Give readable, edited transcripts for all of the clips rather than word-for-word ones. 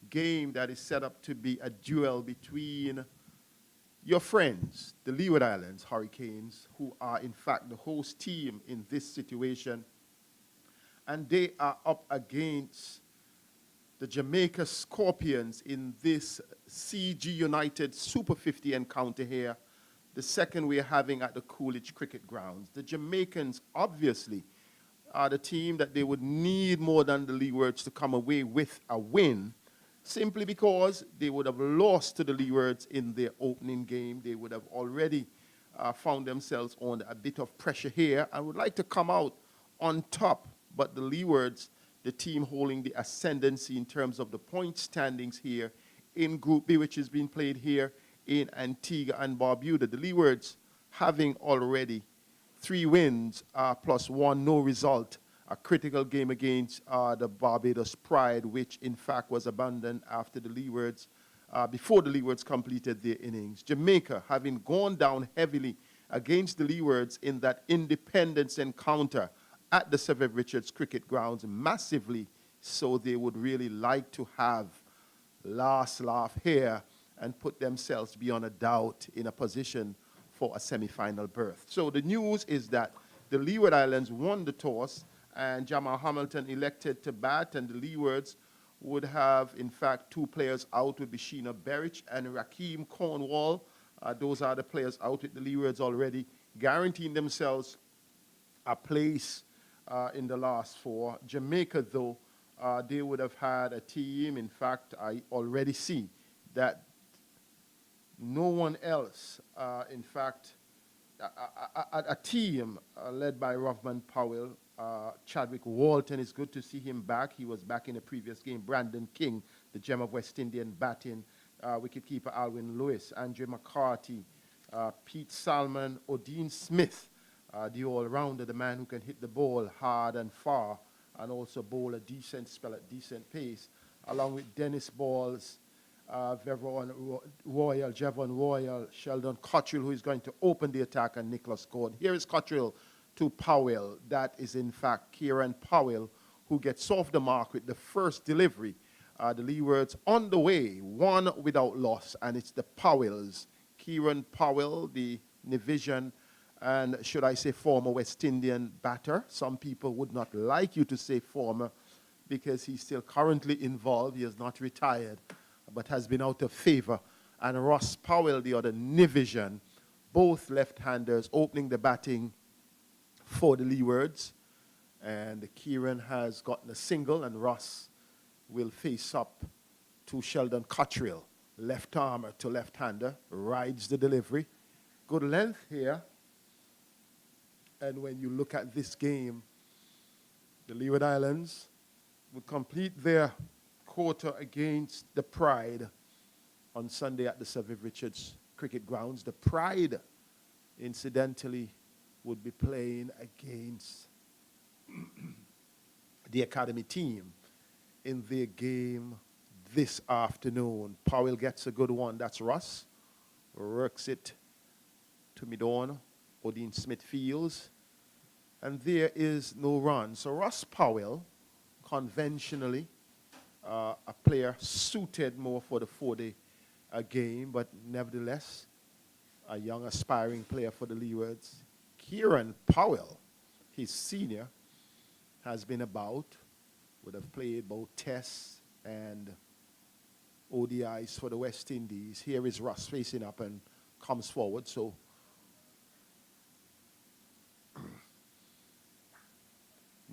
game that is set up to be a duel between your friends, the Leeward Islands Hurricanes, who are in fact the host team in this situation. And they are up against the Jamaica Scorpions in this CG United Super 50 encounter here, the second we're having at the Coolidge Cricket Grounds. The Jamaicans obviously are the team that they would need more than the Leewards to come away with a win, simply because they would have lost to the Leewards in their opening game. They would have already found themselves on a bit of pressure here and would like to come out on top. But the Leewards, the team holding the ascendancy in terms of the point standings here in Group B, which is being played here in Antigua and Barbuda. The Leewards having already 3 wins plus 1 no result, a critical game against the Barbados Pride, which in fact was abandoned after the Leewards, before the Leewards completed their innings. Jamaica having gone down heavily against the Leewards in that independence encounter at the Sir Viv Richards Cricket Grounds, massively, so they would really like to have last laugh here and put themselves beyond a doubt in a position for a semi-final berth. So the news is that the Leeward Islands won the toss, and Jamal Hamilton elected to bat, and the Leewards would have, in fact, 2 players out, would be Sheena Berich and Rakeem Cornwall. Those are the players out with the Leewards already, guaranteeing themselves a place in the last 4. Jamaica, though, they would have had a team. In fact, I already see that no one else, in fact, a team led by Rovman Powell. Chadwick Walton, is good to see him back. He was back in the previous game. Brandon King, the gem of West Indian batting. Wicketkeeper Alwyn Lewis, Andre McCarthy, Pete Salmon, Odin Smith, the all-rounder, the man who can hit the ball hard and far and also bowl a decent spell at decent pace, along with Dennis Balls, Jevon Royal, Sheldon Cottrell, who is going to open the attack, and Nicholas Gordon. Here is Cottrell to Powell. That is, in fact, Kieran Powell, who gets off the mark with the first delivery. The Leewards on the way, 1 without loss, and it's the Powells. Kieran Powell, the Nivision, and should I say former West Indian batter. Some people would not like you to say former because he's still currently involved. He has not retired, but has been out of favor. And Ross Powell, the other Nivision, both left-handers opening the batting for the Leewards. And Kieran has gotten a single, and Ross will face up to Sheldon Cottrell, left armer to left-hander, rides the delivery. Good length here. And when you look at this game, the Leeward Islands would complete their quarter against the Pride on Sunday at the Sir Viv Richards Cricket Grounds. The Pride, incidentally, would be playing against the Academy team in their game this afternoon. Powell gets a good one. That's Russ. Works it to mid-on. Odin Smith fields. And there is no run. So Russ Powell, conventionally, a player suited more for the 4-day game, but nevertheless, a young aspiring player for the Leewards. Kieran Powell, his senior, has been about, would have played both tests and ODIs for the West Indies. Here is Russ facing up and comes forward. So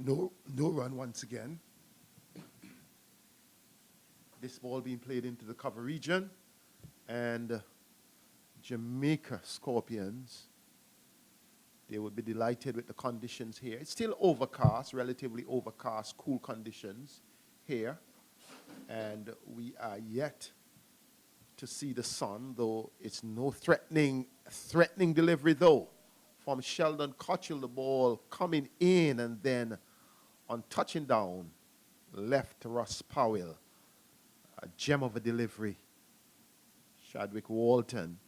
no run once again. This ball being played into the cover region, and Jamaica Scorpions, they would be delighted with the conditions here. It's still overcast, relatively overcast, cool conditions here. And we are yet to see the sun, though it's no threatening delivery, though. From Sheldon Cottrell, the ball coming in, and then on touching down, left to Ross Powell. A gem of a delivery. Chadwick Walton,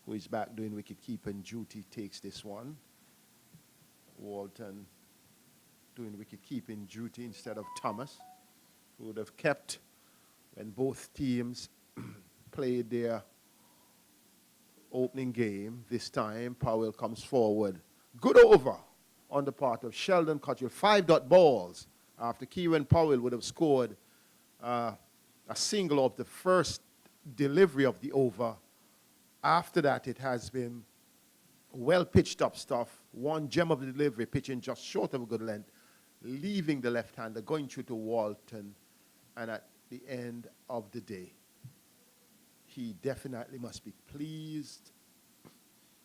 who is back doing wicket-keeping duty, takes this one. Walton doing wicket-keeping duty instead of Thomas, who would have kept when both teams played their opening game. This time, Powell comes forward. Good over on the part of Sheldon Cottrell. 5 dot balls after Kieran Powell would have scored a single of the first delivery of the over. After that, it has been well pitched up stuff. One gem of the delivery, pitching just short of a good length, leaving the left-hander, going through to Walton, and at the end of the day, he definitely must be pleased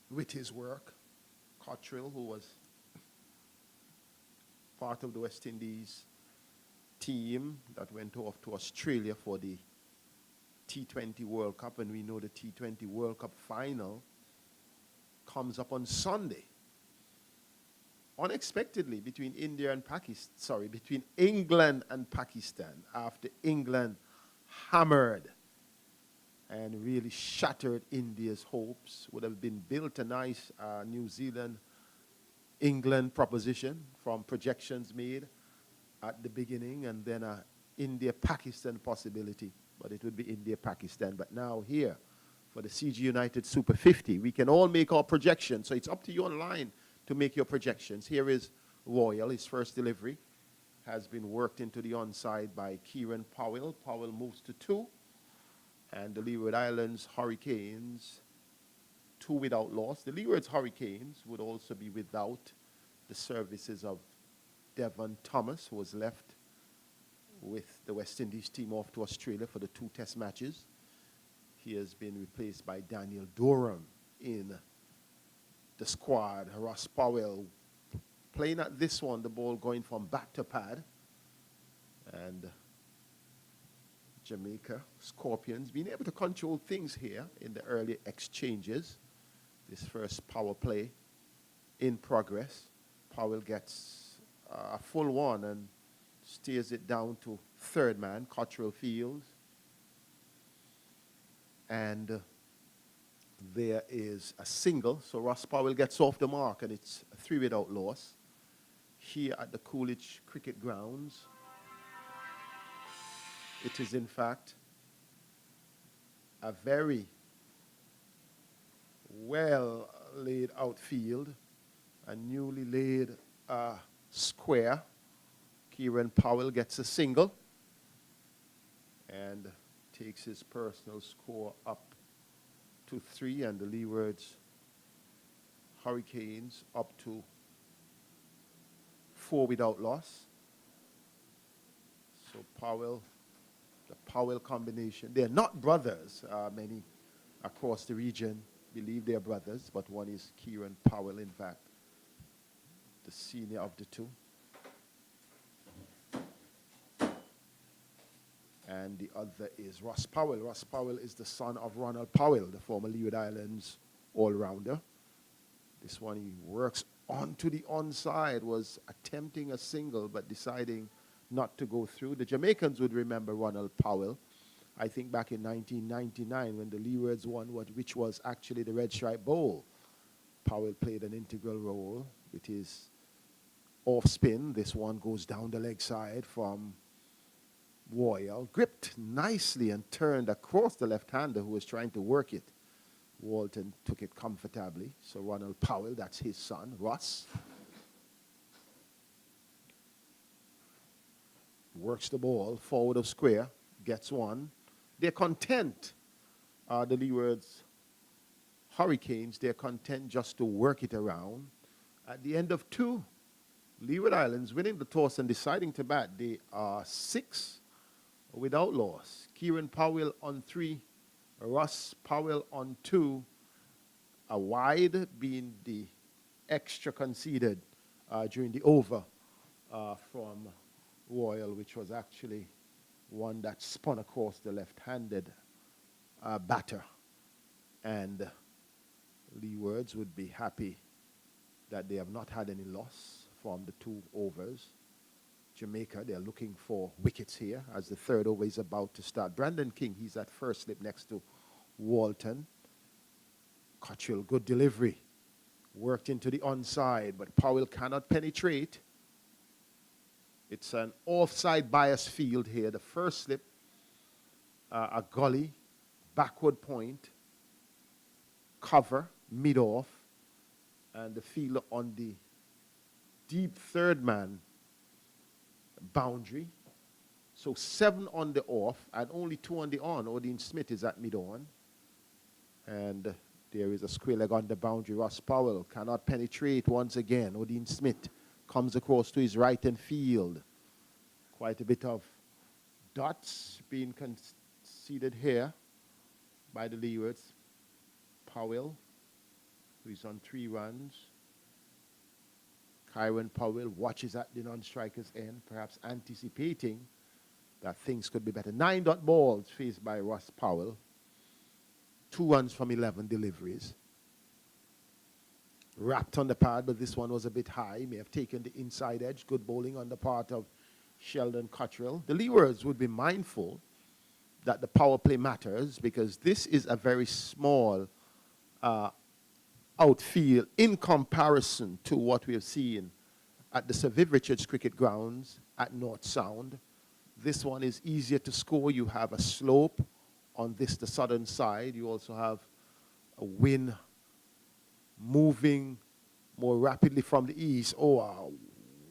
with his work. Cottrell, who was part of the West Indies team that went off to Australia for the T20 World Cup, and we know the T20 World Cup final comes up on Sunday. Unexpectedly, between between England and Pakistan, after England hammered and really shattered India's hopes. Would have been built a nice New Zealand-England proposition from projections made at the beginning, and then a India-Pakistan possibility, but it would be India-Pakistan. But now here, for the CG United Super 50, we can all make our projections, so it's up to you online to make your projections. Here is Royal. His first delivery has been worked into the onside by Kieran Powell. Powell moves to 2. And the Leeward Islands Hurricanes, 2 without loss. The Leewards Hurricanes would also be without the services of Devon Thomas, who was left with the West Indies team off to Australia for the 2 test matches. He has been replaced by Daniel Durham in the squad. Ross Powell playing at this one, the ball going from bat to pad. And Jamaica Scorpions being able to control things here in the early exchanges. This first power play in progress. Powell gets a full one and steers it down to third man, Cottrell fields. And there is a single, so Ross Powell gets off the mark, and it's a 3 without loss. Here at the Coolidge Cricket Grounds, it is, in fact, a very well laid out field, a newly laid square. Kieran Powell gets a single and takes his personal score up to 3, and the Leewards Hurricanes up to 4 without loss. So Powell, the Powell combination. They're not brothers. Many across the region believe they're brothers, but one is Kieran Powell, in fact, the senior of the 2. And the other is Ross Powell. Ross Powell is the son of Ronald Powell, the former Leeward Islands all-rounder. This one, he works onto the onside, was attempting a single, but deciding not to go through. The Jamaicans would remember Ronald Powell. I think back in 1999 when the Leewards won, which was actually the Red Stripe Bowl. Powell played an integral role with his off spin. This one goes down the leg side from Royal, gripped nicely and turned across the left-hander who was trying to work it. Walton took it comfortably. So Ronald Powell, that's his son, Ross, works the ball forward of square, gets one. They're content, the Leewards Hurricanes, they're content just to work it around. At the end of 2, Leeward Islands winning the toss and deciding to bat. They are 6 without loss. Kieran Powell on 3, Ross Powell on 2, a wide being the extra conceded during the over from Royal, which was actually one that spun across the left-handed batter. And Leewards would be happy that they have not had any loss from the 2 overs. Jamaica, they're looking for wickets here as the 3rd over is about to start. Brandon King, he's at first slip next to Walton. Cottrell, good delivery. Worked into the onside, but Powell cannot penetrate. It's an offside bias field here. The first slip a gully, backward point, cover, mid-off, and the fielder on the deep third man boundary. So 7 on the off and only 2 on the on. Odin Smith is at mid-on. And there is a square leg on the boundary. Ross Powell cannot penetrate once again. Odin Smith comes across to his right and field. Quite a bit of dots being conceded here by the Leewards. Powell, who is on 3 runs. Kyron Powell watches at the non-striker's end, perhaps anticipating that things could be better. 9 dot balls faced by Ross Powell. 2 runs from 11 deliveries. Wrapped on the pad, but this one was a bit high. May have taken the inside edge. Good bowling on the part of Sheldon Cottrell. The Leewards would be mindful that the power play matters because this is a very small outfield in comparison to what we have seen at the Sir Viv Richards Cricket Grounds at North Sound. This one is easier to score. You have a slope on this, the southern side. You also have a wind moving more rapidly from the east. Oh, a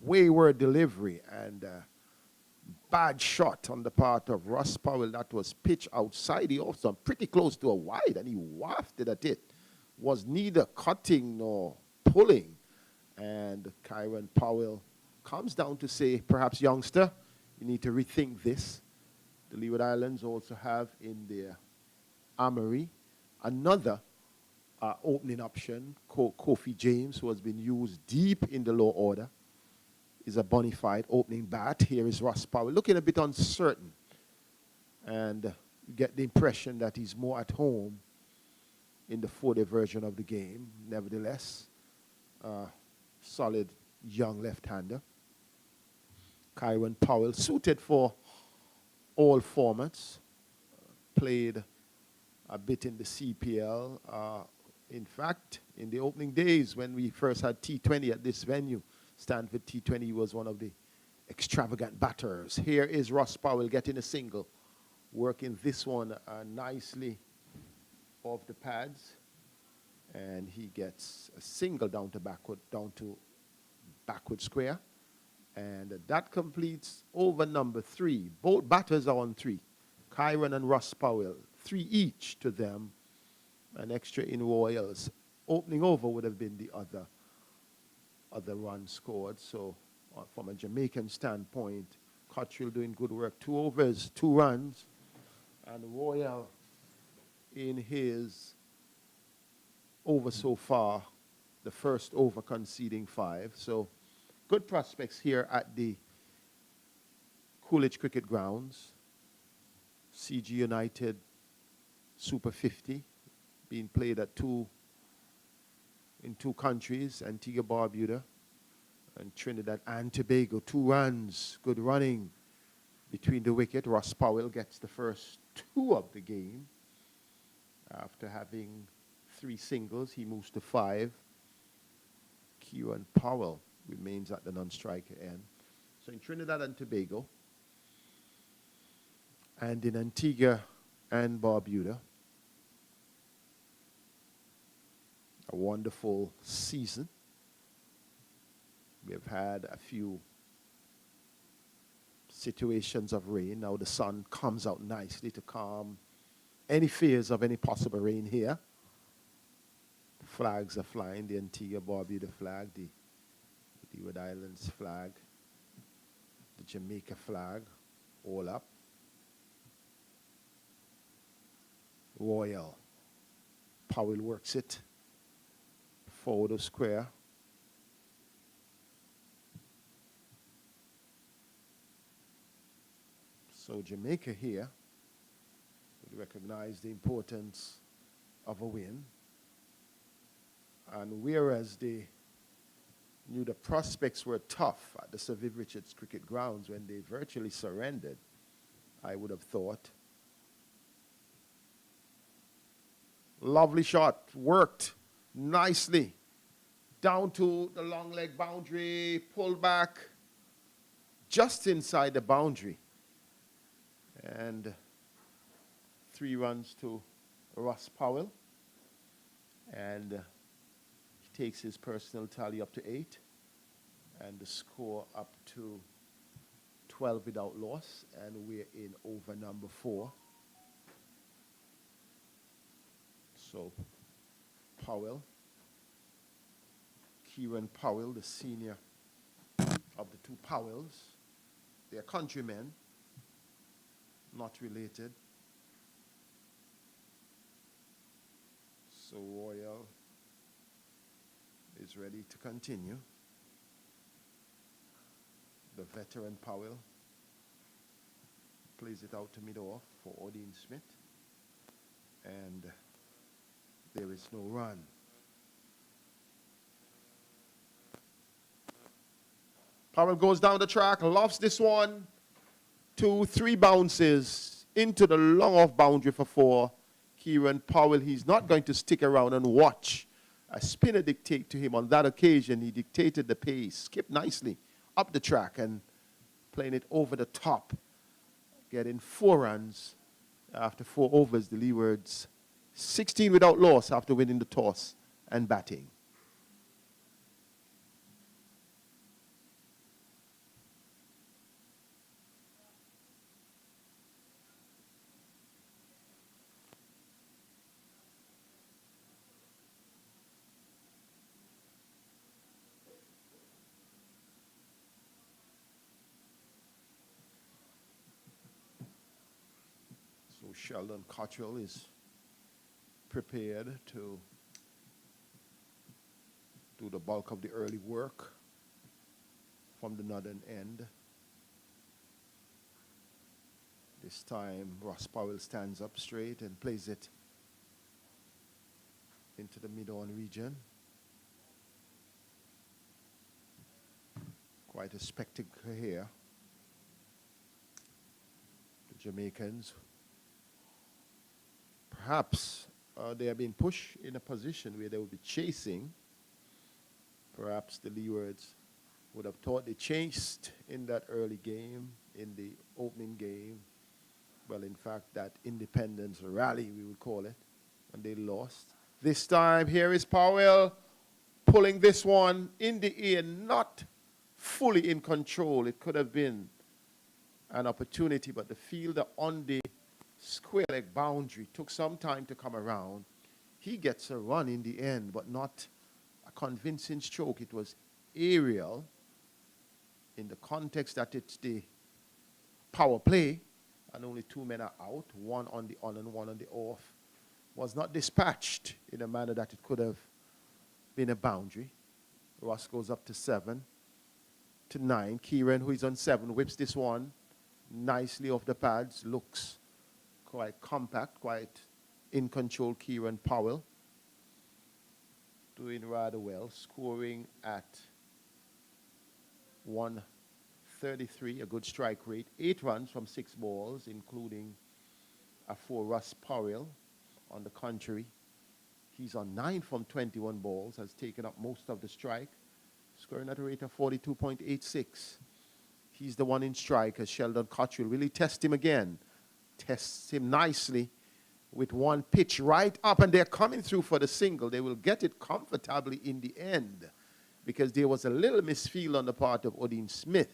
wayward delivery and bad shot on the part of Ross Powell. That was pitch outside the off stump, pretty close to a wide, and he wafted at it. Was neither cutting nor pulling. And Kyron Powell comes down to say, perhaps, youngster, you need to rethink this. The Leeward Islands also have in their armory another opening option, Kofi James, who has been used deep in the low order, is a bona fide opening bat. Here is Ross Powell, looking a bit uncertain. And you get the impression that he's more at home in the 4-day version of the game. Nevertheless, solid young left-hander. Kyron Powell, suited for all formats, played a bit in the CPL. In fact, in the opening days when we first had T20 at this venue, Stanford T20 was one of the extravagant batters. Here is Ross Powell getting a single, working this one nicely off the pads, and he gets a single down to backward square, and that completes over number 3. Both batters are on 3. Kyron and Ross Powell, 3 each to them. An extra in Royals. Opening over would have been the other run scored. So from a Jamaican standpoint, Cottrell doing good work. 2 overs, 2 runs, and Royal in his over so far, the first over conceding 5. So good prospects here at the Coolidge Cricket Grounds. CG United Super 50 being played at in 2 countries, Antigua Barbuda and Trinidad and Tobago. 2 runs, good running between the wicket. Ross Powell gets the first 2 of the game. After having 3 singles, he moves to 5. Kieran Powell remains at the non-striker end. So in Trinidad and Tobago and in Antigua and Barbuda, a wonderful season. We have had a few situations of rain. Now the sun comes out nicely to calm any fears of any possible rain here. Flags are flying, the Antigua Barbuda flag, the Leeward Islands flag, the Jamaica flag, all up. Royal. Powell works it forward of square. So Jamaica here would recognize the importance of a win. And whereas they knew the prospects were tough at the Sir Viv Richards Cricket Grounds when they virtually surrendered, I would have thought. Lovely shot, worked nicely. Down to the long leg boundary, pull back, just inside the boundary. And 3 runs to Ross Powell. And he takes his personal tally up to 8. And the score up to 12 without loss. And we're in over number 4. So Powell, Kieran Powell, the senior of the 2 Powells. They're countrymen, not related. So Royal is ready to continue. The veteran Powell plays it out to mid-off for Odin Smith. And there is no run. Powell goes down the track, lofts this one. 2, 3 bounces into the long off boundary for 4. Kieran Powell, he's not going to stick around and watch a spinner dictate to him. On that occasion, he dictated the pace, skipped nicely up the track and playing it over the top, getting 4 runs after 4 overs. The Leewards 16 without loss after winning the toss and batting. So Sheldon Cottrell is prepared to do the bulk of the early work from the northern end. This time, Ross Powell stands up straight and plays it into the mid-on region. Quite a spectacle here. The Jamaicans, perhaps they have been pushed in a position where they will be chasing. Perhaps the Leewards would have thought they chased in that early game, in the opening game. Well, in fact, that independence rally, we would call it, and they lost. This time, here is Powell pulling this one in the air, not fully in control. It could have been an opportunity, but the fielder on the square leg boundary took some time to come around. He gets a run in the end, but not a convincing stroke. It was aerial in the context that it's the power play and only 2 men are out, 1 on the on and 1 on the off. Was not dispatched in a manner that it could have been a boundary. Ross goes up to 7 to 9. Kieran, who is on 7, whips this one nicely off the pads, looks quite compact, quite in control. Kieran Powell doing rather well, scoring at 133, a good strike rate. 8 runs from 6 balls, including a 4 Ross Powell. On the contrary, he's on 9 from 21 balls, has taken up most of the strike, scoring at a rate of 42.86. He's the one in strike, as Sheldon Cottrell really tests him again. Tests him nicely with one pitch right up, and they're coming through for the single. They will get it comfortably in the end because there was a little misfield on the part of Odin Smith.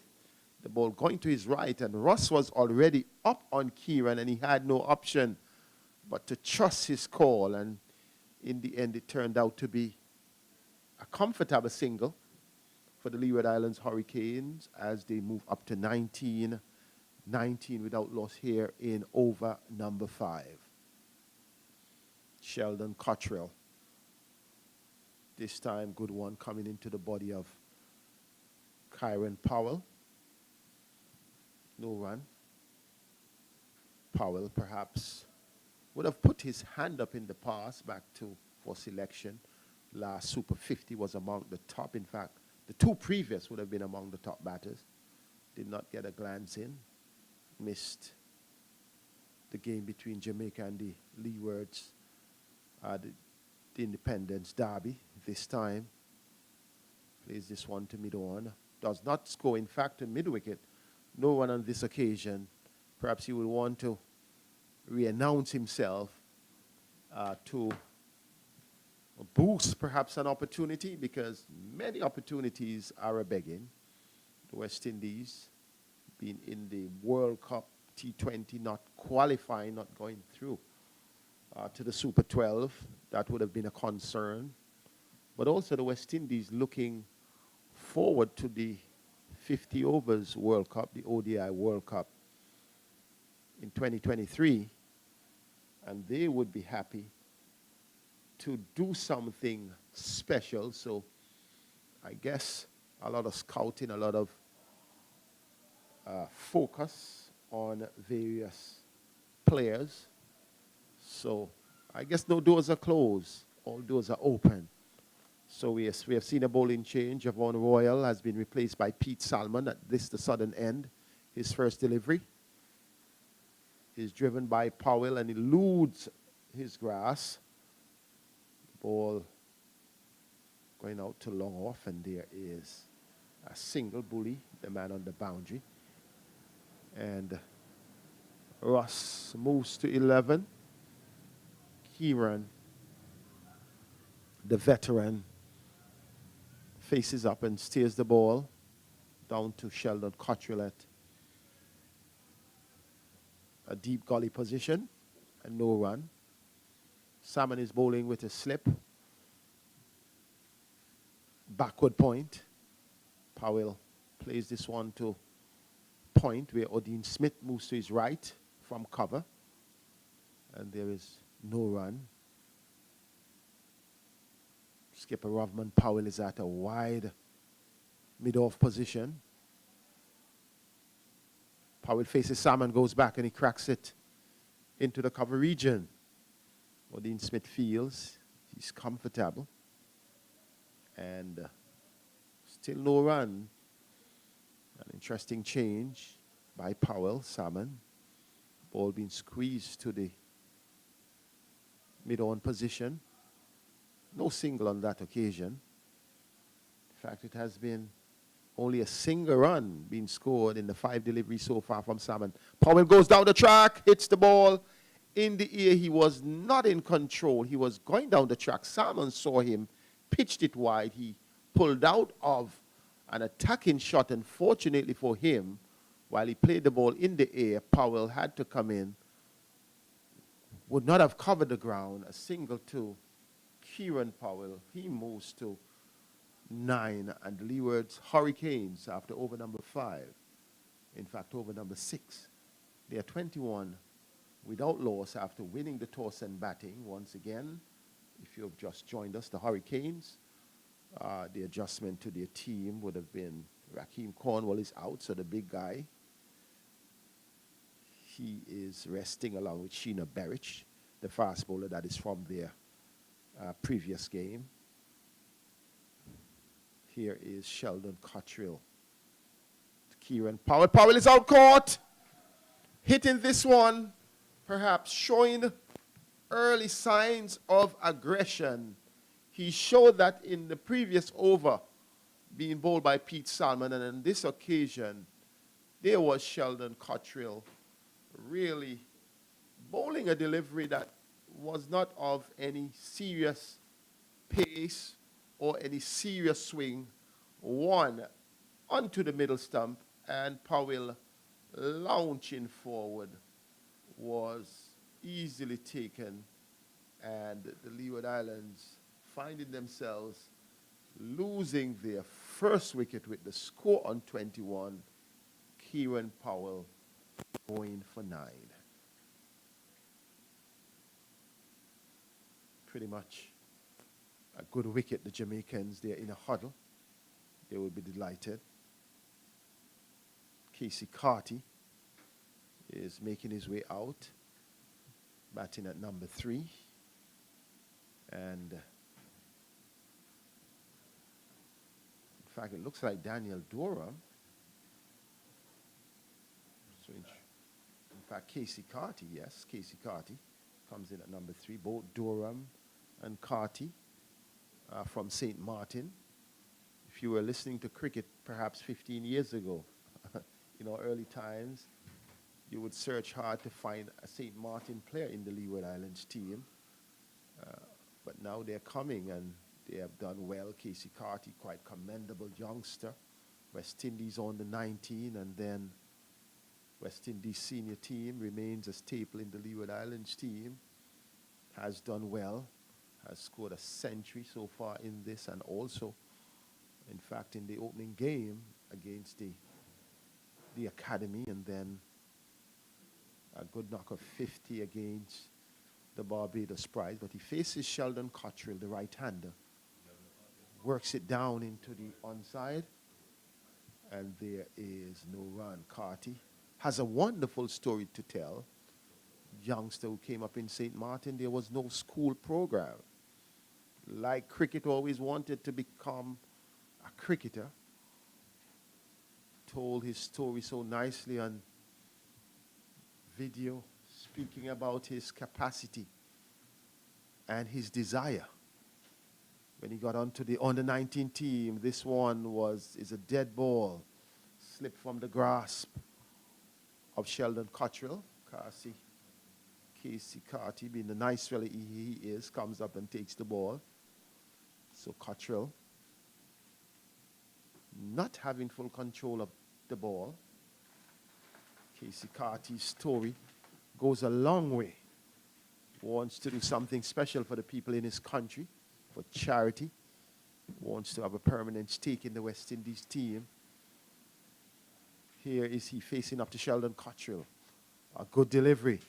The ball going to his right, and Ross was already up on Kieran, and he had no option but to trust his call. And in the end, it turned out to be a comfortable single for the Leeward Islands Hurricanes as they move up to 19 without loss here in over number 5. Sheldon Cottrell. This time, good one coming into the body of Kieran Powell. No run. Powell perhaps would have put his hand up in the past back to for selection. Last Super 50 was among the top. In fact, the 2 previous would have been among the top batters. Did not get a glance in. Missed the game between Jamaica and the Leewards, the Independence Derby this time. Plays this one to mid-on. Does not score, in fact, to mid-wicket. No one on this occasion. Perhaps he will want to re-announce himself to boost perhaps an opportunity, because many opportunities are a-begging. The West Indies being in the World Cup T20, not qualifying, not going through to the Super 12. That would have been a concern. But also the West Indies looking forward to the 50 overs World Cup, the ODI World Cup in 2023. And they would be happy to do something special. So I guess a lot of scouting, a lot of focus on various players. So I guess no doors are closed. All doors are open. So yes, we have seen a bowling change. Javon Royal has been replaced by Pete Salmon at the southern end. His first delivery is driven by Powell and eludes his grass. Ball going out to long off, and there is a single bully, the man on the boundary. And Ross moves to 11. Kieran, the veteran, faces up and steers the ball down to Sheldon Cottrell at a deep gully position and no run. Salmon is bowling with a slip. Backward point. Powell plays this one to point where Odin Smith moves to his right from cover. And there is no run. Skipper Rovman Powell is at a wide mid-off position. Powell faces Salmon, goes back, and he cracks it into the cover region. Odin Smith feels he's comfortable. And still no run. An interesting change by Powell, Salmon. Ball being squeezed to the mid-on position. No single on that occasion. In fact, it has been only a single run being scored in the 5 deliveries so far from Salmon. Powell goes down the track, hits the ball in the air. He was not in control. He was going down the track. Salmon saw him, pitched it wide. He pulled out of an attacking shot, and fortunately for him, while he played the ball in the air, Powell had to come in. Would not have covered the ground. A single to Kieran Powell. He moves to 9, and the Leewards Hurricanes after over number 5. In fact, over number 6. They are 21 without loss after winning the toss and batting. Once again, if you have just joined us, the Hurricanes, the adjustment to their team would have been Raheem Cornwall is out, so the big guy, he is resting along with Sheena Berich, the fast bowler that is from their previous game. Here is Sheldon Cottrell. Kieran Powell. Powell is out caught. Hitting this one, perhaps showing early signs of aggression. He showed that in the previous over, being bowled by Pete Salmon, and on this occasion, there was Sheldon Cottrell really bowling a delivery that was not of any serious pace or any serious swing. One onto the middle stump, and Powell launching forward was easily taken, and the Leeward Islands finding themselves losing their first wicket with the score on 21. Kieran Powell going for 9. Pretty much a good wicket. The Jamaicans, they're in a huddle. They will be delighted. Casey Carty is making his way out, batting at number 3. And in fact, it looks like Daniel Durham. So in fact, Casey Carty, yes, Casey Carty comes in at number 3. Both Durham and Carty from St. Martin. If you were listening to cricket perhaps 15 years ago, early times, you would search hard to find a St. Martin player in the Leeward Islands team. But now they're coming and they have done well. Casey Carty, quite commendable youngster. West Indies on the 19, and then West Indies senior team remains a staple in the Leeward Islands team. Has done well, has scored a century so far in this, and also, in fact, in the opening game against the academy, and then a good knock of 50 against the Barbados Pride. But he faces Sheldon Cottrell, the right-hander, works it down into the onside, and there is no run. Carty has a wonderful story to tell. Youngster who came up in St. Martin, there was no school program. Like cricket, always wanted to become a cricketer. Told his story so nicely on video, speaking about his capacity and his desire. When he got onto the under-19 team, this one is a dead ball, slipped from the grasp of Sheldon Cottrell. Casey Carty, being the nice fella he is, comes up and takes the ball. So Cottrell, not having full control of the ball. Casey Carty's story goes a long way. Wants to do something special for the people in his country, for charity. Wants to have a permanent stake in the West Indies team. Here is he facing up to Sheldon Cottrell. A good delivery.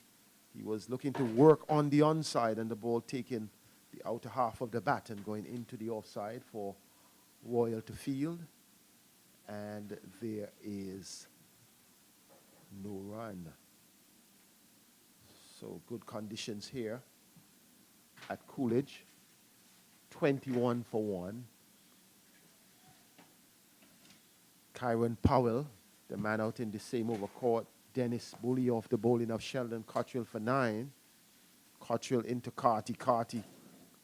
He was looking to work on the onside, and the ball taking the outer half of the bat and going into the offside for Royal to field. And there is no run. So good conditions here at Coolidge. 21 for 1. Kyron Powell, the man out in the same over, caught Dennis Bully off the bowling of Sheldon Cottrell for 9. Cottrell into Carty. Carty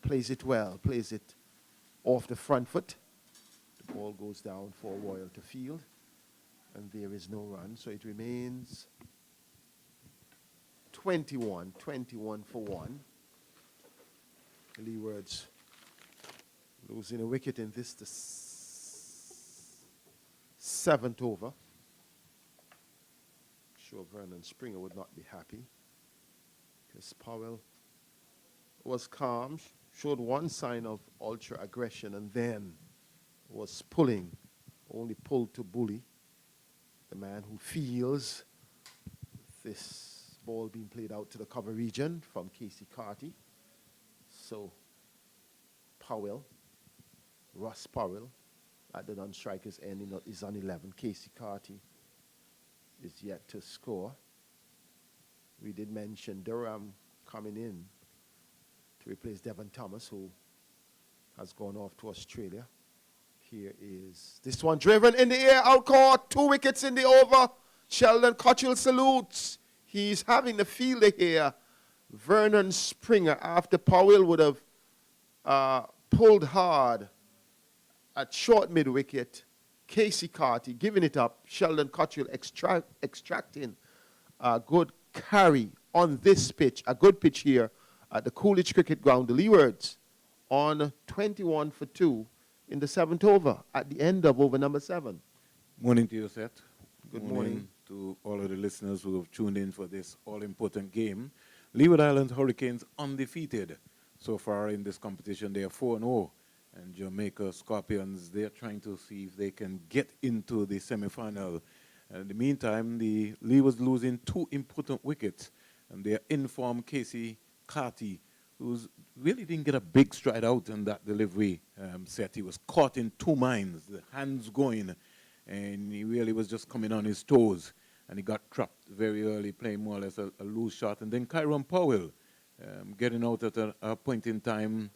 plays it well, plays it off the front foot. The ball goes down for Royal to field, and there is no run. So it remains 21 for 1. Leewards losing a wicket in this, the 7th over. Sure Vernon Springer would not be happy, because Powell was calm, showed one sign of ultra aggression, and then was pulling, only pulled to Bully, the man who feels this ball being played out to the cover region from Casey Carty. So Powell, Russ Powell, at the non-strikers end is on 11. Casey Carty is yet to score. We did mention Durham coming in to replace Devon Thomas, who has gone off to Australia. Here is this one driven in the air, out caught, 2 wickets in the over. Sheldon Cottrell salutes. He's having the fielder here. Vernon Springer, after Powell would have pulled hard at short mid-wicket. Casey Carty giving it up. Sheldon Cottrell extracting a good carry on this pitch, a good pitch here at the Coolidge Cricket Ground, the Leewards, on 21 for 2 in the 7th over at the end of over number 7. Morning to you, Seth. Good morning to all of the listeners who have tuned in for this all-important game. Leeward Islands Hurricanes undefeated so far in this competition. They are 4-0. And Jamaica Scorpions, they're trying to see if they can get into the semi-final. In the meantime, the Leewards losing 2 important wickets. And their in-form Casey Carty, who really didn't get a big stride out in that delivery set. He was caught in 2 minds, the hands going, and he really was just coming on his toes. And he got trapped very early, playing more or less a loose shot. And then Kyron Powell getting out at a point in time.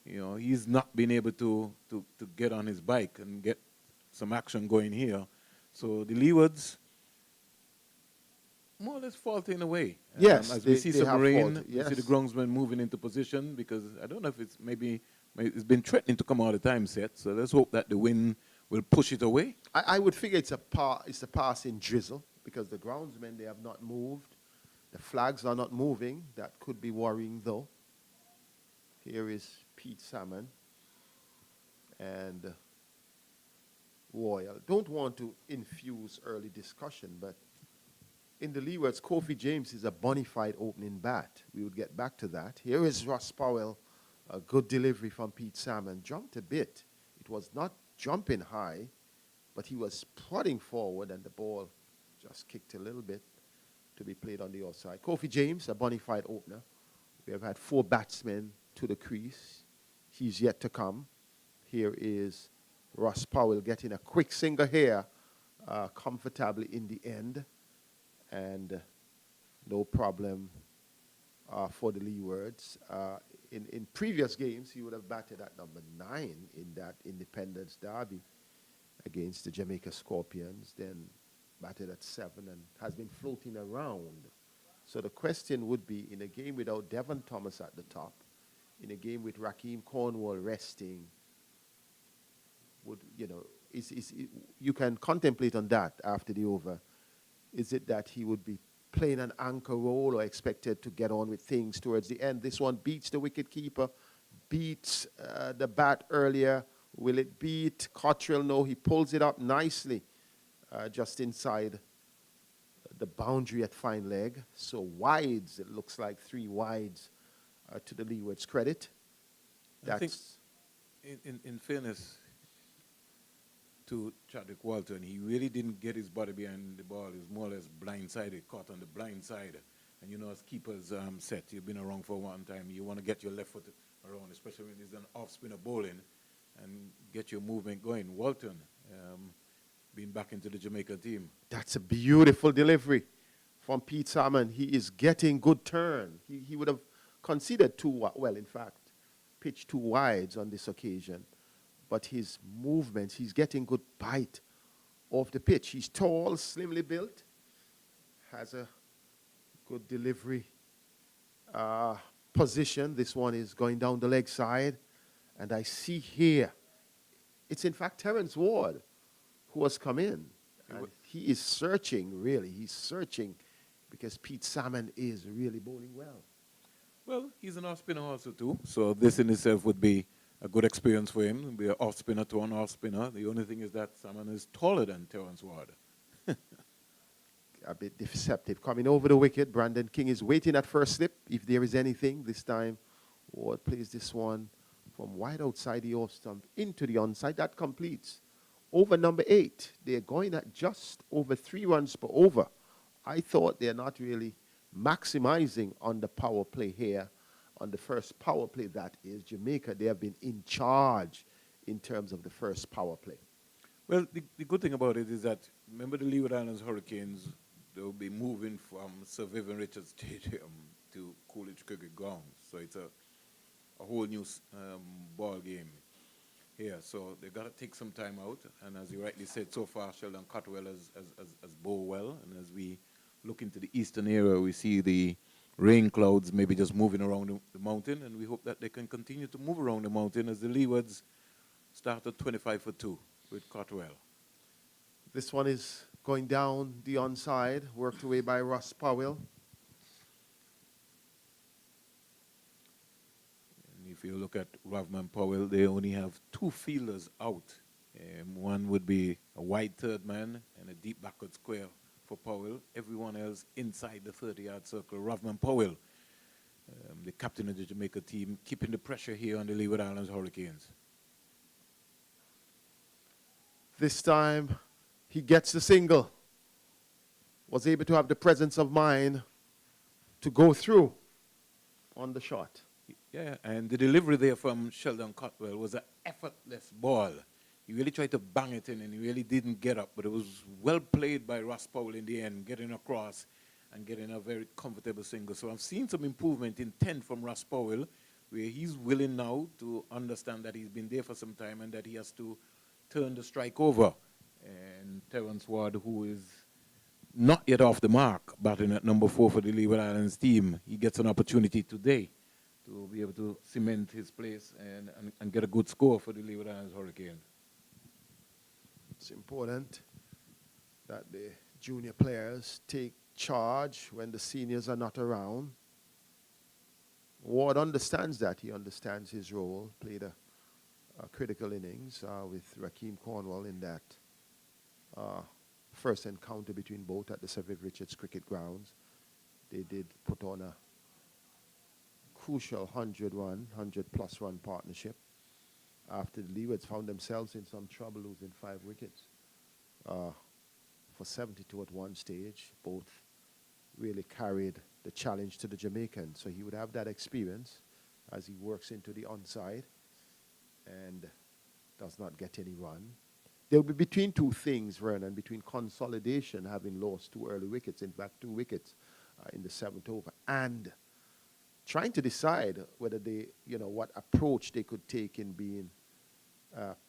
You know, he's not been able to get on his bike and get some action going here. So the Leewards more or less faulting away. Yes, as we see some rain, yes. we see the groundsman moving into position, because I don't know if it's maybe it's been threatening to come all the time, Seth. So let's hope that the wind will push it away. I would figure it's a passing drizzle, because because the groundsmen, they have not moved. The flags are not moving. That could be worrying, though. Here is Pete Salmon and Royal. Don't want to infuse early discussion, but in the Leewards, Kofi James is a bona fide opening bat. We would get back to that. Here is Ross Powell. A good delivery from Pete Salmon. Jumped a bit. It was not jumping high, but he was prodding forward, and the ball just kicked a little bit to be played on the outside. Kofi James, a bona fide opener. We have had 4 batsmen to the crease. He's yet to come. Here is Ross Powell getting a quick single here, comfortably in the end, and no problem for the Leewards. In previous games, he would have batted at number 9 in that Independence Derby against the Jamaica Scorpions, then batted at 7 and has been floating around. So the question would be, in a game without Devon Thomas at the top, in a game with Raheem Cornwall resting, would, you know, you can contemplate on that after the over. Is it that he would be playing an anchor role or expected to get on with things towards the end? This one beats the wicketkeeper, beats the bat earlier. Will it beat Cottrell? No, he pulls it up nicely just inside the boundary at fine leg. So wides, it looks like 3 wides to the Leeward's credit. I think in fairness to Chadwick Walton, he really didn't get his body behind the ball. He was more or less blindsided, caught on the blind side. And you know, as keepers set, you've been around for one time, you want to get your left foot around, especially when there's an off-spinner bowling, and get your movement going. Walton, being back into the Jamaica team. That's a beautiful delivery from Pete Salmon. He is getting good turn. He would have conceded 2, well, in fact, pitched 2 wides on this occasion. But his movements, he's getting good bite off the pitch. He's tall, slimly built, has a good delivery position. This one is going down the leg side. And I see here, it's in fact Terence Ward who has come in. And he is searching, really. He's searching because Pete Salmon is really bowling well. Well, he's an off-spinner also too. So this in itself would be a good experience for him. Be an off-spinner to an off-spinner. The only thing is that Salmon is taller than Terence Ward. A bit deceptive. Coming over the wicket, Brandon King is waiting at first slip. If there is anything, this time Ward plays this one from wide outside the off stump into the onside. That completes over number 8. They're going at just over 3 runs per over. I thought they're not really maximizing on the power play here. On the first power play, that is Jamaica, they have been in charge in terms of the first power play. Well, the good thing about it is that, remember the Leeward Islands Hurricanes, they'll be moving from Sir Vivian Richards Stadium to Coolidge Cricket Ground. So it's a whole new ball game here. So they got to take some time out. And as you rightly said, so far Sheldon Cotwell has bowled well. And as we look into the eastern area, we see the rain clouds maybe just moving around the mountain, and we hope that they can continue to move around the mountain as the Leewards start at 25 for 2 with Cotwell. This one is going down the onside, worked away by Ross Powell. And if you look at Rovman Powell, they only have 2 fielders out. One would be a wide third man and a deep backward square for Powell. Everyone else inside the 30-yard circle. Rovman Powell, the captain of the Jamaica team, keeping the pressure here on the Leeward Islands Hurricanes. This time, he gets the single. Was able to have the presence of mind to go through on the shot. Yeah, and the delivery there from Sheldon Cotwell was an effortless ball. He really tried to bang it in, and he really didn't get up, but it was well played by Ross Powell in the end, getting across and getting a very comfortable single. So I've seen some improvement in 10 from Ross Powell, where he's willing now to understand that he's been there for some time and that he has to turn the strike over. And Terence Ward, who is not yet off the mark, batting at number 4 for the Leeward Islands team, he gets an opportunity today to be able to cement his place and get a good score for the Leeward Islands Hurricanes. It's important. that the junior players take charge when the seniors are not around. Ward understands that. He understands his role, played a critical innings with Rakeem Cornwall in that first encounter between both at the Sir Viv Richards cricket grounds. They did put on a crucial 100+ run partnership after the Leewards found themselves in some trouble, losing 5 wickets for 72 at one stage. Both really carried the challenge to the Jamaican. So he would have that experience as he works into the onside and does not get any run. They'll be between two things, Vernon, between consolidation, having lost 2 early wickets, in fact 2 wickets in the 7th over, and trying to decide whether they, what approach they could take in being,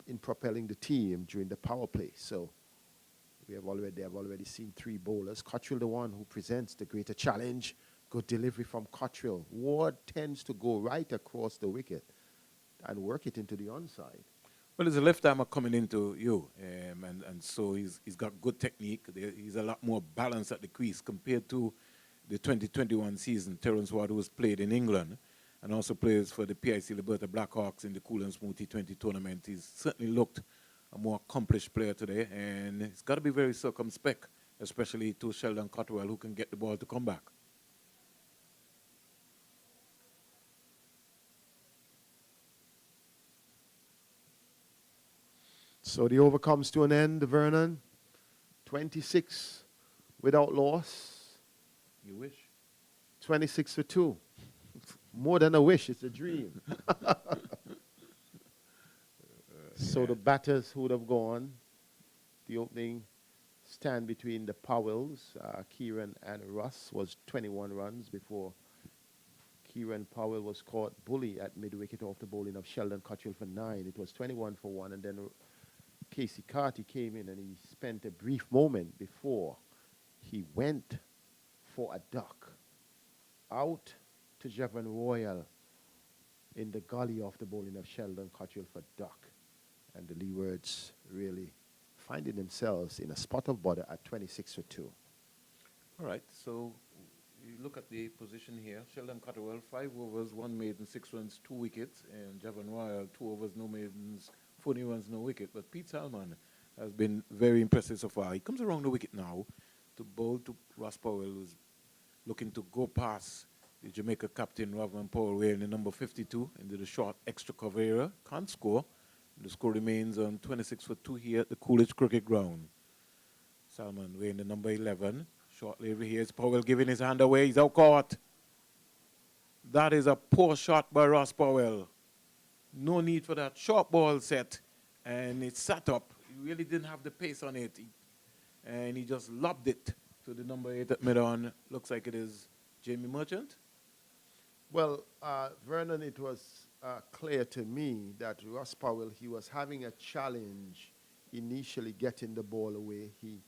in propelling the team during the power play. So they have already seen 3 bowlers. Cottrell, the one who presents the greater challenge. Good delivery from Cottrell. Ward tends to go right across the wicket and work it into the onside. Well, there's a left-timer coming into you, and so he's got good technique. He's a lot more balanced at the crease compared to the 2021 season. Terence Ward, who was played in England and also plays for the PIC Liberta Blackhawks in the Cool and Smooth T20 tournament. He's certainly looked a more accomplished player today, and he's got to be very circumspect, especially to Sheldon Cottrell, who can get the ball to come back. So the over comes to an end, Vernon. 26 without loss. You wish. 26 for 2. More than a wish, it's a dream. So the batters who would have gone, the opening stand between the Powells, Kieran and Russ, was 21 runs before Kieran Powell was caught bully at mid-wicket off the bowling of Sheldon Cottrell for 9. It was 21 for 1, and then Casey Carty came in and he spent a brief moment before he went for a duck out to Javon Royal in the gully of the bowling of Sheldon Cottrell for duck. And the Leewards really finding themselves in a spot of bother at 26 for 2. All right, so you look at the position here. Sheldon Cottrell, 5 overs, 1 maiden, 6 runs, 2 wickets. And Javon Royal, 2 overs, no maidens, 40 runs, no wicket. But Pete Salmon has been very impressive so far. He comes around the wicket now to bowl to Ross Powell, who's looking to go past the Jamaica captain, Rovman Powell, wearing the number 52 into the short extra cover area. Can't score. The score remains on 26 for 2 here at the Coolidge Cricket Ground. Salmon wearing the number 11. Shortly over here is Powell giving his hand away. He's out caught. That is a poor shot by Ross Powell. No need for that short ball set. And it sat up. He really didn't have the pace on it. And he just lobbed it to the number 8 at mid-on. Looks like it is Jamie Merchant. Well, Vernon, it was clear to me that Ross Powell, he was having a challenge initially getting the ball away. He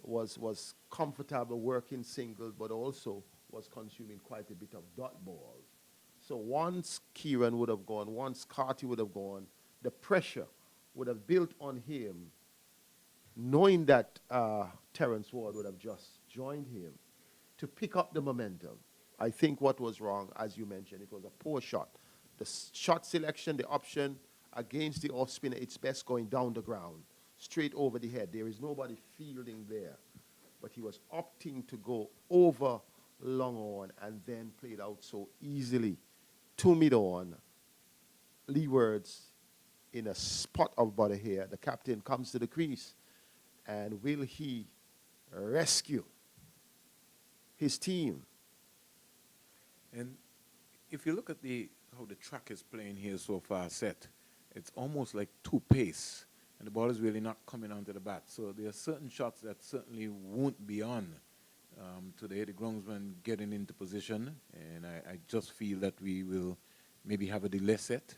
was comfortable working singles, but also was consuming quite a bit of dot balls. So once Kieran would have gone, once Carty would have gone, the pressure would have built on him, knowing that Terence Ward would have just joined him to pick up the momentum. I think what was wrong, as you mentioned, it was a poor shot. The shot selection, the option against the off spinner, it's best going down the ground, straight over the head. There is nobody fielding there. But he was opting to go over long on and then played out so easily to mid-on. Leewards in a spot of bother here. The captain comes to the crease. And will he rescue his team? And if you look at how the track is playing here so far set, it's almost like 2 pace. And the ball is really not coming onto the bat. So there are certain shots that certainly won't be on today. The groundsman getting into position. And I just feel that we will maybe have a delay set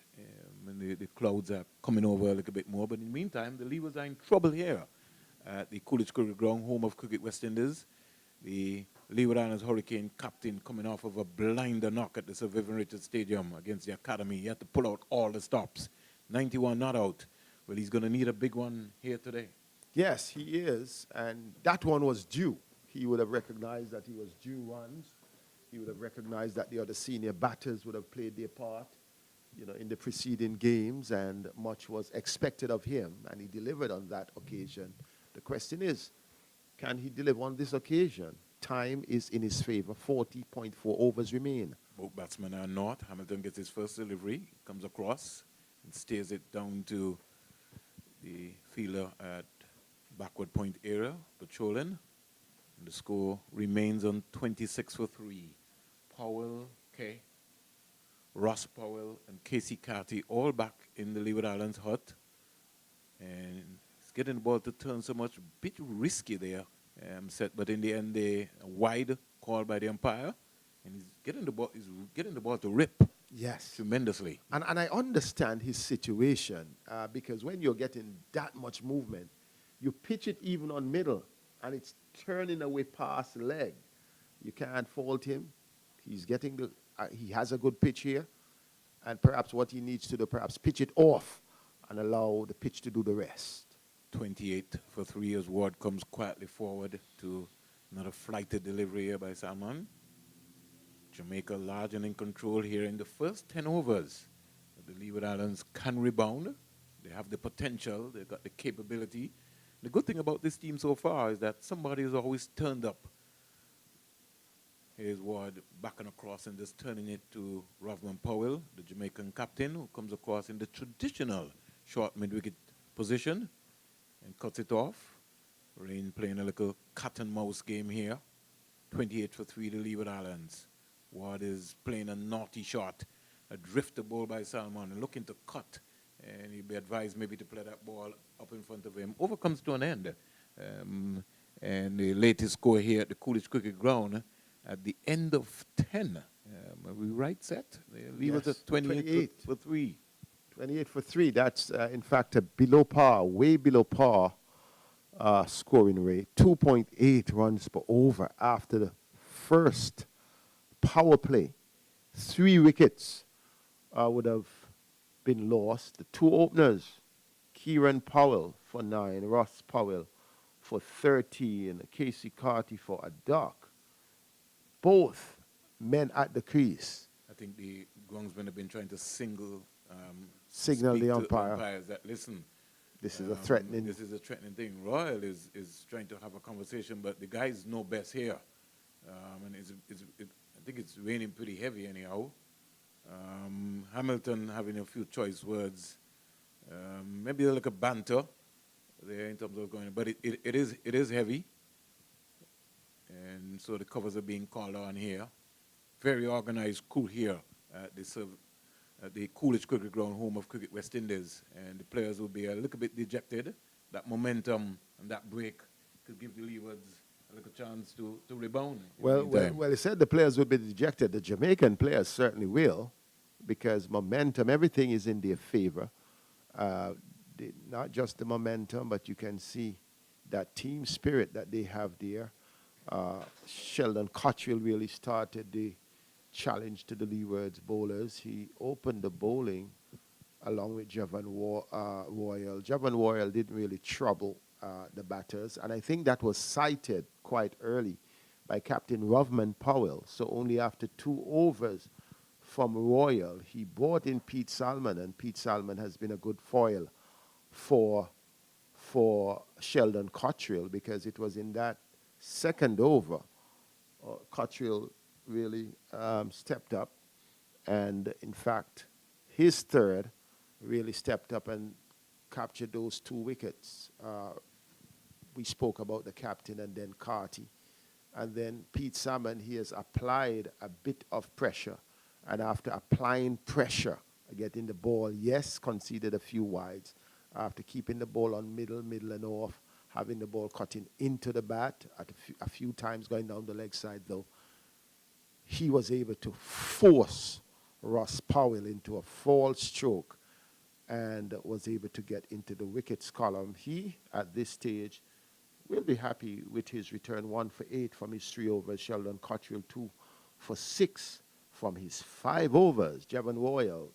when the clouds are coming over a little bit more. But in the meantime, the Leewards are in trouble here at the Coolidge Cricket Ground, home of Cricket West Indies. The Leeward Islands Hurricane captain coming off of a blinder knock at the Sir Vivian Richards Stadium against the Academy. He had to pull out all the stops. 91 not out. Well, he's going to need a big one here today. Yes, he is, and that one was due. He would have recognized that he was due runs. He would have recognized that the other senior batters would have played their part, in the preceding games, and much was expected of him, and he delivered on that occasion. The question is, can he deliver on this occasion? Time is in his favor. 40.4 overs remain. Both batsmen are not. Hamilton gets his first delivery, comes across, and steers it down to the fielder at backward point area, patrolling. And the score remains on 26 for 3. Powell, Ross Powell, and Casey Carty all back in the Leeward Islands hut. And he's getting the ball to turn so much, bit risky there, set, but in the end, a wide call by the umpire. And he's getting the ball to rip. Yes. Tremendously. And I understand his situation because when you're getting that much movement, you pitch it even on middle, and it's turning away past the leg. You can't fault him. He's getting he has a good pitch here, and perhaps what he needs to do, perhaps pitch it off and allow the pitch to do the rest. 28 for 3 as Ward comes quietly forward to another flighted delivery here by Salman. Jamaica large and in control here in the first 10 overs. The Leeward Islands can rebound. They have the potential. They've got the capability. The good thing about this team so far is that somebody has always turned up. Here's Ward backing across and just turning it to Rovman Powell, the Jamaican captain, who comes across in the traditional short mid-wicket position and cuts it off. Rain playing a little cat and mouse game here. 28 for 3 to Leeward Islands. Ward is playing a naughty shot, a drifter ball by Salman, and looking to cut. And he'd be advised maybe to play that ball up in front of him. Over comes to an end. And the latest score here at the Coolidge Cricket Ground at the end of 10. Are we right, Set? Leeward Yes, at 28 for 3. 28 for 3. That's, in fact, a below par, way below par scoring rate. 2.8 runs per over after the first power play. 3 wickets would have been lost. The 2 openers, Kieran Powell for 9, Ross Powell for 13, Casey Carty for a duck. Both men at the crease. I think the groundsmen have been trying to signal the umpire. Umpires that, listen, This is a threatening. This is a threatening thing. Royal is trying to have a conversation, but the guys know best here. And I think it's raining pretty heavy anyhow. Hamilton having a few choice words. Maybe a little banter there in terms of going, but it is heavy. And so the covers are being called on here. Very organized crew here at the Coolidge Cricket Ground, home of Cricket West Indies. And the players will be a little bit dejected. That momentum and that break could give the Leewards a little chance to rebound. Well, he said the players will be dejected. The Jamaican players certainly will, because momentum, everything is in their favor. Not just the momentum, but you can see that team spirit that they have there. Sheldon Cottrell really started the challenge to the Leewards bowlers. He opened the bowling along with Javan Royal. Javan Royal didn't really trouble the batters, and I think that was cited quite early by Captain Rovman Powell. So only after 2 overs from Royal, he brought in Pete Salmon, and Pete Salmon has been a good foil for Sheldon Cottrell, because it was in that second over Cottrell really stepped up, and in fact his third really stepped up and captured those 2 wickets. We spoke about the captain and then Carty, and then Pete Salmon, he has applied a bit of pressure, and after applying pressure, getting the ball, yes, conceded a few wides, after keeping the ball on middle and off, having the ball cutting into the bat at a few times going down the leg side, though, he was able to force Ross Powell into a false stroke and was able to get into the wickets column. He, at this stage, will be happy with his return. 1 for 8 from his 3 overs. Sheldon Cottrell 2 for 6 from his 5 overs. Javan Royal,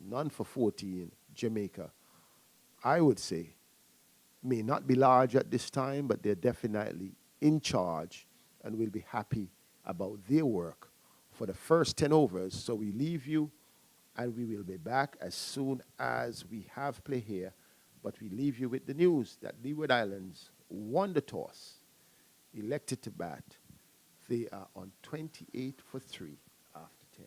none for 14. Jamaica. I would say may not be large at this time, but they're definitely in charge and will be happy about their work for the first 10 overs. So we leave you and we will be back as soon as we have play here. But we leave you with the news that Leeward Islands won the toss, elected to bat. They are on 28 for 3 after 10.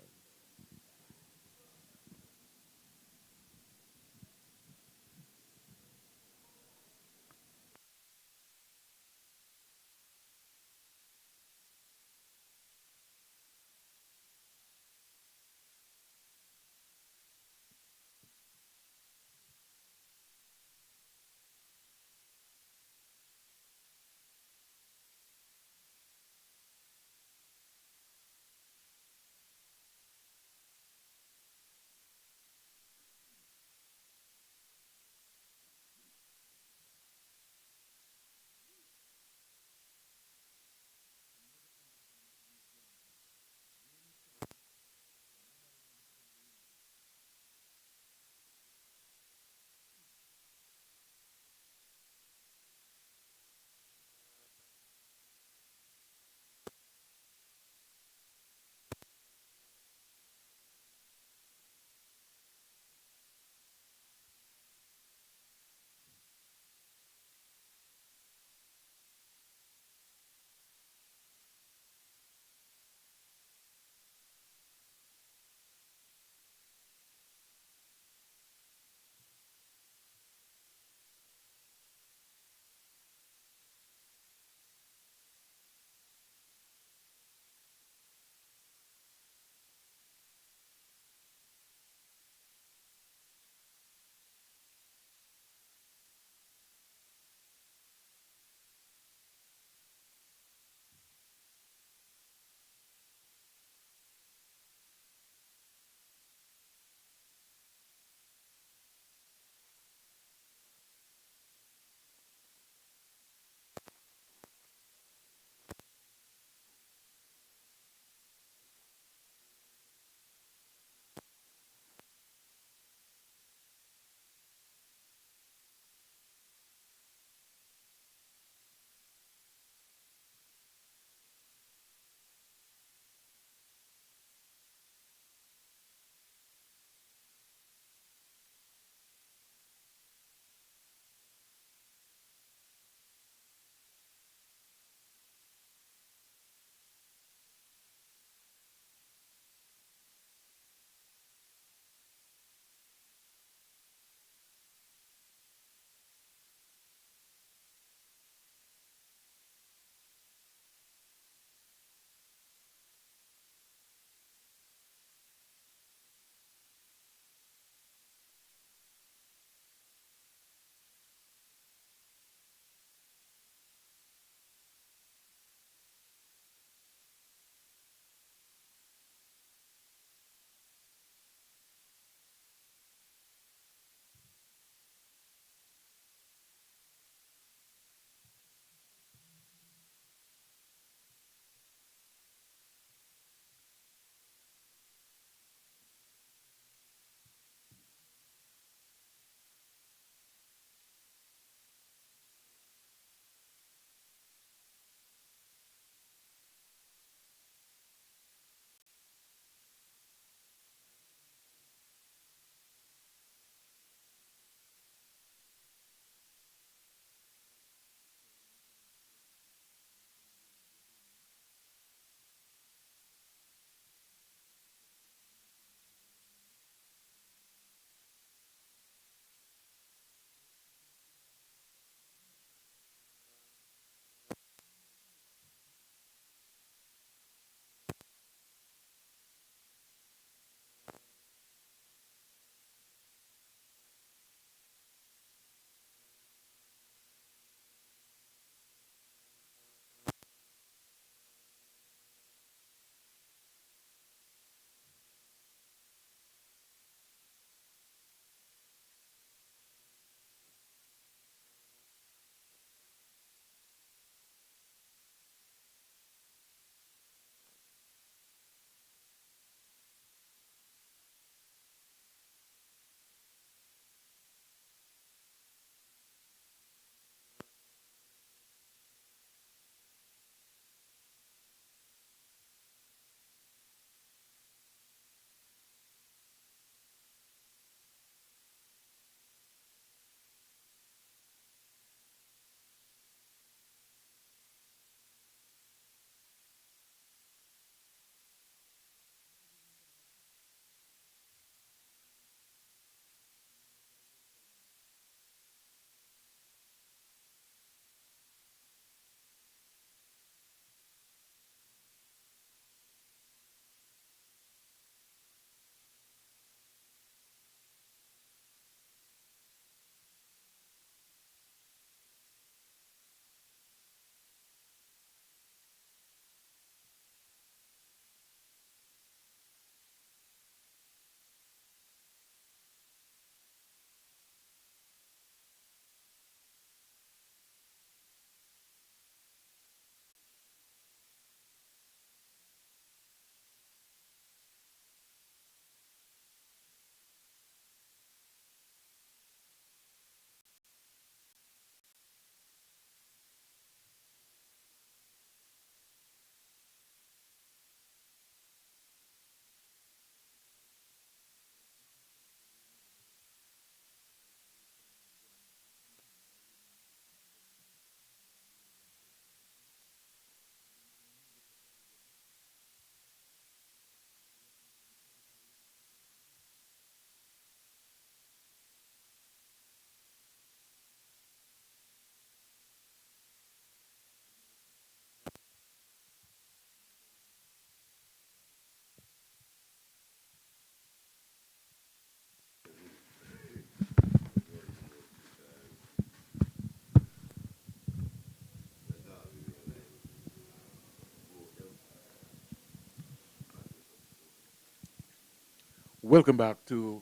Welcome back to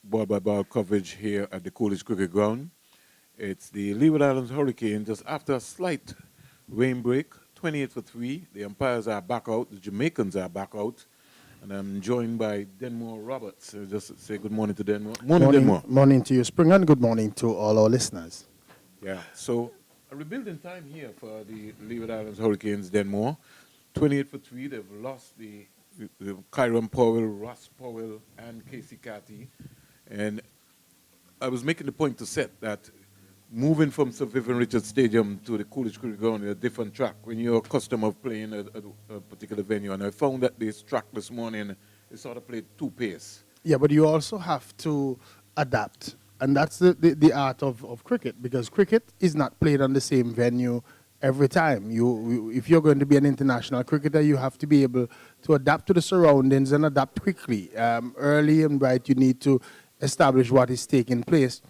ball by ball coverage here at the Coolidge Cricket Ground. It's the Leeward Islands Hurricane just after a slight rain break, 28 for 3. The umpires are back out, the Jamaicans are back out, and I'm joined by Denmore Roberts. Just say good morning to Denmore. Morning, Denmore. Morning to you, Spring, and good morning to all our listeners. Yeah, so a rebuilding time here for the Leeward Islands Hurricanes, Denmore. 28 for 3. They've lost the Kyron Powell, Ross Powell, and Casey Cathy. And I was making the point to set that moving from Sir Vivian Richards Stadium to the Coolidge Cricket Ground is a different track when you're accustomed of playing a particular venue. And I found that this track this morning is sort of played two pace. Yeah, but you also have to adapt. And that's the art of cricket, because cricket is not played on the same venue every time. If you're going to be an international cricketer, you have to be able to adapt to the surroundings and adapt quickly. Early and right, you need to establish what is taking place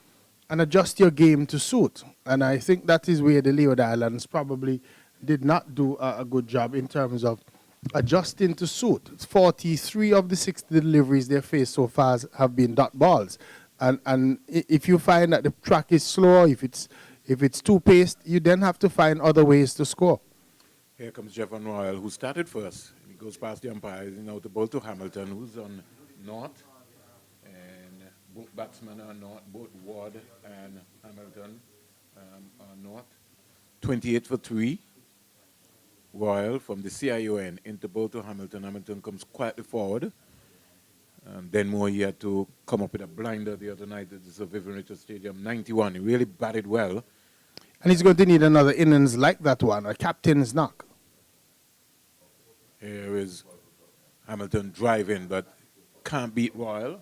and adjust your game to suit. And I think that is where the Leeward Islands probably did not do a good job in terms of adjusting to suit. 43 of the 60 deliveries they faced so far have been dot balls. And if you find that the track is slow, if it's too paced, you then have to find other ways to score. Here comes Jevon Royal, who started first. He goes past the umpires, now the ball to Hamilton, who's on north. And both batsmen are north, both Ward and Hamilton are north. 28 for 3. Royal from the CION into ball to Hamilton. Hamilton comes quietly forward. And then more, he had to come up with a blinder the other night at the Sir Vivian Richards Stadium, 91. He really batted well. And he's going to need another innings like that one, a captain's knock. Here is Hamilton driving, but can't beat Royal.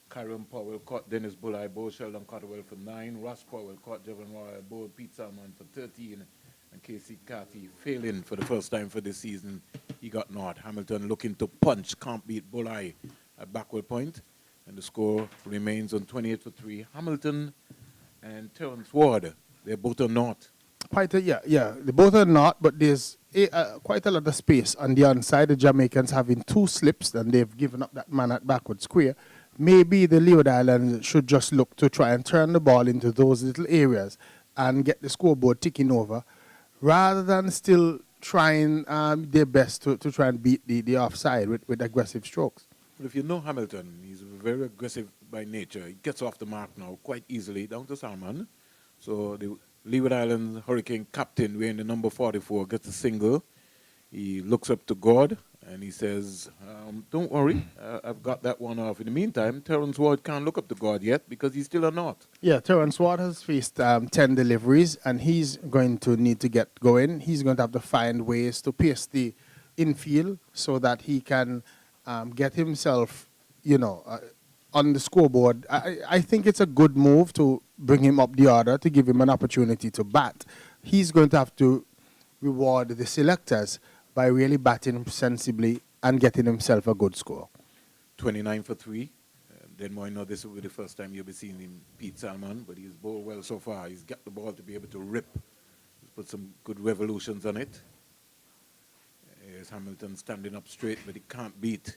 Kyron Powell caught Dennis Bulleye, Bo Sheldon Cotterwell for 9. Ross Powell caught Jevon Royal, Bo Pete Salmon for 13. And Casey Cathy failing for the first time for this season. He got naught. Hamilton looking to punch, can't beat Bulleye at backward point. And the score remains on 28 for 3. Hamilton and Terence Ward, they're both on naught. Yeah. They both are not, but there's quite a lot of space on the onside. The Jamaicans having 2 slips, and they've given up that man at backward square. Maybe the Leeward Islands should just look to try and turn the ball into those little areas and get the scoreboard ticking over, rather than still trying their best to try and beat the offside with aggressive strokes. But if you know Hamilton, he's very aggressive by nature. He gets off the mark now quite easily, down to Salmon. So the Leeward Islands Hurricane captain, wearing the number 44, gets a single. He looks up to God, and he says, don't worry, I've got that one off. In the meantime, Terence Ward can't look up to God yet because he's still a naught. Yeah, Terence Ward has faced 10 deliveries, and he's going to need to get going. He's going to have to find ways to pace the infield so that he can get himself, on the scoreboard. I think it's a good move to bring him up the order, to give him an opportunity to bat. He's going to have to reward the selectors by really batting sensibly and getting himself a good score. 29 for 3. Then I know this will be the first time you'll be seeing him, Pete Salmon, but he's bowled well so far. He's got the ball to be able to rip. He's put some good revolutions on it. Here's Hamilton standing up straight, but he can't beat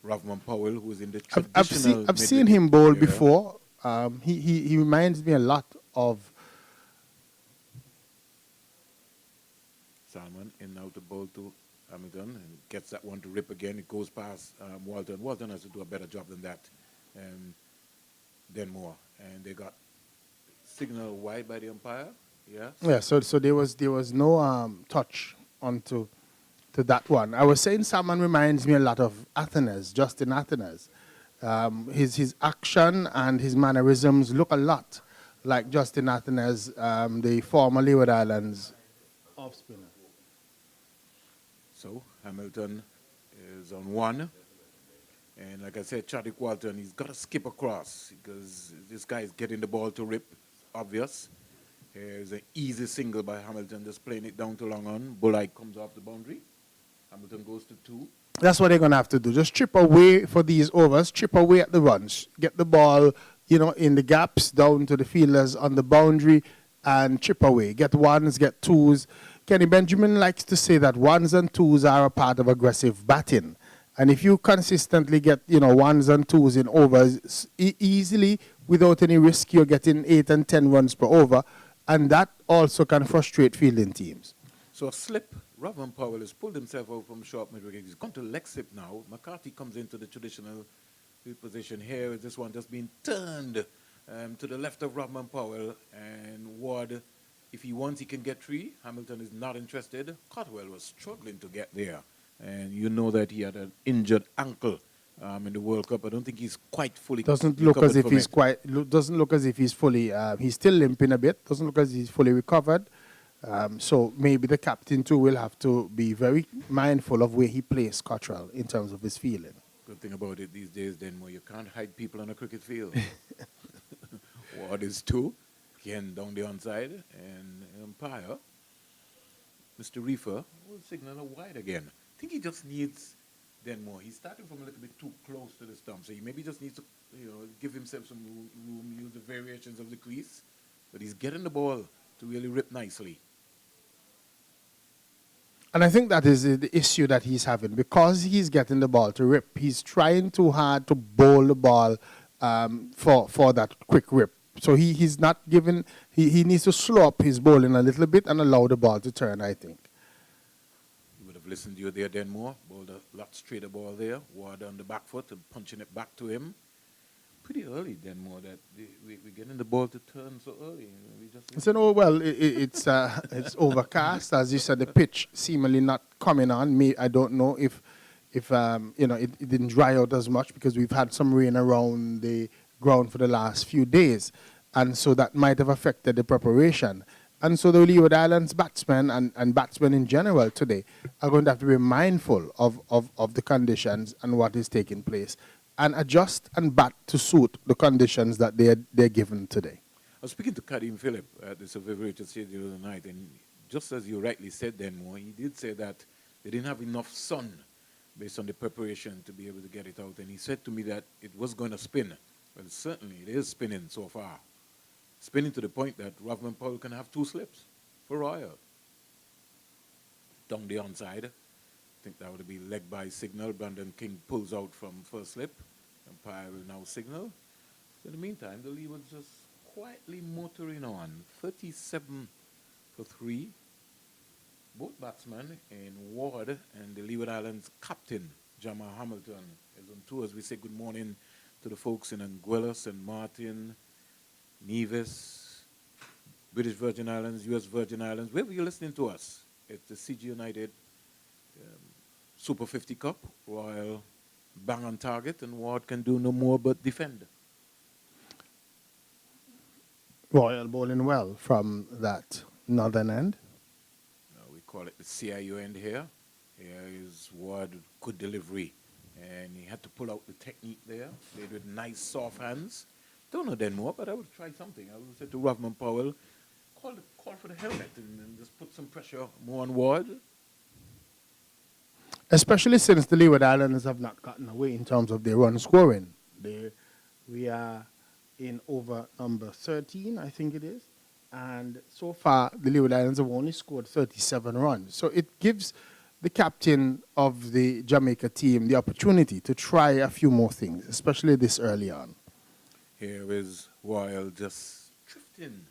Rovman Powell, who's in the traditional... I've seen him bowl before. He reminds me a lot of Salmon in now to bowl to Hamilton and gets that one to rip again. It goes past Walton. Walton has to do a better job than that. Denmore. And they got signal wide by the umpire. Yeah. Yeah. So there was no touch onto that one. I was saying Salmon reminds me a lot of Athenas, Justin Athenas. His action and his mannerisms look a lot like Justin Athenas, the former Leeward Islands off spinner. So Hamilton is on 1. And like I said, Chadwick Walton, he's got to skip across because this guy is getting the ball to rip. Obvious. Here's an easy single by Hamilton, just playing it down to long on. Bulleye comes off the boundary. Hamilton goes to 2. That's what they're going to have to do. Just chip away for these overs, chip away at the runs. Get the ball, in the gaps down to the fielders on the boundary and chip away. Get 1s, get 2s. Kenny Benjamin likes to say that 1s and 2s are a part of aggressive batting. And if you consistently get, ones and twos in overs, easily, without any risk, you're getting 8 and 10 runs per over. And that also can frustrate fielding teams. So a slip. Rovman Powell has pulled himself out from short mid-wicket. He's gone to leg slip now. McCarthy comes into the traditional field position here. This one just being turned to the left of Rovman Powell. And Ward, if he wants, he can get 3. Hamilton is not interested. Cotwell was struggling to get there. And you know that he had an injured ankle in the World Cup. I don't think he's quite fully Doesn't look as if he's doesn't look as if he's fully. He's still limping a bit. Doesn't look as if he's fully recovered. So maybe the captain too will have to be very mindful of where he plays Cottrell in terms of his feeling. Good thing about it these days, then, where you can't hide people on a cricket field. Ward is 2, again down the onside, and umpire, Mr. Reefer, will signal a wide again. I think he just needs Denmore. He's starting from a little bit too close to the stump, so he maybe just needs to, give himself some room, use the variations of the crease. But he's getting the ball to really rip nicely. And I think that is the issue that he's having. Because he's getting the ball to rip, he's trying too hard to bowl the ball for that quick rip. So he's not giving, he needs to slow up his bowling a little bit and allow the ball to turn, I think. You would have listened to you there, Denmore. Bowled a lot straighter ball there. Ward on the back foot and punching it back to him. Pretty early, Denmore, that we're getting the ball to turn so early. It's overcast. As you said, the pitch seemingly not coming on. I don't know if it didn't dry out as much because we've had some rain around the ground for the last few days. And so that might have affected the preparation. And so the Leeward Islands batsmen and batsmen in general today are going to have to be mindful of the conditions and what is taking place, and adjust and bat to suit the conditions that they're given today. I was speaking to Karim Phillip at the Survivor Stadium the other night, and just as you rightly said, Denmore, he did say that they didn't have enough sun based on the preparation to be able to get it out. And he said to me that it was going to spin. Well, certainly it is spinning so far. Spinning to the point that Rovman Powell can have 2 slips for Royal. Down the onside. I think that would be leg by signal. Brandon King pulls out from first slip. Umpire will now signal. So in the meantime, the Leewards just quietly motoring on. 37 for 3. Both batsmen in Ward and the Leeward Islands captain, Jamal Hamilton, is on tour as we say good morning to the folks in Anguilla, St. Martin, Nevis, British Virgin Islands, US Virgin Islands. Wherever you're listening to us, it's the CG United Super 50 Cup. Royal bang on target, and Ward can do no more but defend. Royal bowling well from that northern end. We call it the CIU end here. Here is Ward, good delivery. And he had to pull out the technique there. Played with nice soft hands. Don't know then more, but I would try something. I would say to Rovman Powell, call for the helmet and just put some pressure more on Ward. Especially since the Leeward Islanders have not gotten away in terms of their run scoring. We are in over number 13, I think it is. And so far, the Leeward Islands have only scored 37 runs. So it gives the captain of the Jamaica team the opportunity to try a few more things, especially this early on. Here is Royal just drifting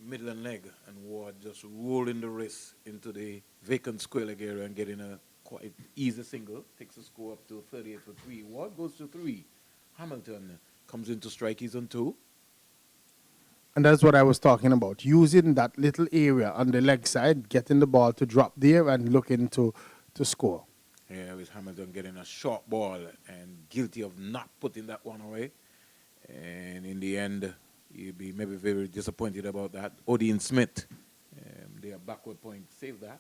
middle and leg, and Ward just rolling the wrist into the vacant square leg area and getting a quite easy single. Takes the score up to 38 for 3. Ward goes to 3. Hamilton comes into strike. He's on 2. And that's what I was talking about, using that little area on the leg side, getting the ball to drop there and looking to score. Here is Hamilton getting a short ball and guilty of not putting that one away. And in the end, you'll be maybe very disappointed about that. Odean Smith, their backward point, saved that.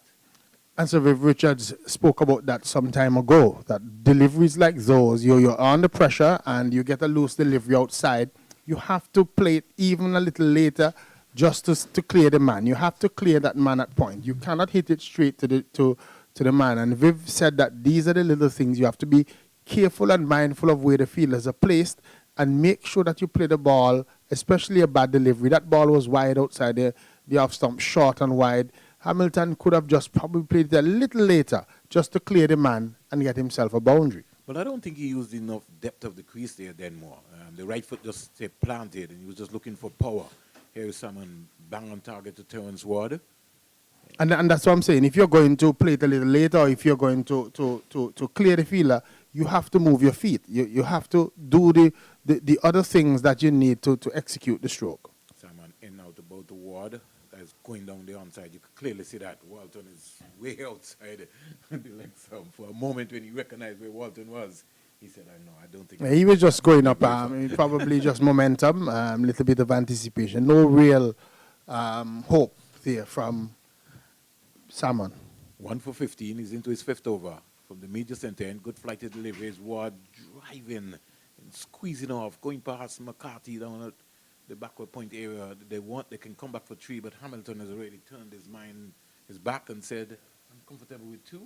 And so Viv Richards spoke about that some time ago, that deliveries like those, you're under pressure and you get a loose delivery outside, you have to play it even a little later just to clear the man. You have to clear that man at point. You cannot hit it straight to the man. And Viv said that these are the little things. You have to be careful and mindful of where the fielders are placed and make sure that you play the ball, especially a bad delivery. That ball was wide outside the off stump, short and wide. Hamilton could have just probably played it a little later just to clear the man and get himself a boundary. But I don't think he used enough depth of the crease there, Denmore. The right foot just stayed planted, and he was just looking for power. Here is someone bang on target to Terrence Ward. And that's what I'm saying. If you're going to play it a little later, or if you're going to clear the fielder, you have to move your feet. You have to do the other things that you need to execute the stroke. Someone in out about the Ward. That is going down the onside. You can clearly see that Walton is way outside the leg stump. For a moment when he recognized where Walton was, he said, I don't think... Yeah, he was just going up, probably just momentum, a little bit of anticipation. No real hope there from Salmon. 1 for 15. He's into his 5th over. From the major center end, good flighted deliveries. Ward driving and squeezing off, going past McCarthy down at the backward point area. They can come back for 3, but Hamilton has already turned his back and said, I'm comfortable with 2.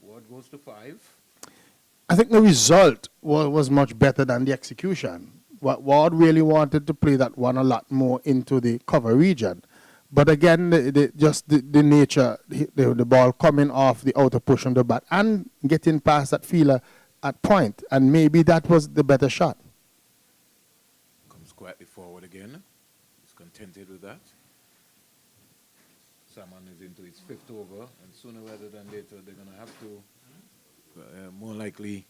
Ward goes to 5. I think the result was much better than the execution. Ward really wanted to play that one a lot more into the cover region. But again, the nature, the ball coming off the outer push on the bat and getting past that fielder at point. And maybe that was the better shot. Comes quietly forward again. He's contented with that. Salmon is into his 5th over. And sooner rather than later, they're going to have to more likely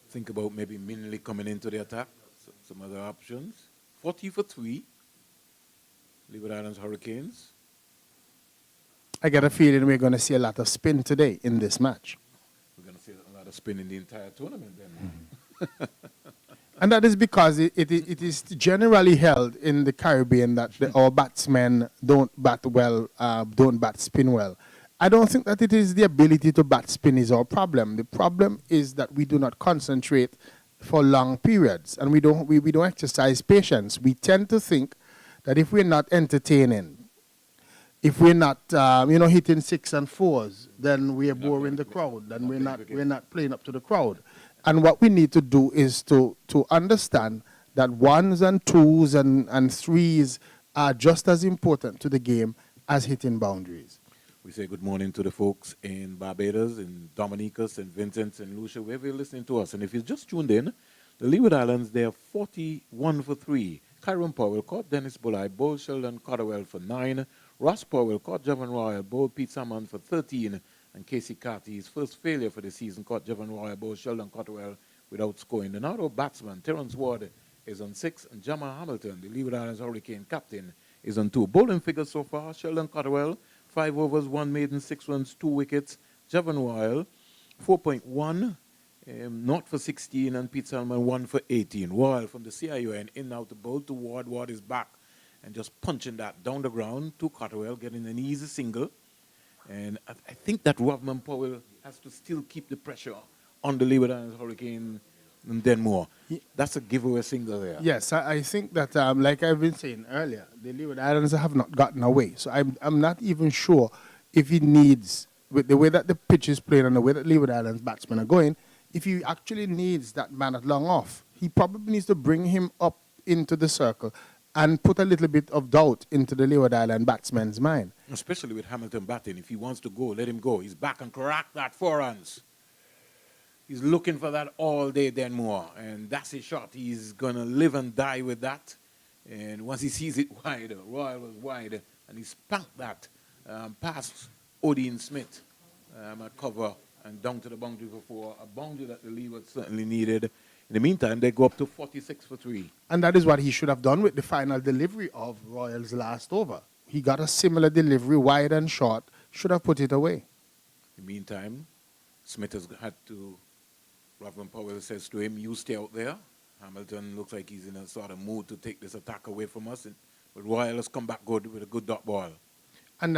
think about maybe Minley coming into the attack. Some other options. 40 for 3. Leeward Islands Hurricanes. I get a feeling we're going to see a lot of spin today in this match. We're going to see a lot of spin in the entire tournament then. And that is because it is generally held in the Caribbean that our batsmen don't bat well, don't bat spin well. I don't think that it is the ability to bat spin is our problem. The problem is that we do not concentrate for long periods, and we don't exercise patience. We tend to think that if we're not entertaining, if we're not hitting 6 and 4s, then we're boring the crowd. Then we're not playing up to the crowd. And what we need to do is to understand that 1s and 2s and 3s are just as important to the game as hitting boundaries. We say good morning to the folks in Barbados, in Dominica, St. Vincent, St. Lucia, wherever you're listening to us. And if you just tuned in, the Leeward Islands, they are 41 for 3. Kyron Powell caught Dennis Bulleye, bowled Sheldon Cotterwell for 9. Ross Powell caught Javon Royal, bowled Pete Salmon for 13. And Casey Carty, his first failure for the season, caught Javon Royal, bowled Sheldon Cotterwell without scoring. The Narrow batsman, Terrence Ward, is on 6. And Jamal Hamilton, the Leeward Islands Hurricane captain, is on 2. Bowling figures so far, Sheldon Cotterwell, 5 overs, 1 maiden, 6 runs, 2 wickets. Javon Royal, 4.1. Not for 16, and Pete Salmon 1 for 18. Royal from the CIUN in out the bowl to Ward. Ward is back and just punching that down the ground to Cotterwell, getting an easy single. And I think that Rovman Powell has to still keep the pressure on the Leeward Islands Hurricane and then more. That's a giveaway single there. Yes, I think that, like I've been saying earlier, the Leeward Islands have not gotten away. So I'm not even sure if he needs, with the way that the pitch is playing and the way that Leeward Islands batsmen are going, if he actually needs that man at long off, he probably needs to bring him up into the circle and put a little bit of doubt into the Leeward Island batsman's mind. Especially with Hamilton batting. If he wants to go, let him go. He's back and crack that 4 runs. He's looking for that all day, then more. And that's his shot. He's going to live and die with that. And once he sees it wide, Royal was wide, and he spanked that past Odin Smith at cover and down to the boundary for 4, a boundary that the Leeward certainly needed. In the meantime, they go up to 46 for 3. And that is what he should have done with the final delivery of Royal's last over. He got a similar delivery, wide and short, should have put it away. In the meantime, Smith has had to, Rovman Powell says to him, you stay out there. Hamilton looks like he's in a sort of mood to take this attack away from us. But Royal has come back good with a good dot ball. And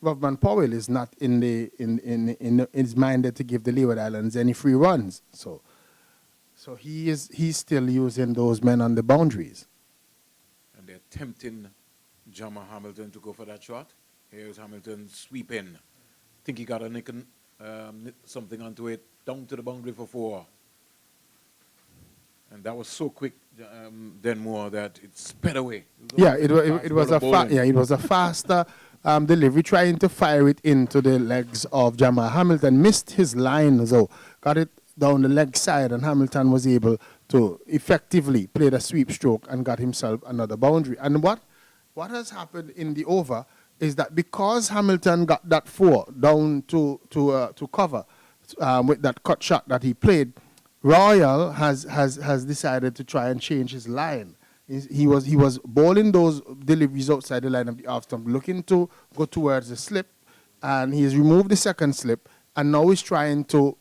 Rovman Powell is not is minded to give the Leeward Islands any free runs. So he's still using those men on the boundaries. And they're tempting Jamal Hamilton to go for that shot. Here's Hamilton sweeping. I think he got a nick something onto it, down to the boundary for 4. And that was so quick, then more that it sped away. It was a faster delivery, trying to fire it into the legs of Jamal Hamilton. Missed his line, though. Got it down the leg side, and Hamilton was able to effectively play the sweep stroke and got himself another boundary. And what has happened in the over is that because Hamilton got that 4 down to cover with that cut shot that he played, Royal has decided to try and change his line. He was bowling those deliveries outside the line of the off stump, looking to go towards the slip, and he has removed the second slip, and now he's trying to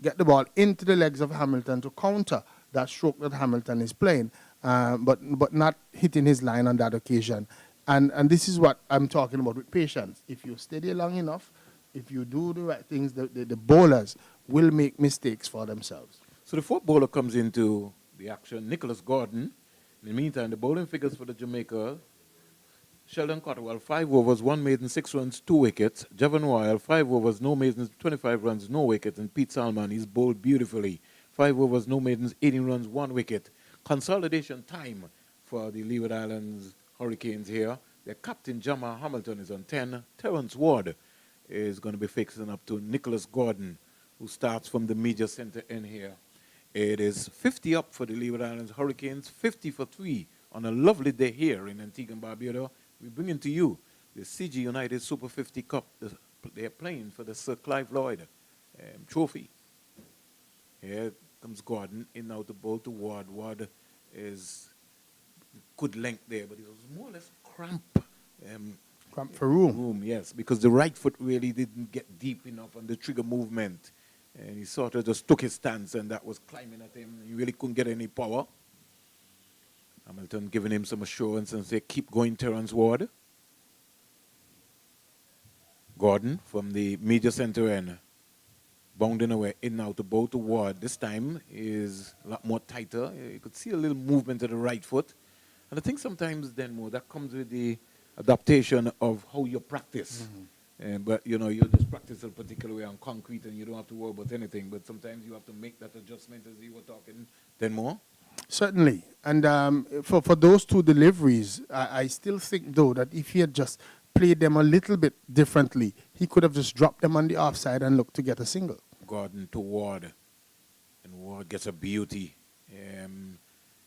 get the ball into the legs of Hamilton to counter that stroke that Hamilton is playing, but not hitting his line on that occasion. And this is what I'm talking about with patience. If you steady long enough, if you do the right things, the bowlers will make mistakes for themselves. So the fourth bowler comes into the action, Nicholas Gordon. In the meantime, the bowling figures for the Jamaica: Sheldon Cotterwell, 5 overs, 1 maiden, 6 runs, 2 wickets. Javon Royal, 5 overs, no maidens, 25 runs, no wickets. And Pete Salman, he's bowled beautifully. 5 overs, no maidens, 18 runs, 1 wicket. Consolidation time for the Leeward Islands Hurricanes here. Their captain, Jamal Hamilton, is on 10. Terrence Ward is going to be fixing up to Nicholas Gordon, who starts from the media center in here. It is 50 up for the Leeward Islands Hurricanes, 50 for 3 on a lovely day here in Antigua and Barbuda. We bring to you the CG United Super 50 Cup. They're playing for the Sir Clive Lloyd trophy. Here comes Gordon in now to bowl to Ward. Ward is good length there, but it was more or less cramp. Cramp for room. Yes, because the right foot really didn't get deep enough on the trigger movement. And he sort of just took his stance, and that was climbing at him. He really couldn't get any power. Hamilton giving him some assurance and say, keep going, Terrence Ward. Gordon from the media center end, bounding away in now to bowl to Ward. This time is a lot more tighter. You could see a little movement to the right foot. And I think sometimes then more that comes with the adaptation of how you practice. But, you know, you just practice a particular way on concrete and you don't have to worry about anything. But sometimes you have to make that adjustment as you were talking then more. Certainly. And for those 2 deliveries, I still think, though, that if he had just played them a little bit differently, he could have just dropped them on the offside and looked to get a single. Gordon to Ward. And Ward gets a beauty.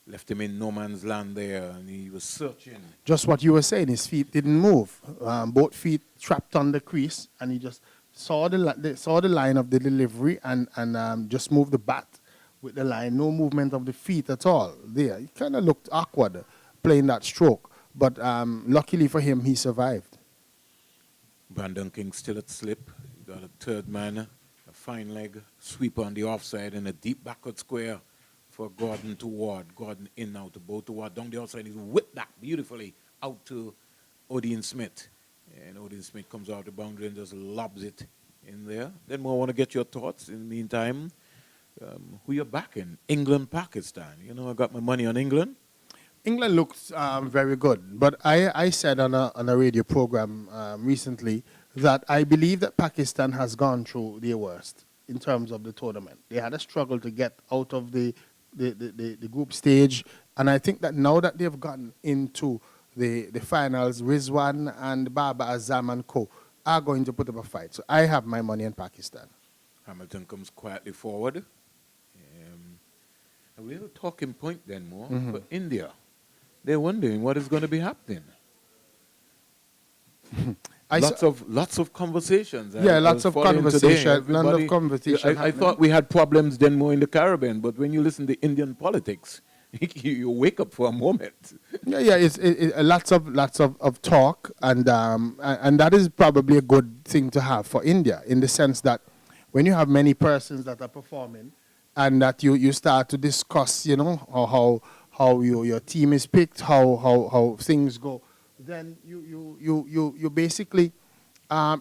Left him in no man's land there, and he was searching. Just what you were saying, his feet didn't move. Both feet trapped on the crease, and he just saw the line of the delivery and just moved the bat with the line. No movement of the feet at all there. He kind of looked awkward playing that stroke, but luckily for him, he survived. Brandon King still at slip. He got a third man, a fine leg, sweep on the offside, and a deep backward square for Gordon to Ward. Gordon in now to bowl to Ward. Down the outside, he's whipped that beautifully out to Odean Smith. And Odean Smith comes out the boundary and just lobs it in there. Then I want to get your thoughts. In the meantime, who you're backing? England, Pakistan. You know, I got my money on England. England looks very good. But I said on a radio program recently that I believe that Pakistan has gone through their worst in terms of the tournament. They had a struggle to get out of the group stage, and I think that now that they've gotten into the finals, Rizwan and Baba Azam and co are going to put up a fight. So I have my money in Pakistan. Hamilton comes quietly forward. A real talking point then more for India. They're wondering what is going to be happening. Lots of conversations. Lots of conversation. None of conversation. I thought we had problems then more in the Caribbean, but when you listen to Indian politics, you wake up for a moment. It's lots of talk, and that is probably a good thing to have for India, in the sense that when you have many persons that are performing, and that you start to discuss, you know, how your team is picked, how things go. Then you basically I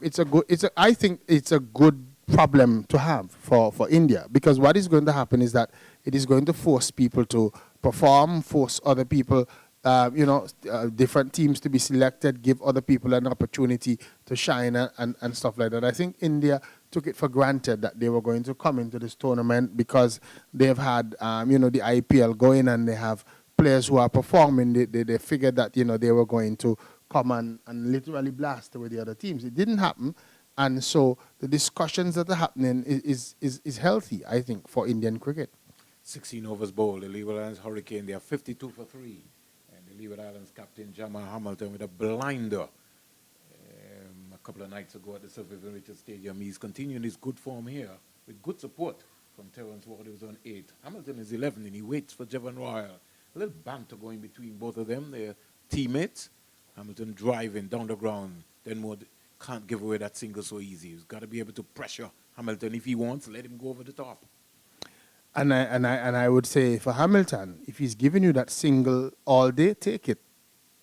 think it's a good problem to have for India, because what is going to happen is that it is going to force people to perform, force other people, different teams to be selected, give other people an opportunity to shine and stuff like that. I think India took it for granted that they were going to come into this tournament because they've had the IPL going and they have players who are performing. They figured that they were going to come and literally blast away the other teams. It didn't happen. And so the discussions that are happening is healthy, I think, for Indian cricket. 16 overs bowled. The Leeward Islands Hurricane, they are 52 for 3. And the Leeward Islands captain, Jamal Hamilton, with a blinder a couple of nights ago at the Sir Vivian Richards Stadium. He's continuing his good form here with good support from Terence Ward, who was on 8. Hamilton is 11, and he waits for Jevon Royal. A little banter going between both of them. They're teammates. Hamilton driving down the ground. Denmore can't give away that single so easy. He's got to be able to pressure Hamilton if he wants. Let him go over the top. And I would say for Hamilton, if he's giving you that single all day, take it.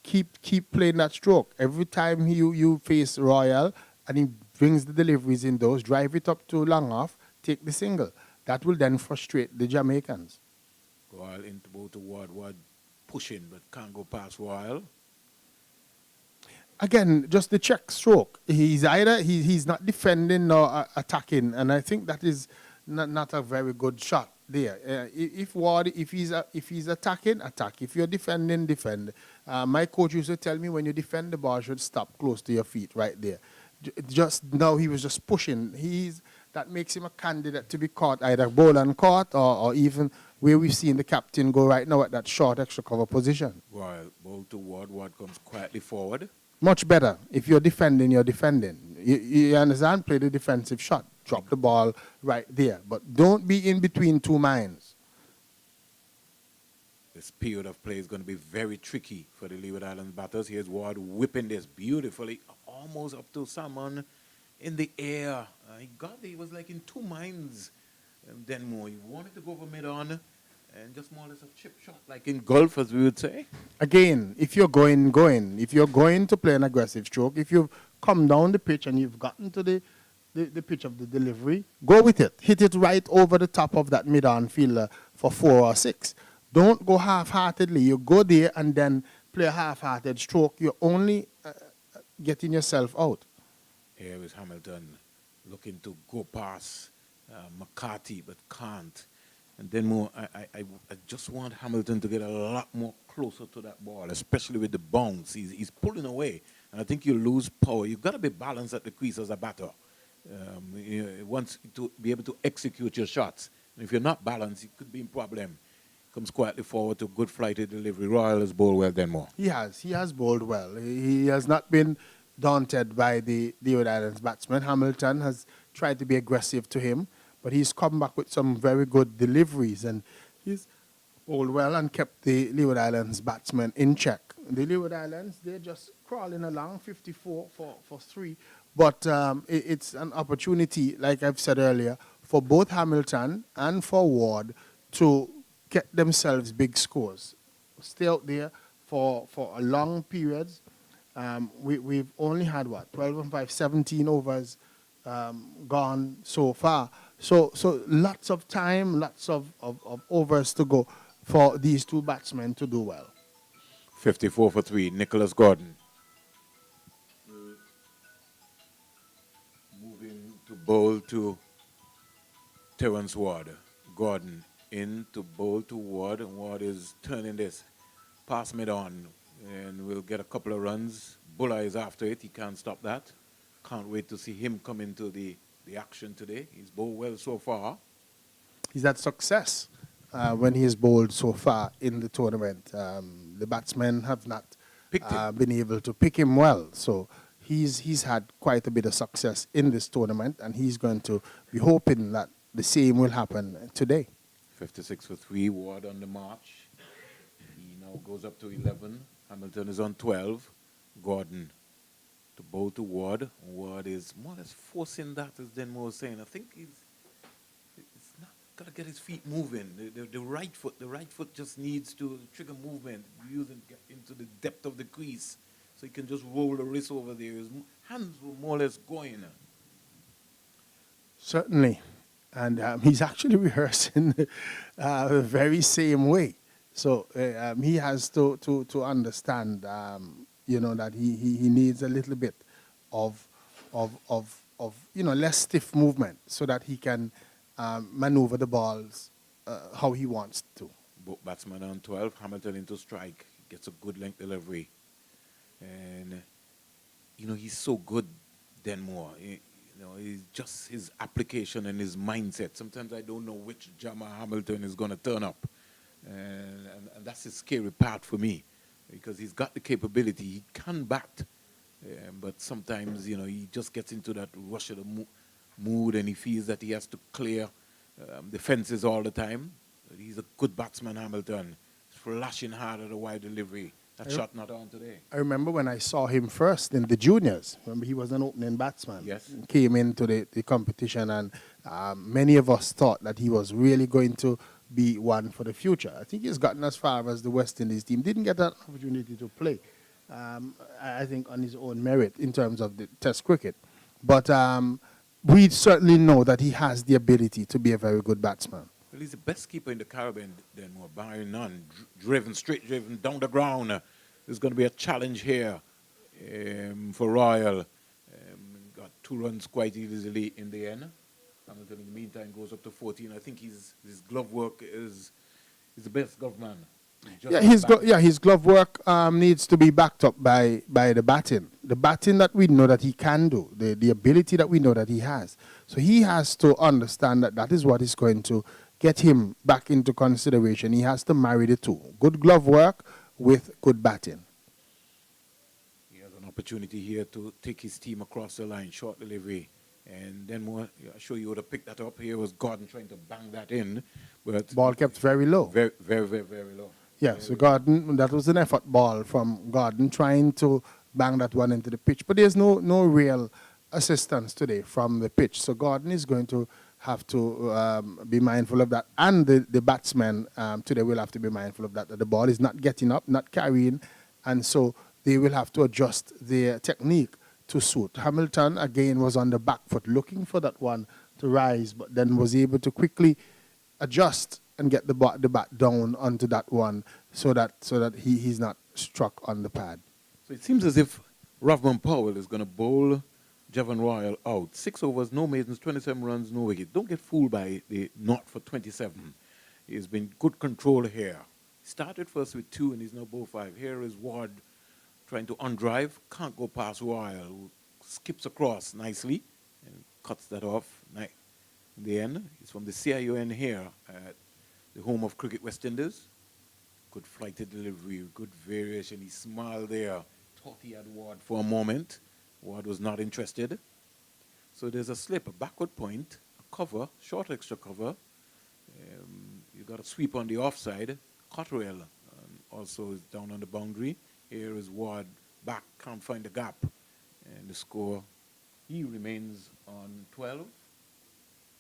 Keep playing that stroke. Every time you face Royal and he brings the deliveries in those, drive it up to long off, take the single. That will then frustrate the Jamaicans. Royal into both to Ward. Ward pushing, but can't go past Royal. Again, just the check stroke. He's either he's not defending nor attacking, and I think that is not a very good shot there. If he's attacking, attack. If you're defending, defend. My coach used to tell me when you defend, the ball should stop close to your feet, right there. Just now he was just pushing. That makes him a candidate to be caught, either bowl and caught, or even where we've seen the captain go right now at that short extra cover position. Royal bowl to Ward. Ward comes quietly forward. Much better. If you're defending, you're defending. You understand? Play the defensive shot. Drop the ball right there. But don't be in between two minds. This period of play is going to be very tricky for the Leeward Islands batters. Here's Ward whipping this beautifully, almost up to someone in the air. He was like in two minds. Denmore, he wanted to go for mid-on and just more or less a chip shot, like in golf, as we would say. Again, if you're going. If you're going to play an aggressive stroke, if you've come down the pitch and you've gotten to the pitch of the delivery, go with it. Hit it right over the top of that mid-on fielder for 4 or 6. Don't go half-heartedly. You go there and then play a half-hearted stroke. You're only getting yourself out. Here is Hamilton looking to go past McCarthy, but can't. And then I just want Hamilton to get a lot more closer to that ball, especially with the bounce. He's pulling away, and I think you lose power. You've got to be balanced at the crease as a batter. Once to be able to execute your shots. And if you're not balanced, it could be a problem. Comes quietly forward to good flighted delivery. Royal has bowled well, Denmore. He has bowled well. He has not been daunted by the Leeward Islands batsman. Hamilton has tried to be aggressive to him, but he's come back with some very good deliveries, and he's bowled well and kept the Leeward Islands batsmen in check. The Leeward Islands, they're just crawling along, 54 for 3. But it's an opportunity, like I've said earlier, for both Hamilton and for Ward to get themselves big scores. Stay out there for a long periods. We've only had, 12 and 5, 17 overs gone so far. So lots of time, lots of overs to go for these two batsmen to do well. 54 for 3, Nicholas Gordon. Moving to bowl to Terence Ward. Gordon in to bowl to Ward, and Ward is turning this past mid-on, and we'll get a couple of runs. Buller is after it. He can't stop that. Can't wait to see him come into the action today. He's bowled well so far. He's had success when he has bowled so far in the tournament. The batsmen have not been able to pick him well. So he's had quite a bit of success in this tournament, and he's going to be hoping that the same will happen today. 56 for 3, Ward on the march. He now goes up to 11. Hamilton is on 12. Gordon to bowl to Ward. Ward is more or less forcing that, as Denmore was saying. I think he's not got to get his feet moving. The right foot just needs to trigger movement, using into the depth of the crease, so he can just roll the wrist over there. His hands were more or less going. Certainly. And he's actually rehearsing the very same way. So he has to understand, that he needs a little bit of less stiff movement so that he can maneuver the balls how he wants to. Both batsmen on 12. Hamilton into strike. Gets a good length delivery. And, he's so good, Denmore. He's just his application and his mindset. Sometimes I don't know which Jammer Hamilton is going to turn up. And that's the scary part for me, because he's got the capability. He can bat. But sometimes, he just gets into that rush of the mood, and he feels that he has to clear the fences all the time. But he's a good batsman, Hamilton. Flashing hard at a wide delivery. That shot not on today. I remember when I saw him first in the juniors. Remember, he was an opening batsman. Yes. Came into the competition, and many of us thought that he was really going to be one for the future. I think he's gotten as far as the West Indies team. Didn't get that opportunity to play, I think, on his own merit in terms of the Test cricket. But we certainly know that he has the ability to be a very good batsman. Well, he's the best keeper in the Caribbean, then more barring none. Straight driven down the ground. There's going to be a challenge here for Royal. Got 2 runs quite easily in the end. Hamilton, in the meantime, goes up to 14. I think his glove work is the best glove man. His glove work needs to be backed up by the batting. The batting that we know that he can do, the ability that we know that he has. So he has to understand that is what is going to get him back into consideration. He has to marry the two. Good glove work with good batting. He has an opportunity here to take his team across the line, short delivery. And then I'm sure you would have picked that up. Here was Gordon trying to bang that in. But Ball kept very low. Very, very, very, very low. Yeah, so Gordon, that was an effort ball from Gordon trying to bang that one into the pitch. But there's no real assistance today from the pitch. So Gordon is going to have to be mindful of that. And the batsmen today will have to be mindful of that the ball is not getting up, not carrying. And so they will have to adjust their technique to suit. Hamilton, again, was on the back foot looking for that one to rise, but then was able to quickly adjust and get the bat down onto that one so that he's not struck on the pad. So it seems as if Ravman Powell is going to bowl Javon Royal out. 6 overs, no maidens, 27 runs, no wicket. Don't get fooled by the not for 27. He's been good control here. Started first with 2 and he's now bowled 5. Here is Ward trying to undrive. Can't go past Royal, who skips across nicely and cuts that off. In the end, he's from the CIUN here at the home of Cricket West Indies. Good flighted delivery, good variation. He smiled there. Thought he had Ward for a moment. Ward was not interested. So there's a slip, a backward point, a cover, short extra cover. You got a sweep on the offside. Cottrell also is down on the boundary. Here is Ward back, can't find the gap. And the score, he remains on 12.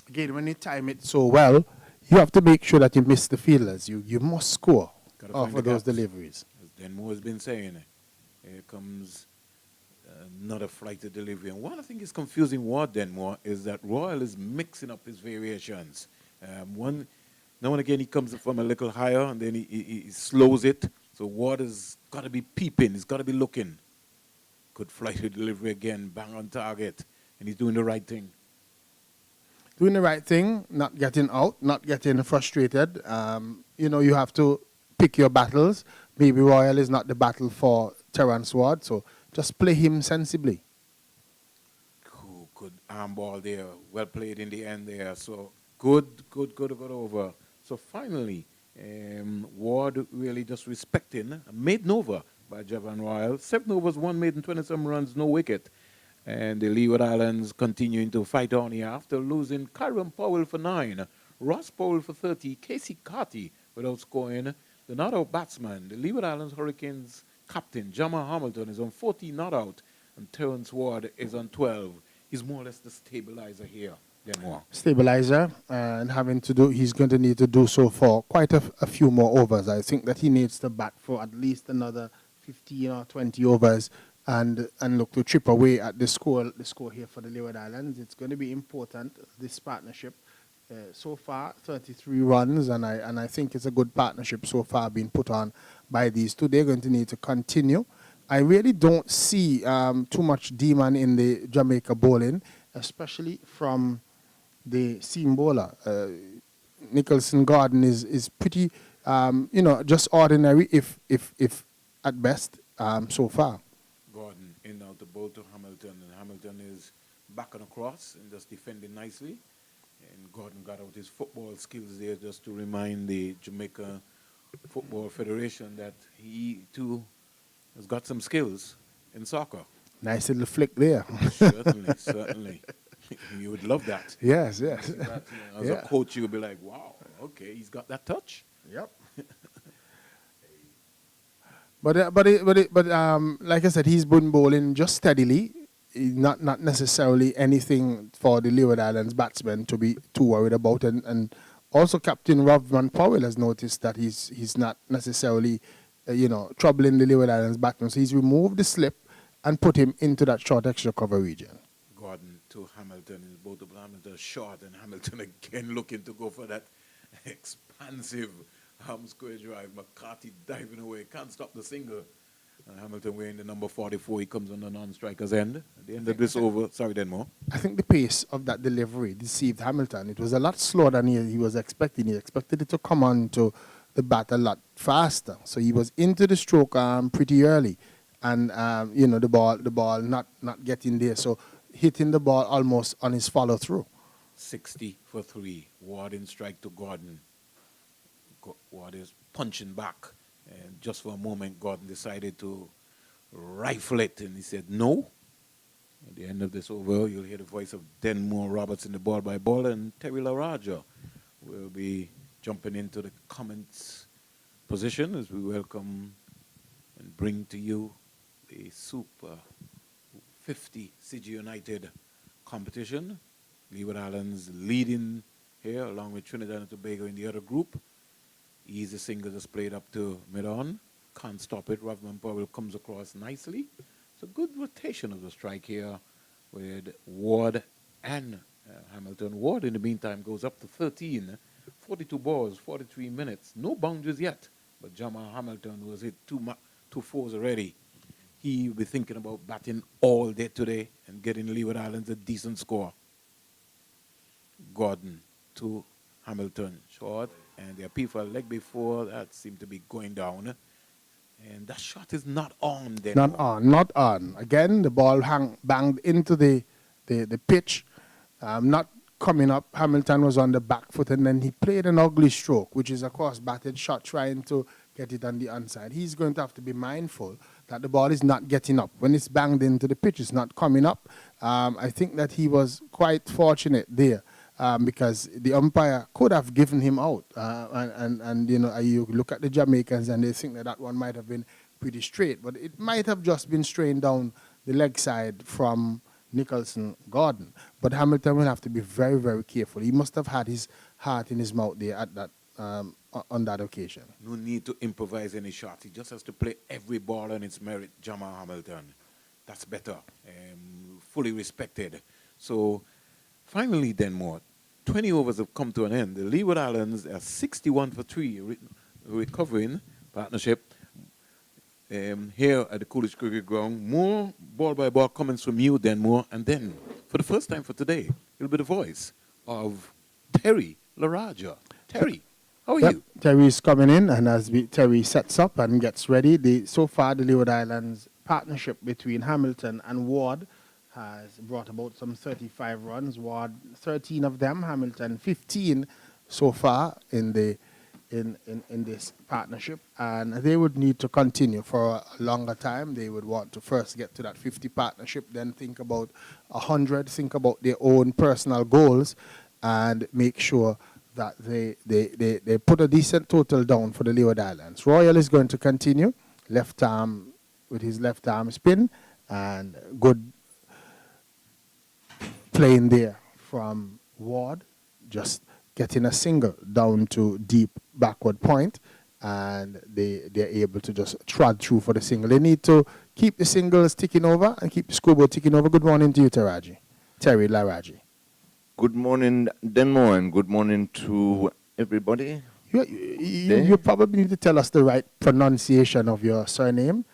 Again, when you time it so well, you have to make sure that you miss the fielders. You must score for those deliveries. As Denmore has been saying, here comes another flighted delivery. And what I think is confusing Ward Denmore is that Royal is mixing up his variations. Now and again he comes from a little higher and then he slows it. So Ward has got to be peeping. He's got to be looking. Good flighted delivery again, bang on target. And he's doing the right thing. Doing the right thing, not getting out, not getting frustrated. You have to pick your battles. Maybe Royal is not the battle for Terrence Ward, so just play him sensibly. Cool, good arm ball there. Well played in the end there. So good over. So finally, Ward really just respecting a maiden over by Javon Royal. 7 overs, 1 maiden, 27 runs, no wicket. And the Leeward Islands continuing to fight on here after losing Kyron Powell for 9, Ross Powell for 30, Casey Carty without scoring. The not-out batsman, the Leeward Islands Hurricanes captain, Jamar Hamilton, is on 14 not-out, and Terrence Ward is on 12. He's more or less the stabilizer here. Stabilizer, and he's going to need to do so for quite a few more overs. I think that he needs to bat for at least another 15 or 20 overs and look to chip away at the score here for the Leeward Islands. It's going to be important, this partnership. So far, 33 runs, and I think it's a good partnership so far being put on by these two. They're going to need to continue. I really don't see too much demon in the Jamaica bowling, especially from the seam bowler. Nicholson Gordon is pretty, just ordinary, if at best, so far. ball to Hamilton, and Hamilton is back and across and just defending nicely. And Gordon got out his football skills there just to remind the Jamaica Football Federation that he too has got some skills in soccer. Nice little flick there. Certainly, certainly. You would love that. Yes. That, as a coach, you would be like, wow, okay, he's got that touch. Yep. But like I said, he's been bowling just steadily. Not necessarily anything for the Leeward Islands batsmen to be too worried about. And also Captain Rovman Powell has noticed that he's not necessarily, troubling the Leeward Islands batsmen. So he's removed the slip and put him into that short extra cover region. Gordon to Hamilton is both of Hamilton short, and Hamilton again looking to go for that expansive square drive. McCarthy diving away, can't stop the single. And Hamilton wearing the number 44, he comes on the non-striker's end. At the end of this over, sorry, Denmore. I think the pace of that delivery deceived Hamilton. It was a lot slower than he was expecting. He expected it to come on to the bat a lot faster. So he was into the stroke pretty early. And, the ball not getting there. So hitting the ball almost on his follow-through. 60 for 3. Ward in strike to Gordon. Ward is punching back. And just for a moment, Gordon decided to rifle it, and he said no. At the end of this over, you'll hear the voice of Denmore Roberts in the ball by ball, and Terry LaRaja will be jumping into the comments position as we welcome and bring to you the Super 50 CG United competition. Leeward Islands leading here, along with Trinidad and Tobago in the other group. Easy single just played up to mid-on. Can't stop it. Rovman Powell comes across nicely. It's a good rotation of the strike here with Ward and Hamilton. Ward, in the meantime, goes up to 13. 42 balls, 43 minutes. No boundaries yet. But Jamal Hamilton was hit two fours already. He will be thinking about batting all day today and getting Leeward Islands a decent score. Gordon to Hamilton. Short. And the appeal for a leg before that seemed to be going down. And that shot is not on then. Not on. Again, the ball banged into the pitch, not coming up. Hamilton was on the back foot, and then he played an ugly stroke, which is, of course, batted shot, trying to get it on the onside. He's going to have to be mindful that the ball is not getting up. When it's banged into the pitch, it's not coming up. I think that he was quite fortunate there. Because the umpire could have given him out. You look at the Jamaicans and they think that one might have been pretty straight, but it might have just been strained down the leg side from Nicholson Gordon. But Hamilton will have to be very, very careful. He must have had his heart in his mouth there at that on that occasion. No need to improvise any shot. He just has to play every ball on its merit, Jamal Hamilton. That's better. Fully respected. So finally, Denmore, 20 overs have come to an end. The Leeward Islands are 61 for 3, recovering partnership here at the Coolidge Cricket Ground. More ball-by-ball comments from you, Denmore. And then, for the first time for today, it'll be the voice of Terry LaRaja. Terry, how are you? Terry's coming in, and as Terry sets up and gets ready, so far the Leeward Islands partnership between Hamilton and Ward has brought about some 35 runs. Ward 13 of them, Hamilton 15 so far in this partnership, and they would need to continue for a longer time. They would want to first get to that 50 partnership, then think about 100, think about their own personal goals, and make sure that they put a decent total down for the Leeward Islands. Royal is going to continue, left arm with his left arm spin, and good playing there from Ward, just getting a single down to deep backward point, and they're able to just trod through for the single. They need to keep the singles ticking over and keep the scoreboard ticking over. Good morning to you, Terry LaRaji. Good morning, Denmore, and good morning to everybody. You probably need to tell us the right pronunciation of your surname.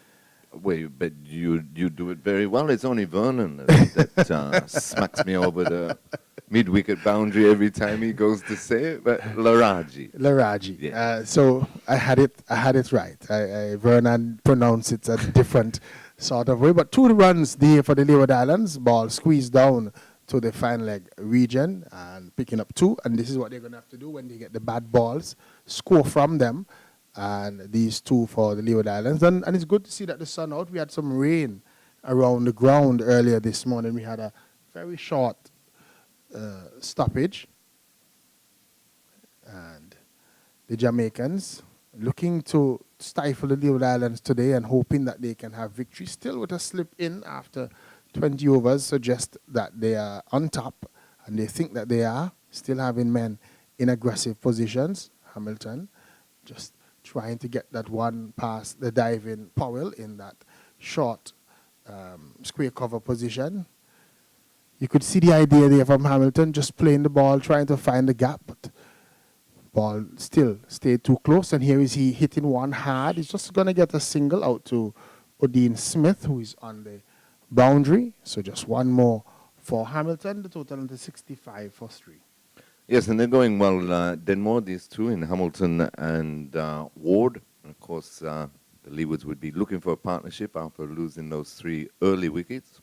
Well, but you do it very well. It's only Vernon that smacks me over the mid-wicket boundary every time he goes to say it. But LaRaji. Yeah. So I had it right. Vernon pronounced it a different sort of way. But 2 runs there for the Leeward Islands. Ball squeezed down to the fine leg region and picking up 2. And this is what they're going to have to do when they get the bad balls, score from them. And these 2 for the Leeward Islands. And it's good to see that the sun out. We had some rain around the ground earlier this morning. We had a very short stoppage. And the Jamaicans looking to stifle the Leeward Islands today and hoping that they can have victory. Still with a slip in after 20 overs suggests that they are on top, and they think that they are, still having men in aggressive positions. Hamilton just trying to get that one past the diving Powell in that short square cover position. You could see the idea there from Hamilton, just playing the ball, trying to find the gap, but ball still stayed too close, and here is he hitting one hard. He's just going to get a single out to Odin Smith, who is on the boundary. So just one more for Hamilton, the total to 65 for 3. Yes, and they're going well. Denmore, these 2 in Hamilton and Ward. And of course, the Leewards would be looking for a partnership after losing those 3 early wickets.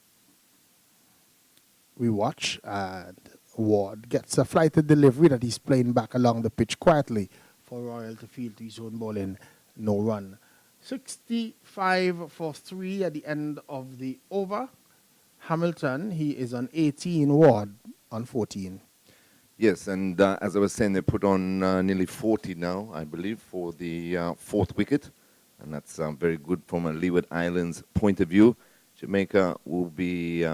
We watch, and Ward gets a flighted delivery that he's playing back along the pitch quietly for Royal to field to his own bowling, no run. 65 for 3 at the end of the over. Hamilton, he is on 18, Ward on 14. Yes, and as I was saying, they put on nearly 40 now, I believe, for the 4th wicket. And that's very good from a Leeward Islands point of view. Jamaica will be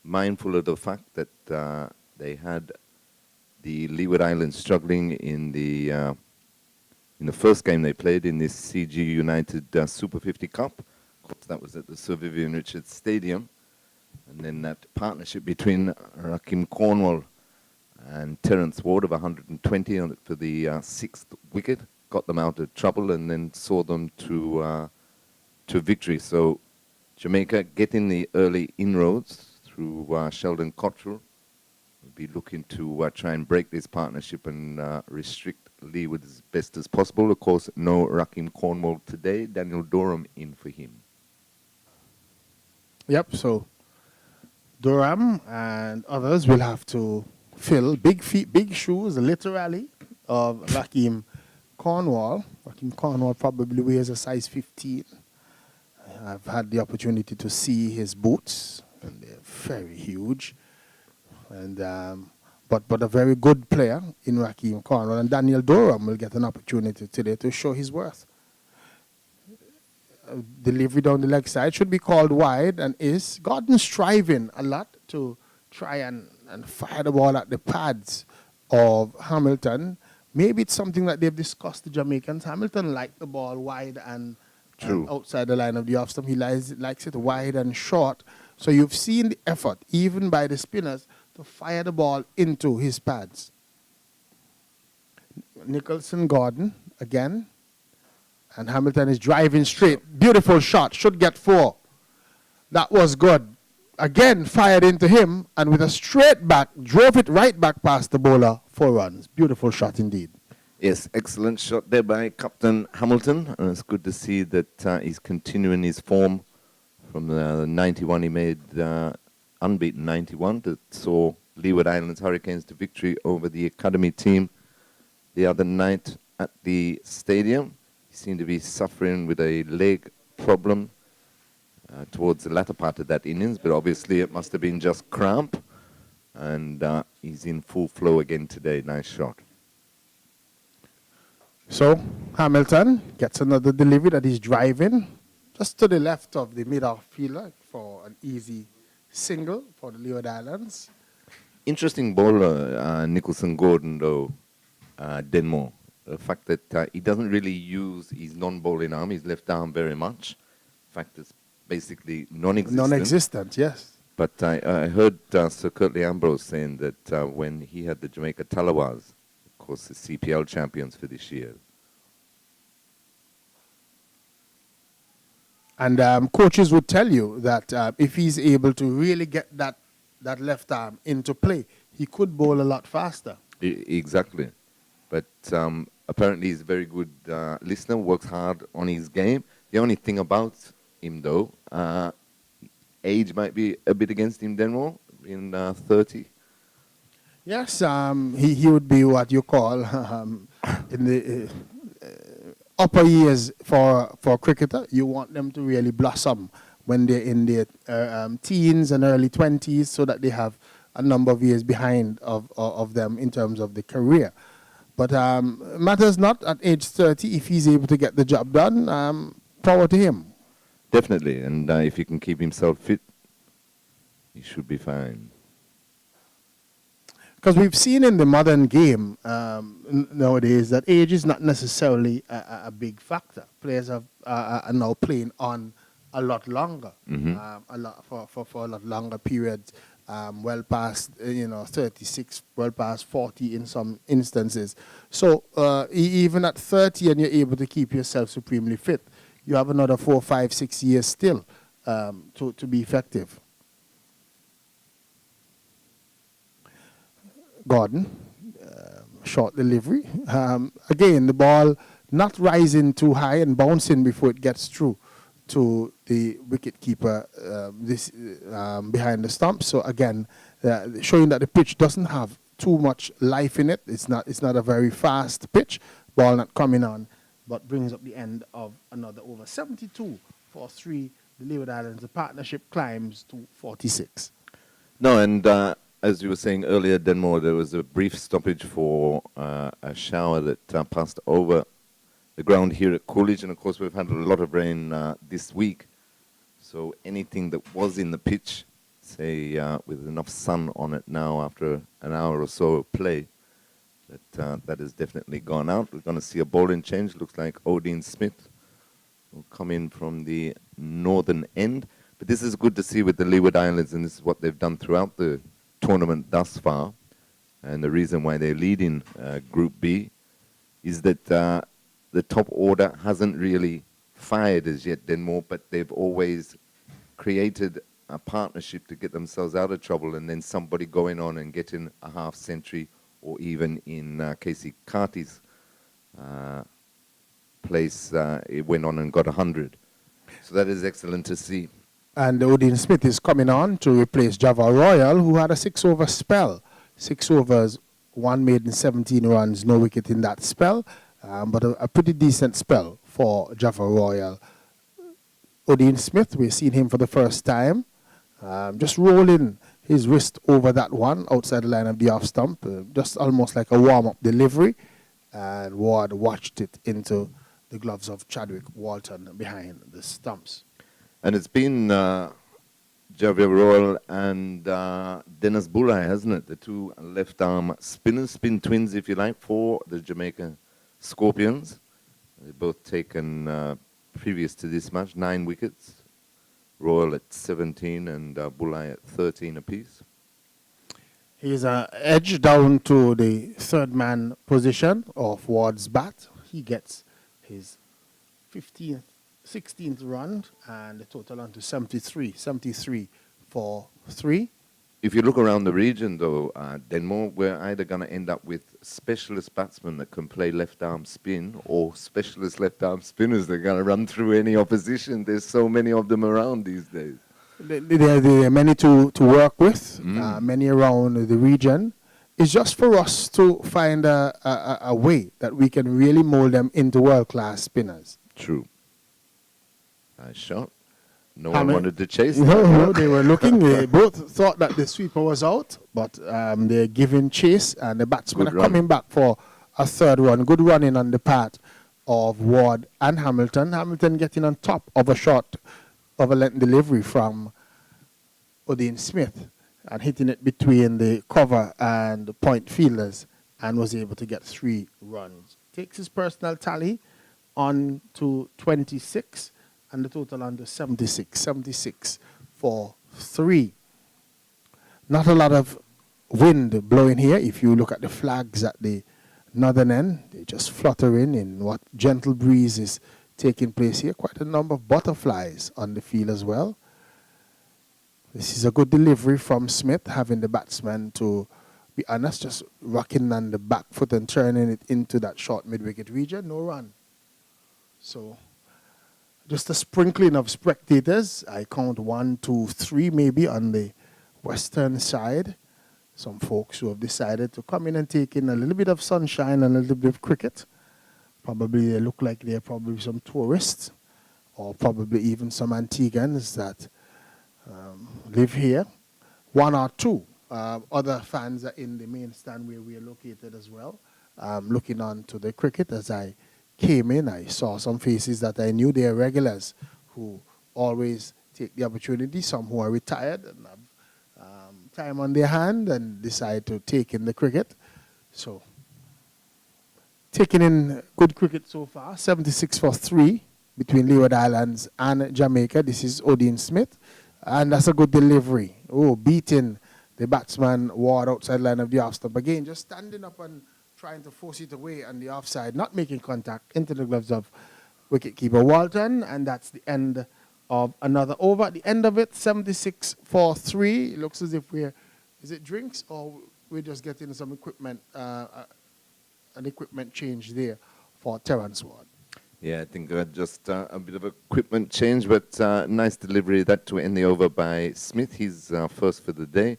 mindful of the fact that they had the Leeward Islands struggling in the first game they played in this CG United Super 50 Cup. Of course, that was at the Sir Vivian Richards Stadium. And then that partnership between Rakim Cornwall and Terence Ward of 120 on it for the 6th wicket got them out of trouble and then saw them to victory. So Jamaica getting the early inroads through Sheldon Cottrell. Will be looking to try and break this partnership and restrict Leeward as best as possible. Of course, no Rakim Cornwall today. Daniel Durham in for him. Yep, so Durham and others will have to fill big feet, big shoes, literally, of Rakim Cornwall. Rakim Cornwall probably wears a size 15. I've had the opportunity to see his boots, and they're very huge. And but a very good player in Rakim Cornwall, and Daniel Durham will get an opportunity today to show his worth. Delivery down the leg side should be called wide, and is Gordon striving a lot to try and fire the ball at the pads of Hamilton. Maybe it's something that they've discussed, the Jamaicans. Hamilton liked the ball wide and outside the line of the off stump. He likes it wide and short. So you've seen the effort, even by the spinners, to fire the ball into his pads. Nicholson Gordon again. And Hamilton is driving straight. Beautiful shot. Should get 4. That was good. Again, fired into him. And with a straight back, drove it right back past the bowler. 4 runs. Beautiful shot indeed. Yes, excellent shot there by Captain Hamilton. And it's good to see that he's continuing his form from the 91 he made, unbeaten 91, that saw Leeward Islands Hurricanes to victory over the academy team the other night at the stadium. Seemed to be suffering with a leg problem towards the latter part of that innings, but obviously it must have been just cramp, and he's in full flow again today. Nice shot. So Hamilton gets another delivery that he's driving just to the left of the mid-off fielder for an easy single for the Leeward Islands. Interesting bowler, Nicholson Gordon, though, Denmore. The fact that he doesn't really use his non-bowling arm, his left arm, very much. In fact, it's basically non-existent. Non-existent, yes. But I heard Sir Curtly Ambrose saying that when he had the Jamaica Talawas, of course, the CPL champions for this year. And coaches would tell you that if he's able to really get that left arm into play, he could bowl a lot faster. Exactly. But apparently he's a very good listener, works hard on his game. The only thing about him, though. Age might be a bit against him, Denmore, in 30. Yes, he would be what you call in the upper years for a cricketer. You want them to really blossom when they're in their teens and early 20s, so that they have a number of years behind of them in terms of the career. But matters not at age 30. If he's able to get the job done, power to him. Definitely, and if he can keep himself fit, he should be fine. Because we've seen in the modern game nowadays that age is not necessarily a big factor. Players are now playing on a lot longer, a lot for a lot longer periods, well past 36, well past 40 in some instances. So even at 30 and you're able to keep yourself supremely fit, you have another 4, 5, 6 years still to be effective. Gordon, short delivery. Again, the ball not rising too high and bouncing before it gets through to the wicket keeper behind the stump. So again, showing that the pitch doesn't have too much life in it. It's not a very fast pitch. Ball not coming on, but brings up the end of another over. 72 for 3. The Leeward Islands. The partnership climbs to 46. No, and as you were saying earlier, Denmore, there was a brief stoppage for a shower that passed over the ground here at Coolidge. And, of course, we've had a lot of rain this week. So anything that was in the pitch, say, with enough sun on it now after an hour or so of play, that has definitely gone out. We're going to see a bowling change. Looks like Odin Smith will come in from the northern end. But this is good to see with the Leeward Islands, and this is what they've done throughout the tournament thus far. And the reason why they lead in Group B is that the top order hasn't really fired as yet, Denmore, but they've always created a partnership to get themselves out of trouble, and then somebody going on and getting a half century, or even in Casey Carty's place, it went on and got 100. So that is excellent to see. And Odin Smith is coming on to replace Java Royal, who had a 6-over spell. 6 overs, 1 made in 17 runs, no wicket in that spell, but a pretty decent spell for Java Royal. Odin Smith, we've seen him for the first time, just rolling his wrist over that one outside the line of the off stump, just almost like a warm-up delivery, and Ward watched it into the gloves of Chadwick Walton behind the stumps. And it's been Javier Royal and Dennis Bulai, hasn't it? The two left-arm spinners, spin twins, if you like, for the Jamaica Scorpions. They've both taken, previous to this match, 9 wickets. Royal at 17 and Bulai at 13 apiece. He's edged down to the third-man position of Ward's bat. He gets his 16th run, and the total on to 73 for 3. If you look around the region, though, Denmore, we're either going to end up with specialist batsmen that can play left-arm spin, or specialist left-arm spinners that are going to run through any opposition. There's so many of them around these days. There are many to work with, many around the region. It's just for us to find a way that we can really mold them into world-class spinners. True. Nice shot. No one wanted to chase No, they were looking. They both thought that the sweeper was out, but they're giving chase, and the batsmen are coming back for a third one. Good running on the part of Ward and Hamilton. Hamilton getting on top of a shot of a length delivery from Odin Smith and hitting it between the cover and the point fielders, and was able to get 3 runs. Takes his personal tally on to 26. And the total under 76 for 3. Not a lot of wind blowing here. If you look at the flags at the northern end, they just fluttering in what gentle breeze is taking place here. Quite a number of butterflies on the field as well. This is a good delivery from Smith, having the batsman, to be honest, just rocking on the back foot and turning it into that short mid-wicket region. No run. So just a sprinkling of spectators. I count 1, 2, 3 maybe on the western side. Some folks who have decided to come in and take in a little bit of sunshine and a little bit of cricket. Probably they look like they're probably some tourists or probably even some Antiguans that live here. 1 or 2 other fans are in the main stand where we are located as well, looking on to the cricket. As I came in, I saw some faces that I knew. They are regulars who always take the opportunity, some who are retired and have time on their hand and decide to take in the cricket. So, taking in good cricket so far, 76 for 3 between Leeward Islands and Jamaica. This is Odin Smith, and that's a good delivery. Oh, beating the batsman Ward outside line of the off stump. Again, just standing up and trying to force it away on the offside, not making contact into the gloves of wicketkeeper Walton, and that's the end of another over. At the end of it, 76 for 3. It looks as if is it drinks or we're just getting some equipment, an equipment change there for Terrence Ward. Yeah, I think just a bit of equipment change, but nice delivery that to end the over by Smith. He's first for the day.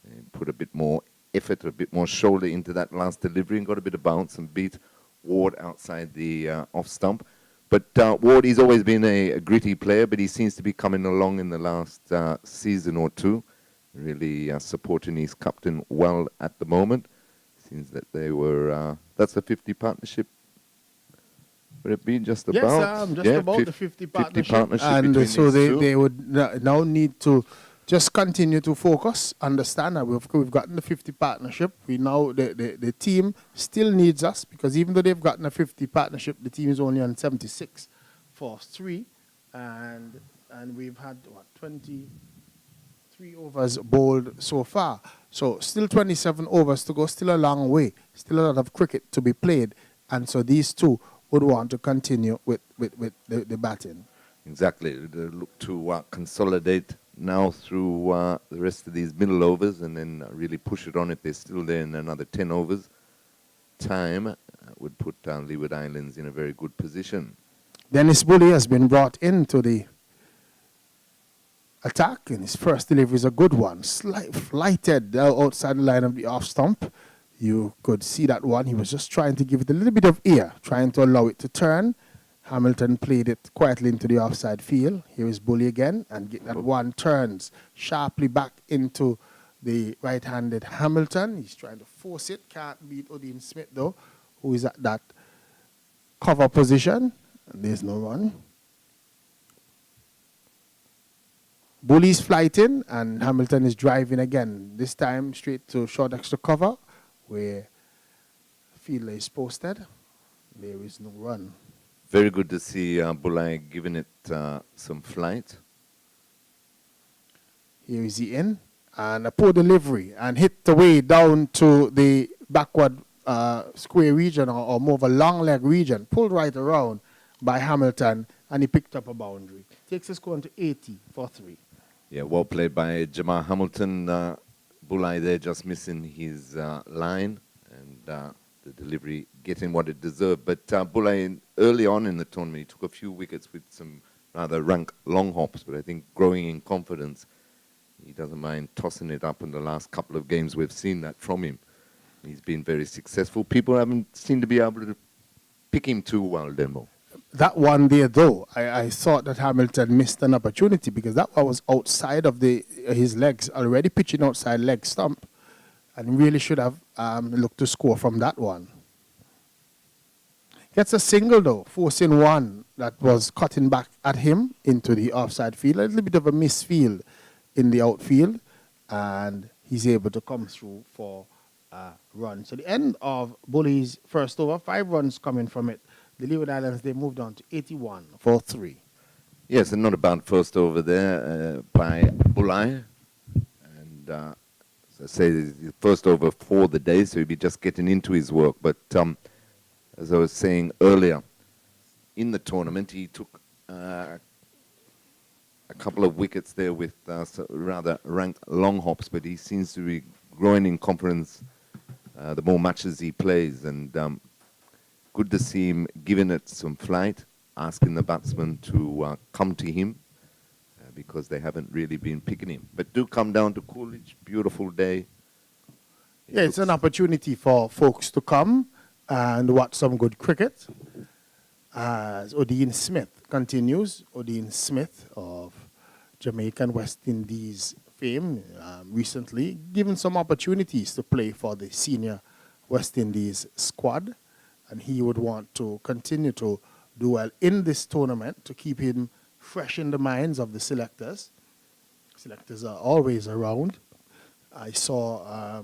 He put a bit more effort, a bit more shoulder into that last delivery and got a bit of bounce and beat Ward outside the off stump. But Ward, he's always been a gritty player, but he seems to be coming along in the last season or two, really supporting his captain well at the moment. Seems that they were, that's a 50 partnership. Would it be just about? Yes, just about the 50 partnership. And so they would now need to just continue to focus, understand that we've gotten the 50 partnership. We now, the team still needs us because even though they've gotten a 50 partnership, the team is only on 76 for 3. And we've had, 23 overs bowled so far. So still 27 overs to go, still a long way, still a lot of cricket to be played. And so these two would want to continue with the batting. Exactly. They look to consolidate now through the rest of these middle overs and then really push it on if they're still there in another 10 overs. Time would put Leeward Islands in a very good position. Dennis Bully has been brought into the attack, and his first delivery is a good one. Flighted outside the line of the off stump. You could see that one. He was just trying to give it a little bit of air, trying to allow it to turn. Hamilton played it quietly into the offside field. Here is Bully again, and that one turns sharply back into the right-handed Hamilton. He's trying to force it. Can't beat Odin Smith, though, who is at that cover position. And there's no run. Bully's flighting, and Hamilton is driving again. This time straight to short extra cover, where fielder is posted. There is no run. Very good to see Bulai giving it some flight. Here is he in, and a poor delivery, and hit the way down to the backward square region, or more of a long leg region, pulled right around by Hamilton, and he picked up a boundary. Takes the score to 80 for 3. Yeah, well played by Jamal Hamilton. Bulai there just missing his line, and the delivery getting what it deserved. But Bulai, early on in the tournament, he took a few wickets with some rather rank long hops, but I think growing in confidence, he doesn't mind tossing it up. In the last couple of games, we've seen that from him. He's been very successful. People haven't seemed to be able to pick him too well, Denmo. That one there, though, I thought that Hamilton missed an opportunity because that one was outside of his legs, already pitching outside leg stump, and really should have looked to score from that one. Gets a single, though, forcing one that was cutting back at him into the offside field. A little bit of a misfield in the outfield, and he's able to come through for a run. So the end of Bully's first over, 5 runs coming from it. The Leeward Islands, they moved on to 81 for 3. Yes, and not a bad first over there by Bulai. And as I say, the first over for the day, so he'll be just getting into his work. But as I was saying earlier, in the tournament, he took a couple of wickets there with rather ranked long hops, but he seems to be growing in confidence the more matches he plays. And good to see him giving it some flight. asking the batsman to come to him because they haven't really been picking him. But do come down to Coolidge, beautiful day. Yeah, it's an opportunity for folks to come and watch some good cricket. As Odean Smith continues, Odean Smith of Jamaica and West Indies fame, recently given some opportunities to play for the senior West Indies squad, and he would want to continue to do well in this tournament to keep him fresh in the minds of the selectors. Selectors are always around. I saw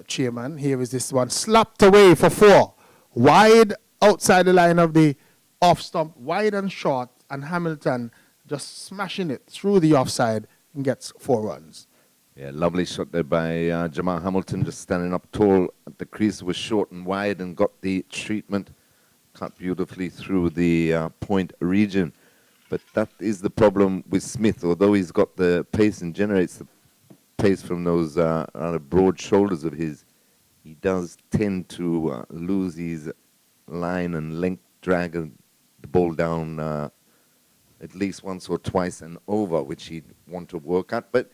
Chairman, here is this one, slapped away for 4, wide outside the line of the off stump, wide and short, and Hamilton just smashing it through the offside and gets 4 runs. Yeah, lovely shot there by Jamal Hamilton, just standing up tall. The crease was short and wide and got the treatment, cut beautifully through the point region. But that is the problem with Smith. Although he's got the pace and generates the pace from those rather broad shoulders of his, he does tend to lose his line and length, drag the ball down at least once or twice and over, which he'd want to work at. But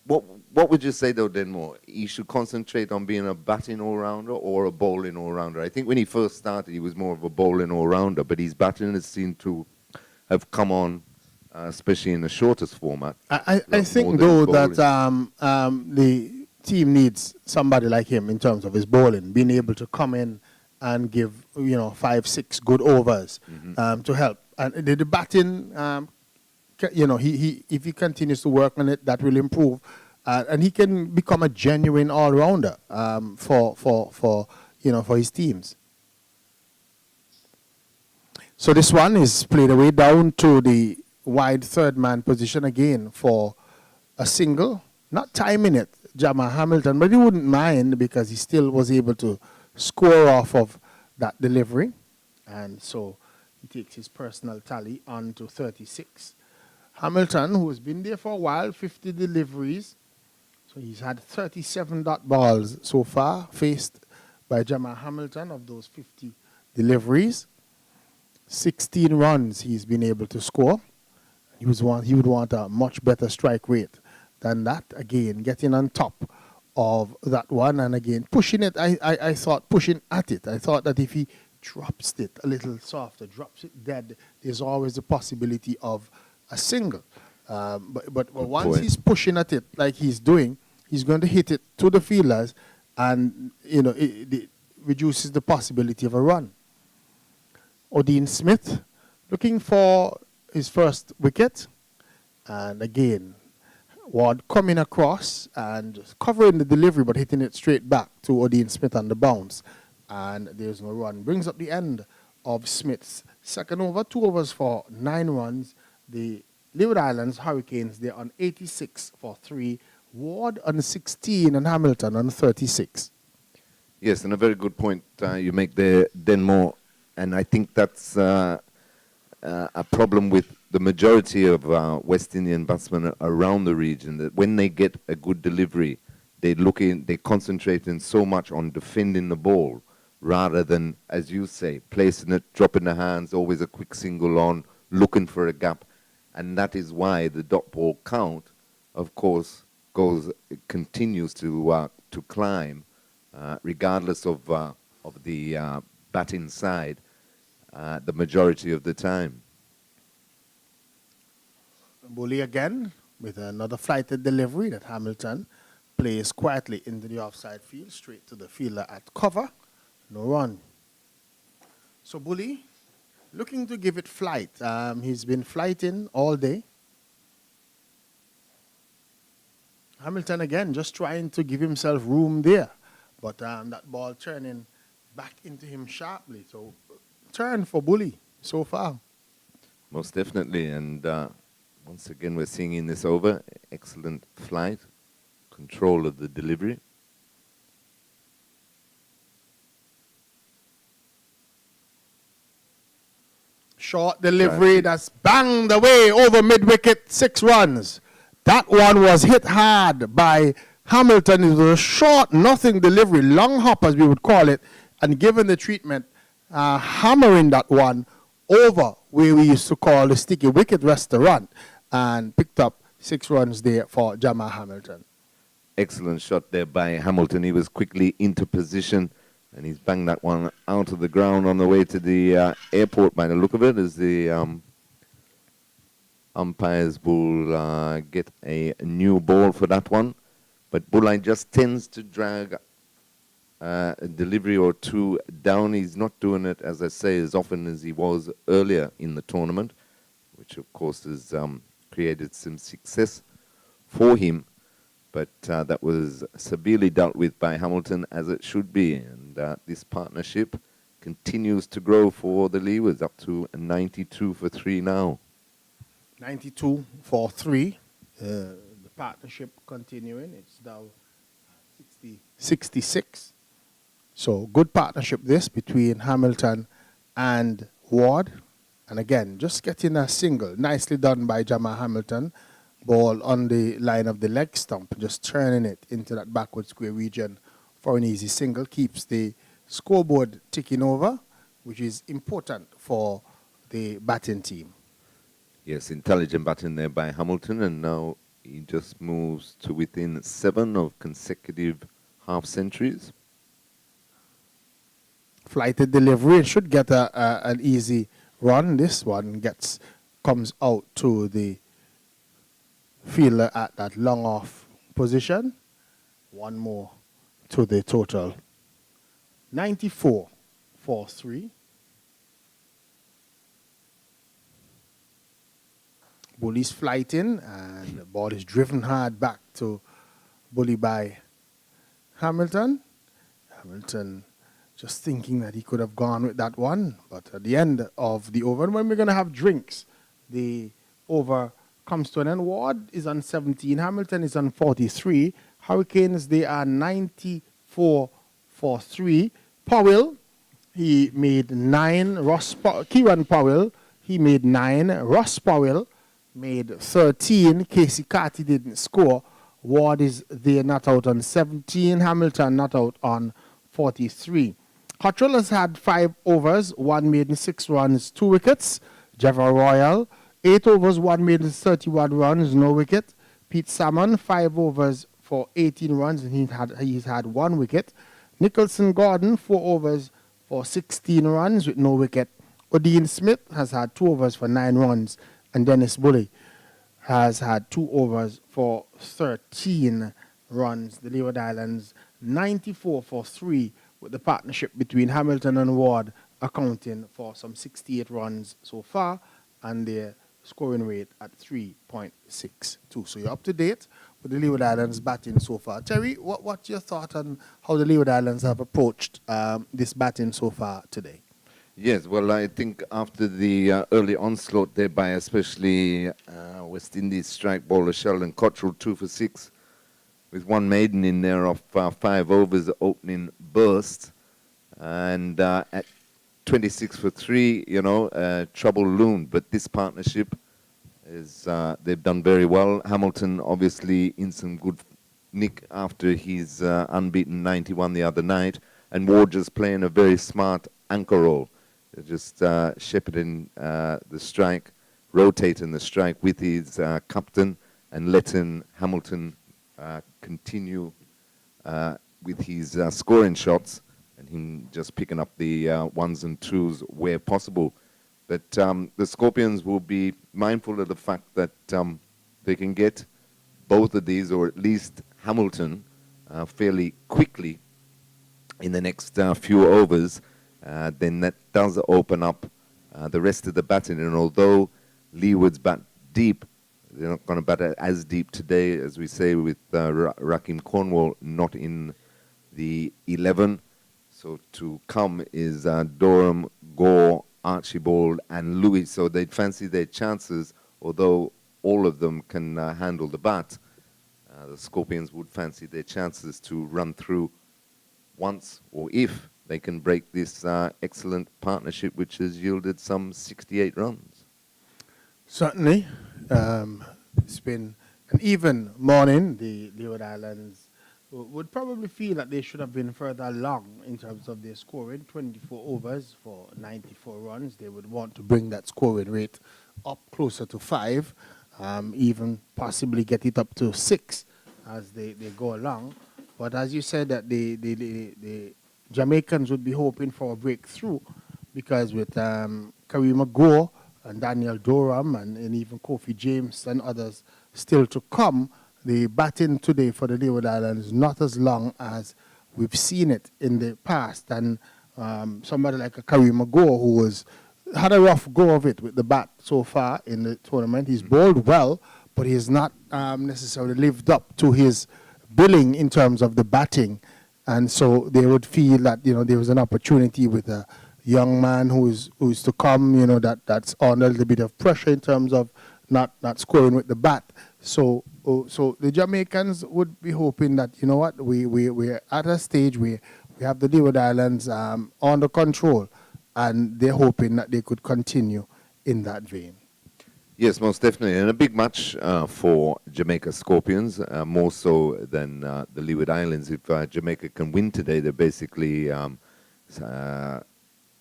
what would you say, though, Denmore? He should concentrate on being a batting all-rounder or a bowling all-rounder? I think when he first started, he was more of a bowling all-rounder, but his batting has seemed to have come on, especially in the shortest format. I think, though, that the team needs somebody like him in terms of his bowling, being able to come in and give, 5, 6 good overs to help. And the batting, if he continues to work on it, that will improve. And he can become a genuine all-rounder for his teams. So this one is played away down to the wide third-man position again for a single. Not timing it, Jamal Hamilton, but he wouldn't mind because he still was able to score off of that delivery. And so he takes his personal tally on to 36. Hamilton, who has been there for a while, 50 deliveries. So he's had 37 dot balls so far, faced by Jamal Hamilton of those 50 deliveries. 16 runs he's been able to score. He would want a much better strike rate than that. Again, getting on top of that one and again pushing it. I thought pushing at it. I thought that if he drops it a little softer, drops it dead, there's always the possibility of a single. But once he's pushing at it like he's doing, he's going to hit it to the fielders, and it reduces the possibility of a run. Odean Smith looking for his first wicket, and again Ward coming across and covering the delivery but hitting it straight back to Odean Smith on the bounce, and there's no run. Brings up the end of Smith's second over, 2 overs for 9 runs. The Leeward Islands Hurricanes, they're on 86 for 3. Ward on 16 and Hamilton on 36. Yes, and a very good point you make there, Denmore. And I think that's a problem with the majority of West Indian batsmen around the region, that when they get a good delivery, they concentrate so much on defending the ball rather than, as you say, placing it, dropping the hands, always a quick single on, looking for a gap. And that is why the dot ball count, of course, continues to climb, regardless of the batting side, the majority of the time. Bully again with another flighted delivery that Hamilton plays quietly into the offside field, straight to the fielder at cover. No run. So Bully looking to give it flight. He's been flighting all day. Hamilton again just trying to give himself room there. But that ball turning back into him sharply. So turn for Bully so far. Most definitely. And once again, we're seeing in this over, excellent flight, control of the delivery. Short delivery that's banged away over mid-wicket, 6 runs. That one was hit hard by Hamilton. It was a short, nothing delivery, long hop as we would call it, and given the treatment, hammering that one over where we used to call the Sticky Wicket restaurant and picked up 6 runs there for Jamal Hamilton. Excellent shot there by Hamilton. He was quickly into position, and he's banged that one out of the ground on the way to the airport by the look of it, as the umpires will get a new ball for that one. But Bulai just tends to drag a delivery or two down. He's not doing it, as I say, as often as he was earlier in the tournament, which of course has created some success for him. But that was severely dealt with by Hamilton, as it should be. And this partnership continues to grow for the Leewards, up to 92 for 3 now. 92 for 3. The partnership continuing. It's now 66. So good partnership this between Hamilton and Ward. And again, just getting a single. Nicely done by Jamal Hamilton. Ball on the line of the leg stump, just turning it into that backward square region for an easy single. Keeps the scoreboard ticking over, which is important for the batting team. Yes, intelligent batting there by Hamilton, and now he just moves to within 7 of consecutive half centuries. Flighted delivery, it should get an easy run. This one comes out to the fielder at that long off position. One more to the total. 94 for 3. Bully's flighting, and the ball is driven hard back to Bully by Hamilton. Hamilton just thinking that he could have gone with that one, but at the end of the over, when we're going to have drinks, the over comes to an end. Ward is on 17, Hamilton is on 43. Hurricanes, they are 94 for 3. Powell, he made 9. Kieran Powell, he made 9. Ross Powell made 13. Casey Carty didn't score. Ward is there not out on 17. Hamilton not out on 43. Cottrell has had 5 overs, 1 made in 6 runs, 2 wickets. Jeva Royal, 8 overs, 1 made in 31 runs, no wicket. Pete Salmon, 5 overs for 18 runs, and he's had 1 wicket. Nicholson Gordon, 4 overs for 16 runs with no wicket. Odin Smith has had 2 overs for 9 runs, and Dennis Bully has had 2 overs for 13 runs. The Leeward Islands 94 for 3, with the partnership between Hamilton and Ward accounting for some 68 runs so far, and their scoring rate at 3.62. So you're up to date with the Leeward Islands batting so far. Terry, what's your thought on how the Leeward Islands have approached this batting so far today? Yes, well, I think after the early onslaught there by especially West Indies strike bowler Sheldon Cottrell, 2 for 6, with 1 maiden in there of 5 overs opening burst. And at 26 for 3, trouble loomed. But this partnership is, they've done very well. Hamilton obviously in some good nick after his unbeaten 91 the other night. And Ward just playing a very smart anchor role. They're just shepherding the strike, rotating the strike with his captain, and letting Hamilton continue with his scoring shots, and him just picking up the 1s and 2s where possible. But the Scorpions will be mindful of the fact that they can get both of these, or at least Hamilton, fairly quickly in the next few overs. Then that does open up the rest of the batting. And although Leewards bat deep, they're not going to bat as deep today, as we say, with Rakim Cornwall not in the 11. So to come is Durham, Gore, Archibald, and Louis. So they'd fancy their chances, although all of them can handle the bat. The Scorpions would fancy their chances to run through once, or if they can break this excellent partnership, which has yielded some 68 runs. Certainly. It's been an even morning. The Leeward Islands would probably feel that they should have been further along in terms of their scoring. 24 overs for 94 runs. They would want to bring that scoring rate up closer to 5, even possibly get it up to 6 as they go along. But as you said, that the Jamaicans would be hoping for a breakthrough because with Kareem Gore and Daniel Durham and even Kofi James and others still to come, the batting today for the Leeward Islands is not as long as we've seen it in the past. And somebody like a Kareem Gore, who had a rough go of it with the bat so far in the tournament. He's bowled well, but he has not necessarily lived up to his billing in terms of the batting. And so they would feel that, there was an opportunity with a young man who's to come, that's on a little bit of pressure in terms of not scoring with the bat. So the Jamaicans would be hoping that, we're at a stage where we have the Leeward Islands under control, and they're hoping that they could continue in that vein. Yes, most definitely. And a big match for Jamaica Scorpions, more so than the Leeward Islands. If Jamaica can win today, they basically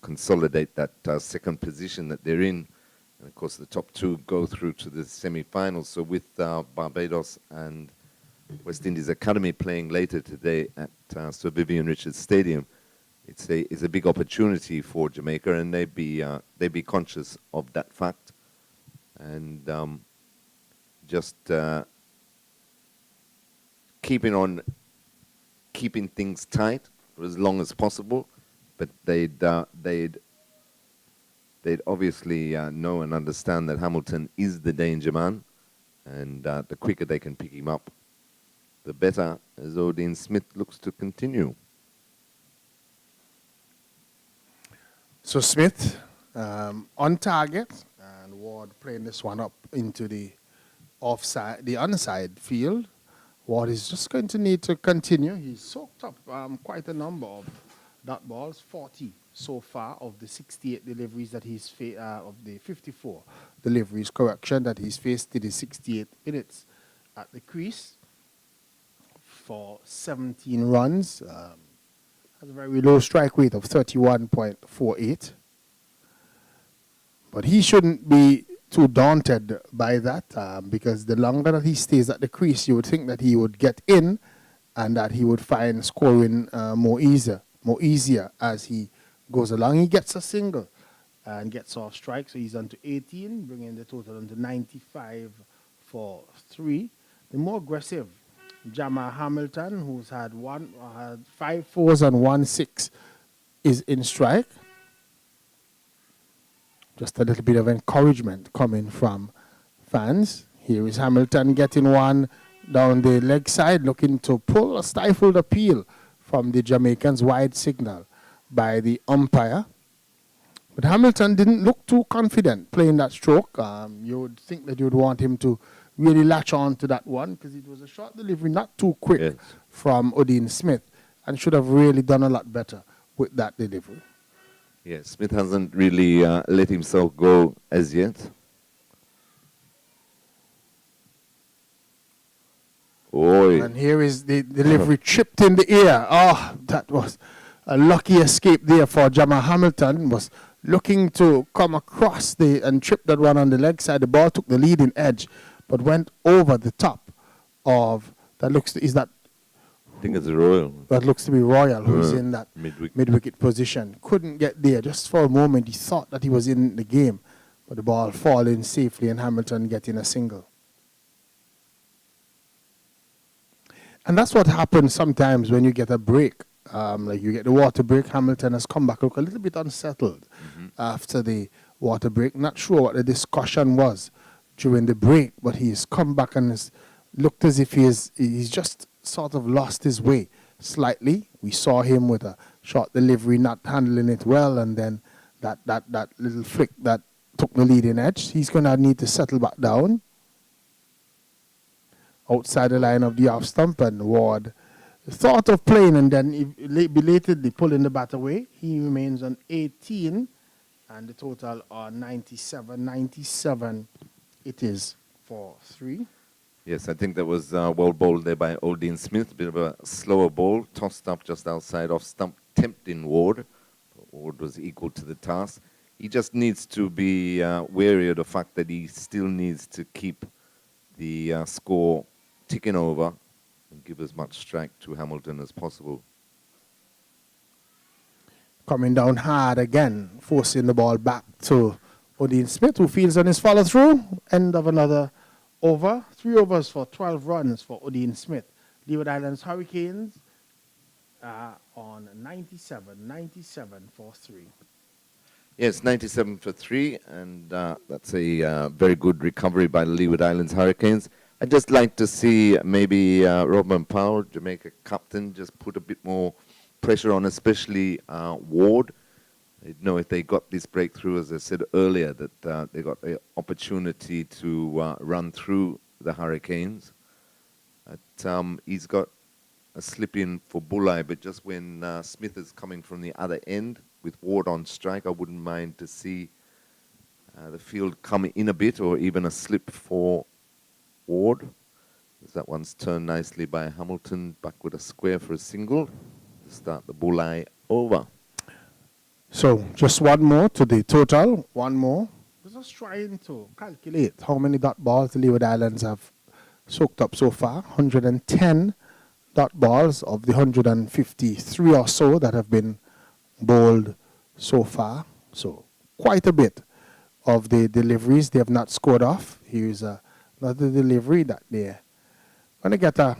consolidate that second position that they're in. And of course, the top two go through to the semi-finals. So with Barbados and West Indies Academy playing later today at Sir Vivian Richards Stadium, it's a big opportunity for Jamaica, and they'd be conscious of that fact, and just keeping things tight for as long as possible. But they'd obviously know and understand that Hamilton is the danger man, and the quicker they can pick him up, the better, as Odin Smith looks to continue. So Smith on target, and Ward playing this one up into the onside field. Ward is just going to need to continue. He's soaked up quite a number of dot balls, 40 so far of the 68 deliveries that he's of the 54 deliveries, that he's faced in the 68 minutes at the crease for 17 runs. Has a very low strike rate of 31.48. But he shouldn't be too daunted by that because the longer that he stays at the crease, you would think that he would get in and that he would find scoring more easier as he goes along. He gets a single and gets off strike, so he's on to 18, bringing the total on to 95 for 3. The more aggressive Jamal Hamilton, who's had 5 4s and 1 6, is in strike. Just a little bit of encouragement coming from fans. Here is Hamilton getting one down the leg side, looking to pull a stifled appeal from the Jamaicans. Wide signal by the umpire. But Hamilton didn't look too confident playing that stroke. You would think that you would want him to really latch on to that one because it was a short delivery, not too quick from Odin Smith, and should have really done a lot better with that delivery. Yes, Smith hasn't really let himself go as yet. Oy. And here is the delivery chipped in the air. Oh, that was a lucky escape there for Jamal Hamilton. Was looking to come across and trip that one on the leg side. The ball took the leading edge, but went over the top of that. I think it's a Royal. That looks to be Royal, who's in that mid-wicket position. Couldn't get there. Just for a moment, he thought that he was in the game, but the ball falling safely and Hamilton getting a single. And that's what happens sometimes when you get a break. Like you get the water break. Hamilton has come back, look a little bit unsettled after the water break. Not sure what the discussion was during the break, but he's come back and has looked as if he's just sort of lost his way slightly. We saw him with a short delivery, not handling it well, and then that little flick that took the leading edge. He's going to need to settle back down outside the line of the off stump, and Ward thought of playing and then belatedly pulling the bat away. He remains on 18, and the total are 97 it is for 3. Yes, I think that was well bowled there by Oldene Smith. Bit of a slower ball, tossed up just outside off stump, tempting Ward. Ward was equal to the task. He just needs to be wary of the fact that he still needs to keep the score ticking over and give as much strike to Hamilton as possible. Coming down hard again, forcing the ball back to Oldene Smith, who fields on his follow-through. End of another over. 3 overs for 12 runs for Oldene Smith. Leeward Islands Hurricanes on 97 for 3. Yes, 97 for 3, and that's a very good recovery by the Leeward Islands Hurricanes. I'd just like to see maybe Robin Powell, Jamaica captain, just put a bit more pressure on, especially Ward. I know if they got this breakthrough, as I said earlier, that they got the opportunity to run through the Hurricanes. He's got a slip in for Bulai, but just when Smith is coming from the other end with Ward on strike, I wouldn't mind to see the field come in a bit, or even a slip for Ward. As that one's turned nicely by Hamilton, back with a square for a single to start the Bulai over. So just one more to the total. One more. Just trying to calculate how many dot balls the Leeward Islands have soaked up so far. 110 dot balls of the 153 or so that have been bowled so far. So quite a bit of the deliveries they have not scored off. Here's another delivery that they're going to get a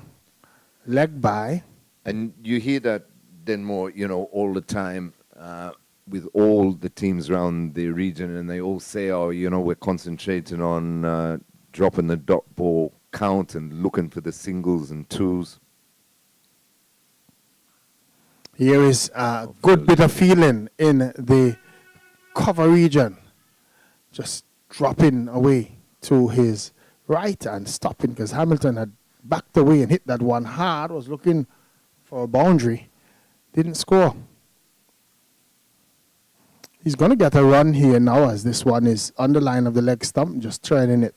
leg by. And you hear that, Denmore, all the time with all the teams around the region, and they all say, oh, we're concentrating on dropping the dot ball count and looking for the singles and twos. Here is a good bit of feeling in the cover region. Just dropping away to his right and stopping, because Hamilton had backed away and hit that one hard, was looking for a boundary, didn't score. He's going to get a run here now, as this one is on the line of the leg stump, just turning it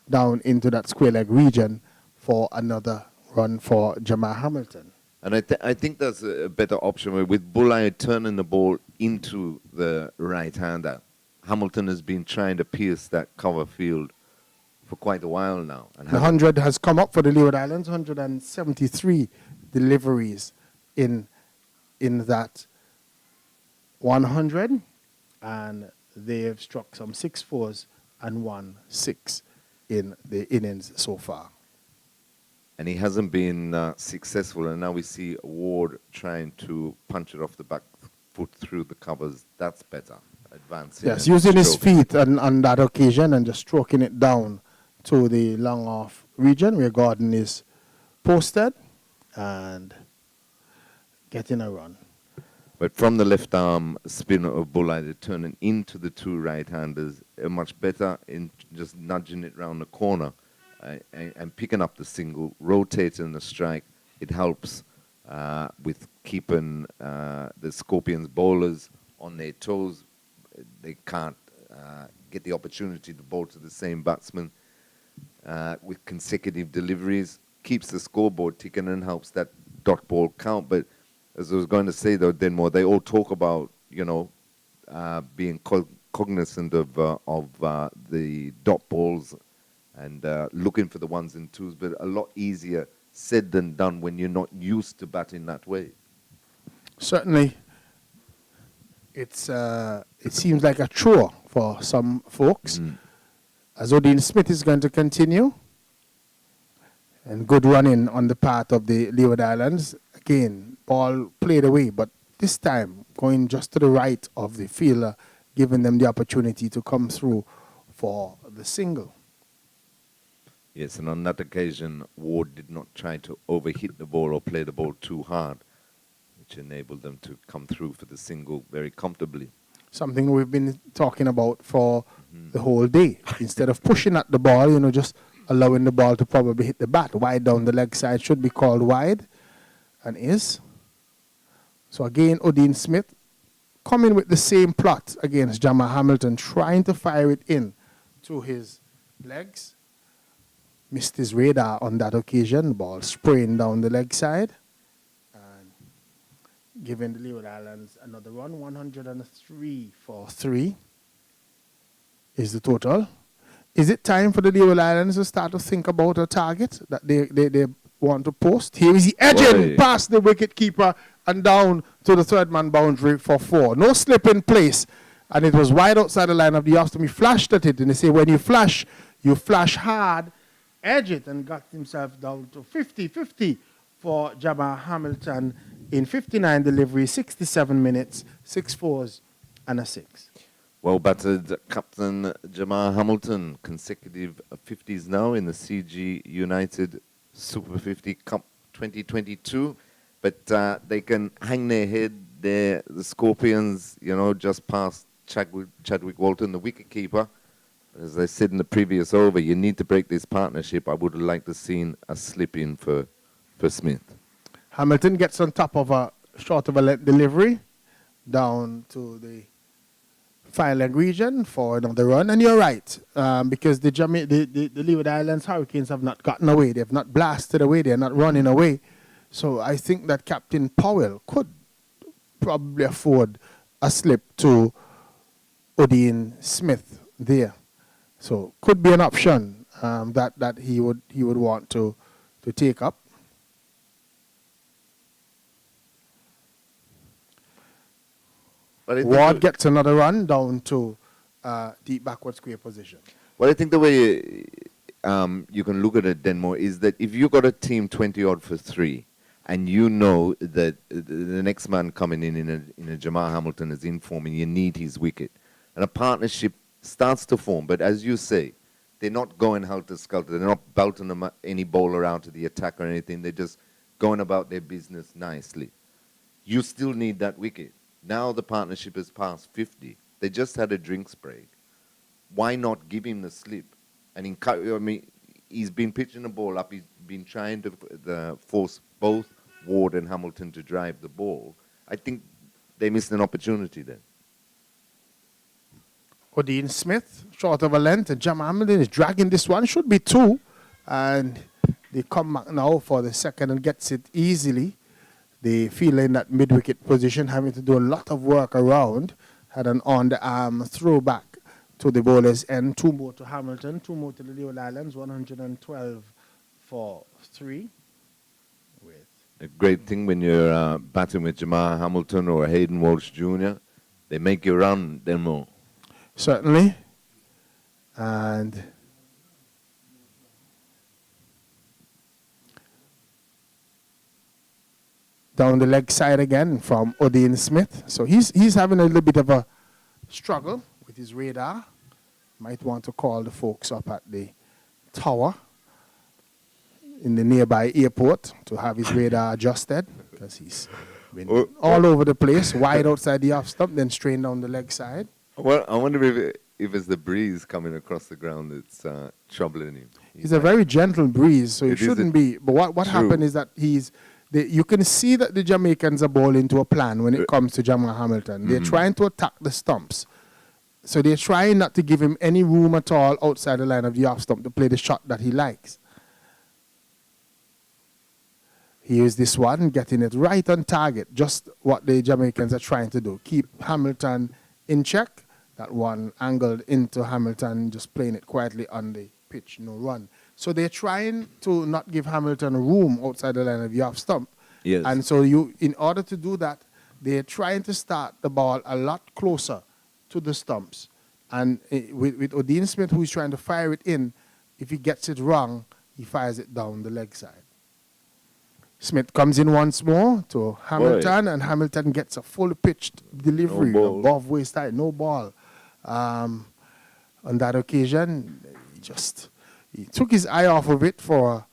down into that square leg region for another run for Jamal Hamilton. And I think that's a better option. With Bulai turning the ball into the right-hander, Hamilton has been trying to pierce that cover field for quite a while now. And the 100 has come up for the Leeward Islands, 173 deliveries in that 100. And they have struck some 6-4s and 1 6 in the innings so far. And he hasn't been successful, and now we see Ward trying to punch it off the back foot through the covers. That's better. Advancing. Yes, using his feet on that occasion and just stroking it down to the long off region where Gordon is posted and getting a run. But from the left arm spin of Bulai, they're turning into the two right-handers. Much better in just nudging it round the corner and picking up the single, rotating the strike. It helps with keeping the Scorpions bowlers on their toes. They can't get the opportunity to bowl to the same batsman with consecutive deliveries. Keeps the scoreboard ticking and helps that dot ball count. But as I was going to say, though, Denmore, they all talk about, being cognizant of the dot balls and looking for the ones and twos, but a lot easier said than done when you're not used to batting that way. Certainly, it seems like a chore for some folks. As Oldene Smith is going to continue, and good running on the part of the Leeward Islands. Again, ball played away, but this time going just to the right of the fielder, giving them the opportunity to come through for the single. Yes, and on that occasion, Ward did not try to overhit the ball or play the ball too hard, which enabled them to come through for the single very comfortably. Something we've been talking about for the whole day. Instead of pushing at the ball, just allowing the ball to probably hit the bat. Wide down the leg side should be called wide, and is. So again, Oldene Smith coming with the same plot against Jamal Hamilton, trying to fire it in to his legs. missed his radar on that occasion. The ball spraying down the leg side and giving the Leeward Islands another run. 103 for 3 is the total. Is it time for the Leeward Islands to start to think about a target that they want to post? Here is he edging past the wicket keeper and down to the third man boundary for 4. No slip in place. And it was wide outside the line of the off stump. He flashed at it, and they say when you flash hard, edge it, and got himself down to 50-50 for Jamal Hamilton in 59 deliveries, 67 minutes, 6 fours and a 6. Well battered captain Jamal Hamilton, consecutive 50s now in the CG United Super 50 Cup 2022. But they can hang their head there, the Scorpions, just past Chadwick Walton, the wicketkeeper. As I said in the previous over, you need to break this partnership. I would have liked to seen a slip in for Smith. Hamilton gets on top of a short of a delivery down to the fine leg region for another run. And you're right, because the Leeward Islands Hurricanes have not gotten away. They have not blasted away. They're not running away. So I think that Captain Powell could probably afford a slip to Odean Smith there. So could be an option that he would want to take up. Ward gets another run down to deep backward square position. Well, I think the way you can look at it, Denmore, is that if you got a team 20-odd for 3, and you know that the next man coming in a Jamal Hamilton is in form, and you need his wicket, and a partnership starts to form. But as you say, they're not going helter-skelter. They're not belting any bowler out to the attack or anything. They're just going about their business nicely. You still need that wicket. Now the partnership is past 50. They just had a drinks break. Why not give him the slip? And he's been pitching the ball up. He's been trying to force both Ward and Hamilton to drive the ball. I think they missed an opportunity then. Odean Smith, short of a length, and Jamal Hamilton is dragging this one. Should be 2. And they come back now for the second and gets it easily. They feel in that mid-wicket position, having to do a lot of work around. Had an on-the-arm throwback to the bowler's end. 2 more to Hamilton, 2 more to the Leeward Islands, 112 for 3. A great thing when you're batting with Jamal Hamilton or Hayden Walsh Jr., they make you run them more. Certainly. And down the leg side again from Odean Smith. So he's having a little bit of a struggle with his radar. Might want to call the folks up at the tower in the nearby airport to have his radar adjusted, because he's been all over the place, wide outside the off stump, then straight down the leg side. Well, I wonder if it's the breeze coming across the ground that's troubling him. It's a very gentle breeze, so it shouldn't be. But what happened is that you can see that the Jamaicans are bowling to a plan when it comes to Jamal Hamilton. They're trying to attack the stumps. So they're trying not to give him any room at all outside the line of the off stump to play the shot that he likes. Here's this one, getting it right on target. Just what the Jamaicans are trying to do. Keep Hamilton in check. That one angled into Hamilton, just playing it quietly on the pitch, no run. So they're trying to not give Hamilton room outside the line of the off stump. Yes. And so in order to do that, they're trying to start the ball a lot closer to the stumps. And with Odean Smith, who's trying to fire it in, if he gets it wrong, he fires it down the leg side. Smith comes in once more to Hamilton, and Hamilton gets a full-pitched delivery above waist height, no ball. On that occasion, he took his eye off of it for a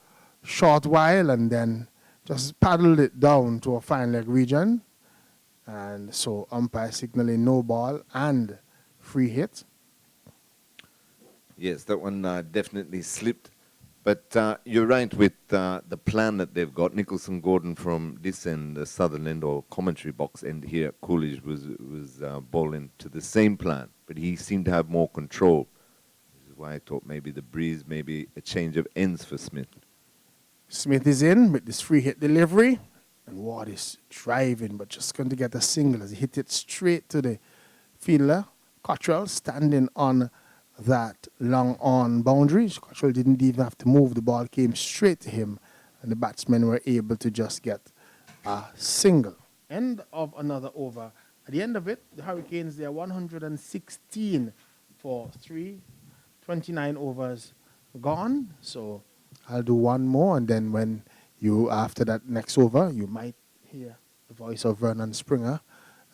short while and then just paddled it down to a fine leg region. And so umpire signaling no ball and free hit. Yes, that one definitely slipped. But you're right with the plan that they've got. Nicholson Gordon from this end, the southern end or commentary box end here, Coolidge was bowling to the same plan, but he seemed to have more control. why I thought maybe the breeze, maybe a change of ends for Smith. Smith is in with this free hit delivery. And Ward is driving, but just going to get a single as he hit it straight to the fielder. Cottrell standing on that long on boundary. Cottrell didn't even have to move. The ball came straight to him, and the batsmen were able to just get a single. End of another over. At the end of it, the Hurricanes, they are 116 for 3, 29 overs gone. So I'll do one more, and then when you, after that next over, you might hear the voice of Vernon Springer,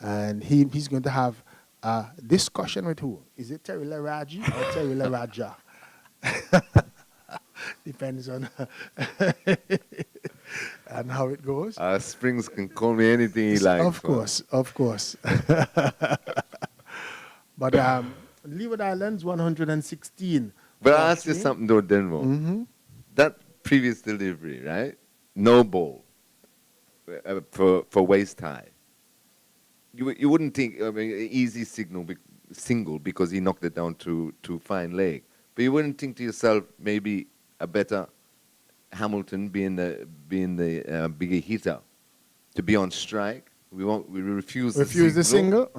and he's going to have a discussion with who? Is it Terry Laraji or Terry Laraja? Depends on and how it goes. Springs can call me anything he likes. Of course. But Leeward Islands, 116. But I'll ask you something though, Denver. Mm-hmm. That previous delivery, right? No ball for waist high. You wouldn't think, I mean, easy single because he knocked it down to fine leg. But you wouldn't think to yourself, maybe a better Hamilton being the bigger hitter to be on strike. We refuse the single.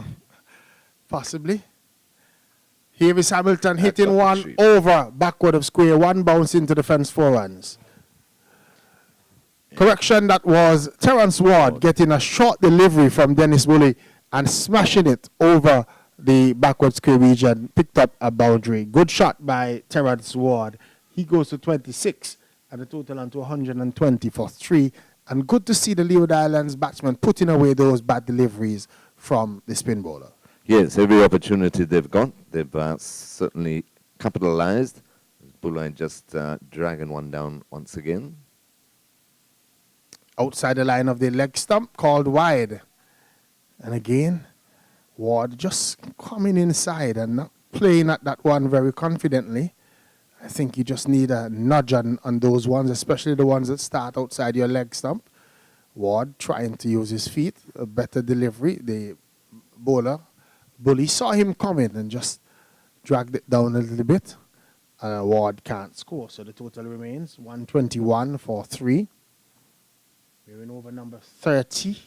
Possibly. Here is Hamilton hitting one over backward of square, one bounce into the fence, 4 runs. Correction, that was Terrence Ward getting a short delivery from Dennis Woolley and smashing it over the backward square region, picked up a boundary. Good shot by Terrence Ward. He goes to 26 and the total on to 120 for 3. And good to see the Leeward Islands batsmen putting away those bad deliveries from the spin bowler. Yes, every opportunity they've got, they've certainly capitalized. Bulai just dragging one down once again. Outside the line of the leg stump, called wide. And again, Ward just coming inside and not playing at that one very confidently. I think you just need a nudge on those ones, especially the ones that start outside your leg stump. Ward trying to use his feet, a better delivery. The bully saw him coming and just dragged it down a little bit. Ward can't score, so the total remains 121 for 3. We're in over number 30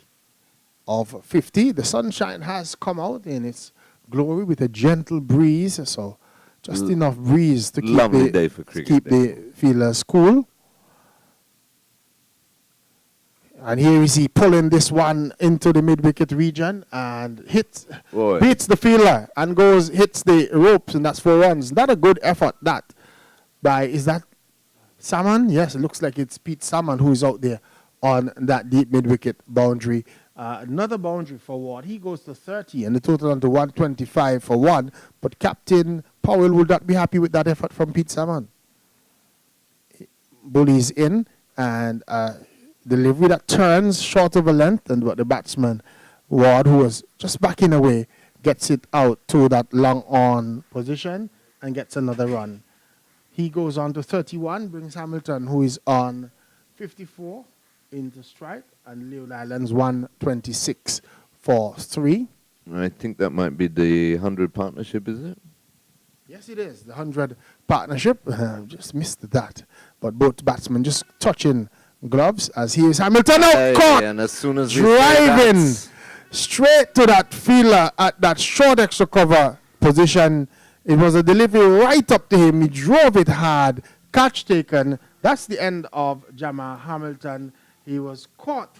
of 50. The sunshine has come out in its glory with a gentle breeze, so just enough breeze to keep the fielders cool. And here is he pulling this one into the mid-wicket region and beats the fielder and hits the ropes, and that's 4 runs. Not a good effort is that Salmon? Yes, it looks like it's Pete Salmon who is out there on that deep mid-wicket boundary. Another boundary for Ward. He goes to 30 and the total on to 125 for 1. But Captain Powell will not be happy with that effort from Pete Salmon. Bully's in and delivery that turns short of a length, and what the batsman Ward, who was just backing away, gets it out to that long on position and gets another run. He goes on to 31, brings Hamilton, who is on 54, into strike, and Leeward Islands 126 for 3. I think that might be the 100 partnership, is it? Yes, it is. The 100 partnership. Just missed that. But both batsmen just touching gloves as he is Hamilton caught, and as soon as driving straight to that fielder at that short extra cover position. It was a delivery right up to him. He drove it hard. Catch taken. That's the end of Jamal Hamilton. He was caught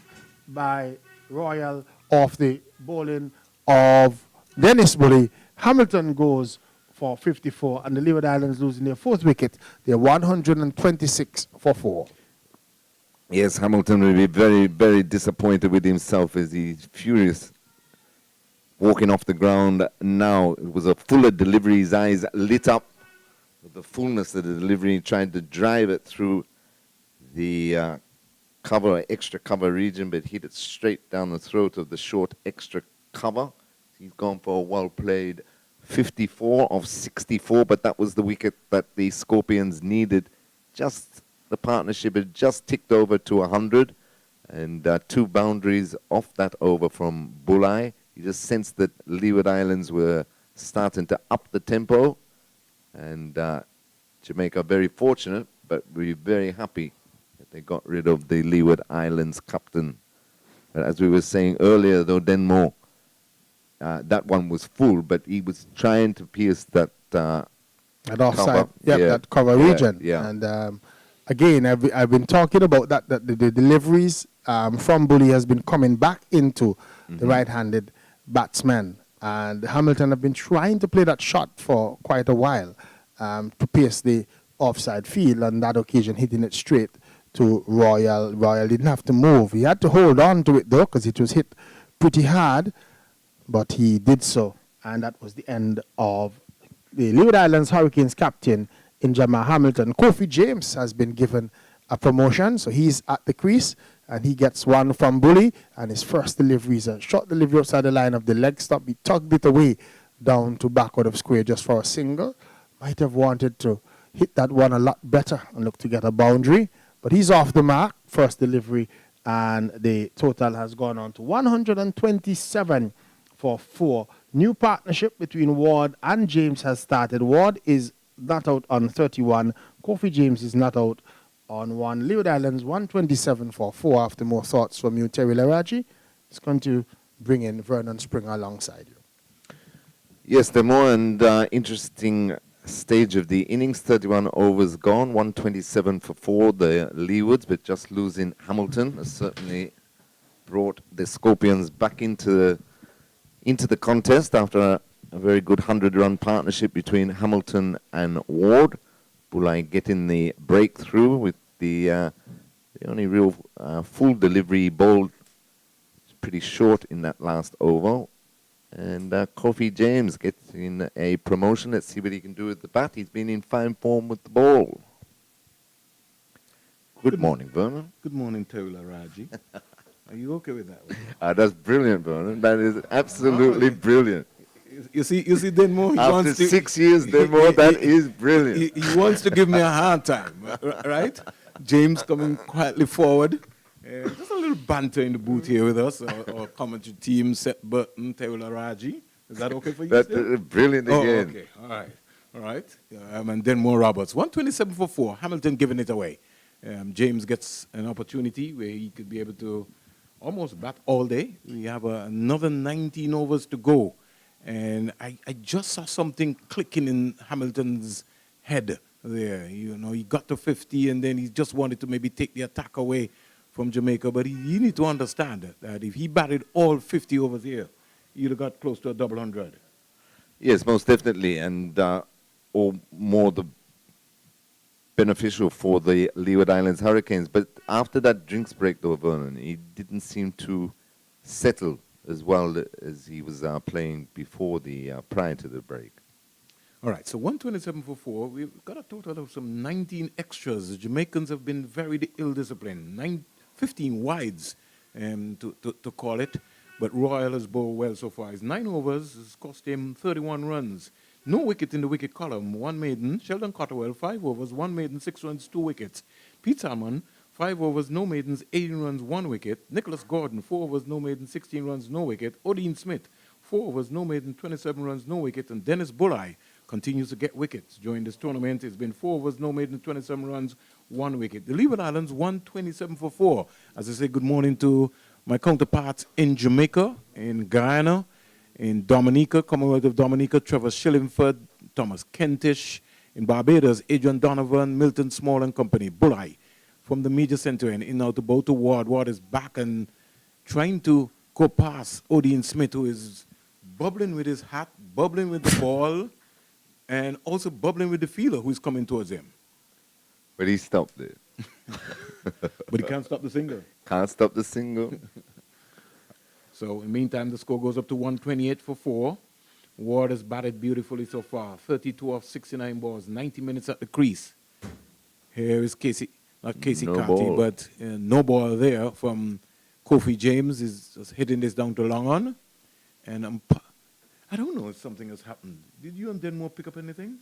by Royal off the bowling of Dennis Bully. Hamilton goes for 54, and the Leeward Islands losing their 4th wicket. They're 126 for 4. Yes, Hamilton will be very, very disappointed with himself as he's furious. Walking off the ground now. It was a fuller delivery. His eyes lit up with the fullness of the delivery. He tried to drive it through the extra cover region, but hit it straight down the throat of the short extra cover. He's gone for a well-played 54 of 64, but that was the wicket that the Scorpions needed. The partnership had just ticked over to 100, and 2 boundaries off that over from Bulai. You just sensed that Leeward Islands were starting to up the tempo, And Jamaica very fortunate, but we're very happy that they got rid of the Leeward Islands captain. But as we were saying earlier, though, Denmore, that one was full, but he was trying to pierce that That offside, cover. that cover region. Yeah. And again, I've been talking about that the deliveries from Bully has been coming back into the right-handed batsman. And Hamilton have been trying to play that shot for quite a while to pierce the offside field. On that occasion, hitting it straight to Royal. Royal didn't have to move. He had to hold on to it, though, because it was hit pretty hard. But he did so. And that was the end of the Leeward Islands Hurricanes captain in Jamal Hamilton. Kofi James has been given a promotion, so he's at the crease, and he gets one from Bully, and his first delivery is a short delivery outside the line of the leg stop. He tugged it away down to backward of square just for a single. Might have wanted to hit that one a lot better and look to get a boundary, but he's off the mark, first delivery, and the total has gone on to 127 for 4. New partnership between Ward and James has started. Ward is not out on 31. Kofi James is not out on 1. Leeward Islands 127 for 4. After more thoughts from you, Terry Laraji, it's going to bring in Vernon Springer alongside you. Yes, the more and interesting stage of the innings. 31 overs gone, 127 for 4. The Leewards, but just losing Hamilton has certainly brought the Scorpions back into the contest after a very good 100-run partnership between Hamilton and Ward. Bulai getting the breakthrough with the only real full delivery bowled pretty short in that last over. And Kofi James gets in a promotion. Let's see what he can do with the bat. He's been in fine form with the ball. Good morning, Vernon. Good morning, Taylor Raji. Are you okay with that one? That's brilliant, Vernon. That is absolutely brilliant. You see, Denmore, he After wants to, 6 years, Denmore, that is brilliant. he wants to give me a hard time, right? James coming quietly forward. Just a little banter in the booth here with us, our commentary team, Seth Burton, Taylor Raji. Is that okay for you? That's still? brilliant again. Okay, all right. And Denmore Roberts, 127 for 4. Hamilton giving it away. James gets an opportunity where he could be able to almost bat all day. We have another 19 overs to go. And I just saw something clicking in Hamilton's head there. You know, he got to 50 and then he just wanted to maybe take the attack away from Jamaica. But you need to understand that if he batted all 50 overs here, he'd have got close to a double 100. Yes, most definitely. And or more the beneficial for the Leeward Islands Hurricanes. But after that drinks break, though, Vernon, he didn't seem to settle as well as he was playing before prior to the break. All right, so 127 for 4. We've got a total of some 19 extras. The Jamaicans have been very ill-disciplined. 15 wides, to call it. But Royal has bowled well so far. His 9 overs has cost him 31 runs. No wicket in the wicket column. 1 maiden. Sheldon Cotterwell, 5 overs, 1 maiden, 6 runs, 2 wickets. Pete Salmon, 5 overs, no maidens, 18 runs, 1 wicket. Nicholas Gordon, 4 overs, no maiden, 16 runs, no wicket. Odin Smith, 4 overs, no maiden, 27 runs, no wicket. And Dennis Bulai continues to get wickets. During this tournament, it's been 4 overs, no maiden, 27 runs, 1 wicket. The Leeward Islands, 127 for 4. As I say, good morning to my counterparts in Jamaica, in Guyana, in Dominica, Commonwealth of Dominica, Trevor Shillingford, Thomas Kentish. In Barbados, Adrian Donovan, Milton Small and Company. Bulai from the media center and in out to bow to Ward. Ward is back and trying to go past Odin Smith, who is bubbling with his hat, bubbling with the ball, and also bubbling with the fielder who is coming towards him. But he stopped it. But he can't stop the single. Can't stop the single. So in the meantime, the score goes up to 128 for 4. Ward has batted beautifully so far. 32 off 69 balls, 90 minutes at the crease. Here is Casey, not Casey No Carty, ball. but no ball there from Kofi James. Is just hitting this down to long on. And I don't know if something has happened. Did you and Denmore pick up anything?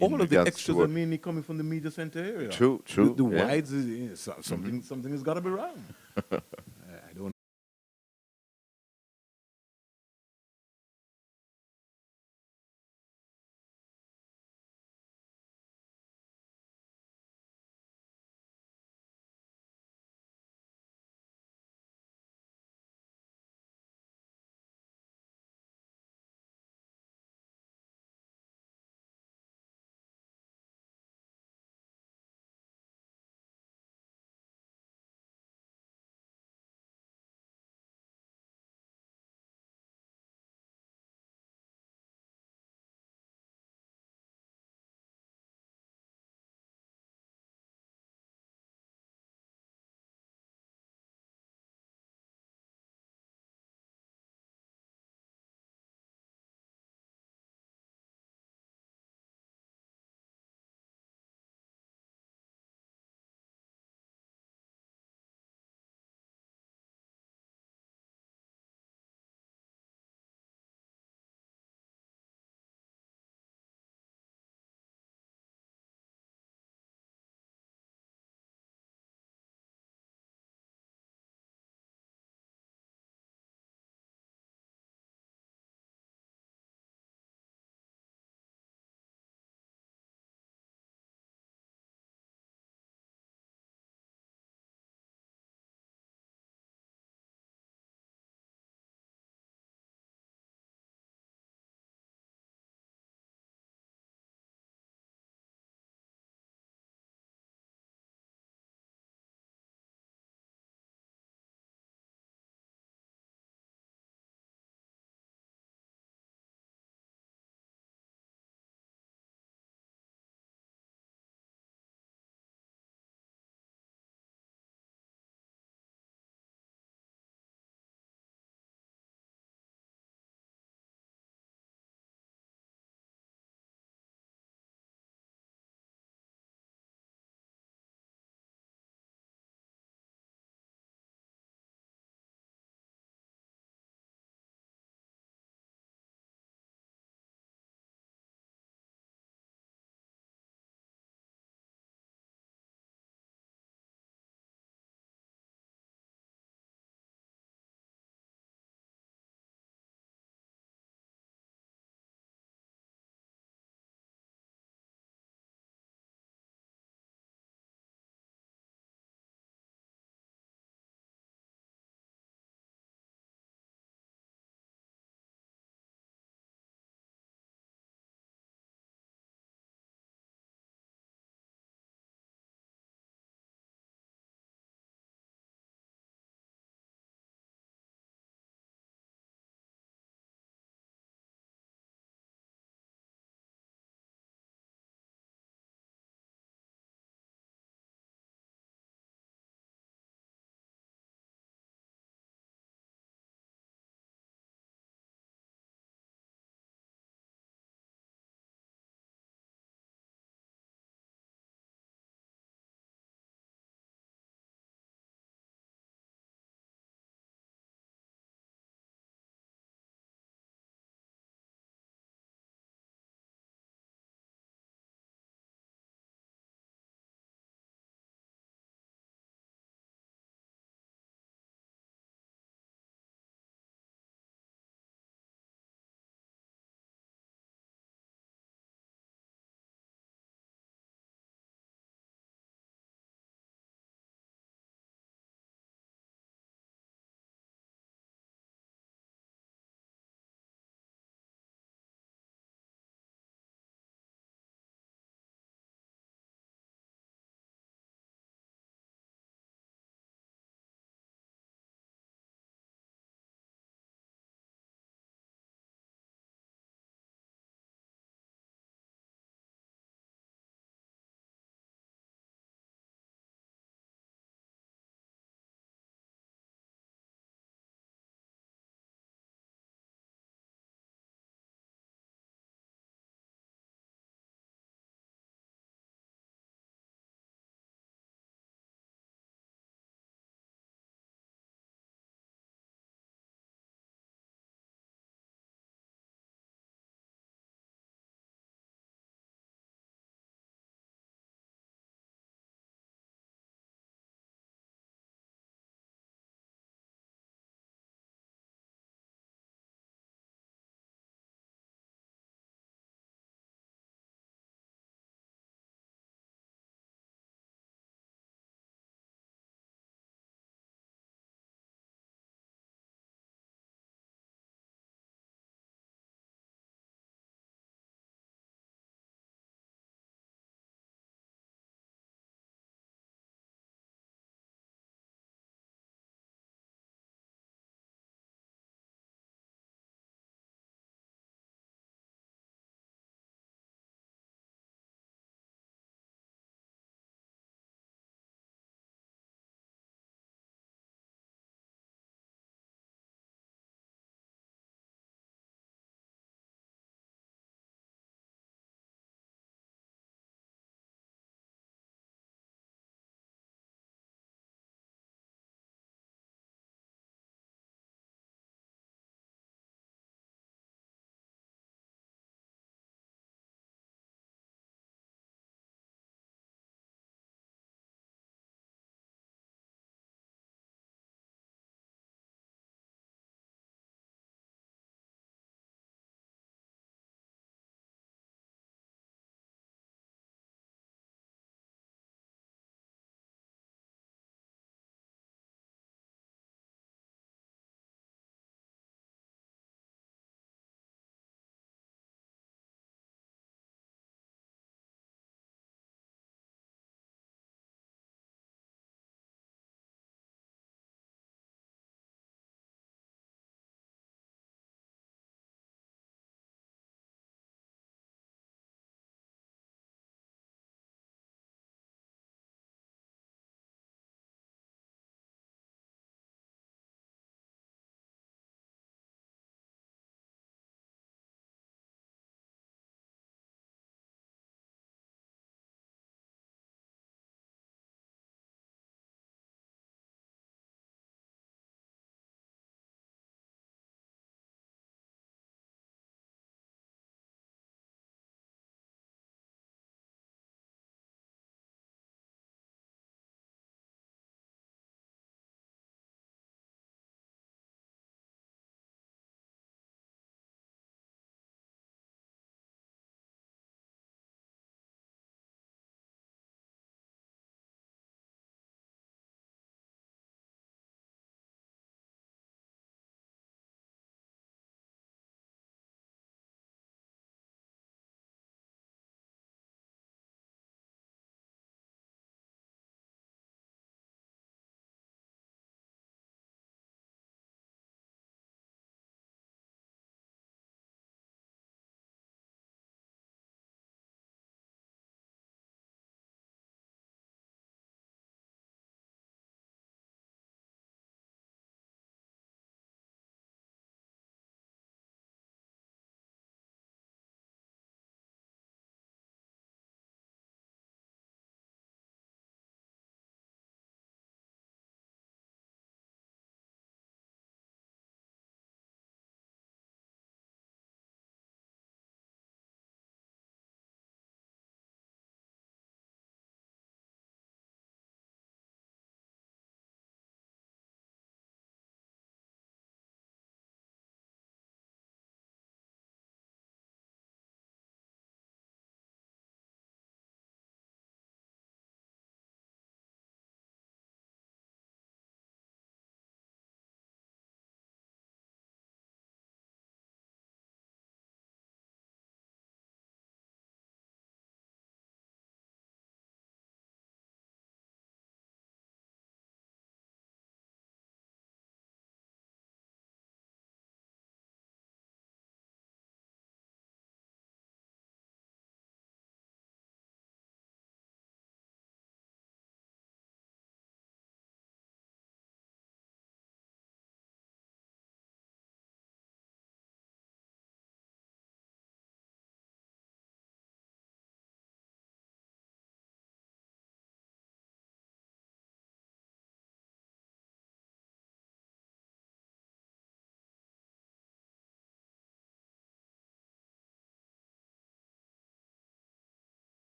In All of the regards to extras what? are mainly coming from the media center area. True. The yeah. wides, something has got to be wrong.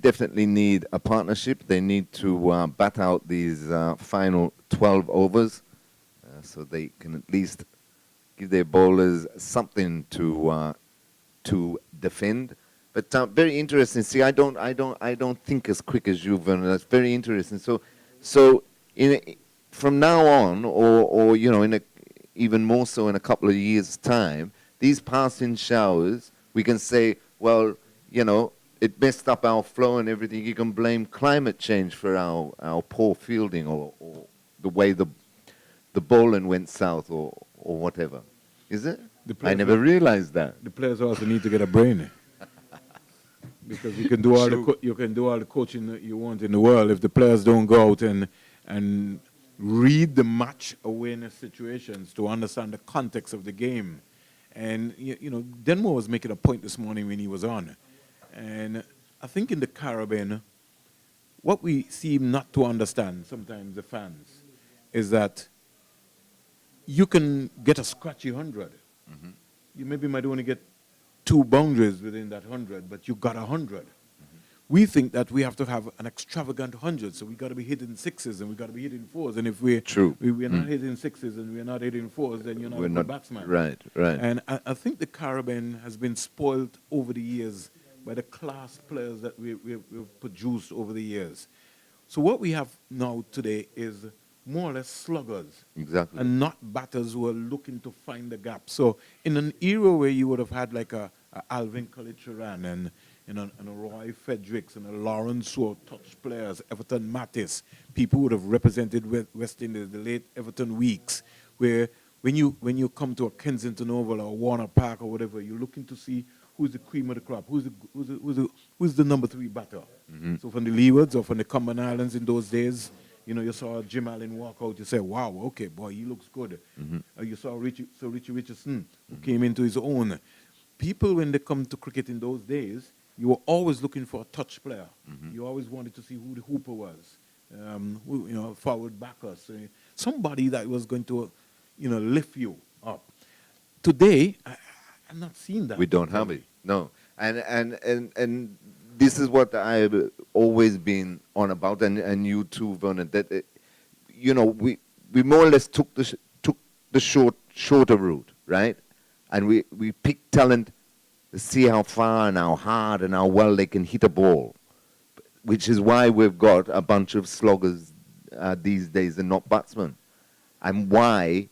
definitely need a partnership. They need to bat out these final 12 overs so they can at least give their bowlers something to defend. But very interesting. See, I don't think as quick as you, Vernon. That's very interesting. So from now on, or you know, even more so in a couple of years' time, these passing showers, we can say, well, you know, it messed up our flow and everything. You can blame climate change for our poor fielding or the way the bowling went south or whatever. Is it? I never realized that. The players also need to get a brain. Because you can do all the coaching that you want in the world. If the players don't go out and read the match awareness situations to understand the context of the game. And, you know, Denmo was making a point this morning when he was on. And I think in the Caribbean, what we seem not to understand, sometimes the fans, is that you can get a scratchy 100. Mm-hmm. You maybe might only get 2 boundaries within that 100, but you got 100. We think that we have to have an extravagant 100, so we got to be hitting 6s and we got to be hitting 4s. And if we're not hitting 6s and we're not hitting 4s, then you're not a good batsman. Right. And I think the Caribbean has been spoiled over the years by the class players that we've produced over the years. So what we have now today is more or less sluggers. Exactly. And not batters who are looking to find the gap. So in an era where you would have had like a Alvin Kalitcharan and a Roy Fredericks and a Lawrence Shaw touch players, Everton Mattis, people who would have represented West Indies, the late Everton Weeks, where when you come to a Kensington Oval or Warner Park or whatever, you're looking to see who's the cream of the crop, who's the number 3 batter. Mm-hmm. So from the Leewards or from the Cumberland Islands in those days, you know, you saw Jim Allen walk out, you say, wow, okay, boy, he looks good. Mm-hmm. You saw Richie Richardson, who came into his own. People, when they come to cricket in those days, you were always looking for a touch player. Mm-hmm. You always wanted to see who the hooper was, forward backers. Somebody that was going to, lift you up. Today, I'm not seeing that. We don't have it, no. And this is what I've always been on about, and you too, Vernon, that, we more or less took the shorter route, right? And we picked talent to see how far and how hard and how well they can hit a ball, which is why we've got a bunch of sloggers these days and not batsmen, and why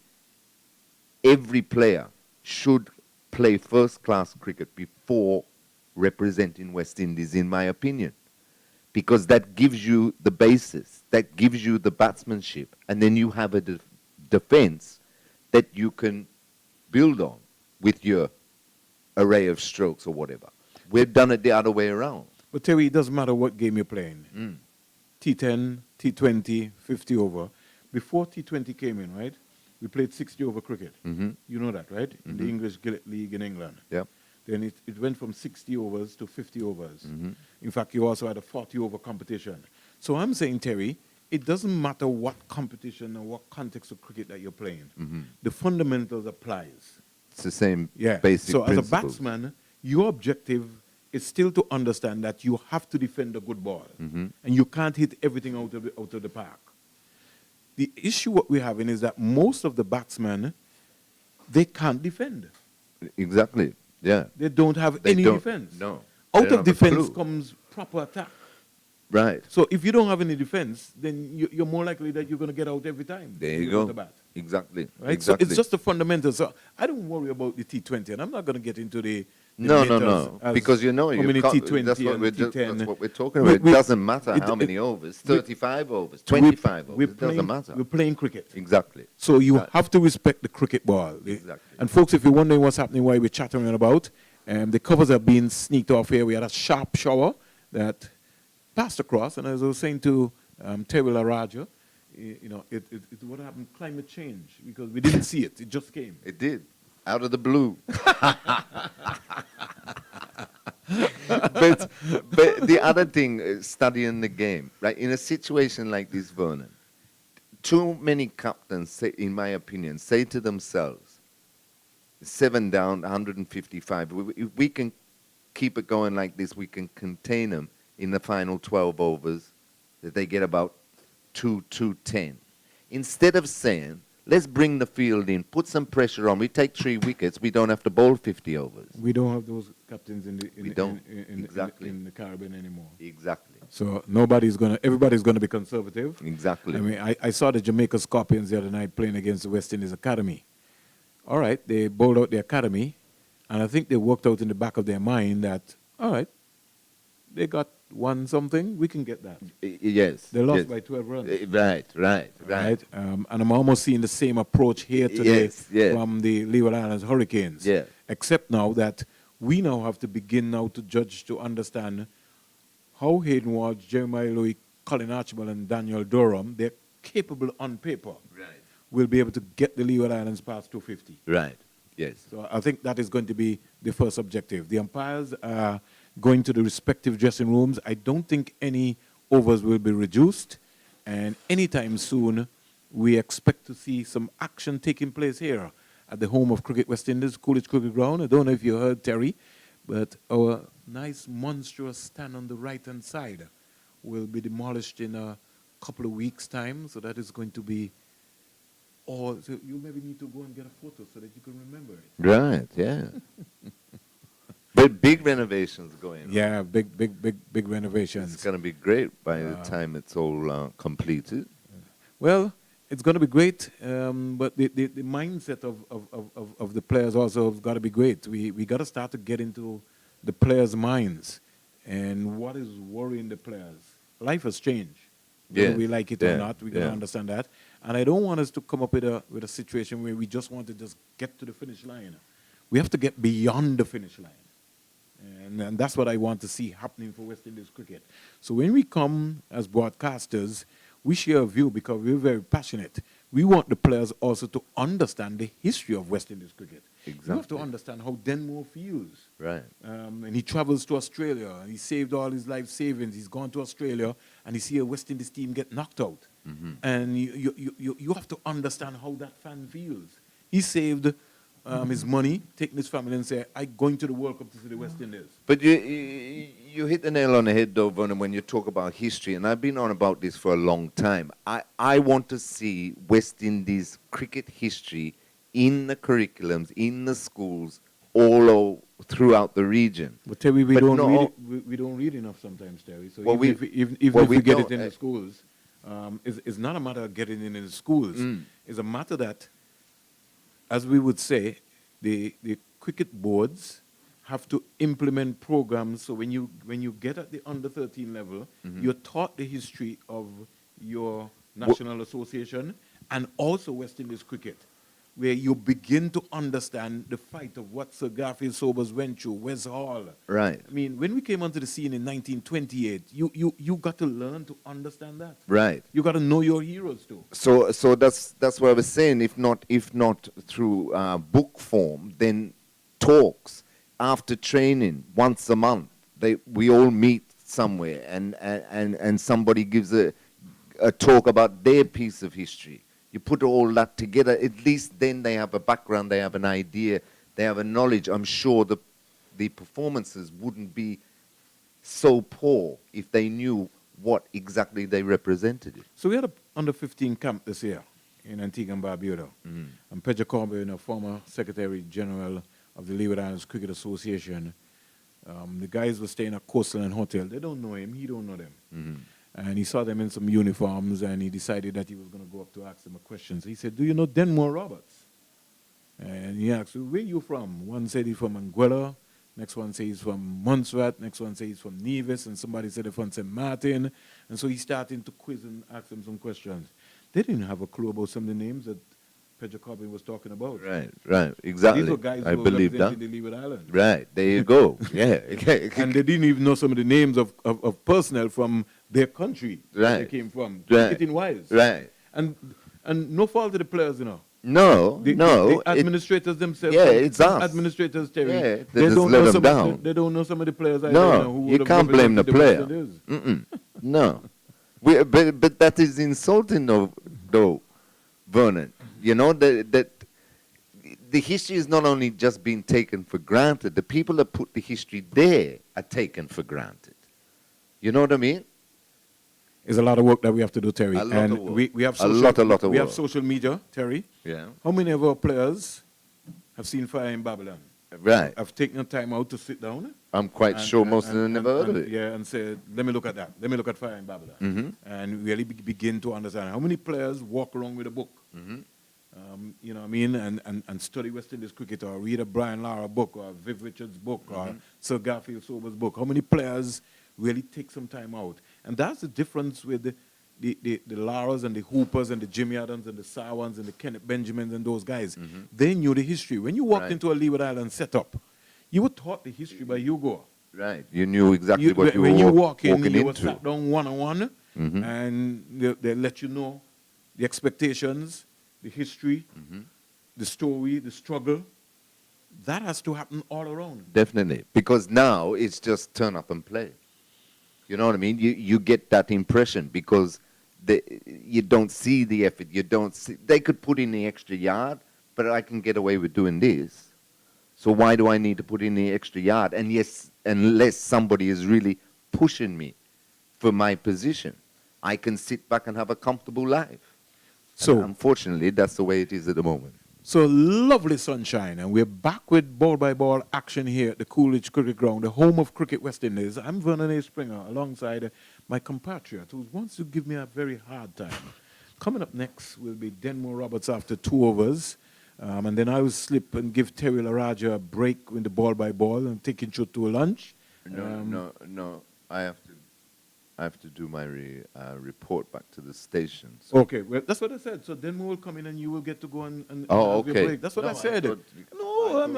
every player should play first-class cricket before representing West Indies, in my opinion, because that gives you the basis, that gives you the batsmanship, and then you have a defense that you can build on with your array of strokes or whatever. We've done it the other way around. But Terry, it doesn't matter what game you're playing. T10, T20, 50 over. Before T20 came in, right, we played 60 over cricket. Mm-hmm. You know that, right? In the English League in England. Yep. Then it went from 60 overs to 50 overs. Mm-hmm. In fact, you also had a 40 over competition. So I'm saying, Terry, it doesn't matter what competition or what context of cricket that you're playing. Mm-hmm. The fundamentals applies. It's the same basic So principles. as a batsman, your objective is still to understand that you have to defend a good ball. Mm-hmm. And you can't hit everything out of the park. The issue what we're having is that most of the batsmen, they can't defend. Exactly, yeah. They don't have any defense. No. Out of defense comes proper attack. Right. So if you don't have any defense, then you're more likely that you're going to get out every time. There you go. The bat. Exactly. Right? Exactly. So it's just the fundamentals. So I don't worry about the T20, and I'm not going to get into the no. Because how many T20 that's what and T10. T10. That's what we're talking about. It doesn't matter how many overs, 35 overs, 25 overs, it doesn't matter. We're playing cricket. Exactly. So you have to respect the cricket ball. Exactly. And folks, if you're wondering what's happening, why we're chattering about, the covers are being sneaked off here. We had a sharp shower that passed across, and as I was saying to Terry Laraja, it what happened? Climate change, because we didn't see it. It just came. It did, out of the blue. but the other thing, studying the game, right? In a situation like this, Vernon, too many captains, say, in my opinion, say to themselves, 7 down, 155. If we can keep it going like this, we can contain them in the final 12 overs, that they get about 2-10. Instead of saying, let's bring the field in, put some pressure on, we take 3 wickets, we don't have to bowl 50 overs. We don't have those captains in the Exactly. in the Caribbean anymore. Exactly. So everybody's gonna be conservative. Exactly. I mean, I saw the Jamaica Scorpions the other night playing against the West Indies Academy. All right, they bowled out the academy, and I think they worked out in the back of their mind that, all right, they got 1 something, we can get that. Yes. They lost yes. by 12 runs. Right. And I'm almost seeing the same approach here today Yes. from the Leeward Islands Hurricanes. Yeah. Except now that we now have to begin now to judge, to understand how Hayden Walsh, Jeremiah Louis, Colin Archibald, and Daniel Durham, they're capable on paper, will be able to get the Leeward Islands past 250. Right. Yes. So I think that is going to be the first objective. The umpires are going to the respective dressing rooms. I don't think any overs will be reduced. And anytime soon, we expect to see some action taking place here at the home of Cricket West Indies, Coolidge Cricket Ground. I don't know if you heard, Terry, but our nice monstrous stand on the right-hand side will be demolished in a couple of weeks' time. So that is going to be so you maybe need to go and get a photo so that you can remember it. Right, yeah. But big renovations going on. Yeah, big renovations. It's going to be great by the time it's all completed. Well, it's going to be great, but the mindset of the players also has got to be great. We got to start to get into the players' minds and what is worrying the players. Life has changed. Whether we like it or not, we got to understand that. And I don't want us to come up with a situation where we just want to just get to the finish line. We have to get beyond the finish line. And that's what I want to see happening for West Indies cricket. So when we come as broadcasters, we share a view because we're very passionate. We want the players also to understand the history of West Indies cricket. Exactly. You have to understand how Denmore feels. Right. And he travels to Australia. And he saved all his life savings. He's gone to Australia and he sees a West Indies team get knocked out. Mm-hmm. And you have to understand how that fan feels. He saved his money, taking his family and say, I'm going to the World Cup to see the West Indies. But you hit the nail on the head, though, Vernon, when you talk about history, and I've been on about this for a long time. I want to see West Indies cricket history in the curriculums, in the schools, all throughout the region. But Terry, we don't read enough sometimes, Terry. So well, even if we get it in the schools, it's not a matter of getting it in the schools. It's a matter that, as we would say, the cricket boards have to implement programs. So when you get at the under 13 level, you're taught the history of your national association and also West Indies cricket, where you begin to understand the fight of what Sir Garfield Sobers went through, Wes Hall. Right. I mean, when we came onto the scene in 1928, you got to learn to understand that. Right. You got to know your heroes too. So that's what I was saying. If not through book form, then talks after training once a month. We all meet somewhere, and somebody gives a talk about their piece of history. You put all that together, at least then they have a background, they have an idea, they have a knowledge. I'm sure the performances wouldn't be so poor if they knew what exactly they represented. So we had a under-15 camp this year in Antigua and Barbuda. And Pedro Corbin, a former Secretary General of the Leeward Islands Cricket Association, the guys were staying at Coastal and Hotel. They don't know him, he don't know them. And he saw them in some uniforms, and he decided that he was going to go up to ask them a question. So he said, do you know Denmore Roberts? And he asked, where are you from? One said he's from Anguilla. Next one said he's from Montserrat. Next one said he's from Nevis. And somebody said they're from St. Martin. And so he started to quiz and ask them some questions. They didn't have a clue about some of the names that Pedro Corbin was talking about. Right, exactly. These were guys I who were believe that. representing the Leeward Islands. Right, there you go. Yeah. And they didn't even know some of the names of personnel from their country that they came from. Getting wise. Right. And no fault to the players, you know. No. The administrators themselves. Yeah, it's us. Administrators, Terry. Yeah, they just don't let know them down. They don't know some of the players. Either, No, who you would have can't blame the represented player. West Indies. No. But that is insulting, though, Vernon. You know, that the history is not only just being taken for granted, the people that put the history there are taken for granted. You know what I mean? It's a lot of work that we have to do, Terry. A lot and of work. we have A social, lot of we have work. social media, Terry. Yeah. How many of our players have seen Fire in Babylon? Right. Have taken the time out to sit down? I'm quite and- sure and- most of them and- never heard of and- it. Yeah, and say, let me look at that. Let me look at Fire in Babylon. And really begin to understand how many players walk around with a book. You know what I mean? And study West Indies cricket or read a Brian Lara book or Viv Richards' book or Sir Garfield Sober's book. How many players really take some time out? And that's the difference with the Laras and the Hoopers and the Jimmy Adams and the Sawans and the Kenneth Benjamins and those guys. They knew the history. When you walked Right. into a Leeward Island setup, you were taught the history by Hugo. Right. You knew exactly what you when were you walk in, walking you were into. sat down one-on-one, and they let you know the expectations, the history, the story, the struggle. That has to happen all around. Definitely. Because now it's just turn up and play. You know what I mean? You get that impression because you don't see the effort. You don't see. They could put in the extra yard, but I can get away with doing this. So why do I need to put in the extra yard? And yes, unless somebody is really pushing me for my position, I can sit back and have a comfortable life. So, And unfortunately, that's the way it is at the moment. so lovely sunshine, and we're back with ball-by-ball action here at the Coolidge Cricket Ground, the home of cricket West Indies. I'm Vernon A. Springer, alongside my compatriot, who wants to give me a very hard time. Coming up next will be Denmore Roberts after 2 overs. And then I will slip and give Terry Laraja a break with the ball-by-ball and take him to a lunch. No. I have to do my report back to the station. So. Okay, well, that's what I said. So then we will come in and you will get to go and Oh, have your okay. break. That's what I No, said. thought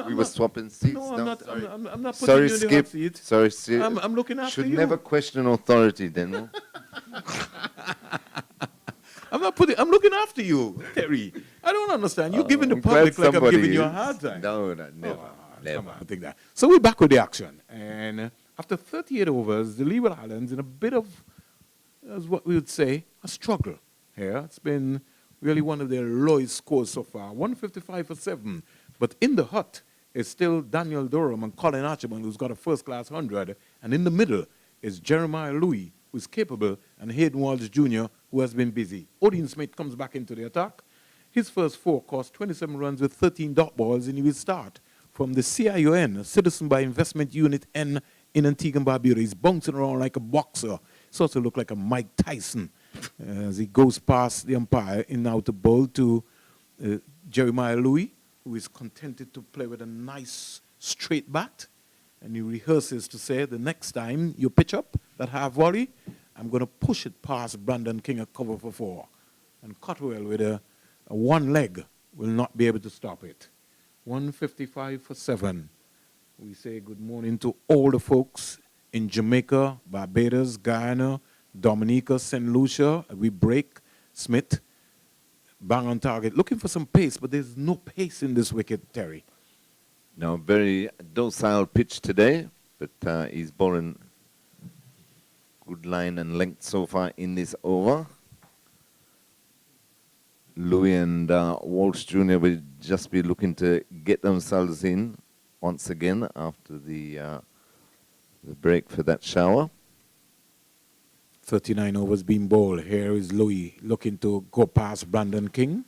we were not, swapping seats. No, I'm not. Sorry. I'm not putting Sorry, you in the Skip. hot seat. Sorry, Skip. I'm looking after Should you. never question authority, then. I'm looking after you, Terry. I don't understand. You're giving the I'm public glad like I'm somebody giving you a is. hard time. No, never. Come on, I think that. So we're back with the action. And after 38 overs, the Leeward Islands in a bit of, as what we would say, a struggle here. It's been really one of their lowest scores so far, 155 for 7. But in the hut is still Daniel Durham and Colin Archibald, who's got a first-class 100. And in the middle is Jeremiah Louis, who's capable, and Hayden Walsh Jr., who has been busy. Odin Smith comes back into the attack. His first 4 cost 27 runs with 13 dot balls, and he will start from the CIUN, Citizen by Investment Unit N in Antigua and Barbuda. He's bouncing around like a boxer. Sort of look like a Mike Tyson as he goes past the umpire in now to bowl to Jeremiah Louis, who is contented to play with a nice straight bat. And he rehearses to say, the next time you pitch up that half volley, I'm going to push it past Brandon King at cover for 4. And Cotwell with a one leg will not be able to stop it. 155 for 7. We say good morning to all the folks in Jamaica, Barbados, Guyana, Dominica, St. Lucia. We break Smith, bang on target. Looking for some pace, but there's no pace in this wicket, Terry. No, very docile pitch today, but he's bowling good line and length so far in this over. Louis and Walsh Jr. will just be looking to get themselves in once again after the break for that shower. 39 overs being bowled. Here is Louis looking to go past Brandon King.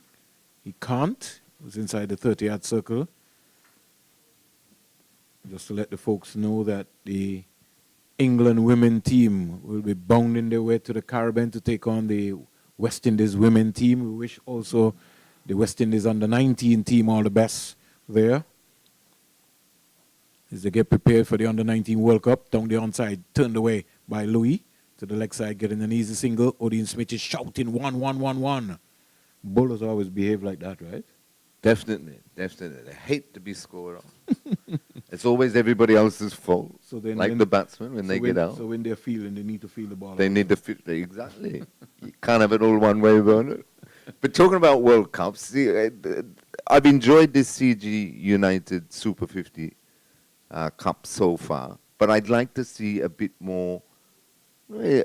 He can't. He was inside the 30-yard circle. Just to let the folks know that the England women team will be bounding their way to the Caribbean to take on the West Indies women team. We wish also the West Indies under-19 team all the best there as they get prepared for the under-19 World Cup. Down the onside, turned away by Louis. To the leg side, getting an easy single. Odin Smith is shouting 1-1-1-1. Bowlers always behave like that, right? Definitely. They hate to be scored on. It's always everybody else's fault. So then like when- the batsmen when they get out. So when they're feeling, they need to feel the ball. They need to fit. Exactly. You can't have it all one way, Bernard. But talking about World Cups, see, I've enjoyed this CG United Super 50 Cup so far, but I'd like to see a bit more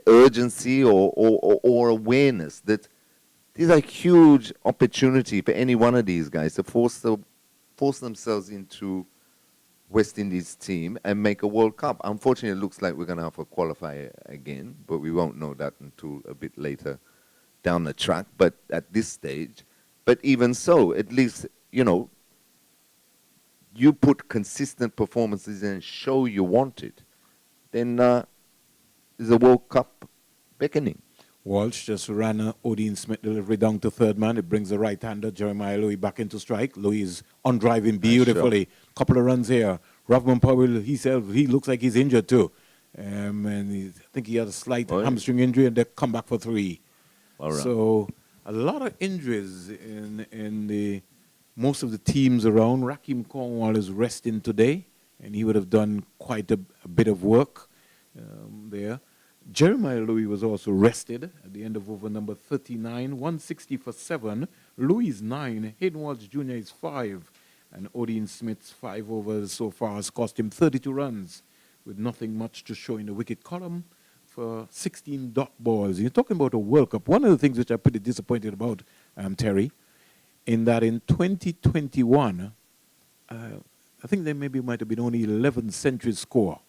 urgency or awareness that these are a huge opportunity for any one of these guys to force themselves into West Indies team and make a World Cup. Unfortunately, it looks like we're going to have a qualifier again, but we won't know that until a bit later down the track. But at this stage, but even so, at least, you know, you put consistent performances in and show you want it, then there's a World Cup beckoning. Walsh just ran a Odin Smith delivery down to third man. It brings the right-hander, Jeremiah Louis, back into strike. Louis is on driving beautifully. Couple of runs here. Ravman Powell, he looks like he's injured too. And I think he had a slight hamstring injury and they come back for 3. All right. So a lot of injuries in the most of the teams around. Raheem Cornwall is resting today, and he would have done quite a bit of work there. Jeremiah Louis was also rested at the end of over number 39, 160 for 7. Louis is 9, Hayden Walsh Jr. is 5, and Odin Smith's 5 overs so far has cost him 32 runs with nothing much to show in the wicket column for 16 dot balls. You're talking about a World Cup. One of the things which I'm pretty disappointed about, Terry, in that in 2021, I think there might have been only 11 centuries score.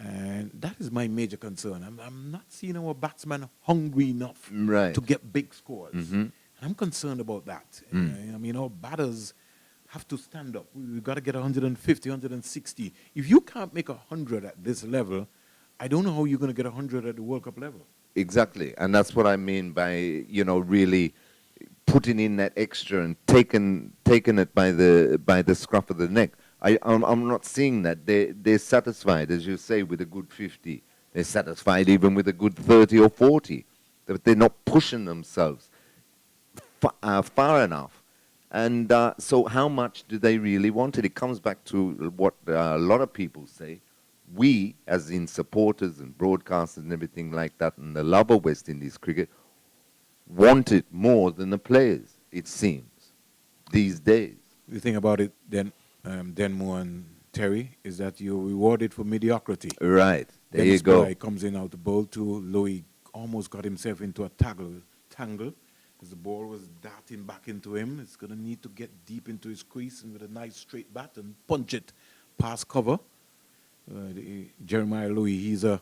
And that is my major concern. I'm not seeing our batsmen hungry enough to get big scores. And I'm concerned about that. I mean, our batters have to stand up. We've got to get 150, 160. If you can't make 100 at this level, I don't know how you're going to get 100 at the World Cup level. Exactly. And that's what I mean by, you know, really putting in that extra and taking it by the scruff of the neck. I'm not seeing that. They're satisfied, as you say, with a good 50. They're satisfied even with a good 30 or 40. But they're not pushing themselves far enough. And so how much do they really want it? It comes back to what a lot of people say. We, as in supporters and broadcasters and everything like that, and the love of West Indies cricket, want it more than the players, it seems, these days. The thing about it, then, Denmo and Terry, is that you're rewarded for mediocrity. Right. There you go. He comes in out the bowl too. Louis almost got himself into a tangle as the ball was darting back into him. It's going to need to get deep into his crease and with a nice straight bat and punch it past cover. Jeremiah Louis, he's a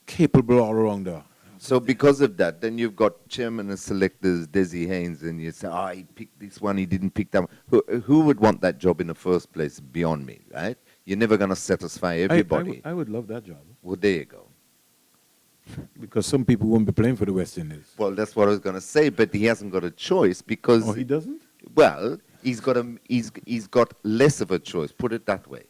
capable all-rounder. So because of that, then you've got chairman and selectors, Desi Haynes, and you say, he picked this one, he didn't pick that one. Who would want that job in the first place beyond me, right? You're never going to satisfy everybody. I would love that job. Well, there you go. Because some people won't be playing for the West Indies. Well, that's what I was going to say, but he hasn't got a choice because... Oh, he doesn't? Well, he's got less of a choice, put it that way.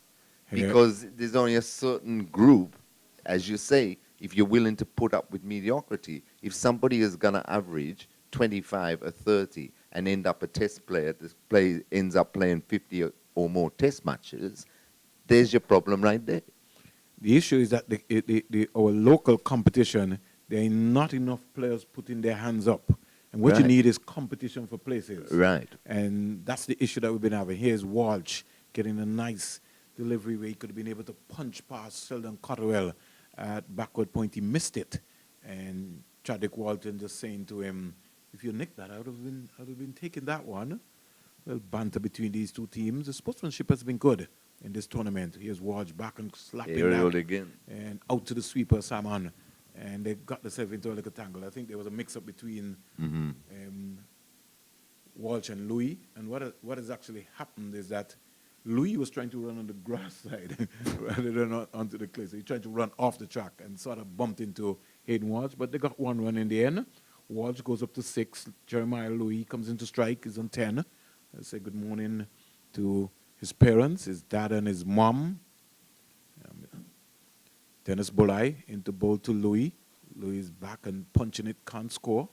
Yeah. Because there's only a certain group, as you say, if you're willing to put up with mediocrity. If somebody is going to average 25 or 30 and end up a test player, ends up playing 50 or more test matches, there's your problem right there. The issue is that our local competition, there are not enough players putting their hands up. And what you need is competition for places. Right. And that's the issue that we've been having. Here's Walsh getting a nice delivery where he could have been able to punch past Sheldon Cotterell at backward point. He missed it. And Chadwick Walton just saying to him, if you nicked that, I would have been taking that one. Well, banter between these two teams. The sportsmanship has been good in this tournament. Here's Walsh back and slapping that. Again. And out to the sweeper, Salmon. And they got themselves into a little tangle. I think there was a mix-up between Walsh and Louis. And what has actually happened is that Louis was trying to run on the grass side rather than onto the clay. So he tried to run off the track and sort of bumped into Hayden Walsh. But they got one run in the end. Walsh goes up to 6. Jeremiah Louis comes into strike, is on 10. I say good morning to his parents, his dad and his mom. Dennis Bulai into bowl to Louis. Louis is back and punching it, can't score.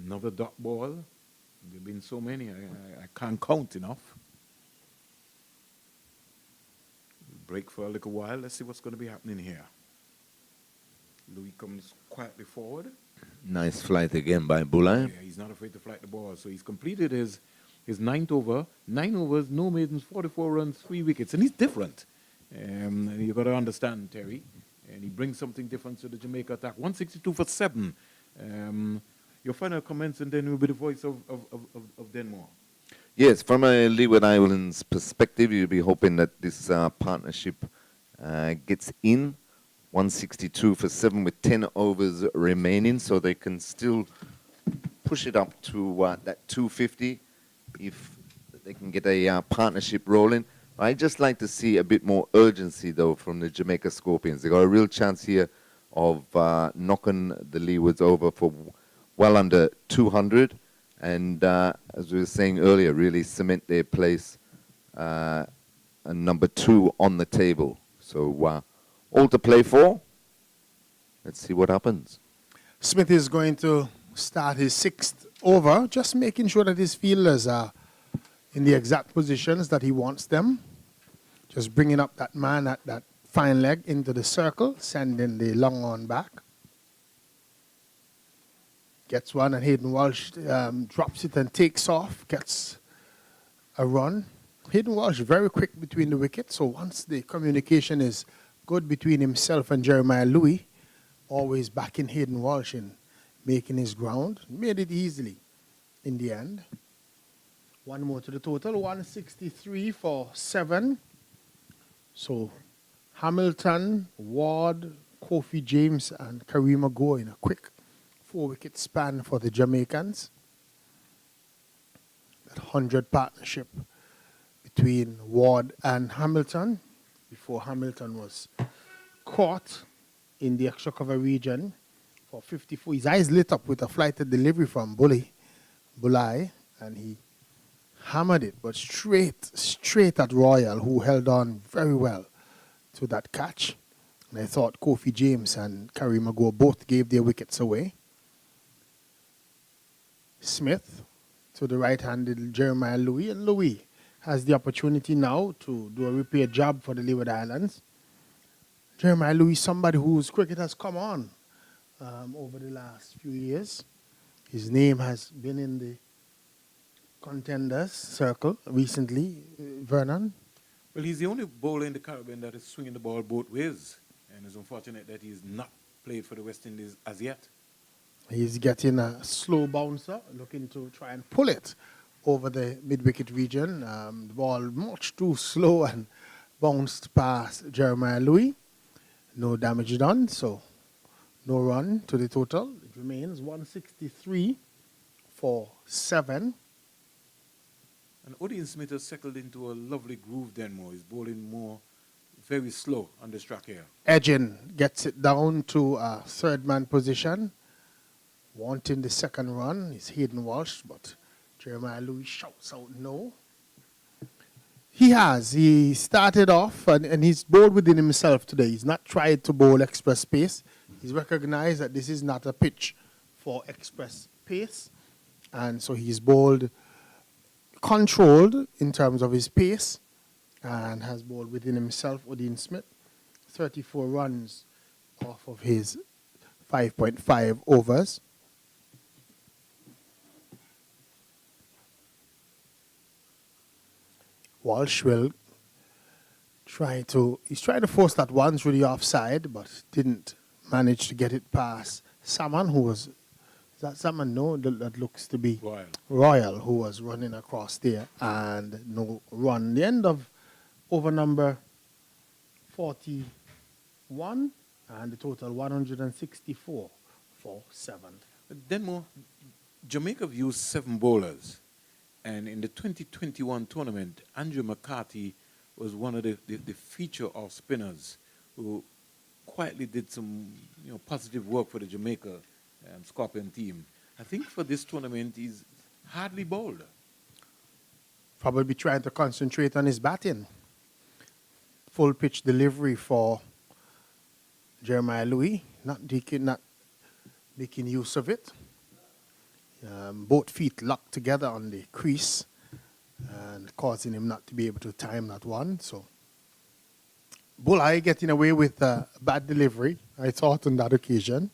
Another dot ball. There have been so many, I can't count enough. Break for a little while. Let's see what's going to be happening here. Louis comes quietly forward. Nice flight again by Bulai. Yeah, he's not afraid to flight the ball. So he's completed his 9th over. 9 overs, no maidens, 44 runs, 3 wickets. And he's different. You've got to understand, Terry. And he brings something different to the Jamaica attack. 162 for 7. Your final comments, and then we'll be the voice of Denmore. Yes, from a Leeward Islands perspective, you'll be hoping that this partnership gets in 162 for 7 with 10 overs remaining, so they can still push it up to that 250 if they can get a partnership rolling. I'd just like to see a bit more urgency, though, from the Jamaica Scorpions. They got a real chance here of knocking the Leewards over for well under 200. And as we were saying earlier, really cement their place number 2 on the table. So all to play for. Let's see what happens. Smith is going to start his 6th over, just making sure that his fielders are in the exact positions that he wants them. Just bringing up that man at that fine leg into the circle, sending the long on back. Gets one, and Hayden Walsh drops it and takes off, gets a run. Hayden Walsh very quick between the wickets, so once the communication is good between himself and Jeremiah Louis, always backing Hayden Walsh in making his ground. Made it easily in the end. One more to the total, 163 for 7. So Hamilton, Ward, Kofi James, and Karima go in a quick 4-wicket span for the Jamaicans. That 100 partnership between Ward and Hamilton before Hamilton was caught in the extra cover region for 54. His eyes lit up with a flighted delivery from Bulai, and he hammered it, but straight at Royal, who held on very well to that catch. And I thought Kofi James and Karima Go both gave their wickets away. Smith to the right-handed Jeremiah Louis, and Louis has the opportunity now to do a repair job for the Leeward Islands. Jeremiah Louis, somebody whose cricket has come on over the last few years. His name has been in the contenders circle recently. Vernon? Well, he's the only bowler in the Caribbean that is swinging the ball both ways. And it's unfortunate that he's not played for the West Indies as yet. He's getting a slow bouncer, looking to try and pull it over the mid-wicket region. The ball much too slow and bounced past Jeremiah Louis. No damage done, so no run to the total. It remains 163 for 7. And Odean Smith has settled into a lovely groove then more. He's bowling more very slow on this track here. Edgin gets it down to a third-man position. Wanting the second run is Hayden Walsh, but Jeremiah Louis shouts out no. He started off and he's bowled within himself today. He's not tried to bowl express pace. He's recognized that this is not a pitch for express pace. And so he's bowled controlled in terms of his pace and has bowled within himself. Odean Smith, 34 runs off of his 5.5 overs. Walsh will he's trying to force that one through the offside, but didn't manage to get it past Salmon, who was, is that Salmon? No, that looks to be Royal, who was running across there, and no run. The end of over number 41, and the total 164 for 7. Denmo, Jamaica have used 7 bowlers. And in the 2021 tournament, Andrew McCarthy was one of the feature of spinners who quietly did some positive work for the Jamaica Scorpion team. I think for this tournament, he's hardly bowled. Probably trying to concentrate on his batting. Full pitch delivery for Jeremiah Louis, not making use of it. Both feet locked together on the crease and causing him not to be able to time that one. So Bulai getting away with a bad delivery, I thought, on that occasion.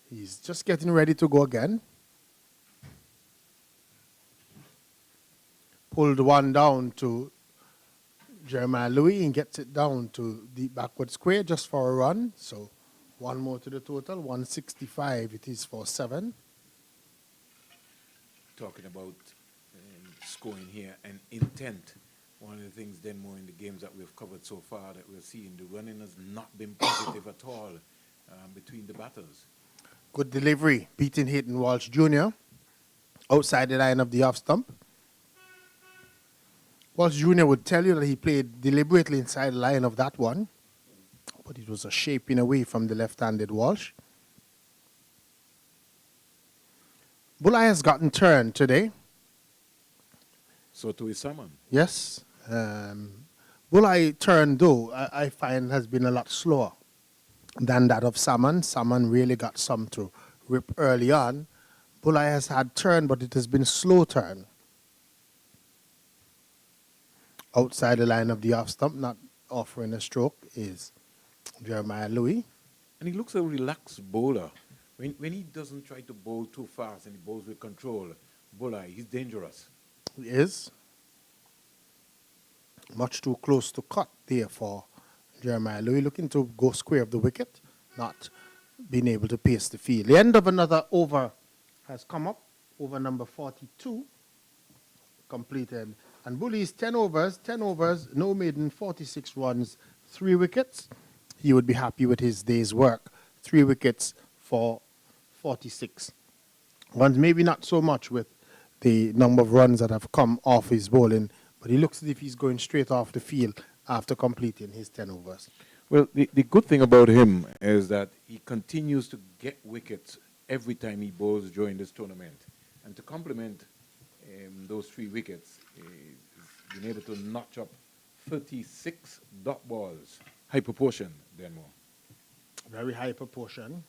He's just getting ready to go again. Pulled one down to Jeremiah Louis and gets it down to the backward square just for a run. So one more to the total, 165 it is for 7. talking about scoring here and intent. One of the things then more in the games that we've covered so far that we're seeing, the running has not been positive at all between the batters. Good delivery, beating Hayden Walsh Jr. outside the line of the off stump. Walsh Jr. would tell you that he played deliberately inside the line of that one, but it was a shaping away from the left-handed Walsh. Bulai has gotten turned today. So to his summon. Yes. Bulai turn, though, I find has been a lot slower than that of Salmon. Salmon really got some to rip early on. Bulai has had turn, but it has been slow turn. Outside the line of the off stump, not offering a stroke, is Jeremiah Louis. And he looks a relaxed bowler. When he doesn't try to bowl too fast and he bowls with control, Bulai, he's dangerous. He is. Much too close to cut there for Jeremiah Louis, looking to go square of the wicket, not being able to pace the field. The end of another over has come up, over number 42, completed. And Bully's 10 overs, no maiden, 46 runs, 3 wickets. He would be happy with his day's work. 3 wickets for 46 runs. Maybe not so much with the number of runs that have come off his bowling, but he looks as if he's going straight off the field after completing his 10 overs. Well, the good thing about him is that he continues to get wickets every time he bowls during this tournament. And to complement those 3 wickets, he's been able to notch up 36 dot balls. High proportion, Denmore. Very high proportion.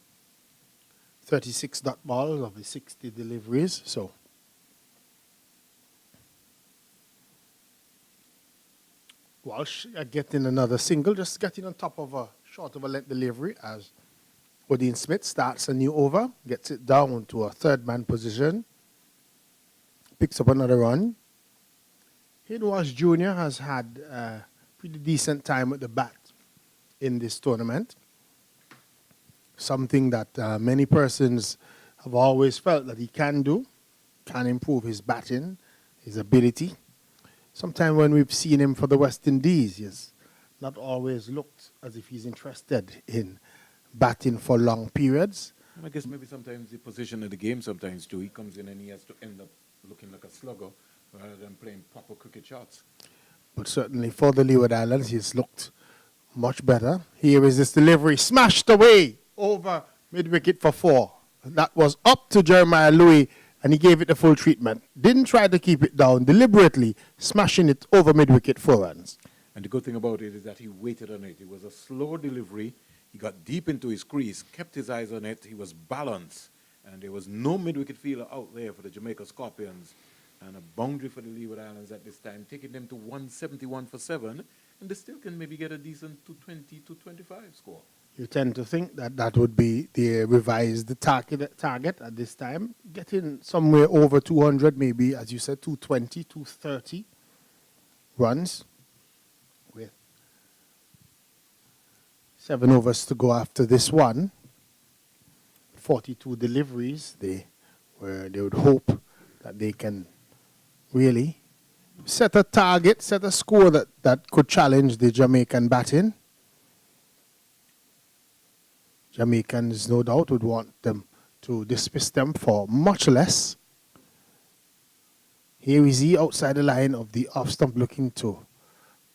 36 dot balls of the 60 deliveries. So Walsh getting another single, just getting on top of a short of a length delivery as Odin Smith starts a new over, gets it down to a third man position, picks up another run. Hayden Walsh Jr. has had a pretty decent time with the bat in this tournament. Something that many persons have always felt that he can do, can improve his batting, his ability. Sometimes when we've seen him for the West Indies, he's not always looked as if he's interested in batting for long periods. I guess maybe sometimes the position of the game sometimes too. He comes in and he has to end up looking like a slugger rather than playing proper cricket shots. But certainly for the Leeward Islands, he's looked much better. Here is this delivery, smashed away over mid-wicket for 4. That was up to Jeremiah Louis, and he gave it the full treatment. Didn't try to keep it down, deliberately smashing it over mid-wicket 4 runs. And the good thing about it is that he waited on it. It was a slow delivery. He got deep into his crease, kept his eyes on it. He was balanced, and there was no mid-wicket fielder out there for the Jamaica Scorpions. And a boundary for the Leeward Islands at this time, taking them to 171 for 7, and they still can maybe get a decent 220, 225 score. You tend to think that that would be the revised target at this time, getting somewhere over 200, maybe, as you said, 220, 230 runs with 7 overs to go after this one. 42 deliveries. They would hope that they can really set a target, set a score that could challenge the Jamaican batting. Jamaicans, no doubt, would want them to dismiss them for much less. Here is he outside the line of the off stump looking to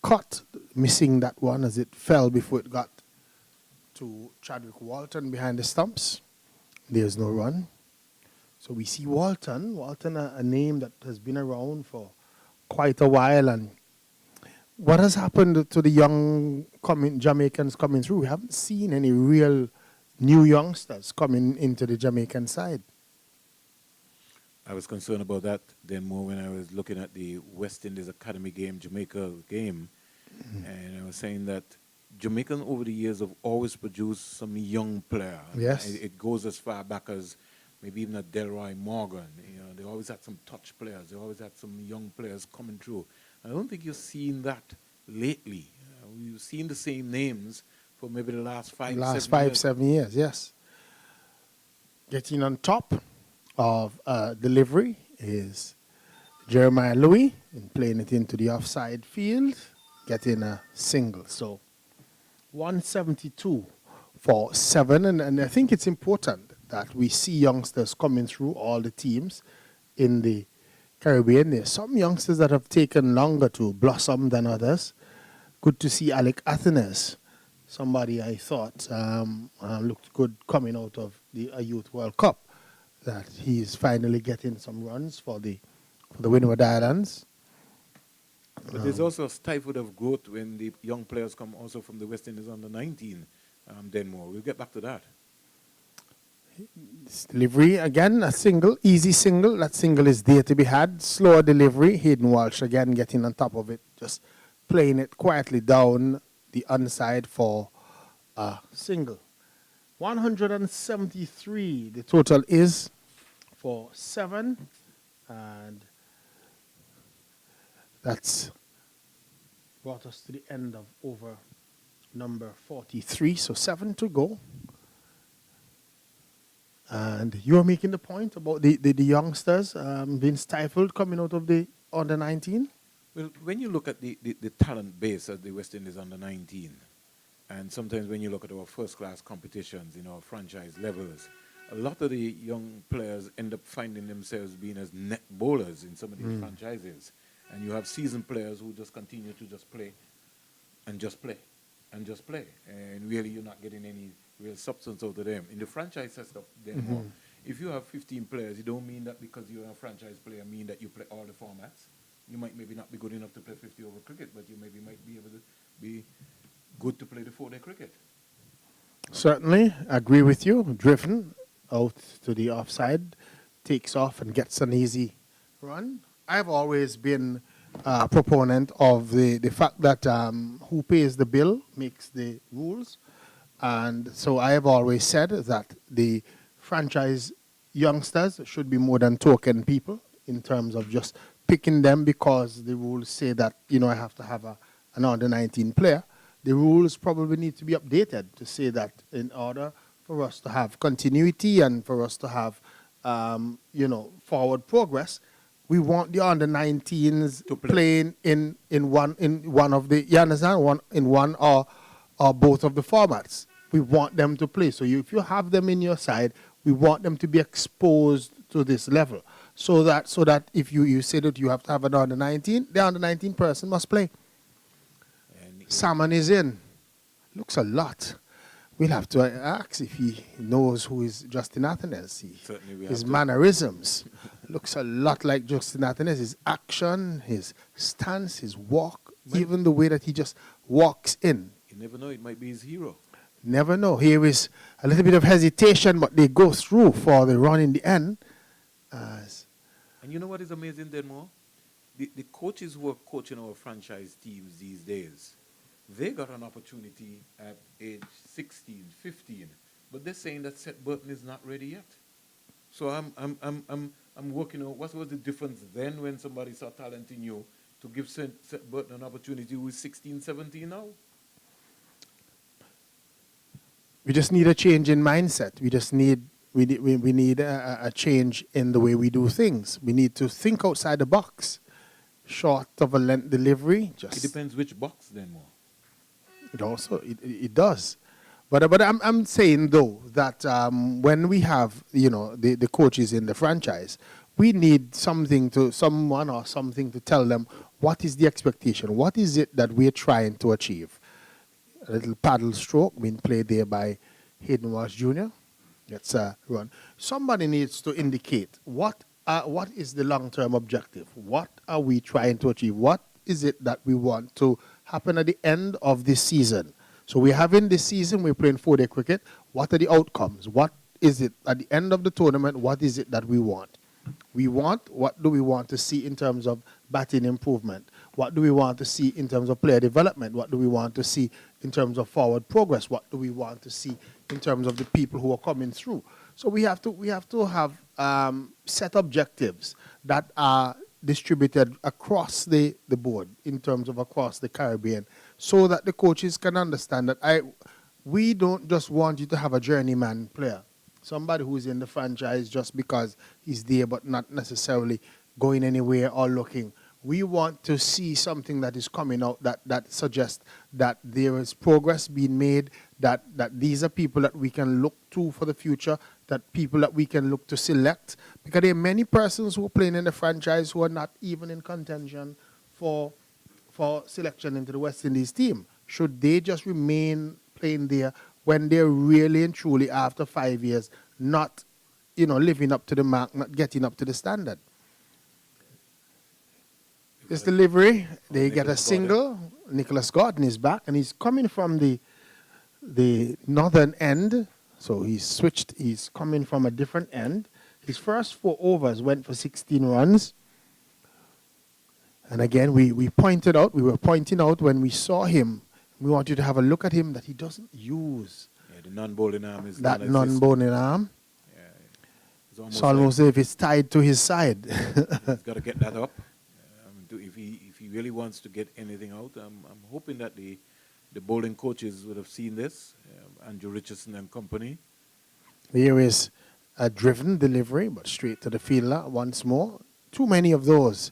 cut, missing that one as it fell before it got to Chadwick Walton behind the stumps. There's no run. So we see Walton, a name that has been around for quite a while. And what has happened to the young Jamaicans coming through? We haven't seen any real new youngsters coming into the Jamaican side. I was concerned about that then more when I was looking at the West Indies Academy game, Jamaica game, and I was saying that Jamaicans over the years have always produced some young player. Yes. It goes as far back as maybe even a Delroy Morgan. You know, they always had some touch players. They always had some young players coming through. I don't think you're seeing that lately. We've seen the same names for maybe the last 7 years, yes. Getting on top of delivery is Jeremiah Louis in playing it into the offside field, getting a single. So 172 for 7. And I think it's important that we see youngsters coming through all the teams in the Caribbean. There's some youngsters that have taken longer to blossom than others. Good to see Alec Athenes, somebody I thought looked good coming out of the Youth World Cup, that he's finally getting some runs for the Windward Islands. But there's also a stifle of growth when the young players come also from the West Indies under 19, Denmore. We'll get back to that. This delivery, again, a single, easy single. That single is there to be had. Slower delivery. Hayden Walsh again getting on top of it, just playing it quietly down the onside for a single. 173 the total is for 7. And that's brought us to the end of over number 43. So 7 to go. And you're making the point about the youngsters being stifled coming out of the under 19? Well, when you look at the talent base at the West Indies under 19, and sometimes when you look at our first-class competitions, franchise levels, a lot of the young players end up finding themselves being as net bowlers in some of these franchises. And you have seasoned players who just continue to just play and just play and just play. And really you're not getting any real substance out of them. In the franchise setup, if you have 15 players, it don't mean that because you're a franchise player mean that you play all the formats. You might maybe not be good enough to play 50 over cricket, but you maybe might be able to be good to play the 4-day cricket. Certainly, agree with you. Driven out to the offside, takes off and gets an easy run. I've always been a proponent of the fact that who pays the bill makes the rules. And so I have always said that the franchise youngsters should be more than token people in terms of just picking them because the rules say that, I have to have an under-19 player. The rules probably need to be updated to say that in order for us to have continuity and for us to have, forward progress, we want the under-19s playing in one of the, you understand, in one or both of the formats. We want them to play. So if you have them in your side, we want them to be exposed to this level. So that if you say that you have to have an under-19, the under-19 person must play. And Salmon is in. Looks a lot. We'll have to ask if he knows who is Justin Athenes. His mannerisms looks a lot like Justin Athenes. His action, his stance, his walk, even the way that he just walks in. You never know, it might be his hero. Never know. Here is a little bit of hesitation, but they go through for the run in the end. And you know what is amazing, Denmore? The coaches who are coaching our franchise teams these days, they got an opportunity at age 16, 15, but they're saying that Seth Burton is not ready yet. So I'm working on what was the difference then when somebody saw talent in you to give Seth Burton an opportunity who is 16, 17 now? We just need a change in mindset. We need a change in the way we do things. We need to think outside the box. Short of a length delivery. It depends which box, then more. It does. But I'm saying, though, that when we have, the coaches in the franchise, we need someone or something to tell them what is the expectation. What is it that we're trying to achieve? A little paddle stroke being played there by Hayden Walsh Jr. That's a run. Somebody needs to indicate what is the long-term objective? What are we trying to achieve? What is it that we want to happen at the end of this season? So we're having this season, we're playing 4-day cricket. What are the outcomes? What is it at the end of the tournament? What is it that we want? What do we want to see in terms of batting improvement? What do we want to see in terms of player development? What do we want to see in terms of forward progress? What do we want to see in terms of the people who are coming through? So we have to have set objectives that are distributed across the board in terms of across the Caribbean so that the coaches can understand that we don't just want you to have a journeyman player. somebody who's in the franchise just because he's there but not necessarily going anywhere or looking. We want to see something that is coming out that suggests that there is progress being made, that these are people that we can look to for the future, that people that we can look to select. Because there are many persons who are playing in the franchise who are not even in contention for selection into the West Indies team. Should they just remain playing there when they're really and truly, after 5 years, not, living up to the mark, not getting up to the standard? This delivery, they get a single. Nicholas Gordon is back, and he's coming from the northern end. So he's switched. He's coming from a different end. His first 4 overs went for 16 runs. And again, we were pointing out when we saw him, we want you to have a look at him, that he doesn't use the non-bowling arm is that non-bowling arm. Yeah, it's almost as if it's tied to his side. He's got to get that up. If he really wants to get anything out, I'm hoping that the bowling coaches would have seen this, Andrew Richardson and company. Here is a driven delivery, but straight to the fielder once more. Too many of those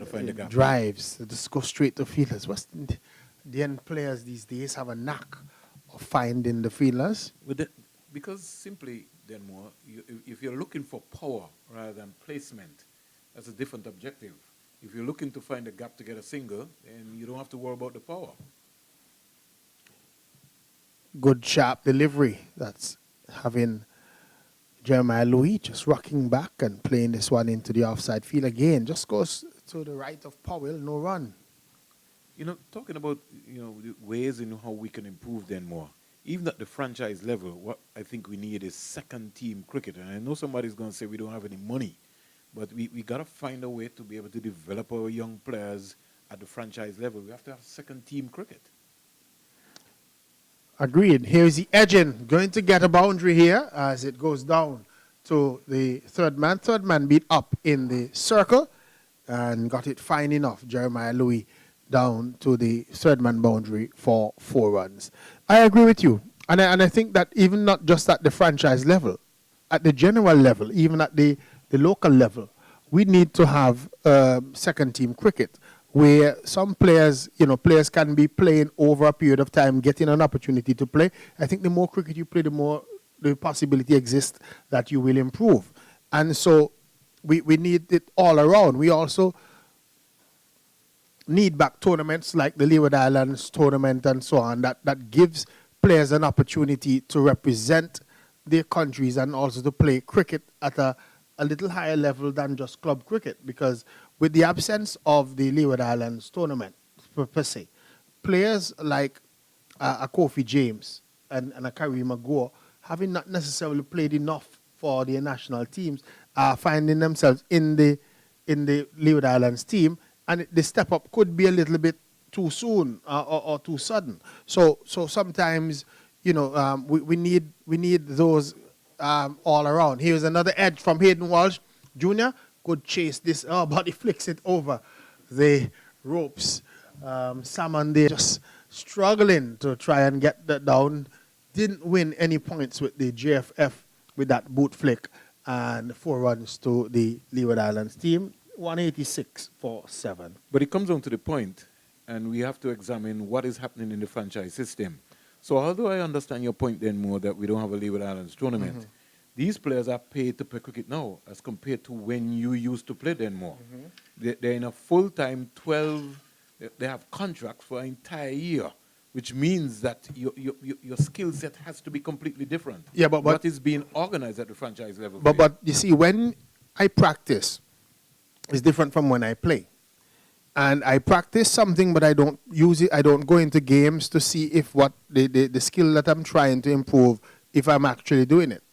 Find the gap. drives that just go straight to fielders. West Indian players these days have a knack of finding the fielders. Because simply, Denmore, if you're looking for power rather than placement, that's a different objective. If you're looking to find a gap to get a single, then you don't have to worry about the power. Good sharp delivery. That's having Jeremiah Louis just rocking back and playing this one into the offside field again. Just goes to the right of Powell, no run. Talking about the ways in how we can improve Denmore. Even at the franchise level, what I think we need is second team cricket. And I know somebody's going to say we don't have any money. But we got to find a way to be able to develop our young players at the franchise level. We have to have second-team cricket. Agreed. Here's the edging. Going to get a boundary here as it goes down to the third man. Third man beat up in the circle and got it fine enough. Jeremiah Louis down to the third man boundary for 4 runs. I agree with you. And I think that even not just at the franchise level, at the general level, even at the local level, we need to have second team cricket where some players, players can be playing over a period of time, getting an opportunity to play. I think the more cricket you play, the more the possibility exists that you will improve. And so we need it all around. We also need back tournaments like the Leeward Islands tournament and so on that gives players an opportunity to represent their countries and also to play cricket at a little higher level than just club cricket, because with the absence of the Leeward Islands tournament per se, players like a Kofi James and a Kareem Agor, having not necessarily played enough for their national teams, are finding themselves in the Leeward Islands team, and the step up could be a little bit too soon or too sudden. So sometimes we need those. All around. Here's another edge from Hayden Walsh Jr. Could chase this, but he flicks it over the ropes. Salmon there just struggling to try and get that down. Didn't win any points with the JFF with that boot flick, and 4 runs to the Leeward Islands team. 186 for 7. But it comes down to the point, and we have to examine what is happening in the franchise system. So although I understand your point then more that we don't have a Leeward Islands tournament, these players are paid to play cricket now as compared to when you used to play then more. They're in a full-time 12, they have contracts for an entire year, which means that your skill set has to be completely different. Yeah, but what is being organized at the franchise level? But you see, when I practice, it's different from when I play. And I practice something, but I don't use it. I don't go into games to see if what the skill that I'm trying to improve, if I'm actually doing it.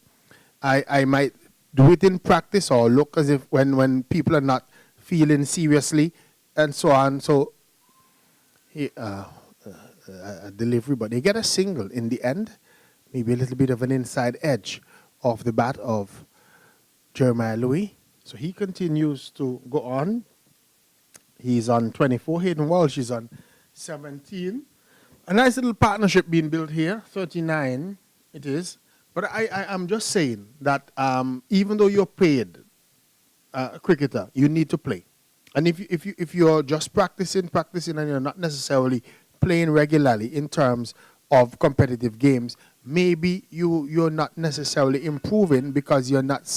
I might do it in practice or look as if when people are not feeling seriously and so on. So a delivery, but they get a single in the end. Maybe a little bit of an inside edge of the bat of Jeremiah Louis. So he continues to go on. He's on 24. Hayden Walsh is on 17. A nice little partnership being built here. 39 it is But I'm just saying that even though you're paid a cricketer, you need to play. And if you're just practicing, and you're not necessarily playing regularly in terms of competitive games, maybe you're not necessarily improving because you're not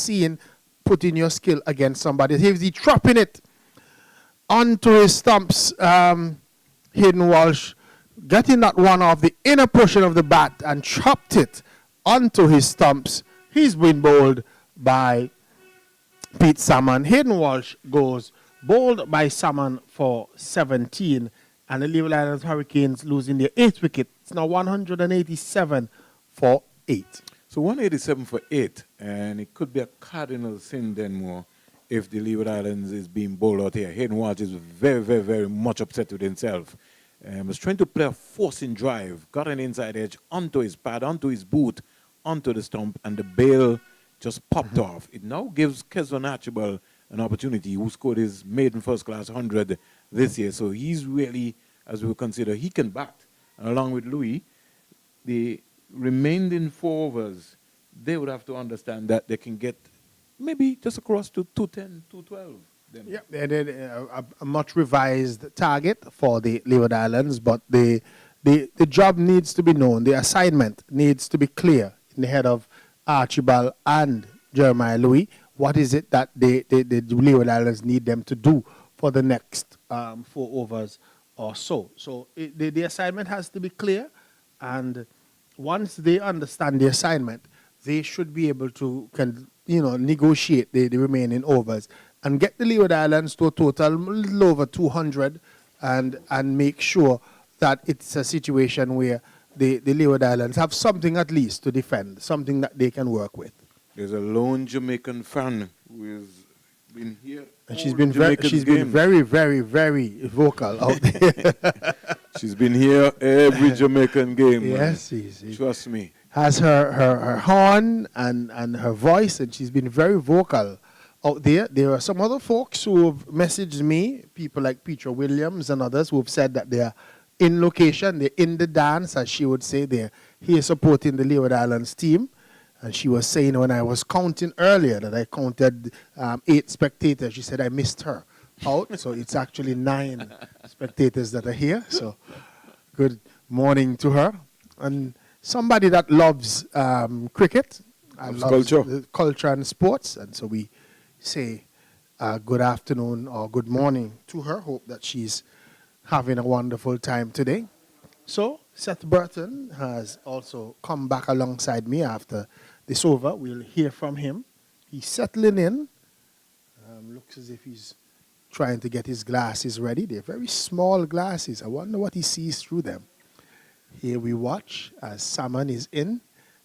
putting your skill against somebody. Here's he dropping it onto his stumps. Hayden Walsh getting that one off the inner portion of the bat and chopped it onto his stumps. He's been bowled by Pete Salmon. Hayden Walsh goes bowled by Salmon for 17, and the Leeward Islands Hurricanes losing their 8th wicket. It's now 187 for 8. So 187 for 8, and it could be a cardinal sin then more if the Leeward Islands is being bowled out here. Hayden Walsh is very, very, very much upset with himself. Was trying to play a forcing drive, got an inside edge onto his pad, onto his boot, onto the stump, and the bail just popped off. It now gives Kesvon Archibald an opportunity, who scored his maiden first-class 100 this year. So he's really, as we consider, he can bat. And along with Louis, the remaining 4 overs, they would have to understand that they can get maybe just across to 210, 212. Yeah, a much revised target for the Leeward Islands, but the job needs to be known. The assignment needs to be clear in the head of Archibald and Jeremiah Louis. What is it that the Leeward Islands need them to do for the next 4 overs or so? So the assignment has to be clear, and once they understand the assignment, they should be able to negotiate the remaining overs and get the Leeward Islands to a total a little over 200 and make sure that it's a situation where the Leeward Islands have something at least to defend, something that they can work with. There's a lone Jamaican fan who has been here. And she's been very, very, very vocal out there. She's been here every Jamaican game. Yes, trust me. Has her horn and her voice, and she's been very vocal out there. There are some other folks who have messaged me, people like Petra Williams and others, who have said that they're in location, they're in the dance, as she would say. They're here supporting the Leeward Islands team. And she was saying when I was counting earlier that I counted 8 spectators, she said I missed her out. So it's actually 9 spectators that are here. So good morning to her. And somebody that loves cricket and loves culture and sports. And so we say good afternoon or good morning to her. Hope that she's having a wonderful time today. So Seth Burton has also come back alongside me after this over. We'll hear from him. He's settling in. Looks as if he's trying to get his glasses ready. They're very small glasses. I wonder what he sees through them. Here we watch as Salmon is in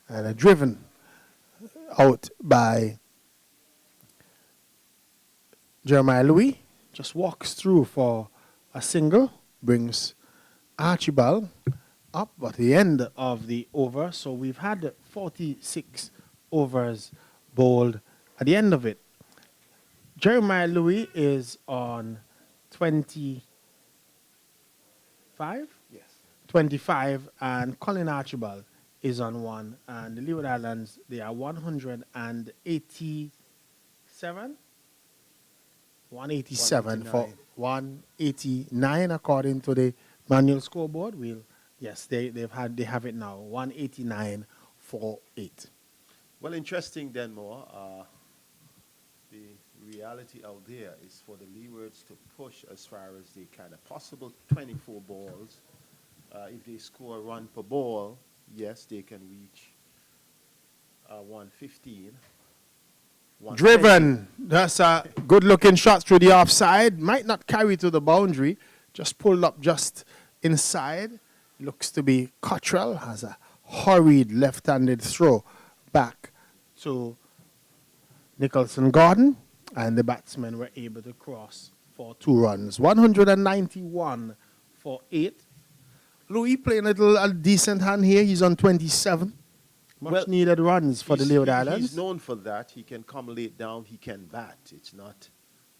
and driven out by Jeremiah Louis. Just walks through for a single, brings Archibald up at the end of the over. So we've had 46 overs bowled at the end of it. Jeremiah Louis is on 25? Yes. 25, and Colin Archibald is on 1. And the Leeward Islands, they are 187? 187 for 189 according to the manual scoreboard. Yes, they have it now. 189 for 8. Well, interesting then more. The reality out there is for the Leewards to push as far as they can. A possible 24 balls. If they score a run per ball, yes, they can reach 115. Driven. That's a good-looking shot through the offside. Might not carry to the boundary. Just pulled up just inside. Looks to be Cottrell. Has a hurried left-handed throw back to Nicholson Gordon. And the batsmen were able to cross for 2 runs. 191 for 8. Louis playing a decent hand here. He's on 27. Much needed runs for the Leeward Islands. He's known for that. He can come late down. He can bat. It's not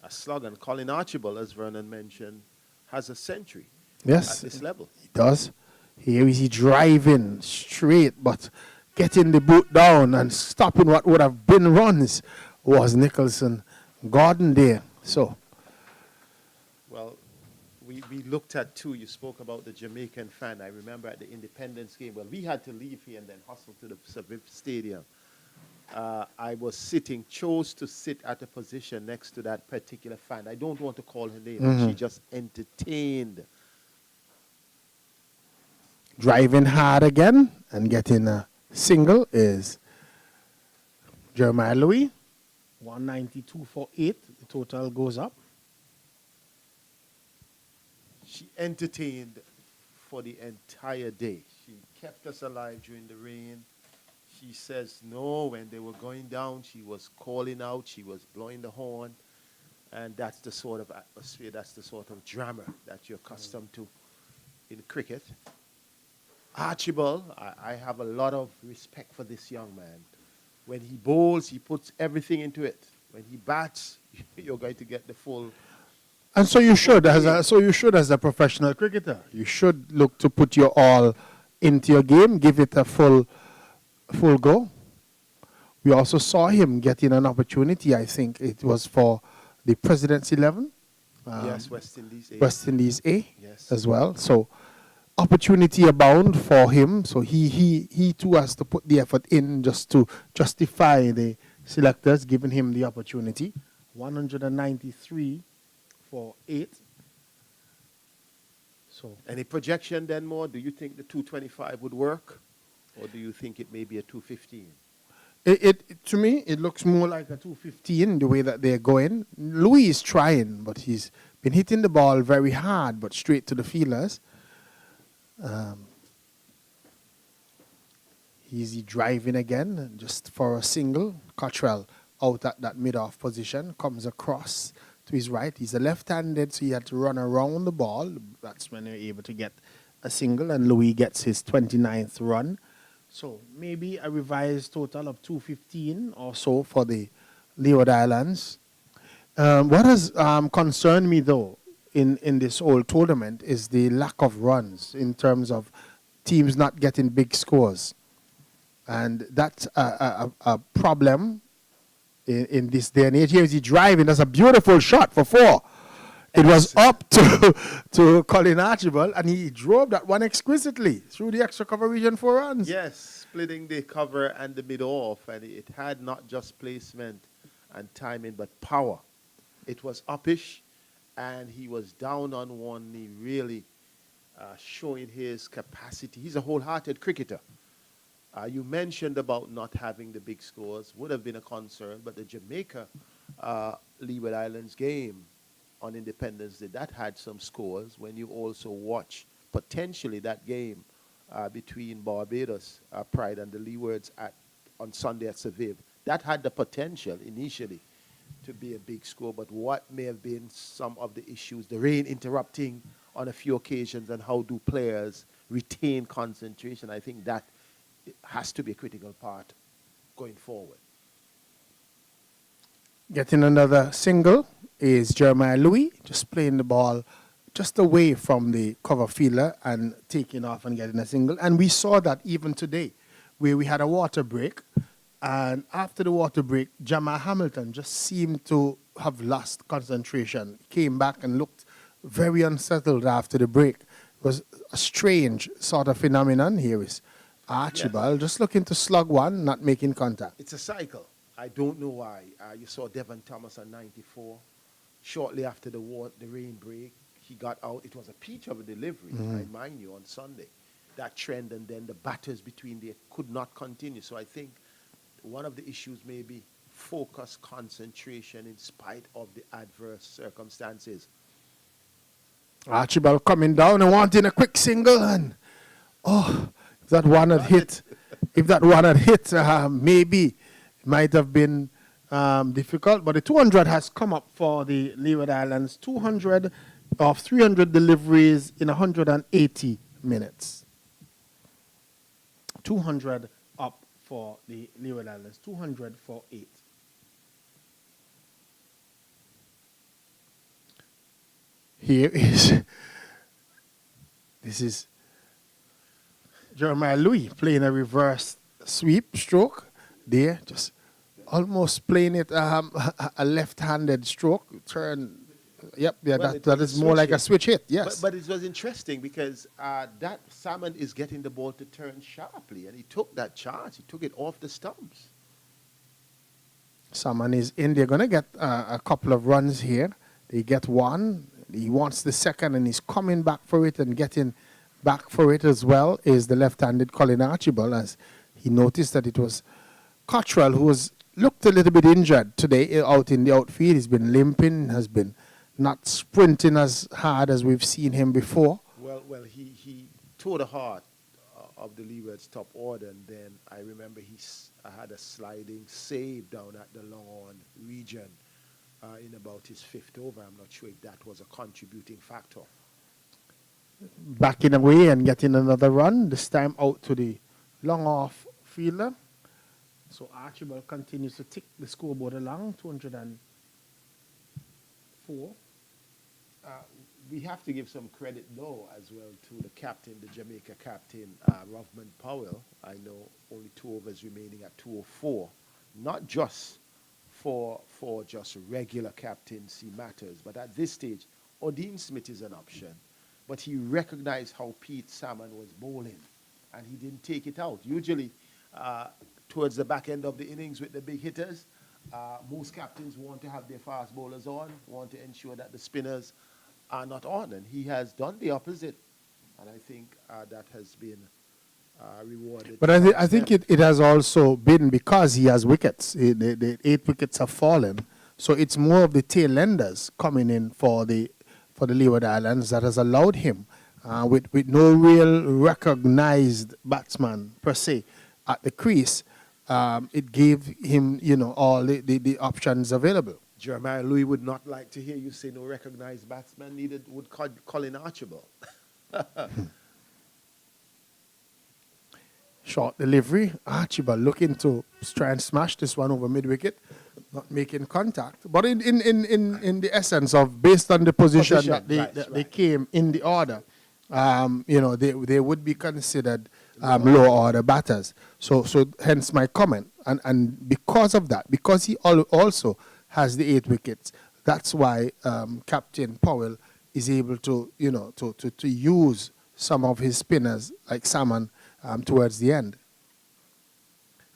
a slug. And Colin Archibald, as Vernon mentioned, has a century at this level. He does. Here is he driving straight, but getting the boot down and stopping what would have been runs was Nicholson Gordon there. So, Well, we looked at too. You spoke about the Jamaican fan. I remember at the Independence game. Well, we had to leave here and then hustle to the Saviv Stadium. I was chose to sit at a position next to that particular fan. I don't want to call her name. She just entertained. driving hard again and getting a single is Jeremiah Louis. 192 for 8. The total goes up. She entertained for the entire day. She kept us alive during the rain. She says no, when they were going down, she was calling out, she was blowing the horn. And that's the sort of atmosphere, that's the sort of drama that you're accustomed to in cricket. Archibald, I have a lot of respect for this young man. When he bowls, he puts everything into it. When he bats, you're going to get the full. And so you should, as a professional cricketer. You should look to put your all into your game, give it a full go. We also saw him getting an opportunity. I think it was for the President's 11. Yes, West Indies A. West Indies A, yes, as well. So opportunity abound for him. So he too has to put the effort in just to justify the selectors giving him the opportunity. 193 for 8. So any projection then more? Do you think the 225 would work? Or do you think it may be a 215? It to me, it looks more like a 215 the way that they're going. Louis is trying, but he's been hitting the ball very hard, but straight to the fielders. Easy driving again, just for a single. Cottrell out at that mid-off position, comes across to his right. He's a left-handed, so he had to run around the ball. That's when they're able to get a single, and Louis gets his 29th run. So maybe a revised total of 215 or so for the Leeward Islands. What has concerned me, though, in this whole tournament is the lack of runs in terms of teams not getting big scores. And that's a problem in this day and age. Here is he driving. That's a beautiful shot for 4. It was up to Colin Archibald, and he drove that one exquisitely through the extra cover region for runs. Yes, splitting the cover and the mid-off, and it had not just placement and timing, but power. It was uppish, and he was down on one knee, really showing his capacity. He's a wholehearted cricketer. You mentioned about not having the big scores, would have been a concern, but the Jamaica Leeward Islands game on Independence Day, that had some scores. When you also watch potentially that game between Barbados Pride and the Leewards on Sunday at Saviv, that had the potential initially to be a big score, but what may have been some of the issues, the rain interrupting on a few occasions, and how do players retain concentration, I think that has to be a critical part going forward. Getting another single is Jeremiah Louis, just playing the ball just away from the cover fielder and taking off and getting a single. And we saw that even today, where we had a water break. And after the water break, Jamal Hamilton just seemed to have lost concentration. Came back and looked very unsettled after the break. It was a strange sort of phenomenon. Here is Archibald just looking to slug one, not making contact. It's a cycle. I don't know why. You saw Devon Thomas at 94. Shortly after the rain break, he got out. It was a peach of a delivery, I mind you, on Sunday. That trend, and then the batters between there could not continue. So I think one of the issues may be focus, concentration in spite of the adverse circumstances. Archibald coming down and wanting a quick single, and if that one had hit, maybe it might have been difficult. But the 200 has come up for the Leeward Islands. 200 of 300 deliveries in 180 minutes. 200 up for the Leeward Islands. 200 for 8. This is Jeremiah Louis playing a reverse sweep stroke there, just almost playing it a left-handed stroke turn. Yep, yeah, Well, that is more like a switch hit. Yes, But it was interesting because that Salmon is getting the ball to turn sharply, and he took that chance. He took it off the stumps. someone is in. They're gonna get a couple of runs here. They get one. He wants the second, and he's coming back for it and getting back for it as well. Is the left-handed Colin Archibald, as he noticed that it was Cottrell who was looked a little bit injured today out in the outfield. He's been limping, has been not sprinting as hard as we've seen him before. Well, he tore the heart of the Leeward's top order, and then I remember I had a sliding save down at the long on region in about his fifth over. I'm not sure if that was a contributing factor. Backing away and getting another run, this time out to the long off fielder. So Archibald continues to tick the scoreboard along, 204. We have to give some credit, though, as well to the captain, the Jamaica captain, Rovman Powell. I know only 2 overs remaining at 204. Not just for just regular captaincy matters, but at this stage, Odin Smith is an option. But he recognized how Pete Salmon was bowling, and he didn't take it out. Usually, towards the back end of the innings with the big hitters, most captains want to have their fast bowlers on, want to ensure that the spinners are not on, and he has done the opposite, and I think that has been rewarded. But I think it has also been because he has wickets. The 8 wickets have fallen, so it's more of the tail enders coming in for the Leeward Islands that has allowed him, with no real recognized batsman per se at the crease. It gave him, all the options available. Jeremiah Louis would not like to hear you say no recognized batsman, neither would Colin Archibald. Short delivery. Archibald looking to try and smash this one over mid-wicket, not making contact. But in the essence of, based on the position that they came in the order, they would be considered lower order batters. So hence my comment. And because of that, because he also has the 8 wickets, that's why Captain Powell is able to use some of his spinners like Salmon towards the end.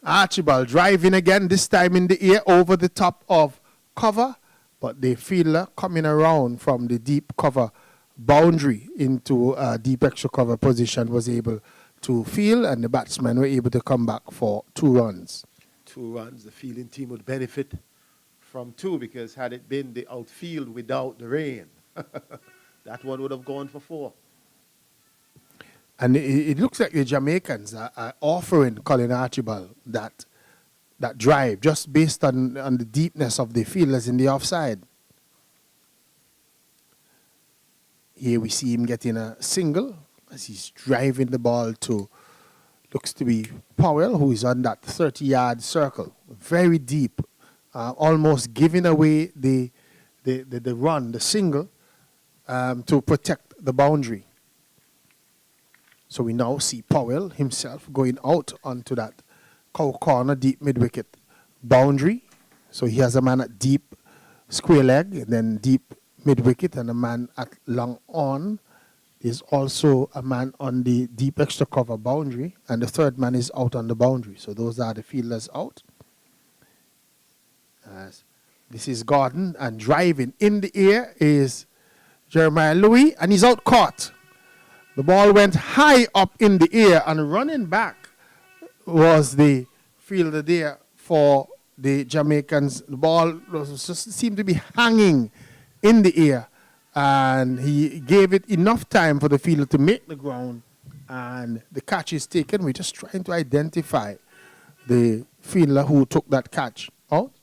Archibald driving again, this time in the air over the top of cover, but the fielder coming around from the deep cover boundary into a deep extra cover position was able to field, and the batsmen were able to come back for 2 runs. 2 runs, the fielding team would benefit from 2, because had it been the outfield without the rain, that one would have gone for 4. And it looks like the Jamaicans are offering Colin Archibald that drive just based on the deepness of the fielders in the offside. Here we see him getting a single as he's driving the ball to, looks to be Powell, who is on that 30-yard circle, very deep, almost giving away the run, the single, to protect the boundary. So we now see Powell himself going out onto that cow corner, deep mid-wicket boundary. So he has a man at deep square leg, and then deep mid-wicket, and a man at long on. There's also a man on the deep extra cover boundary, and the third man is out on the boundary. So those are the fielders out. This is Gordon, and driving in the air is Jeremiah Louis, and he's out caught. The ball went high up in the air, and running back was the fielder there for the Jamaicans. The ball just seemed to be hanging in the air, and he gave it enough time for the fielder to make the ground, and the catch is taken. We're just trying to identify the fielder who took that catch out.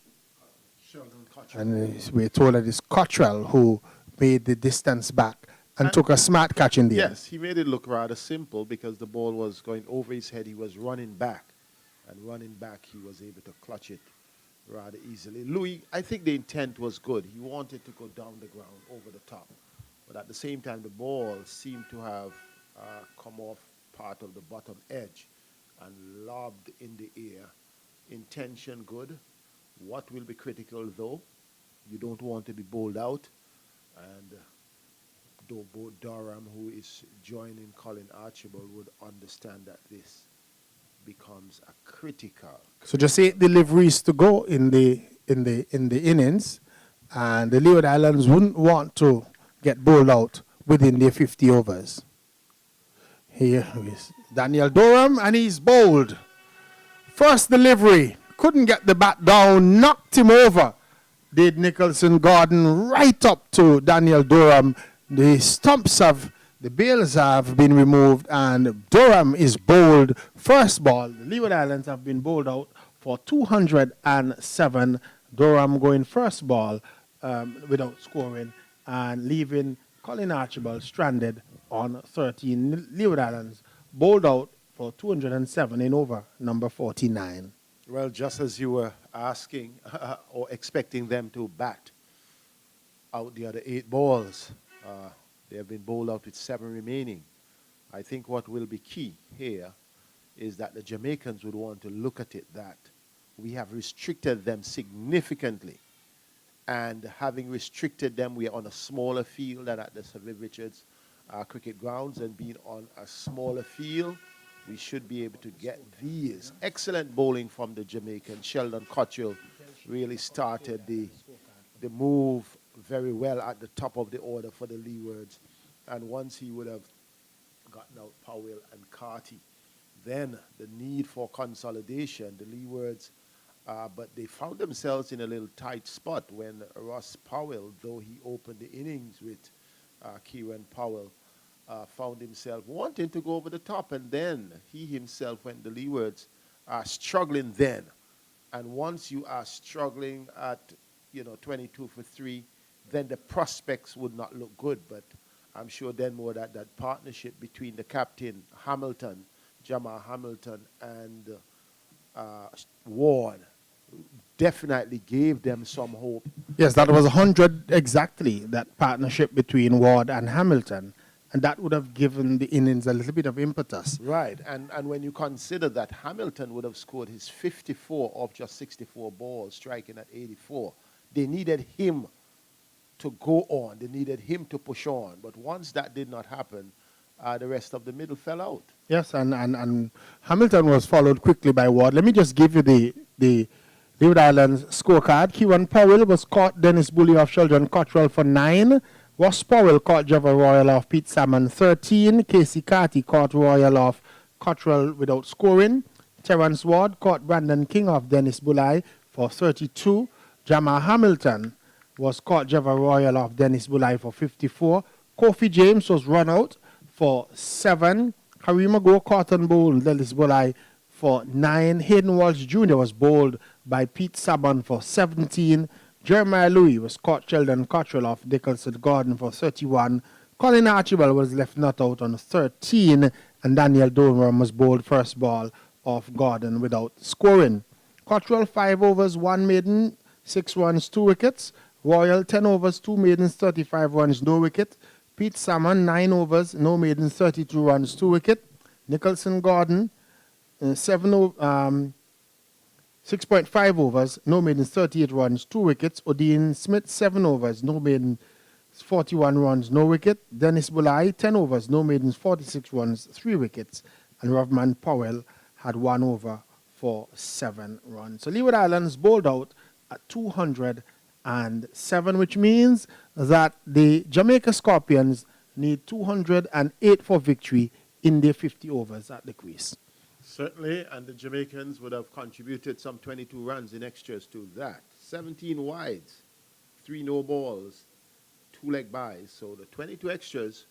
And we're told that it's Cottrell who made the distance back and took a smart catch in the end. Yes, he made it look rather simple because the ball was going over his head. He was running back, and running back he was able to clutch it rather easily. Louis, I think the intent was good. He wanted to go down the ground over the top, but at the same time the ball seemed to have come off part of the bottom edge, and lobbed in the air. Intention good. What will be critical though? You don't want to be bowled out. And Durham, who is joining Colin Archibald, would understand that this becomes a critical. So just 8 deliveries to go in the innings, and the Leeward Islands wouldn't want to get bowled out within their 50 overs. Here is Daniel Durham, and he's bowled. First delivery, couldn't get the bat down, knocked him over. Did Nicholson Gordon right up to Daniel Durham. The bails have been removed, and Durham is bowled. First ball, the Leeward Islands have been bowled out for 207. Durham going first ball without scoring and leaving Colin Archibald stranded on 13. Leeward Islands bowled out for 207 in over number 49. Well, just as you were asking or expecting them to bat out the other 8 balls, they have been bowled out with 7 remaining. I think what will be key here is that the Jamaicans would want to look at it that we have restricted them significantly. And having restricted them, we are on a smaller field than at the Sir Viv Richards cricket grounds, and being on a smaller field, we should be able to get these. Excellent bowling from the Jamaican. Sheldon Cottrell really started the move very well at the top of the order for the Leewards. And once he would have gotten out Powell and Carty, then the need for consolidation, the Leewards, but they found themselves in a little tight spot when Ross Powell, though he opened the innings with Kieran Powell, found himself wanting to go over the top, and then he himself, when the Leewards are struggling then, and once you are struggling at 22 for 3, then the prospects would not look good. But I'm sure then more that partnership between the captain Hamilton, Jamal Hamilton, and Ward definitely gave them some hope. Yes, that was 100 exactly, that partnership between Ward and Hamilton. And that would have given the innings a little bit of impetus. Right, and when you consider that Hamilton would have scored his 54 off just 64 balls, striking at 84, they needed him to go on. They needed him to push on. But once that did not happen, the rest of the middle fell out. Yes, and Hamilton was followed quickly by Ward. Let me just give you the Leeward Islands scorecard. Kieran Powell was caught Dennis Bully off Sheldon Cottrell for 9. Ross Powell caught Java Royal off Pete Salmon 13. Casey Carty caught Royal off Cottrell without scoring. Terence Ward caught Brandon King off Dennis Bully for 32. Jamal Hamilton was caught Java Royal off Dennis Bully for 54. Kofi James was run out for 7. Harima Go caught and bowled Dennis Bully for 9. Hayden Walsh Jr. was bowled by Pete Sabon for 17. Jeremiah Louis was caught Sheldon Cottrell off Nicholson Gordon for 31. Colin Archibald was left not out on 13. And Daniel Durham was bowled first ball off Gordon without scoring. Cottrell 5 overs, 1 maiden, 6 runs, 2 wickets. Royal 10 overs, 2 maidens, 35 runs, no wicket. Pete Salmon 9 overs, no maidens, 32 runs, 2 wicket. Nicholson Gordon 6.5 overs, no maidens, 38 runs, 2 wickets. Odin Smith 7 overs, no maidens, 41 runs, no wicket. Dennis Bully 10 overs, no maidens, 46 runs, 3 wickets. And Rovman Powell had 1 over for 7 runs. So Leeward Islands bowled out at 207, which means that the Jamaica Scorpions need 208 for victory in their 50 overs at the crease. Certainly, and the Jamaicans would have contributed some 22 runs in extras to that. 17 wides, 3 no balls, 2 leg byes. So the 22 extras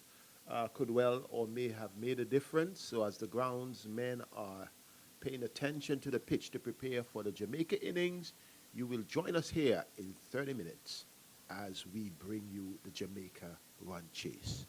could well or may have made a difference. So as the groundsmen are paying attention to the pitch to prepare for the Jamaica innings, you will join us here in 30 minutes as we bring you the Jamaica run chase.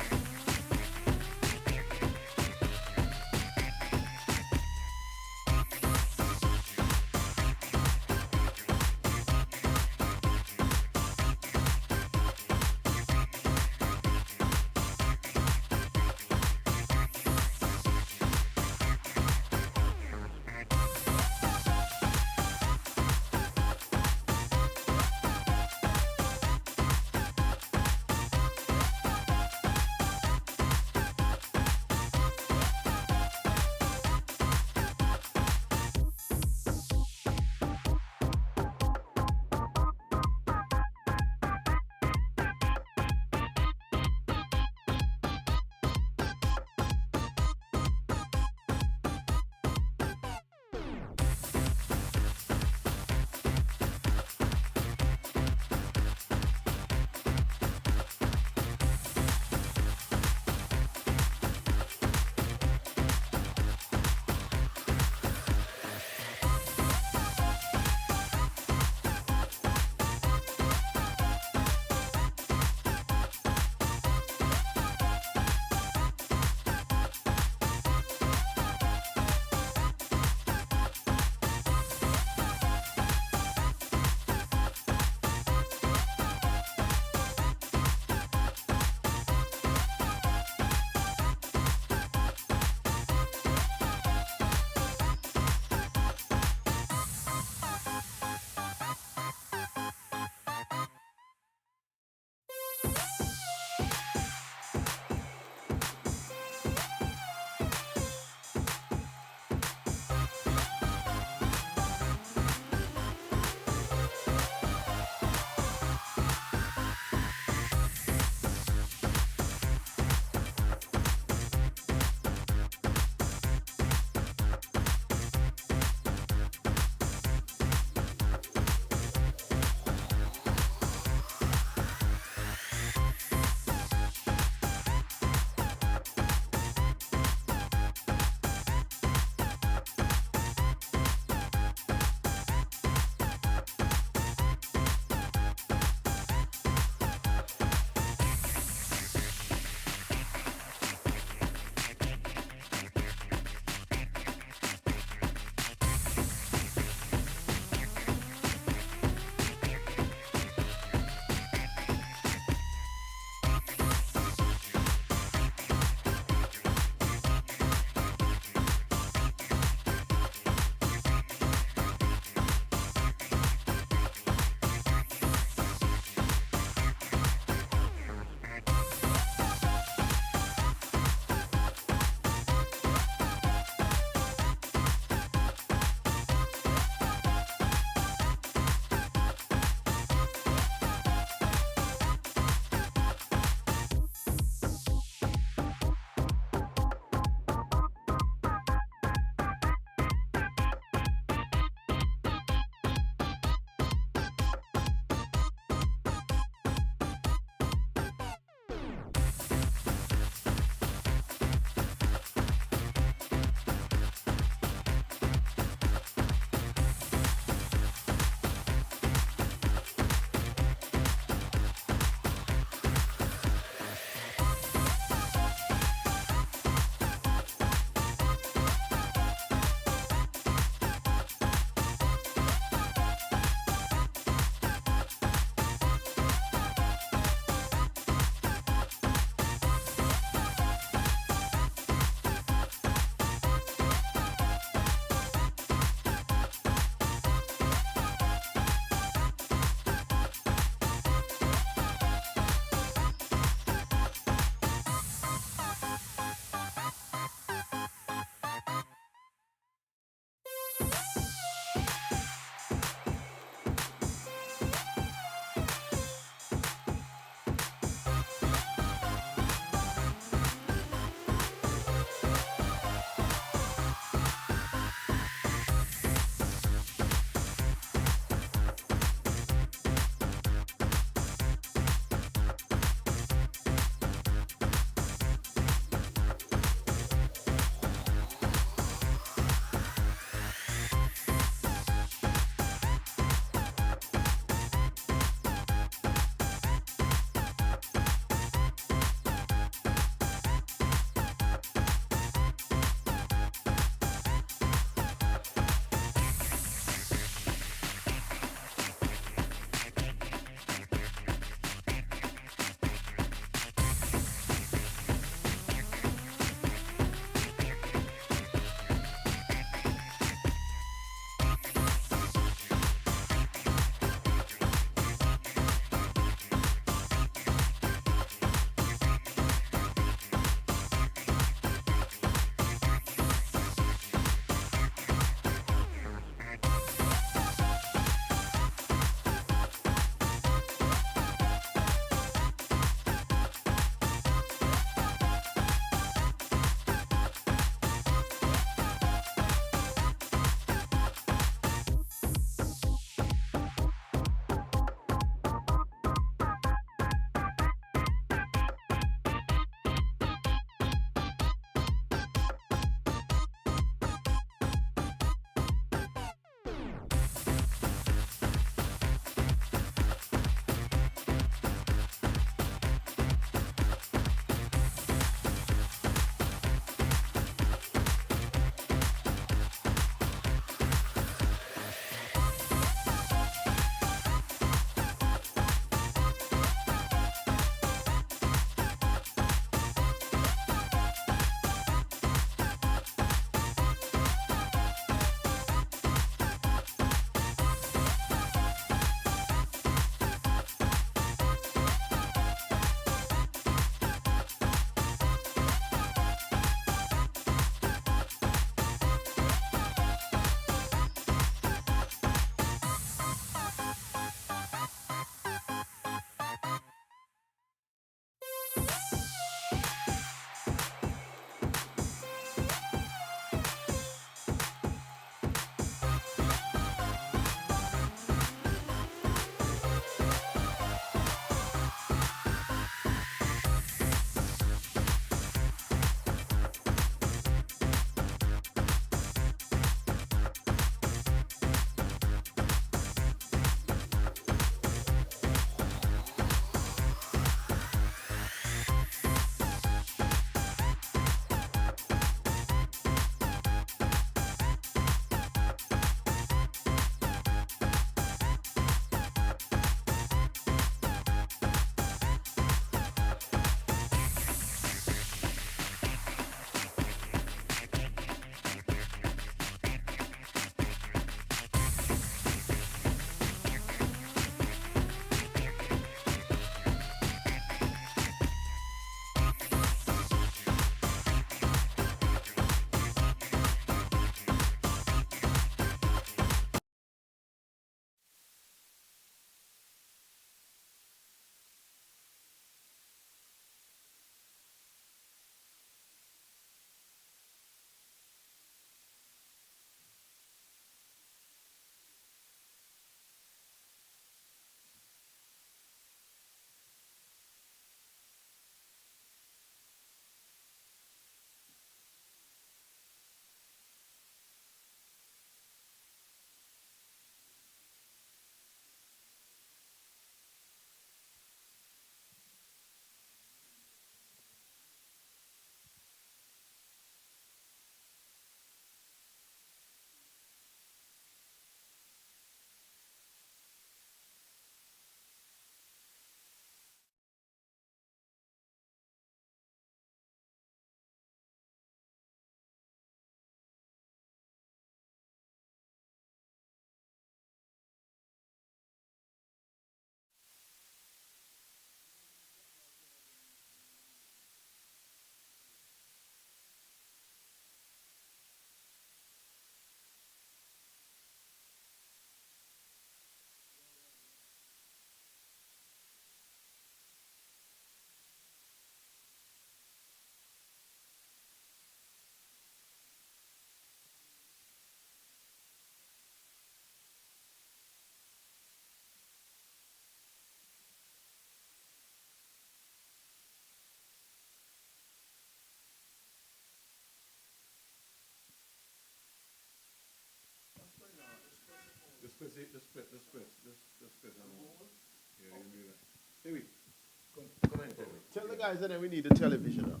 Tell the guys that we need the television up.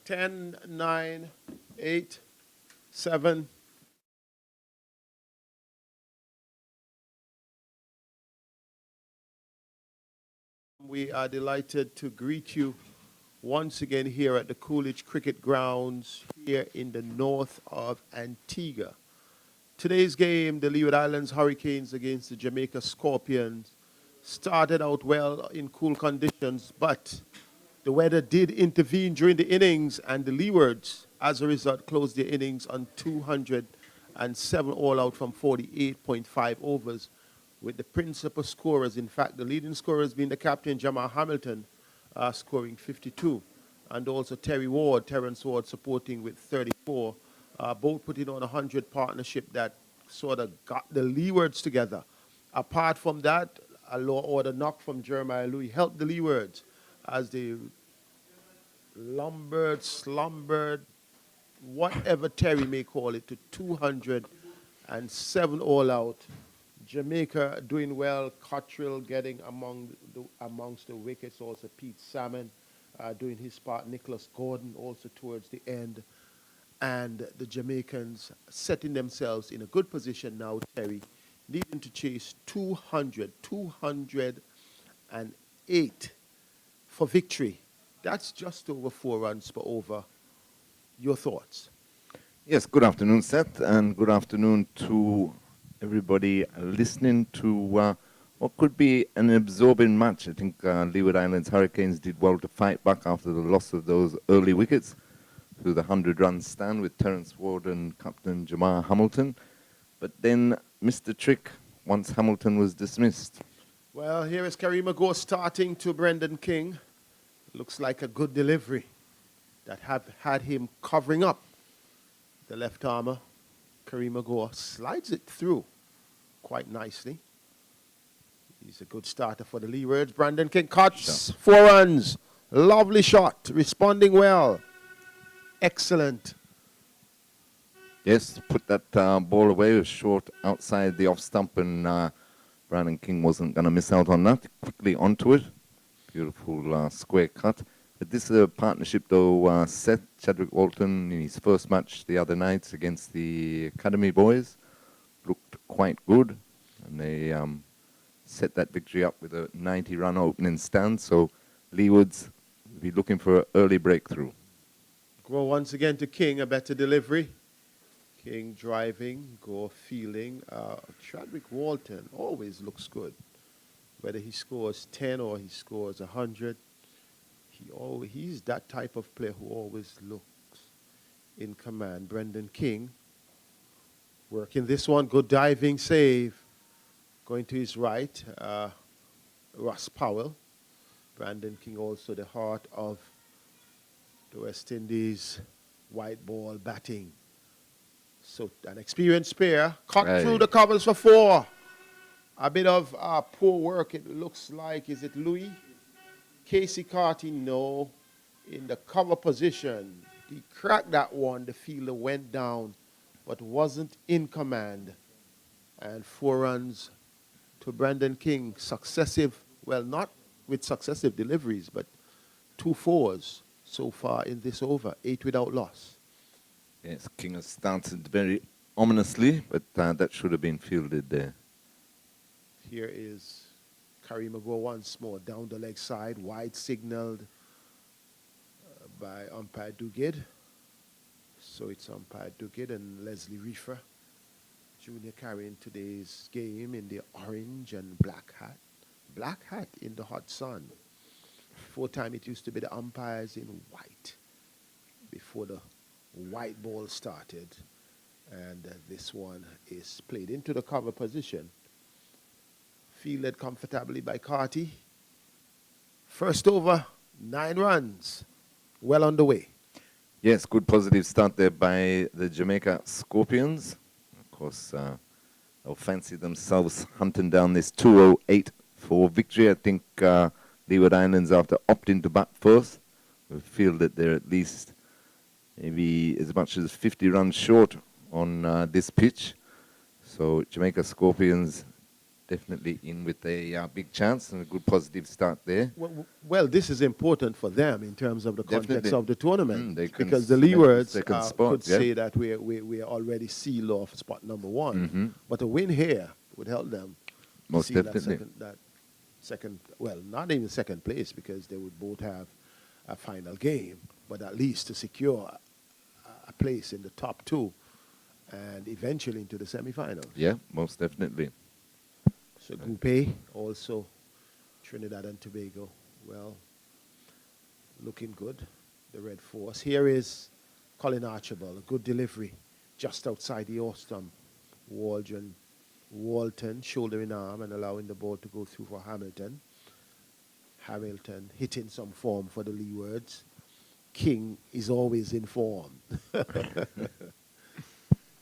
10, 9, 8, 7. We are delighted to greet you once again here at the Coolidge Cricket Grounds here in the north of Antigua. Today's game, the Leeward Islands Hurricanes against the Jamaica Scorpions, started out well in cool conditions, but the weather did intervene during the innings, and the Leewards, as a result, closed their innings on 207 all out from 48.5 overs, with the principal scorers, in fact, the leading scorers being the captain, Jamal Hamilton, scoring 52, and also Terrence Ward supporting with 34, both putting on a 100 partnership that sort of got the Leewards together. Apart from that, a low order knock from Jeremiah Louis helped the Leewards as they slumbered, whatever Terry may call it, to 207 all out. Jamaica doing well, Cottrell getting amongst the wickets, also Pete Salmon doing his part, Nicholas Gordon also towards the end, and the Jamaicans setting themselves in a good position now, Terry, needing to chase 208 for victory. That's just over 4 runs per over. Your thoughts? Yes, good afternoon, Seth, and good afternoon to everybody listening to what could be an absorbing match. I think Leeward Islands Hurricanes did well to fight back after the loss of those early wickets through the 100-run stand with Terrence Ward and Captain Jamal Hamilton. But then missed the trick once Hamilton was dismissed. Well, here is Kareem Agor starting to Brendan King. Looks like a good delivery that have had him covering up the left armour. Kareem Agor slides it through quite nicely. He's a good starter for the Leewards. Brendan King cuts, 4 runs. Lovely shot, responding well. Excellent. Yes, put that ball away. It was short outside the off stump, and Brandon King wasn't going to miss out on that. Quickly onto it. Beautiful square cut. But this is a partnership, though, Seth Chadwick Walton in his first match the other night against the Academy boys looked quite good. And they set that victory up with a 90-run opening stand. So Leewards will be looking for an early breakthrough. Go once again to King, a better delivery. King driving, Gore fielding. Chadwick Walton always looks good. Whether he scores 10 or he scores 100, he's that type of player who always looks in command. Brendan King working this one, good diving save. Going to his right, Ross Powell. Brendan King also the heart of the West Indies white ball batting. So an experienced player, cut through the covers for 4. A bit of poor work, it looks like. Is it Louis? Casey Carty, no. In the cover position, he cracked that one. The fielder went down, but wasn't in command. And 4 runs to Brendan King. Successive, well, not with successive deliveries, but 2 4s so far in this over. 8 without loss. Yes, King has started very ominously, but that should have been fielded there. Here is Kareem Agor once more down the leg side, wide signaled by umpire Duguid. So it's umpire Duguid and Leslie Reefer Jr. carrying today's game in the orange and black hat. Black hat in the hot sun. Before time it used to be the umpires in white before the white ball started. And this one is played into the cover position. Fielded comfortably by Carty. First over, 9 runs. Well on the way. Yes, good positive start there by the Jamaica Scorpions. Of course, they'll fancy themselves hunting down this 208 for victory. I think Leeward Islands, after opting to bat first, will feel that they're at least maybe as much as 50 runs short on this pitch. So Jamaica Scorpions definitely in with a big chance and a good positive start there. Well, this is important for them in terms of the context Definitely. of the tournament, They can because the select the Leewards second spot, could yeah. say that we are already sealed off spot number one. Mhm. But a win here would help them Most seal definitely. that second, well, not even second place, because they would both have a final game, but at least to secure a place in the top two and eventually into the semifinals. Yeah, most definitely. So Group A, also Trinidad and Tobago, well, looking good, the Red Force. Here is Colin Archibald, a good delivery just outside the off stump. Walton shouldering arm and allowing the ball to go through for Hamilton. Hamilton hitting some form for the Leewards. King is always in form.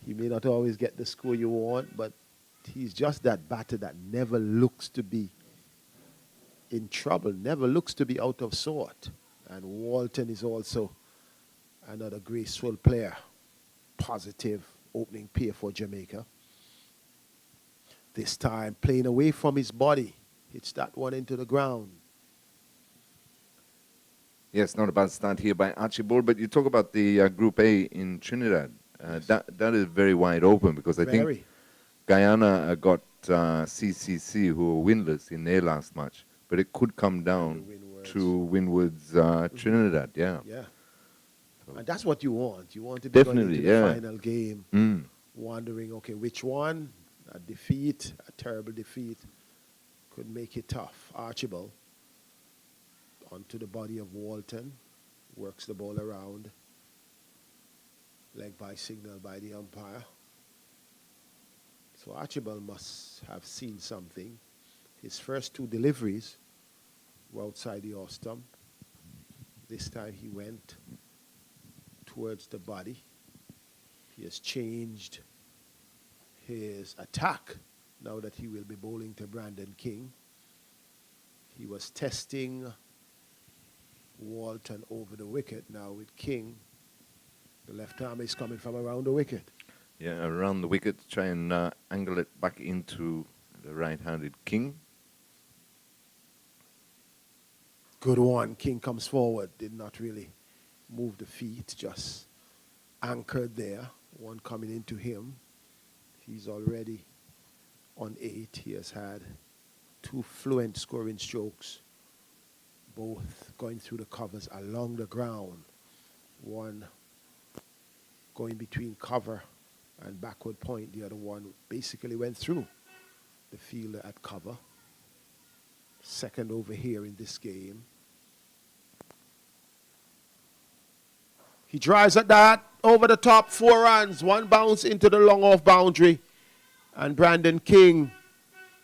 He may not always get the score you want, but he's just that batter that never looks to be in trouble, never looks to be out of sort. And Walton is also another graceful player. Positive opening pair for Jamaica. This time playing away from his body. Hits that one into the ground. Yes, not a bad start here by Archibald, but you talk about the Group A in Trinidad. That is very wide open, because I think Guyana got CCC, who were winless in their last match, but it could come down to Windward's Trinidad, yeah. Yeah. And that's what you want. You want to be going Definitely, into the yeah. final game, Mm. wondering, okay, which one? A defeat, a terrible defeat, could make it tough. Archibald onto the body of Walton, works the ball around. Leg by signal by the umpire. So Archibald must have seen something. His first two deliveries were outside the off stump. This time he went towards the body. He has changed his attack now that he will be bowling to Brandon King. He was testing Walton over the wicket. Now with King, the left arm is coming from around the wicket. Yeah, around the wicket, try and angle it back into the right-handed King. Good one. King comes forward. Did not really move the feet, just anchored there. One coming into him. He's already on 8. He has had 2 fluent scoring strokes, both going through the covers along the ground. One going between cover and backward point. The other one basically went through the fielder at cover. Second over here in this game. He drives at that, over the top, 4 runs, 1 bounce into the long off boundary. And Brandon King,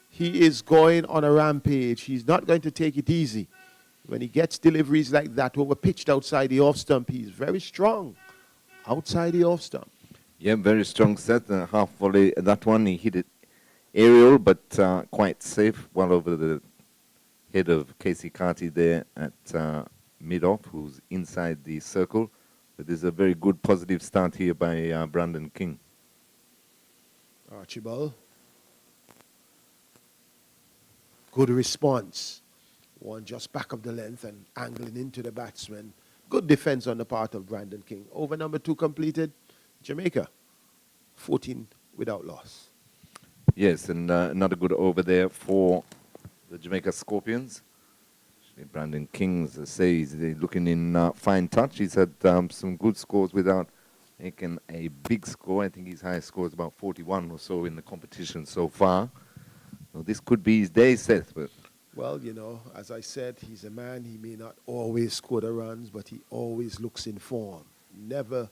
he is going on a rampage. He's not going to take it easy. When he gets deliveries like that over pitched outside the off stump, he's very strong outside the off stump. Yeah, very strong set, half volley. That one, he hit it aerial, but quite safe, well over the head of Casey Carty there at mid-off, who's inside the circle. But there's a very good positive start here by Brandon King. Archibald. Good response. One just back of the length and angling into the batsman. Good defense on the part of Brandon King. Over number 2 completed. Jamaica, 14 without loss. Yes, and another good over there for the Jamaica Scorpions. Brandon King, as I say, he's looking in fine touch. He's had some good scores without making a big score. I think his highest score is about 41 or so in the competition so far. So this could be his day, Seth. But Well, you know, as I said, he's a man. He may not always score the runs, but he always looks in form. Never,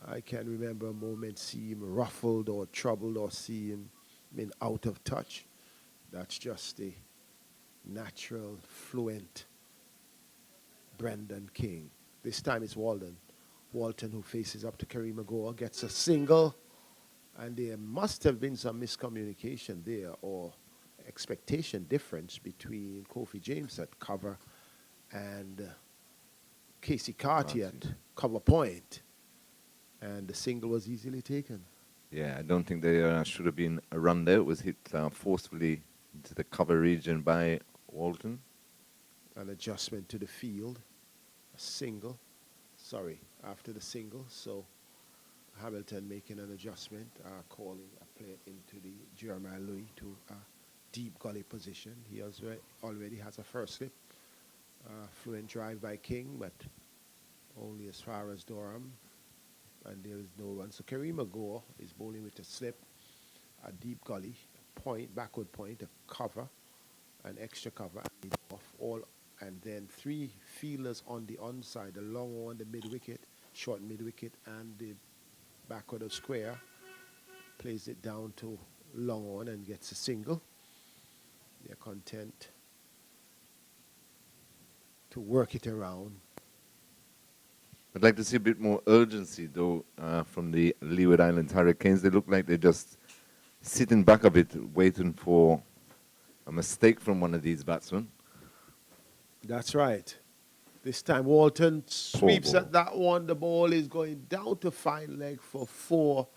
I can remember a moment see him ruffled or troubled or see him out of touch. That's just the natural, fluent Brandon King. This time it's Walton. Walton, who faces up to Kareem Agor, gets a single, and there must have been some miscommunication there or expectation difference between Kofi James at cover and Casey Carty at cover point. And the single was easily taken. Yeah, I don't think there should have been a run there. It was hit forcefully into the cover region by Walton. An adjustment to the field. A single. Sorry, after the single. So Hamilton making an adjustment, calling a play into the Jeremiah Louis to a deep gully position. He already has a first slip. Fluent drive by King, but only as far as Durham. And there is no run. So Karima Gore is bowling with a slip, a deep gully, a point, backward point, a cover, an extra cover, and off all, and then three fielders on the onside, the long one, the mid wicket, short mid wicket, and the backward of square. Plays it down to long on and gets a single. They're content to work it around. I'd like to see a bit more urgency, though, from the Leeward Islands Hurricanes. They look like they're just sitting back a bit, waiting for a mistake from one of these batsmen. That's right. This time Walton sweeps at that one. The ball is going down to fine leg for four.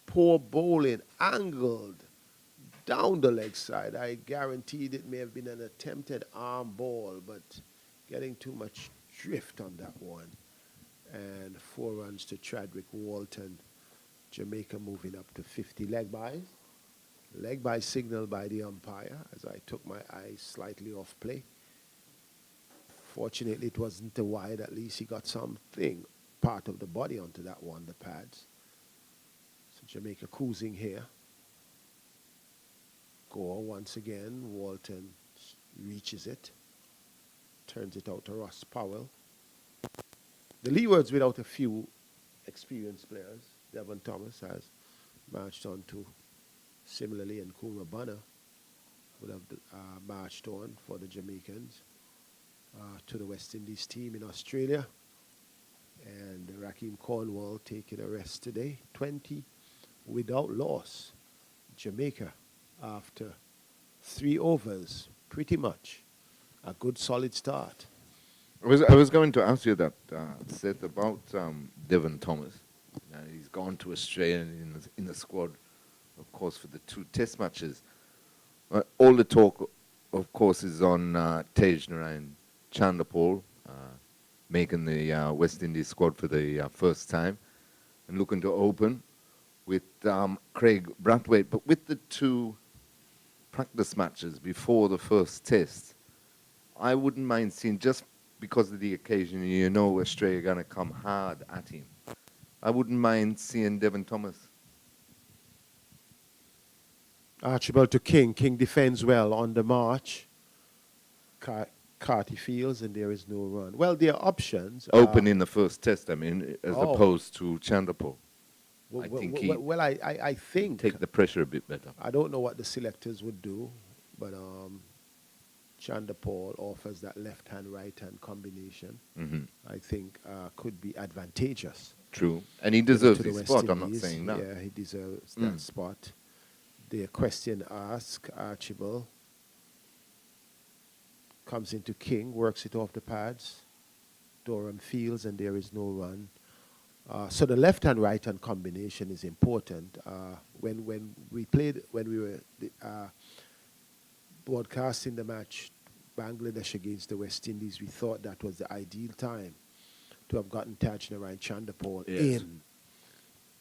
Poor bowling, angled down the leg side. I guaranteed it may have been an attempted arm ball, but getting too much drift on that one. And 4 runs to Chadwick Walton. Jamaica moving up to 50 leg bys. Leg by signal by the umpire as I took my eyes slightly off play. Fortunately, it wasn't a wide. At least he got something, part of the body onto that one, the pads. So Jamaica cruising here. Gore once again. Walton reaches it. Turns it out to Ross Powell. The Leewards, without a few experienced players, Devon Thomas has marched on to, similarly, and Kuma Bunner would have marched on for the Jamaicans to the West Indies team in Australia. And Raheem Cornwall taking a rest today. 20 without loss. Jamaica, after 3 overs, pretty much a good solid start. I was going to ask you that, Seth, about Devon Thomas. He's gone to Australia in the squad, of course, for the 2 test matches. All the talk, of course, is on Tej Narayan Chanderpaul making the West Indies squad for the first time and looking to open with Craig Brathwaite. But with the 2 practice matches before the first test, I wouldn't mind seeing, just because of the occasion, you know Australia going to come hard at him. I wouldn't mind seeing Devon Thomas. Archibald to King. King defends well on the march. Carty fields, and there is no run. Well, their options Open in the first test, I mean, as opposed to Chanderpaul. I think take the pressure a bit better. I don't know what the selectors would do, but Chanderpaul offers that left-hand, right-hand combination. I think could be advantageous. True. And he deserves to his West spot, I'm not Indies. saying that. Yeah, he deserves that spot. The question asked, Archibald comes into King, works it off the pads. Durham fields, and there is no run. So the left-hand, right-hand combination is important. When we were broadcasting the match, Bangladesh against the West Indies, we thought that was the ideal time to have gotten Taj Narayan Chanderpaul in.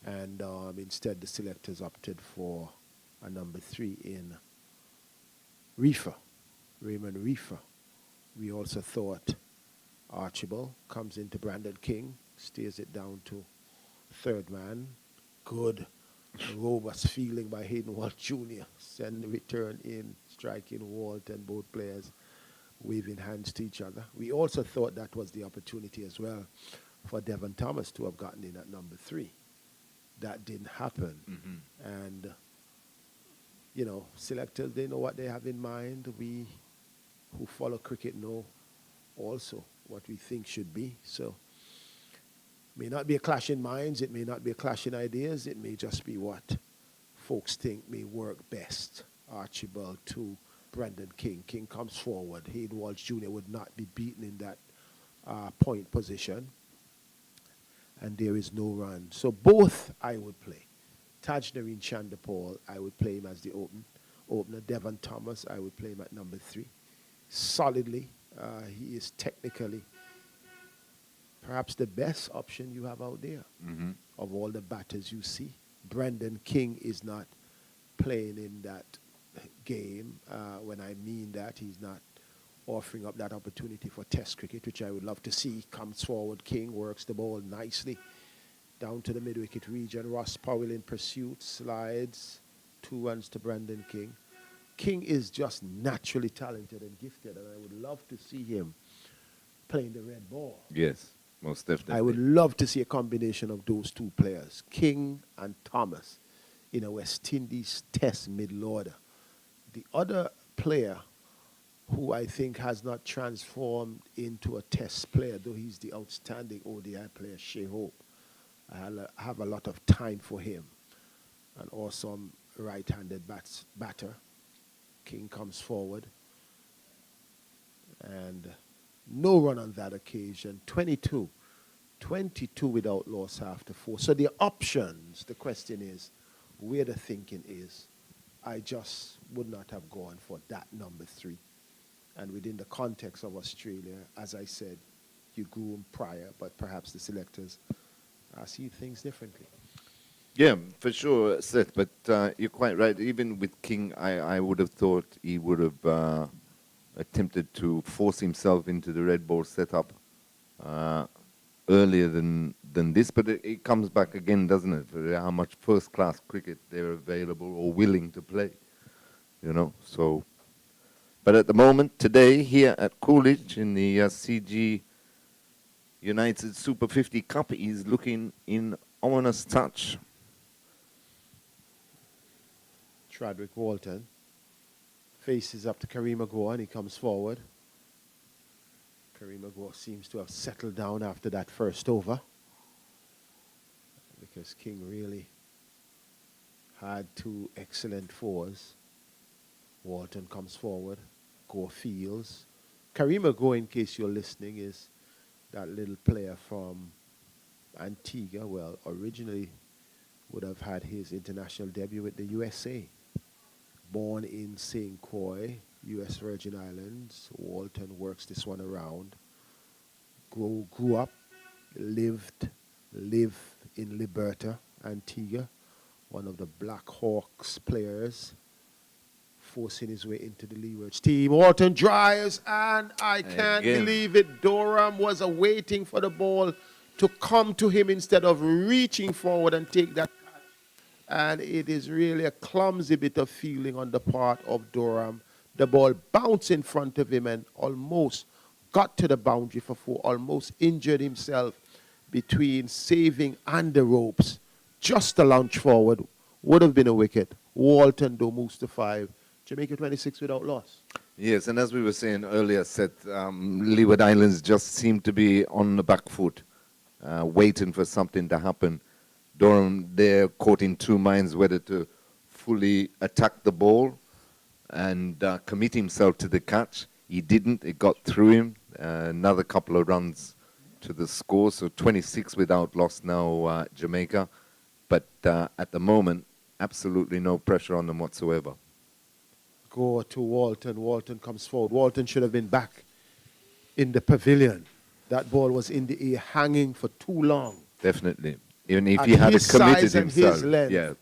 And instead, the selectors opted for a number 3 in Raymond Reefer. We also thought Archibald comes into Brandon King, steers it down to 3rd man. Good, robust feeling by Hayden Walt Jr. Send the return in, striking Walt and both players waving hands to each other. We also thought that was the opportunity as well for Devon Thomas to have gotten in at number 3. That didn't happen. And, you know, selectors, they know what they have in mind. We who follow cricket know also what we think should be. So may not be a clash in minds, it may not be a clash in ideas, it may just be what folks think may work best. Archibald to Brandon King. King comes forward. Hayden Walsh Jr. would not be beaten in that point position. and there is no run. So both I would play. Taj Nareen Chandapal, I would play him as the opener. Devon Thomas, I would play him at number 3. Solidly, he is technically perhaps the best option you have out there of all the batters you see. Brendan King is not playing in that game. When I mean that, he's not offering up that opportunity for Test cricket, which I would love to see. Comes forward, King works the ball nicely down to the mid-wicket region. Ross Powell in pursuit, slides, 2 runs to Brendan King. King is just naturally talented and gifted, and I would love to see him playing the red ball. Yes, most definitely. I would love to see a combination of those 2 players, King and Thomas, in a West Indies Test middle order. The other player who I think has not transformed into a Test player, though he's the outstanding ODI player, Shea Hope. I have a lot of time for him. An awesome right-handed batter. King comes forward. And no run on that occasion. 22. 22 without loss after 4. So the options, the question is, where the thinking is, I just would not have gone for that number 3. And within the context of Australia, as I said, you grew him prior, but perhaps the selectors see things differently. Yeah, for sure, Seth, but you're quite right. Even with King, I would have thought he would have attempted to force himself into the red ball setup earlier than this, but it comes back again, doesn't it, for how much first-class cricket they're available or willing to play, you know, so... But at the moment, today, here at Coolidge in the CG United Super 50 Cup, he's looking in ominous touch. Chadwick Walton faces up to Kareem Agor, and he comes forward. Kareem Agor seems to have settled down after that first over, because King really had 2 excellent 4s. Walton comes forward. Gore fields. Kareem Agor, in case you're listening, is that little player from Antigua. Well, originally would have had his international debut with the USA. Born in St. Croix, U.S. Virgin Islands. Walton works this one around. Grew up, live in Liberta, Antigua. One of the Black Hawks players, forcing his way into the Leewards team. Walton drives, and I can't believe it. Durham was awaiting for the ball to come to him instead of reaching forward and take that catch. And it is really a clumsy bit of fielding on the part of Durham. The ball bounced in front of him and almost got to the boundary for 4, almost injured himself between saving and the ropes. Just a launch forward would have been a wicket. Walton, though, moves to 5. Jamaica 26 without loss. Yes, and as we were saying earlier, Seth, Leeward Islands just seemed to be on the back foot, waiting for something to happen. Durham there caught in 2 minds whether to fully attack the ball and commit himself to the catch. He didn't. It got through him. Another couple of runs to the score, so 26 without loss now, Jamaica. But at the moment, absolutely no pressure on them whatsoever. Go to Walton. Walton comes forward. Walton should have been back in the pavilion. That ball was in the air, hanging for too long. Definitely. Even if At he had his committed size and himself. his length, Yeah.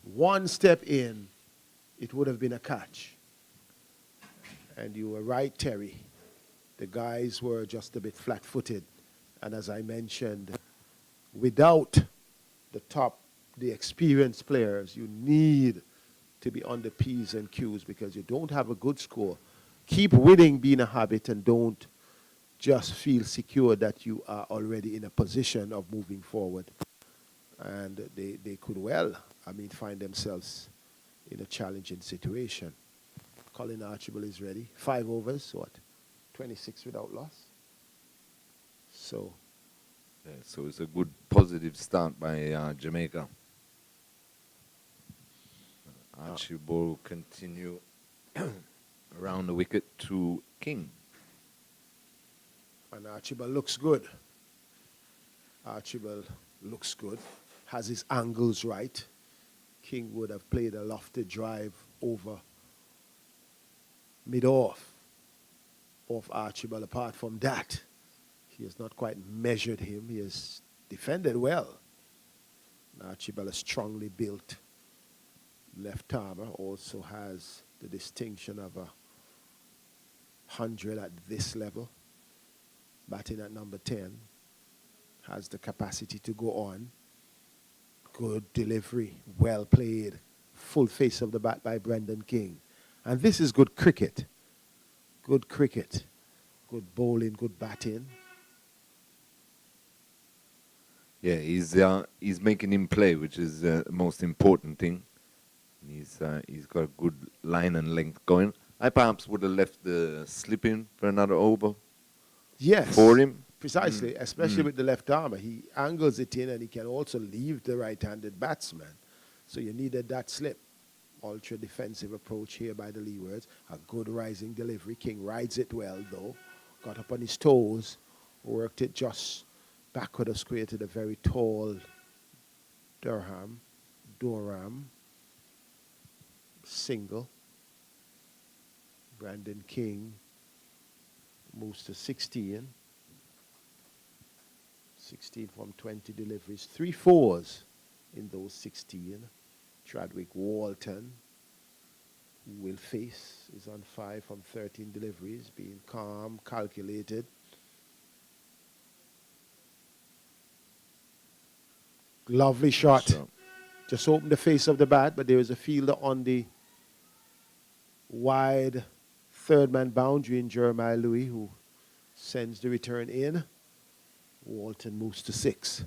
One step in, it would have been a catch. And you were right, Terry. The guys were just a bit flat-footed. And as I mentioned, without the experienced players, you need to be on the P's and Q's because you don't have a good score. Keep winning being a habit and don't just feel secure that you are already in a position of moving forward. And they could well, find themselves in a challenging situation. Colin Archibald is ready. 5 overs, 26 without loss. So. Yeah, so it's a good positive start by Jamaica. Archibald continue around the wicket to King. And Archibald looks good. Archibald looks good, has his angles right. King would have played a lofted drive over mid-off of Archibald. Apart from that, he has not quite measured him. He has defended well. Archibald, a strongly built left armer, also has the distinction of a 100 at this level. Batting at number 10. Has the capacity to go on. Good delivery, well played. Full face of the bat by Brendan King. And this is good cricket. Good cricket. Good bowling, good batting. Yeah, he's making him play, which is the most important thing. He's got a good line and length going. I perhaps would have left the slip in for another over. Yes. For him. Precisely, especially with the left armer. He angles it in and he can also leave the right-handed batsman. So you needed that slip. Ultra-defensive approach here by the Leewards. A good rising delivery. King rides it well, though. Got up on his toes. Worked it just back with us, created a very tall Durham. Single. Brandon King moves to 16. 16 from 20 deliveries. 3 fours in those 16. Chadwick Walton, who will face, is on 5 from 13 deliveries, being calm, calculated. Lovely shot. So, Just opened the face of the bat, but there is a fielder on the wide third man boundary in Jeremiah Louis, who sends the return in. Walton moves to 6.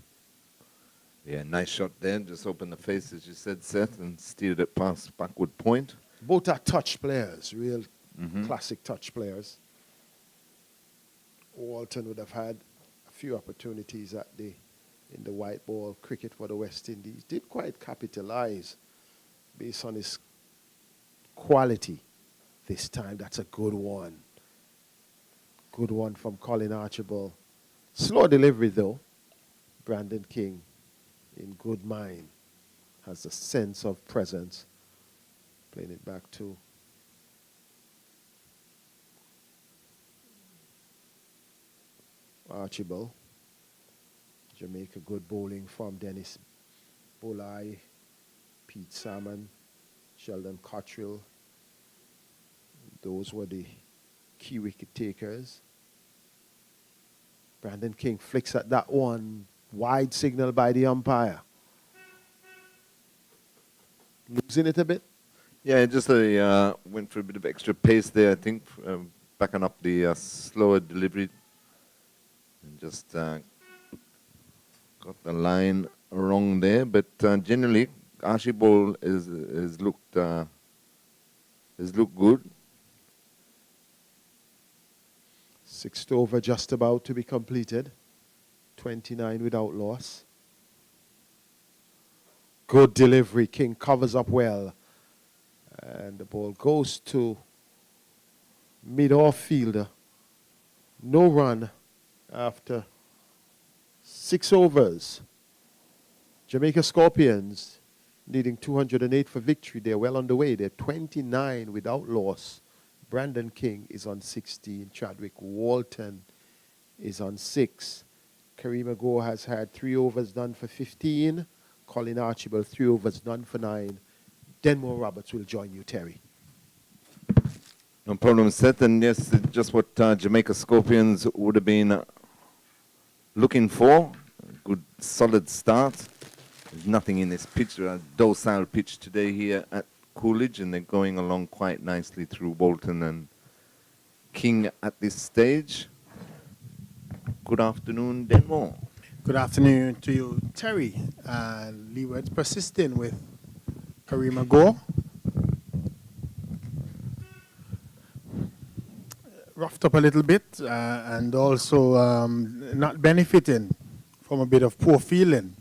yeah, nice shot there. Just open the face, as you said, Seth, and steered it past backward point. Both are touch players, real classic touch players. Walton would have had a few opportunities in the white ball cricket for the West Indies. Did quite capitalize based on his quality this time. That's a good one. Good one from Colin Archibald. Slow delivery, though. Brandon King, in good mind, has a sense of presence. Playing it back to Archibald. Jamaica, good bowling from Dennis Bolai, Pete Salmon, Sheldon Cottrell. Those were the key wicket takers. Brandon King flicks at that one. Wide signal by the umpire. Losing it a bit. Yeah, just went for a bit of extra pace there, I think, backing up the slower delivery. And just got the line wrong there. But generally, Archibald has looked good. 6th over just about to be completed. 29 without loss. Good delivery. King covers up well. And the ball goes to mid-off fielder. No run after 6 overs. Jamaica Scorpions needing 208 for victory. They're well on the way. They're 29 without loss. Brandon King is on 16. Chadwick Walton is on 6. Kareem Agor has had 3 overs done for 15. Colin Archibald, 3 overs done for 9. Denmore Roberts will join you, Terry. No problem, Seth. And yes, just what Jamaica Scorpions would have been looking for. A good, solid start. There's nothing in this pitch. A docile pitch today here at Coolidge, and they're going along quite nicely through Walton and King at this stage. Good afternoon, Denmore. Good afternoon to you, Terry. Leeward's persisting with Kareem Agor. Roughed up a little bit and also not benefiting from a bit of poor feeling.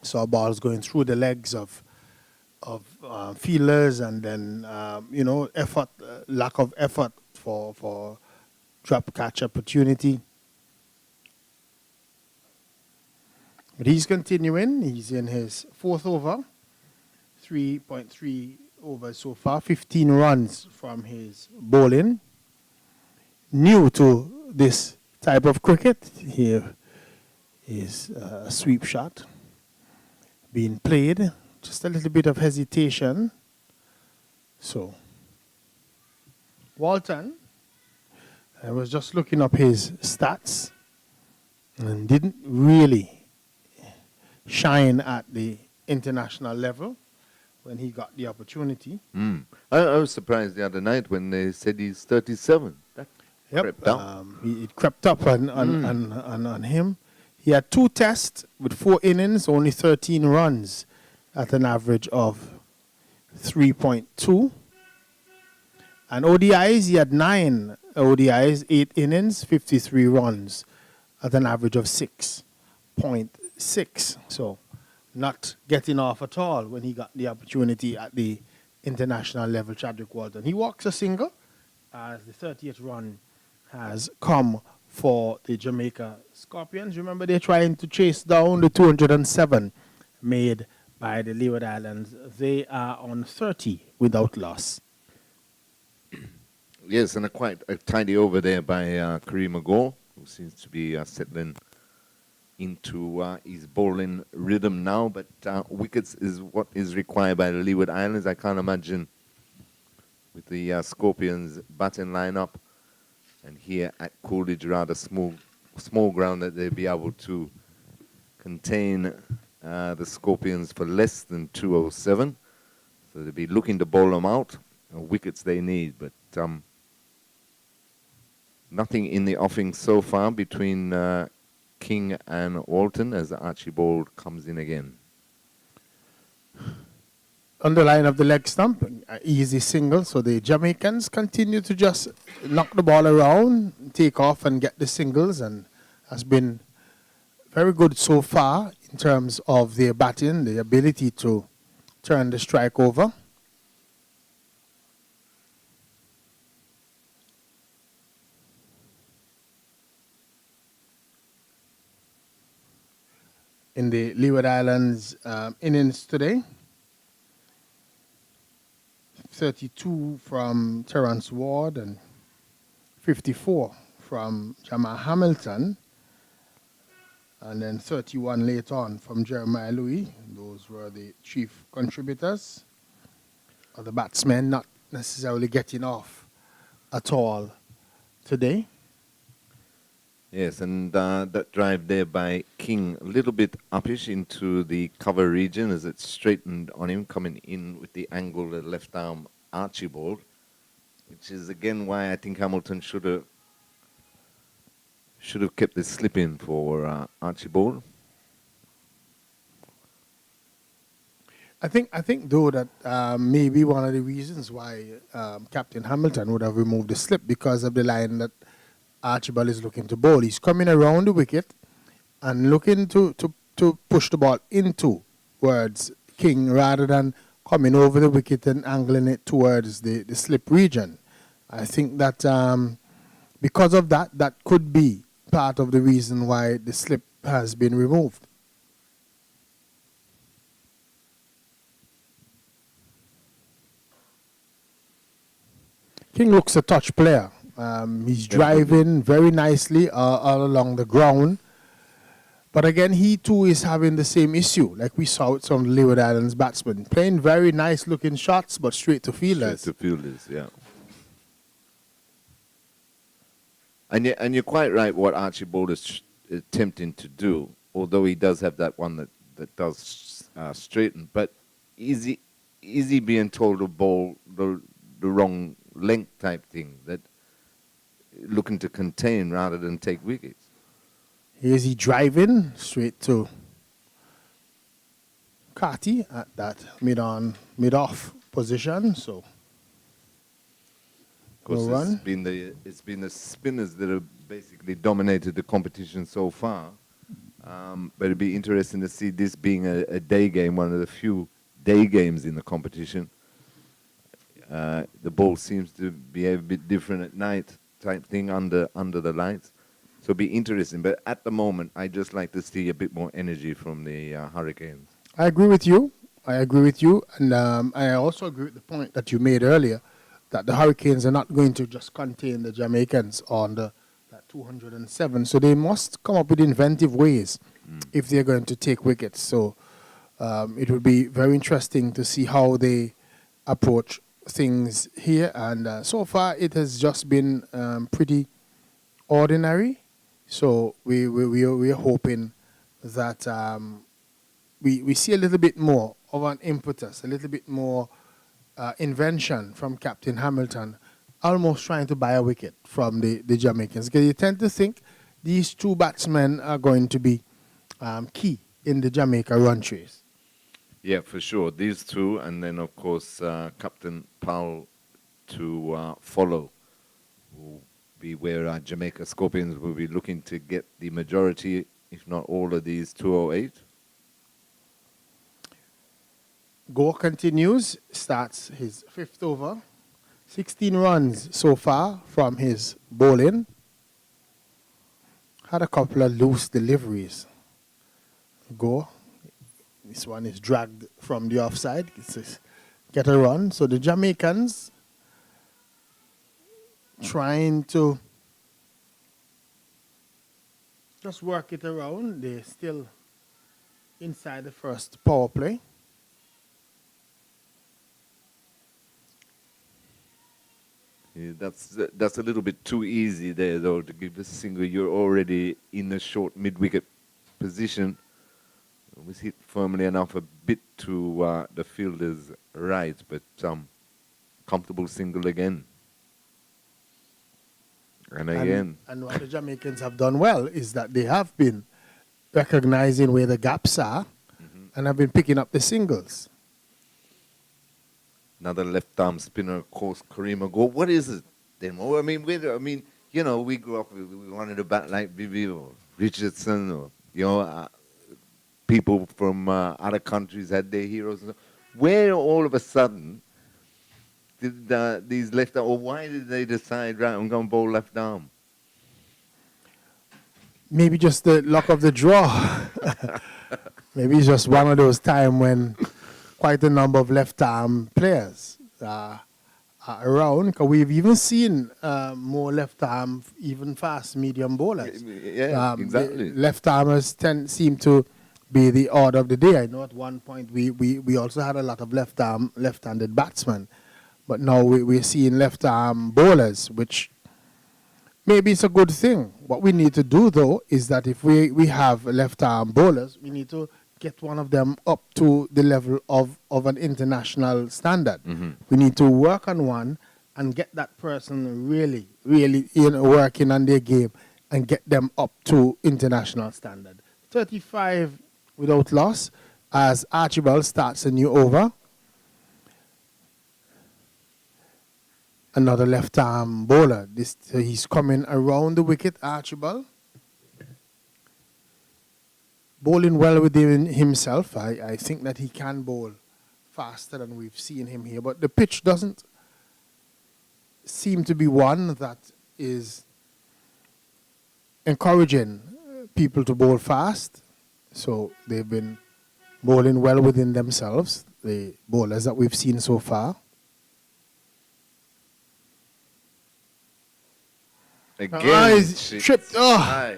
Saw balls going through the legs of fielders, and then effort, lack of effort for drop catch opportunity. But he's continuing. He's in his fourth over. 3.3 overs so far. 15 runs from his bowling. New to this type of cricket. Here is a sweep shot being played. Just a little bit of hesitation. So, Walton, I was just looking up his stats and didn't really shine at the international level when he got the opportunity. I was surprised the other night when they said he's 37. That crept down. It crept up on him. He had 2 tests with 4 innings, only 13 runs at an average of 3.2. And ODIs, he had 9 ODIs, 8 innings, 53 runs at an average of 6.6. So not getting off at all when he got the opportunity at the international level, Chadwick Walton. He walks a single as the 30th run has come for the Jamaica Scorpions. Remember, they're trying to chase down the 207 made by the Leeward Islands. They are on 30 without loss. Yes, and quite a tidy over there by Kareem Agor, who seems to be settling into his bowling rhythm now. But wickets is what is required by the Leeward Islands. I can't imagine with the Scorpions batting lineup and here at Coolidge, rather small ground, that they'll be able to contain the Scorpions for less than 207. So they'll be looking to bowl them out. Wickets they need, but nothing in the offing so far between King and Walton as Archibald comes in again. On the line of the leg stump, easy single. So the Jamaicans continue to just knock the ball around, take off and get the singles, and has been very good so far in terms of their batting, the ability to turn the strike over. In the Leeward Islands innings today, 32 from Terence Ward and 54 from Jamal Hamilton, and then 31 late on from Jeremiah Louis. Those were the chief contributors. The batsmen not necessarily getting off at all today. Yes, and that drive there by King, a little bit uppish into the cover region as it straightened on him, coming in with the angle of the left arm Archibald, which is again why I think Hamilton should have kept the slip in for Archibald. I think though that maybe one of the reasons why Captain Hamilton would have removed the slip because of the line that Archibald is looking to bowl. He's coming around the wicket and looking to push the ball into towards King rather than coming over the wicket and angling it towards the slip region. I think that because of that, that could be part of the reason why the slip has been removed. King looks a touch player. He's driving very nicely all along the ground. But again, he too is having the same issue, like we saw with some Leeward Islands batsmen. Playing very nice looking shots, but straight to fielders. Straight to fielders, yeah. And you're quite right what Archibald is attempting to do, although he does have that one that does straighten. But is he being told to bowl the wrong length type thing, that looking to contain rather than take wickets? Is he driving straight to Carty at that mid-off position? So, of course, no run. It's been the spinners that have basically dominated the competition so far. But it'd be interesting to see this being a day game, one of the few day games in the competition. The ball seems to be a bit different at night, type thing under the lights. So it'll be interesting. But at the moment, I just like to see a bit more energy from the Hurricanes. I agree with you. I agree with you. And I also agree with the point that you made earlier that the Hurricanes are not going to just contain the Jamaicans on that 207. So they must come up with inventive ways if they're going to take wickets. So it will be very interesting to see how they approach things here. And so far, it has just been pretty ordinary. So we are hoping that we see a little bit more of an impetus, a little bit more invention from Captain Hamilton, almost trying to buy a wicket from the Jamaicans. Because you tend to think these two batsmen are going to be key in the Jamaica run chase. Yeah, for sure. These two, and then, of course, Captain Powell to follow, will be where Jamaica Scorpions will be looking to get the majority, if not all of these 208. Gore continues, starts his fifth over. 16 runs so far from his bowling. Had a couple of loose deliveries. Gore. This one is dragged from the offside. It says, get a run. So the Jamaicans trying to just work it around. They're still inside the first power play. Yeah, that's a little bit too easy there, though, to give a single. You're already in a short mid-wicket position. It was hit firmly enough a bit to the fielder's right, but comfortable single again. And again. And what the Jamaicans have done well is that they have been recognizing where the gaps are and have been picking up the singles. Another left-arm spinner, of course, Kareem Ago. What is it, Demo? I mean, we grew up, we wanted to bat like Vivi or Richardson or, people from other countries had their heroes. Where all of a sudden did these left arm, or why did they decide, right, I'm going to bowl left arm? Maybe just the luck of the draw. Maybe it's just one of those times when quite a number of left-arm players are around. Because we've even seen more left-arm, even fast medium bowlers. Yeah, exactly. Left-armers seem to be the order of the day. I know at one point we also had a lot of left-handed batsmen. But now we're seeing left-arm bowlers, which maybe it's a good thing. What we need to do, though, is that if we have left-arm bowlers, we need to get one of them up to the level of an international standard. We need to work on one and get that person really, really working on their game and get them up to international standard. 35 without loss as Archibald starts a new over. Another left-arm bowler. He's coming around the wicket, Archibald. Bowling well within himself. I think that he can bowl faster than we've seen him here. But the pitch doesn't seem to be one that is encouraging people to bowl fast. So they've been bowling well within themselves, the bowlers that we've seen so far. Again, he's tripped. Oh.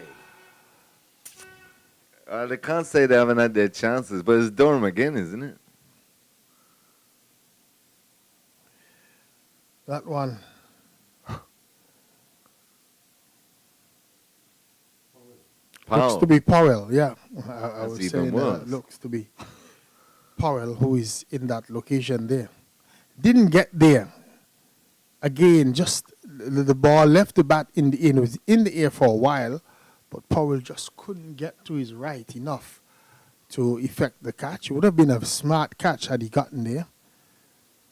They can't say they haven't had their chances, but it's Durham again, isn't it? That one. Looks to be Powell, yeah. I was saying looks to be Powell who is in that location there. Didn't get there. Again, just the ball left the bat in the air. It was in the air for a while, but Powell just couldn't get to his right enough to effect the catch. It would have been a smart catch had he gotten there,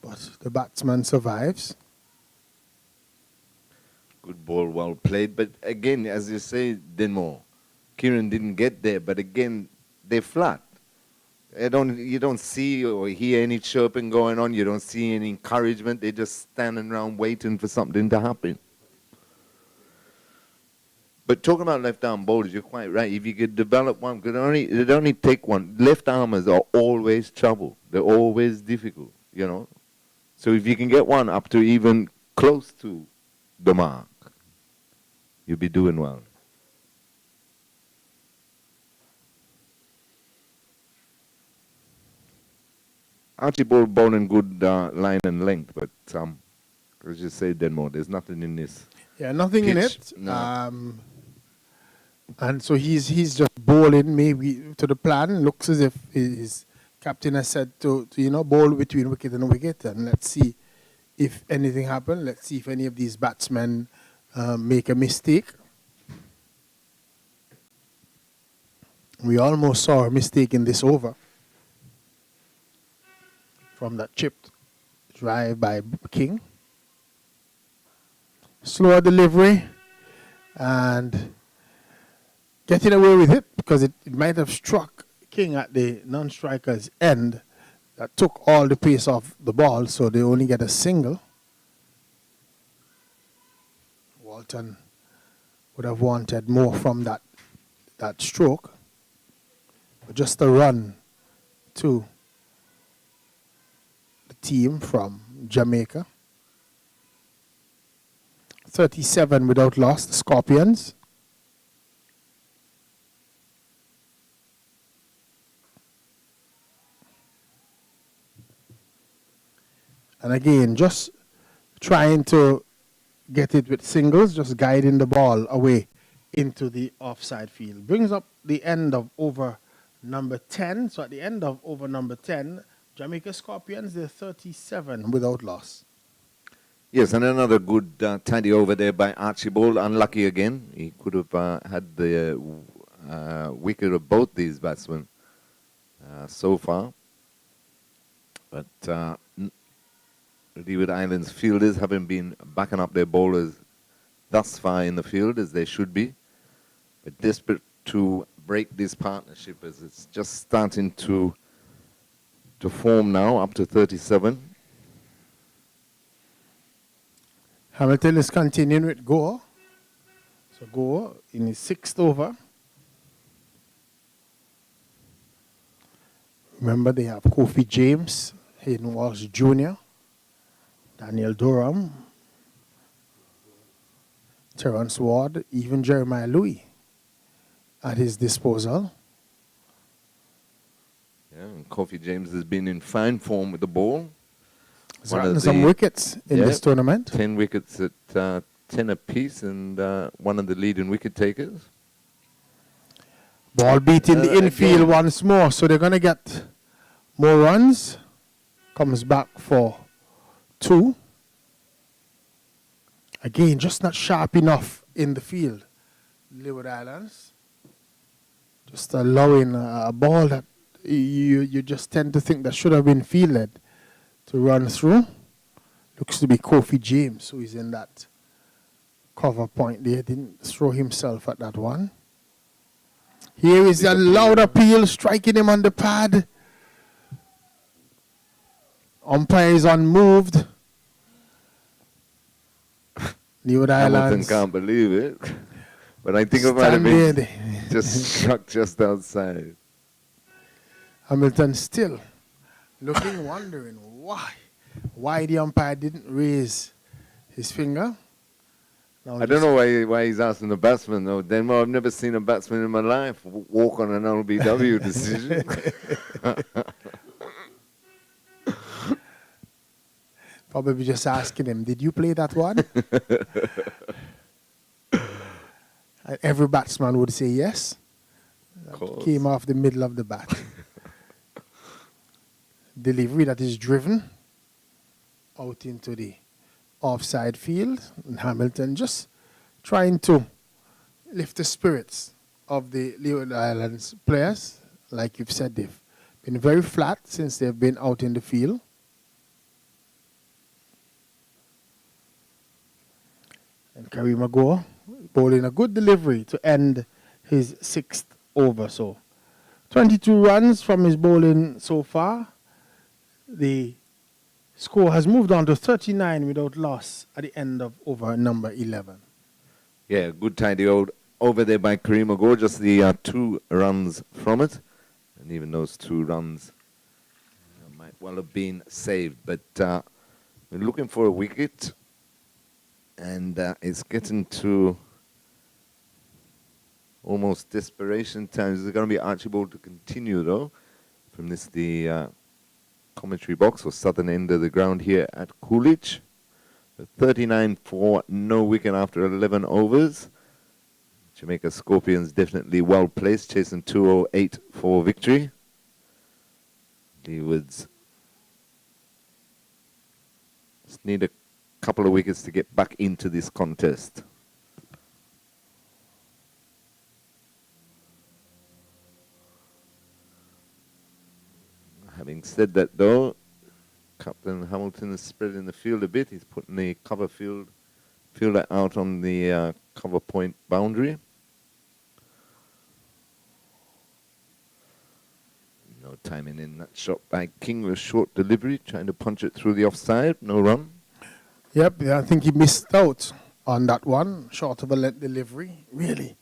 but the batsman survives. Good ball, well played. But again, as you say, Denmore, Kieran didn't get there, but again, they're flat. You don't see or hear any chirping going on. You don't see any encouragement. They're just standing around waiting for something to happen. But talking about left-arm bowlers, you're quite right. If you could develop one, it'd only take one. Left-armers are always trouble. They're always difficult, you know. So if you can get one up to even close to the mark, you'll be doing well. Archibald bowling good line and length, but as you say, Denmore, there's nothing in this. Yeah, nothing in Pitch, it. no. And so he's just bowling maybe to the plan. Looks as if his captain has said to bowl between wicket and wicket, and let's see if anything happens. Let's see if any of these batsmen make a mistake. We almost saw a mistake in this over from that chipped drive by King. Slower delivery and getting away with it because it might have struck King at the non-striker's end. That took all the pace off the ball, so they only get a single. Walton would have wanted more from that stroke. But just a run to the team from Jamaica. 37 without loss, the Scorpions. And again, just trying to get it with singles, just guiding the ball away into the offside field. Brings up the end of over number 10. So at the end of over number 10, Jamaica Scorpions, they're 37 without loss. Yes, and another good tidy over there by Archibald. Unlucky again. He could have had the wicket of both these batsmen so far. But Leeward Islands fielders haven't been backing up their bowlers thus far in the field as they should be. But desperate to break this partnership as it's just starting to form now, up to 37. Hamilton is continuing with Goa. So Goa in his 6th over. Remember, they have Kofi James, Hayden Walsh Jr., Daniel Durham, Terence Ward, even Jeremiah Louis at his disposal. Yeah, and Kofi James has been in fine form with the ball. He's gotten some wickets in this tournament. 10 wickets at 10 apiece, and one of the leading wicket takers. Ball beating the infield once more, so they're going to get more runs. Comes back for 2. Again, just not sharp enough in the field. Leeward Islands. Just allowing a ball that you just tend to think that should have been fielded to run through. Looks to be Kofi James who is in that cover point there. Didn't throw himself at that one. Here is a loud appeal, striking him on the pad. Umpire is unmoved. Leeward Islands. Hamilton can't believe it. But I think it might have been just struck just outside. Hamilton still looking, wondering why the umpire didn't raise his finger. I don't know why he's asking the batsman, though. Denmark, I've never seen a batsman in my life walk on an LBW decision. Probably just asking him, did you play that one? And every batsman would say yes. That came off the middle of the bat. Delivery that is driven out into the offside field. And Hamilton just trying to lift the spirits of the Leeward Islands players. Like you've said, they've been very flat since they've been out in the field. And Kareem Agor bowling a good delivery to end his 6th over. So 22 runs from his bowling so far. The score has moved on to 39 without loss at the end of over number 11. Yeah, good tidy old over there by Kareem Agor, just the 2 runs from it. And even those 2 runs might well have been saved. But we're looking for a wicket. And it's getting to almost desperation times. Is it going to be Archibald to continue, though? From this, the commentary box or southern end of the ground here at Coolidge. 39 for no wicket after 11 overs. Jamaica Scorpions definitely well placed, chasing 208 for victory. Leewards just need a couple of wickets to get back into this contest. Having said that, though, Captain Hamilton is spreading the field a bit. He's putting the cover fielder out on the cover point boundary. No timing in that shot by King with short delivery, trying to punch it through the offside. No run. Yep, yeah, I think he missed out on that one. Short of a length delivery. Really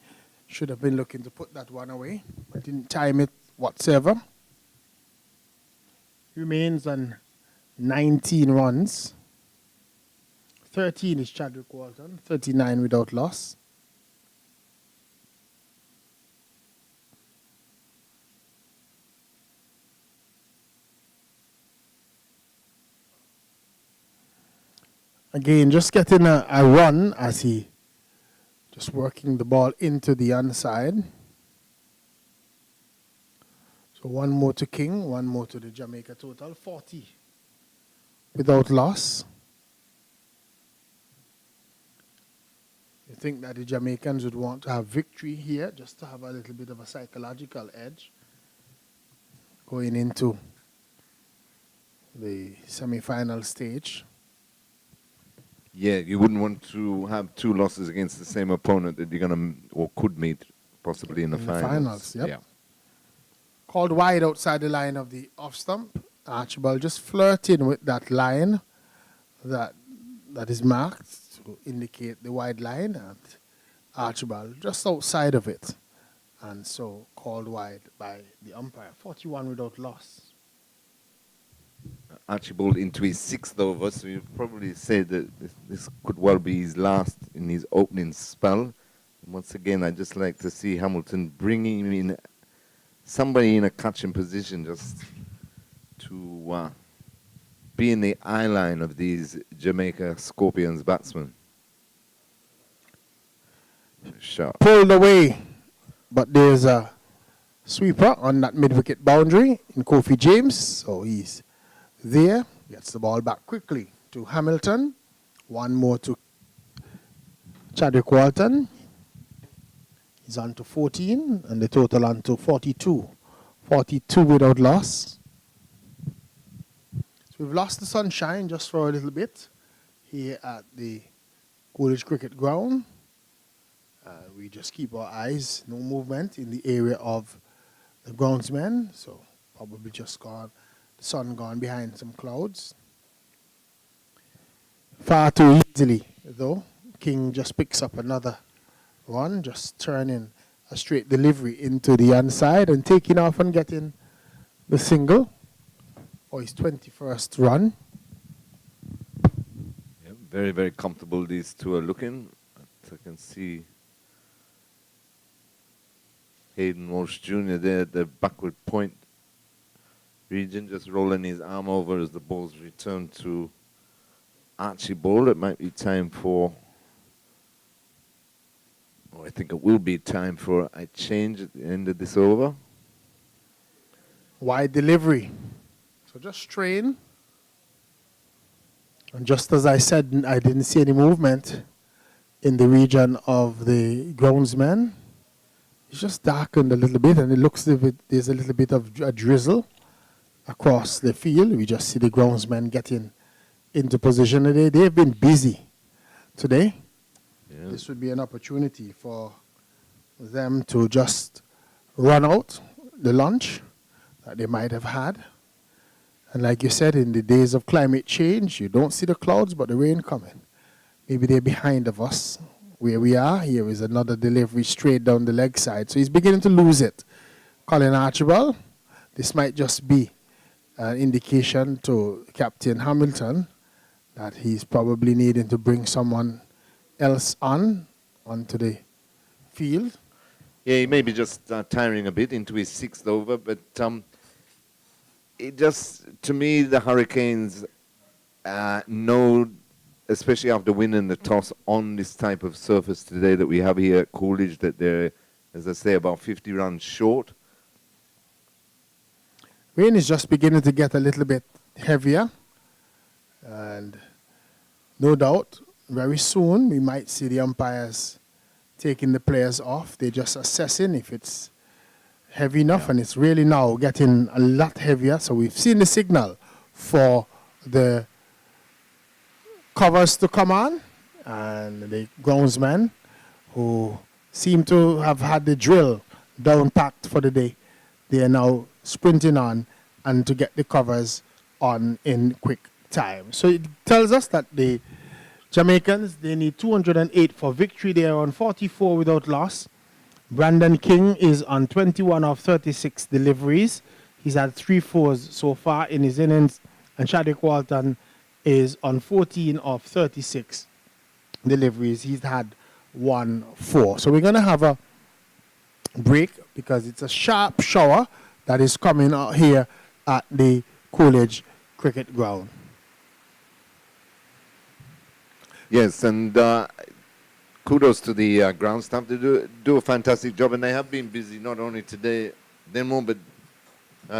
should have been looking to put that one away, but didn't time it whatsoever. Remains on 19 runs. 13 is Chadwick Walton, 39 without loss. Again, just getting a run as he just working the ball into the onside. So 1 more to King, 1 more to the Jamaica total, 40 without loss. You think that the Jamaicans would want to have victory here just to have a little bit of a psychological edge going into the semi-final stage. Yeah, you wouldn't want to have 2 losses against the same opponent that you're going to or could meet possibly in the finals. Yep. Yeah. Called wide outside the line of the off stump. Archibald just flirting with that line that is marked to indicate the wide line, and Archibald just outside of it, and so called wide by the umpire. 41 without loss. Archibald into his 6th over, so you'd probably say that this could well be his last in his opening spell. And once again, I'd just like to see Hamilton bringing in somebody in a catching position just to be in the eye line of these Jamaica Scorpions batsmen. Shot. Pulled away, but there's a sweeper on that mid-wicket boundary in Kofi James, so he's there, gets the ball back quickly to Hamilton. 1 more to Chadwick Walton. He's on to 14, and the total on to 42. 42 without loss. So we've lost the sunshine just for a little bit here at the Coolidge Cricket Ground. We just keep our eyes, no movement in the area of the groundsmen, so probably just gone. The sun gone behind some clouds. Far too easily, though. King just picks up another run, just turning a straight delivery into the onside and taking off and getting the single for his 21st run. Yeah, very, very comfortable these 2 are looking. I can see Hayden Walsh Jr. there at the backward point region, just rolling his arm over as the ball's returned to Archibald. It might be time for, I think it will be time for a change at the end of this over. Wide delivery. So just train. And just as I said, I didn't see any movement in the region of the groundsman. It's just darkened a little bit, and it looks as if there's a little bit of a drizzle across the field. We just see the groundsmen getting into position today. They've been busy today. Yeah. This would be an opportunity for them to just run out the lunch that they might have had. And like you said, in the days of climate change, you don't see the clouds, but the rain coming. Maybe they're behind of us where we are. Here is another delivery straight down the leg side. So he's beginning to lose it. Colin Archibald, this might just be an indication to Captain Hamilton that he's probably needing to bring someone else onto the field. Yeah, he may be just tiring a bit into his 6th over, but it just, to me, the Hurricanes know, especially after winning the toss on this type of surface today that we have here at Coolidge, that they're, as I say, about 50 runs short. Rain is just beginning to get a little bit heavier, and no doubt, very soon we might see the umpires taking the players off. They're just assessing if it's heavy enough, and it's really now getting a lot heavier. So we've seen the signal for the covers to come on, and the groundsmen who seem to have had the drill down packed for the day, they are now sprinting on and to get the covers on in quick time. So it tells us that the Jamaicans, they need 208 for victory. They are on 44 without loss. Brandon King is on 21 of 36 deliveries. He's had 3 fours so far in his innings. And Chadwick Walton is on 14 of 36 deliveries. He's had 1 4. So we're going to have a break because it's a sharp shower that is coming out here at the Coolidge Cricket Ground. Yes, and kudos to the ground staff. They do a fantastic job, and they have been busy not only today, then more, but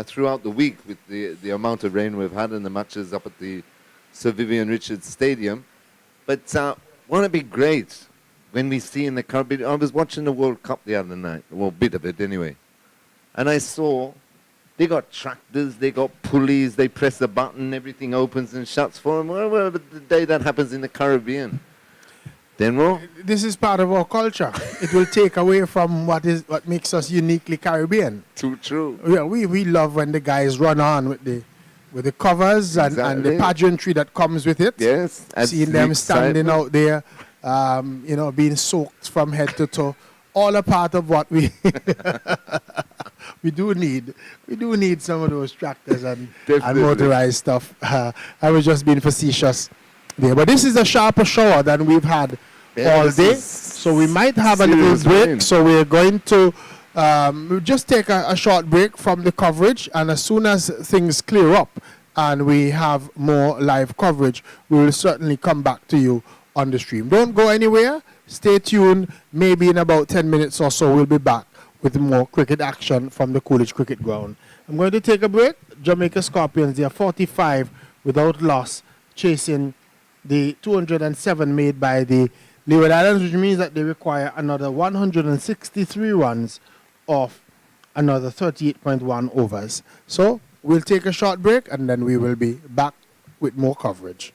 throughout the week with the amount of rain we've had in the matches up at the Sir Vivian Richards Stadium. But won't it be great when we see in the Caribbean? I was watching the World Cup the other night, well, a bit of it anyway, and I saw they got tractors, they got pulleys, they press a button, everything opens and shuts for them. Well, the day that happens in the Caribbean, then well, this is part of our culture. It will take away from what makes us uniquely Caribbean. too true. Yeah, we love when the guys run on with the covers and the Exactly. pageantry that comes with it. Yes, adds Seeing to them the standing excitement. out there, being soaked from head to toe. All a part of what we we do need. We do need some of those tractors and Definitely. motorized stuff. I was just being facetious there. But this is a sharper shower than we've had Yeah, all this day. is So we might have a little serious break. rain. So we're going to we'll just take a short break from the coverage. And as soon as things clear up and we have more live coverage, we will certainly come back to you on the stream. Don't go anywhere. Stay tuned. Maybe in about 10 minutes or so, we'll be back with more cricket action from the Coolidge Cricket Ground. I'm going to take a break. Jamaica Scorpions, they are 45 without loss, chasing the 207 made by the Leeward Islands, which means that they require another 163 runs off another 38.1 overs. So we'll take a short break and then we will be back with more coverage.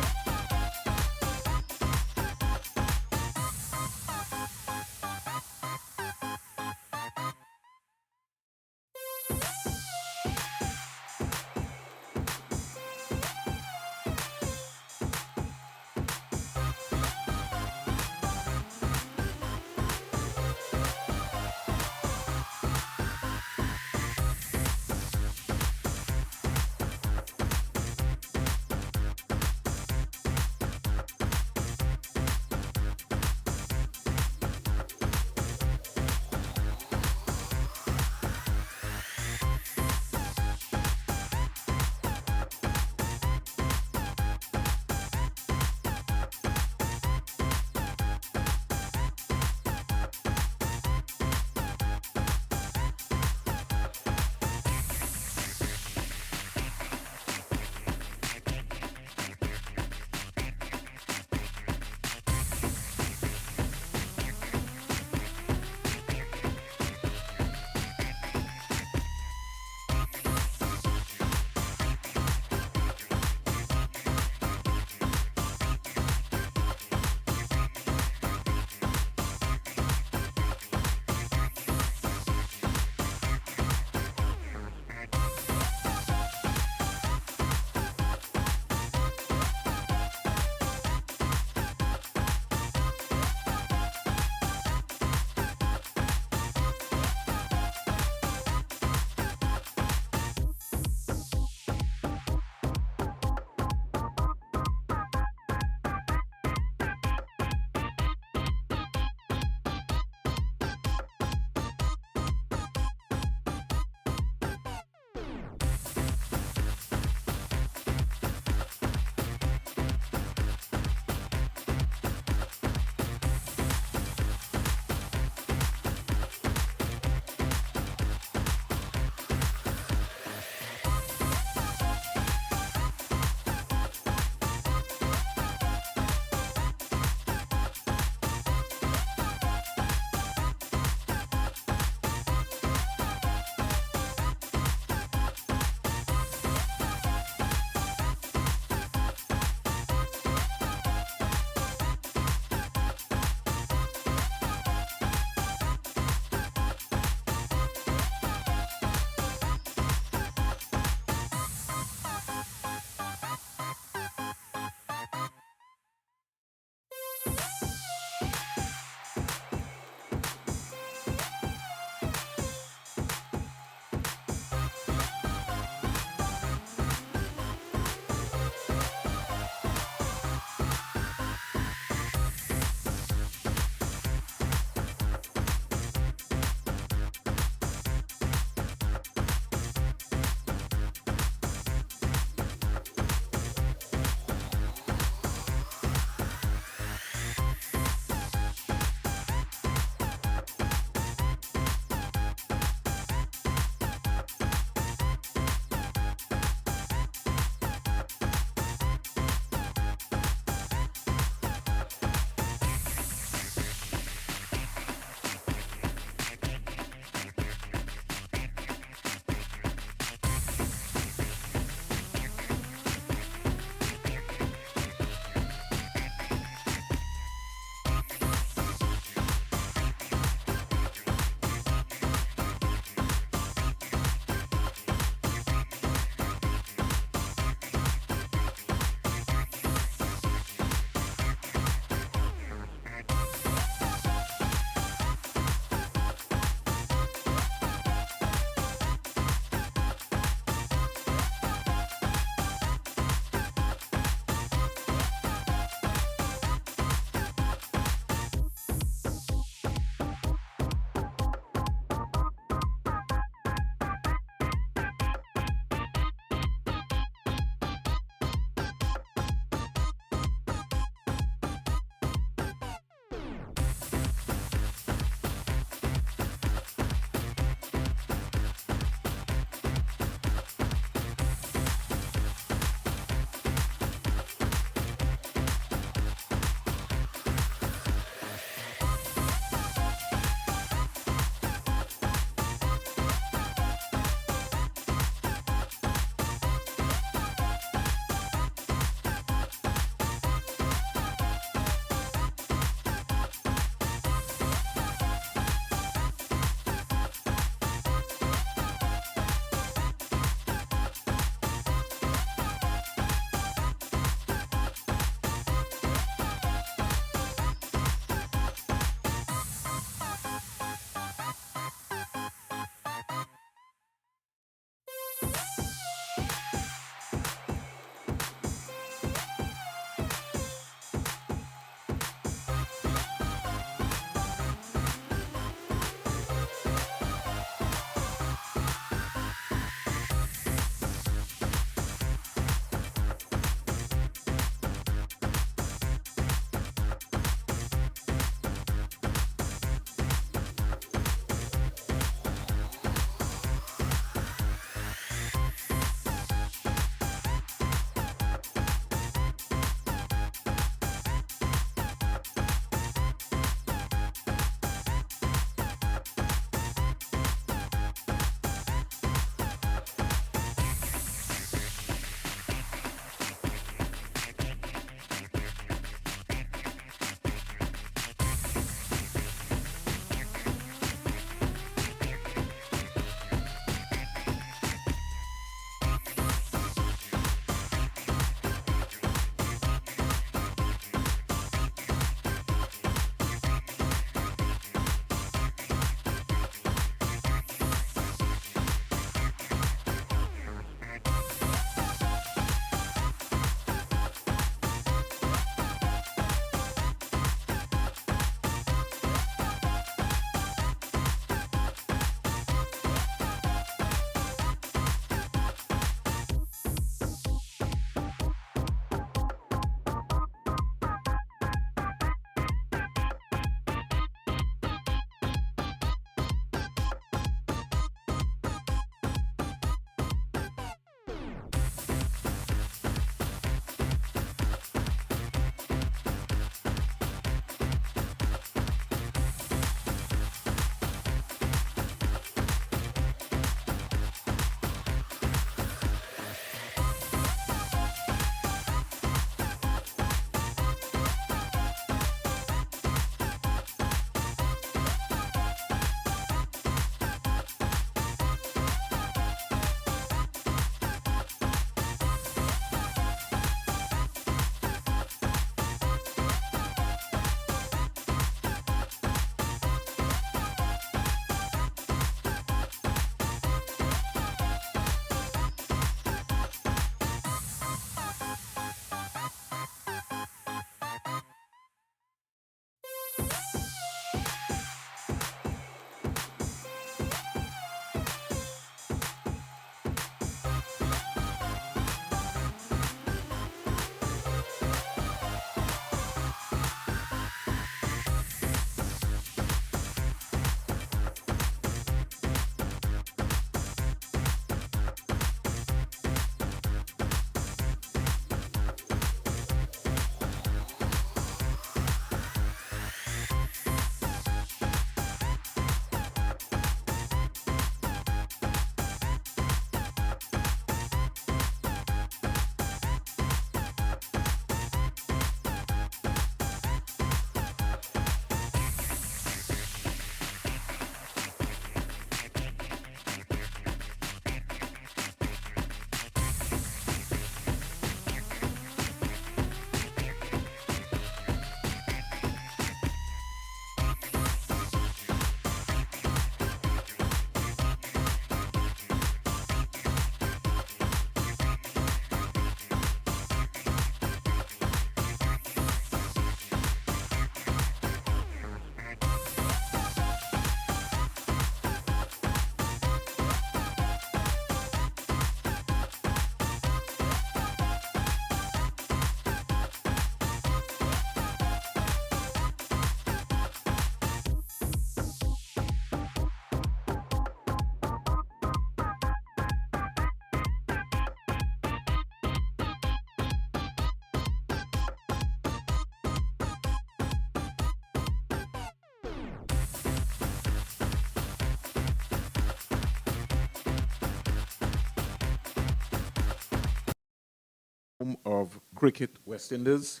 home of cricket, West Indies.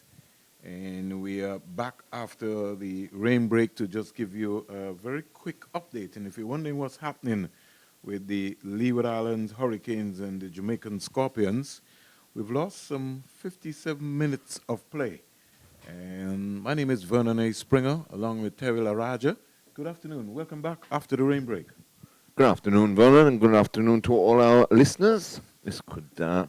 And we are back after the rain break to just give you a very quick update. And if you're wondering what's happening with the Leeward Islands Hurricanes and the Jamaican Scorpions, we've lost some 57 minutes of play. And my name is Vernon A. Springer, along with Terry LaRaja. Good afternoon. Welcome back after the rain break. Good afternoon, Vernon, and good afternoon to all our listeners. This could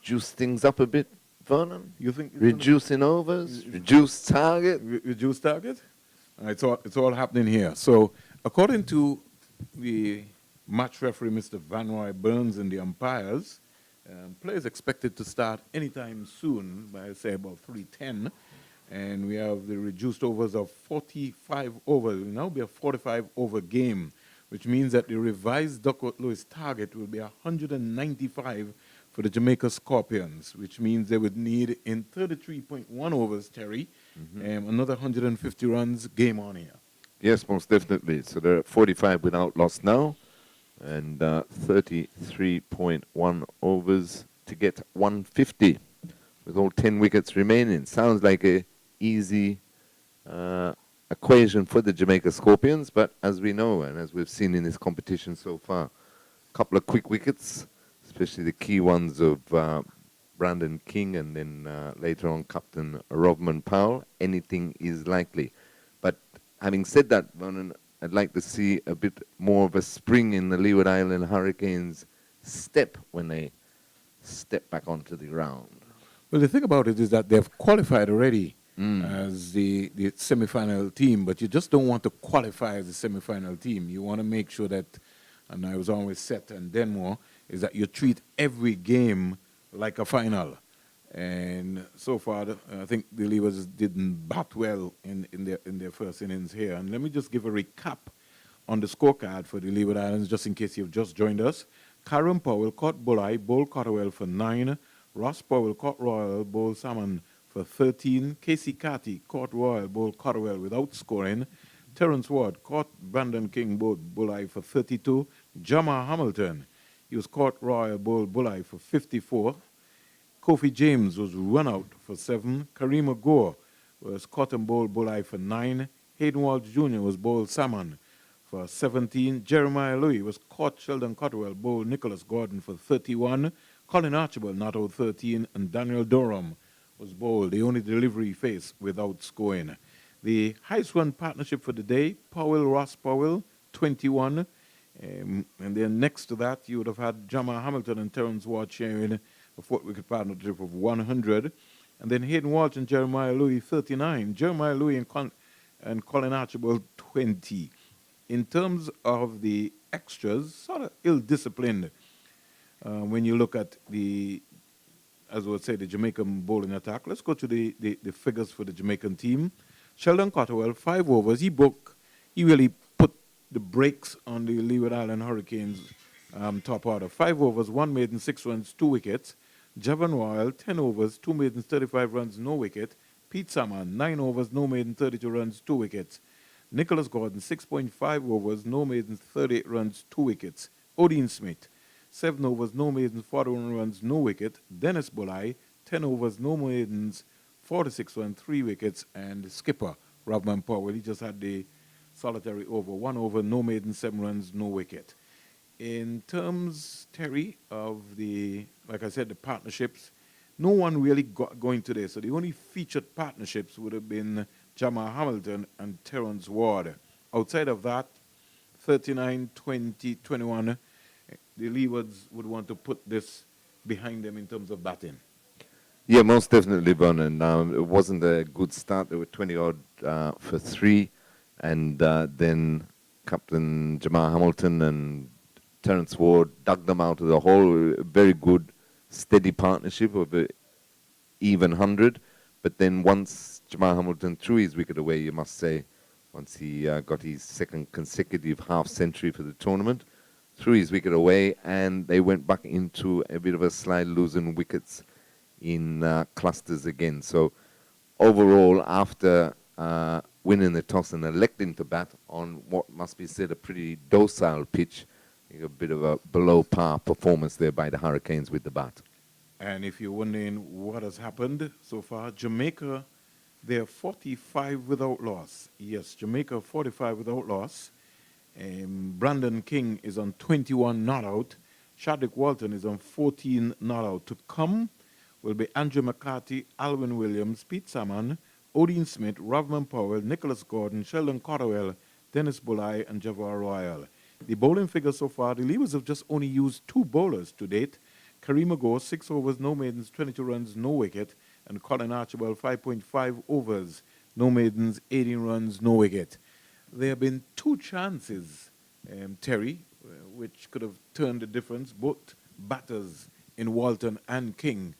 juice things up a bit, Vernon. You think reducing overs, reduce target. Reduce target? It's all happening here. So, according to the match referee, Mr. Van Roy Burns, and the umpires, play is expected to start anytime soon, by say about 3:10. And we have the reduced overs of 45 overs. It will now be a 45 over game, which means that the revised Duckworth Lewis target will be 195 for the Jamaica Scorpions, which means they would need in 33.1 overs, Terry, another 150 runs, game on here. Yes, most definitely. So they're at 45 without loss now, and 33.1 overs to get 150 with all 10 wickets remaining. Sounds like a easy equation for the Jamaica Scorpions, but as we know and as we've seen in this competition so far, a couple of quick wickets, especially the key ones of Brandon King and then later on Captain Robman Powell, anything is likely. But having said that, Vernon, I'd like to see a bit more of a spring in the Leeward Island Hurricanes step when they step back onto the ground. Well, the thing about it is that they've qualified already as the semi-final team, but you just don't want to qualify as a semi-final team. You want to make sure that, and I was always set and then more, is that you treat every game like a final. And so far, I think the Leewards didn't bat well in their first innings here. And let me just give a recap on the scorecard for the Leeward Islands, just in case you've just joined us. Karen Powell caught Bulleye, bowled Cotterwell for 9. Ross Powell caught Royal, bowled Salmon for 13. Casey Carty caught Royal, bowled Cotterwell without scoring. Terrence Ward caught Brandon King, bowled Bulleye for 32. Jamar Hamilton, he was caught Royal, bowled Bulleye for 54. Kofi James was run out for 7. Kareem Agor was caught and bowled Bulleye for 9. Hayden Walsh Jr. was bowled Salmon for 17. Jeremiah Louis was caught Sheldon Cotterwell, bowled Nicholas Gordon for 31. Colin Archibald not out 13. And Daniel Durham was bowled, the only delivery he faced without scoring. The highest run partnership for the day, Ross Powell, 21. And then next to that, you would have had Jamar Hamilton and Terrence Ward sharing a fourth wicket partnership of 100. And then Hayden Walsh and Jeremiah Louis, 39. Jeremiah Louis and Colin Archibald, 20. In terms of the extras, sort of ill-disciplined when you look at the, as I would say, the Jamaican bowling attack. Let's go to the figures for the Jamaican team. Sheldon Cotterwell, 5 overs. He really put the brakes on the Leeward Island Hurricanes top order. 5 overs, 1 maiden, 6 runs, 2 wickets. Javon Royal, 10 overs, 2 maidens, 35 runs, no wicket. Pete Salmon, 9 overs, no maiden, 32 runs, 2 wickets. Nicholas Gordon, 6.5 overs, no maidens, 38 runs, 2 wickets. Odin Smith, 7 overs, no maidens, 41 runs, no wicket. Dennis Bulleye, 10 overs, no maidens, 46 runs, 3 wickets. And the skipper, Robman Powell, he just had the solitary over. 1 over, no maiden, 7 runs, no wicket. In terms, Terry, of the, like I said, the partnerships, no one really got going today. So the only featured partnerships would have been Jamar Hamilton and Terrence Ward. Outside of that, 39, 20, 21, the Leewards would want to put this behind them in terms of batting. Yeah, most definitely, Vernon. It wasn't a good start. They were 20-odd for 3. And then Captain Jamar Hamilton and Terrence Ward dug them out of the hole. A very good, steady partnership of an even 100. But then once Jamar Hamilton threw his wicket away, you must say, once he got his second consecutive half-century for the tournament, threw his wicket away, and they went back into a bit of a slide, losing wickets in clusters again. So overall, after winning the toss and electing to bat on what must be said a pretty docile pitch, a bit of a below par performance there by the Hurricanes with the bat. And if you're wondering what has happened so far, Jamaica, they're 45 without loss. Yes, Jamaica 45 without loss. Brandon King is on 21 not out. Chadwick Walton is on 14 not out. To come will be Andrew McCarthy, Alwyn Williams, Pete Salmon, Odin Smith, Rovman Powell, Nicholas Gordon, Sheldon Cotterwell, Dennis Bulai, and Javar Royal. The bowling figures so far, the Leewards have just only used 2 bowlers to date. Kareem Ago, 6 overs, no maidens, 22 runs, no wicket. And Colin Archibald, 5.5 overs, no maidens, 18 runs, no wicket. There have been 2 chances, Terry, which could have turned the difference. Both batters in Walton and King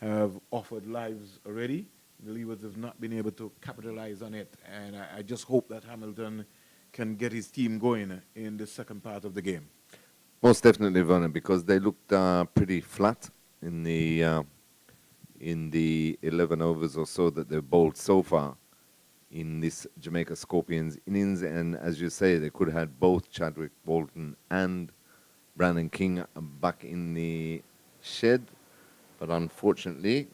have offered lives already. The Leewards have not been able to capitalize on it. And I just hope that Hamilton can get his team going in the second part of the game. Most definitely, Vernon, because they looked pretty flat in the 11 overs or so that they've bowled so far in this Jamaica Scorpions innings. And as you say, they could have had both Chadwick Walton and Brandon King back in the shed. But unfortunately,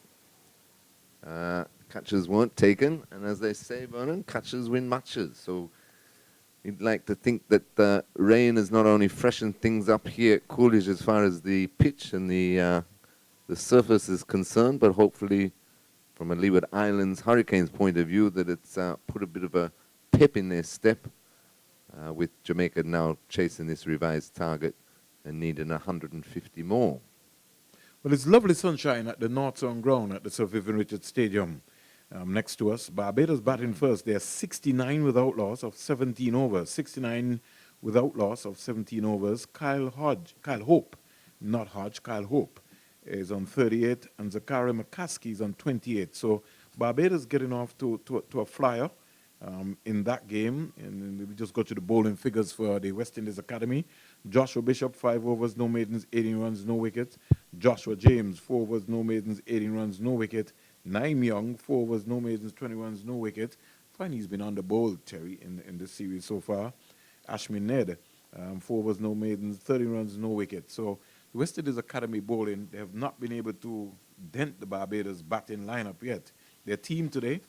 catches weren't taken. And as they say, Vernon, catches win matches. So you'd like to think that the rain has not only freshened things up here at Coolidge as far as the pitch and the surface is concerned, but hopefully from a Leeward Islands Hurricanes point of view that it's put a bit of a pep in their step with Jamaica now chasing this revised target and needing 150 more. Well, it's lovely sunshine at the North Zone ground at the Sir Vivian Richards Stadium. Next to us, Barbados batting first. They're 69 without loss of 17 overs. 69 without loss of 17 overs. Kyle Hope is on 38, and Zachary McCaskey is on 28. So Barbados getting off to a flyer in that game. And we just go to the bowling figures for the West Indies Academy. Joshua Bishop, 5 overs, no maidens, 18 runs, no wicket. Joshua James, 4 overs, no maidens, 18 runs, no wicket. Naim Young, 4 overs, no maidens, 20 runs, no wicket. Fine, he's been on the bowl, Terry, in this series so far. Ashmin Ned, 4 overs, no maidens, 30 runs, no wicket. So the West Indies Academy bowling, they have not been able to dent the Barbados batting lineup yet. Their team today,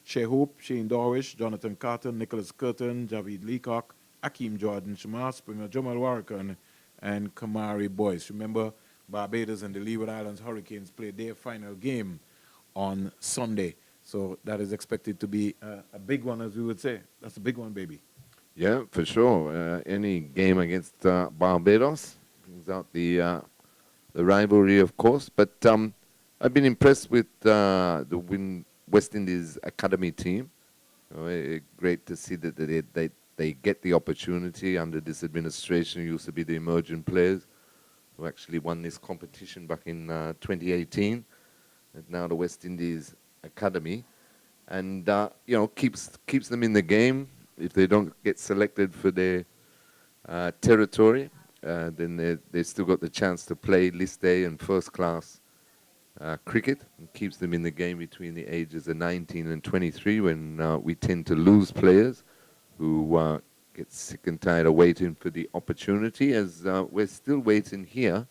Shea Hope, Shane Dorish, Jonathan Carter, Nicholas Curtin, Javid Leacock, Akeem Jordan, Shamar Springer, Jamal Warrican, and Kamari Boyce. Remember, Barbados and the Leeward Islands Hurricanes played their final game on Sunday. So that is expected to be a big one, as we would say. That's a big one, baby. Yeah, for sure. Any game against Barbados brings out the rivalry, of course. But I've been impressed with the West Indies Academy team. Great to see that they get the opportunity under this administration. Who used to be the emerging players who actually won this competition back in 2018. And now the West Indies Academy, and keeps them in the game. If they don't get selected for their territory, then they still got the chance to play list A and first class cricket, and keeps them in the game between the ages of 19 and 23, when we tend to lose players who get sick and tired of waiting for the opportunity, as we're still waiting here.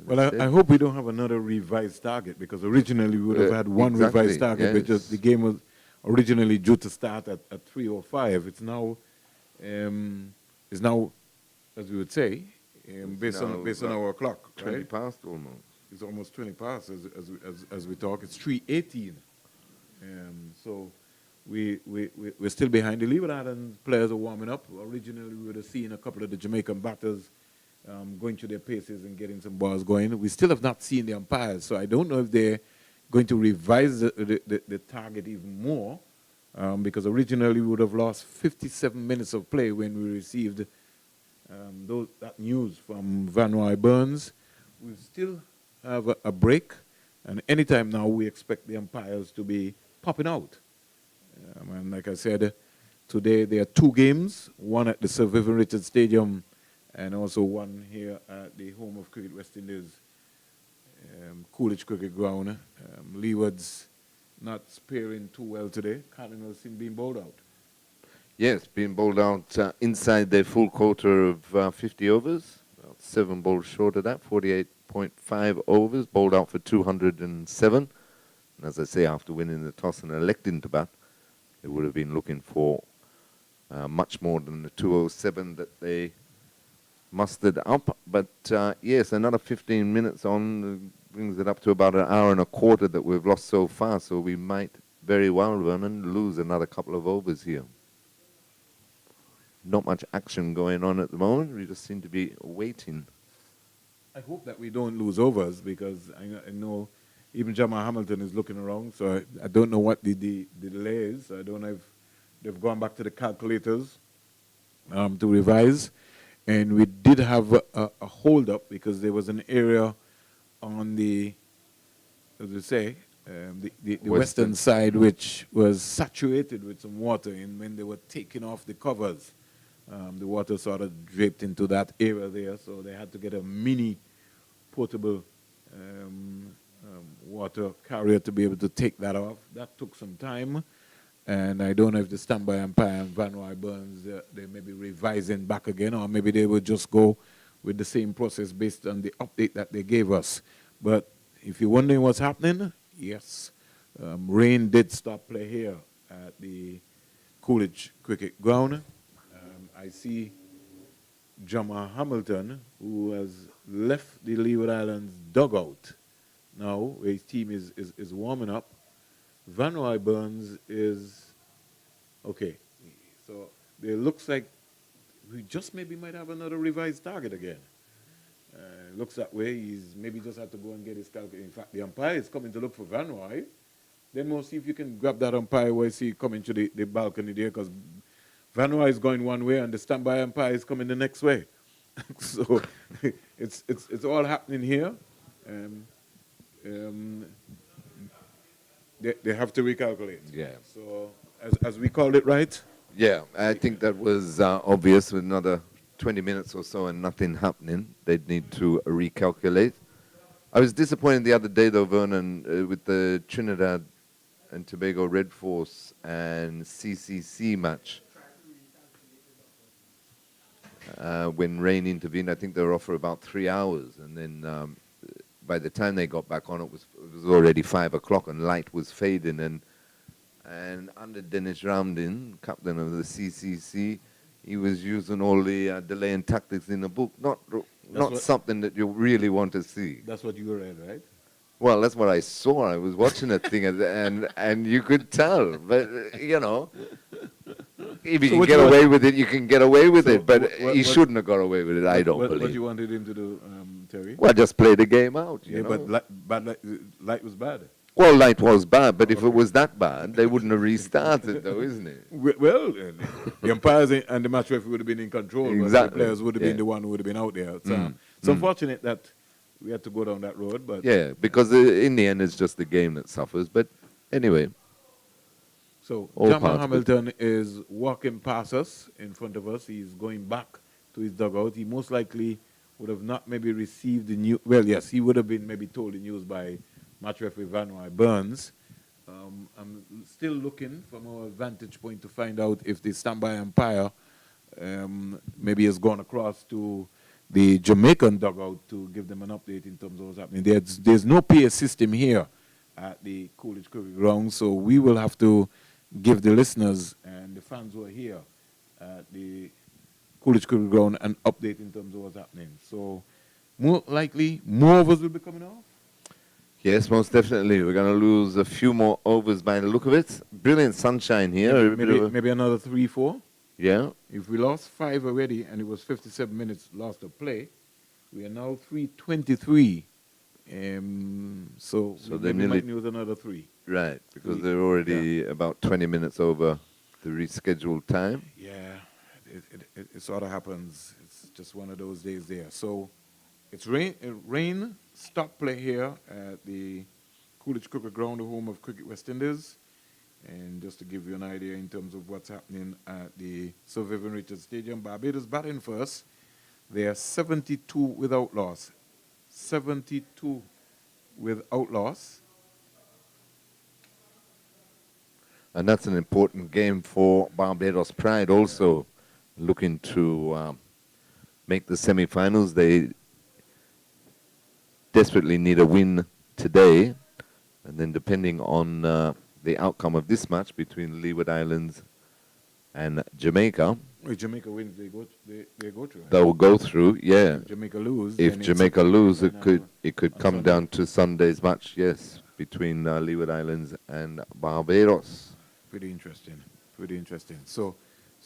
Well, I hope we don't have another revised target, because originally we would have had one revised target, yes. because the game was originally due to start at 3:05. It's now, as we would say, based on our clock, 20 right? past almost. It's almost 20 past as we talk. It's 3:18. So we're still behind. The Leeward Islands players are warming up. Originally, we would have seen a couple of the Jamaican batters going through their paces and getting some balls going. We still have not seen the umpires, so I don't know if they're going to revise the target even more, because originally we would have lost 57 minutes of play when we received that news from Van Roy Burns. We still have a break, and anytime now we expect the umpires to be popping out. And like I said, today there are 2 games, one at the Sir Vivian Richards Stadium and also one here at the home of Cricket West Indies, Coolidge Cricket Ground. Leewards not sparing too well today. Cardinals seem being bowled out. Yes, being bowled out inside their full quota of 50 overs. About 7 balls short of that, 48 6.5 overs, bowled out for 207. And as I say, after winning the toss and electing to bat, they would have been looking for much more than the 207 that they mustered up. But yes, another 15 minutes on brings it up to about an hour and a quarter that we've lost so far. So we might very well, Vernon, lose another couple of overs here. Not much action going on at the moment. We just seem to be waiting. I hope that we don't lose overs, because I know even Jamal Hamilton is looking around, so I don't know what the delay is. I don't know if they've gone back to the calculators to revise. And we did have a hold-up because there was an area on the, as we say, the western side, which was saturated with some water. And when they were taking off the covers, the water sort of draped into that area there, so they had to get a mini portable water carrier to be able to take that off. That took some time, and I don't know if the standby umpire and Van Roy Burns, they may be revising back again, or maybe they will just go with the same process based on the update that they gave us. But if you're wondering what's happening, yes, rain did stop play here at the Coolidge Cricket Ground. I see Jamal Hamilton, who has left the Leeward Islands dugout now, where his team is warming up. Van Roy Burns is okay. So it looks like we just maybe might have another revised target again. Looks that way. He's maybe just have to go and get his calculator. In fact, the umpire is coming to look for Van Roy. Then we'll see if you can grab that umpire where you see coming to the balcony there, because Van Roy is going one way and the standby umpire is coming the next way. So it's all happening here. They have to recalculate. Yeah. So as we called it, right? Yeah, I think that was obvious. With another 20 minutes or so and nothing happening, they'd need to recalculate. I was disappointed the other day, though, Vernon, with the Trinidad and Tobago Red Force and CCC match. When rain intervened, I think they were off for about 3 hours, and then by the time they got back on, it was already 5 o'clock, and light was fading. And under Dennis Ramdin, captain of the CCC, he was using all the delaying tactics in the book. Not something that you really want to see. That's what you read, right? Well, that's what I saw. I was watching that thing, and you could tell. But, you know, if you can get away with it, you can get away with it. But he shouldn't have got away with it, I don't believe. What you wanted him to do, Terry? Well, just play the game out, you know. But light was bad. Well, light was bad, but if it was that bad, they wouldn't have restarted, though, isn't it? Well, the umpires and the match referee would have been in control, Exactly. but the players would have been the one who would have been out there. So it's unfortunate that we had to go down that road, but yeah, because in the end, it's just the game that suffers. But anyway. So All Jamal parts good. Hamilton is walking past us in front of us. He's going back to his dugout. He most likely would have not maybe received the news. Well, yes, he would have been maybe told the news by match referee Van Roy Burns. I'm still looking from our vantage point to find out if the standby umpire maybe has gone across to the Jamaican dugout to give them an update in terms of what's happening. There's no PA system here at the Coolidge Cricket Ground, so we will have to give the listeners and the fans who are here at the Coolidge Cricket Ground an update in terms of what's happening. So more likely, more of us will be coming off. Yes, most definitely. We're going to lose a few more overs by the look of it. Brilliant sunshine here. Maybe another 3, 4. Yeah. If we lost 5 already and it was 57 minutes lost of play, we are now 3:23. So they we might lose another 3. Right, because they're already about 20 minutes over the rescheduled time. Yeah, it sort of happens. It's just one of those days there. So it's rain stop play here at the Coolidge Cricket Ground, the home of Cricket West Indies. And just to give you an idea in terms of what's happening at the Sir Vivian Richards Stadium, Barbados batting first. They are 72 without loss. 72 without loss. And that's an important game for Barbados Pride also, looking to make the semi-finals. They desperately need a win today, and then depending on the outcome of this match between Leeward Islands and Jamaica, If Jamaica wins, they go through. they will go through. Yeah. If Jamaica lose, If then Jamaica lose, it could on come Sunday. down to Sunday's match. Yes, between Leeward Islands and Barbados. Pretty interesting. Pretty interesting. So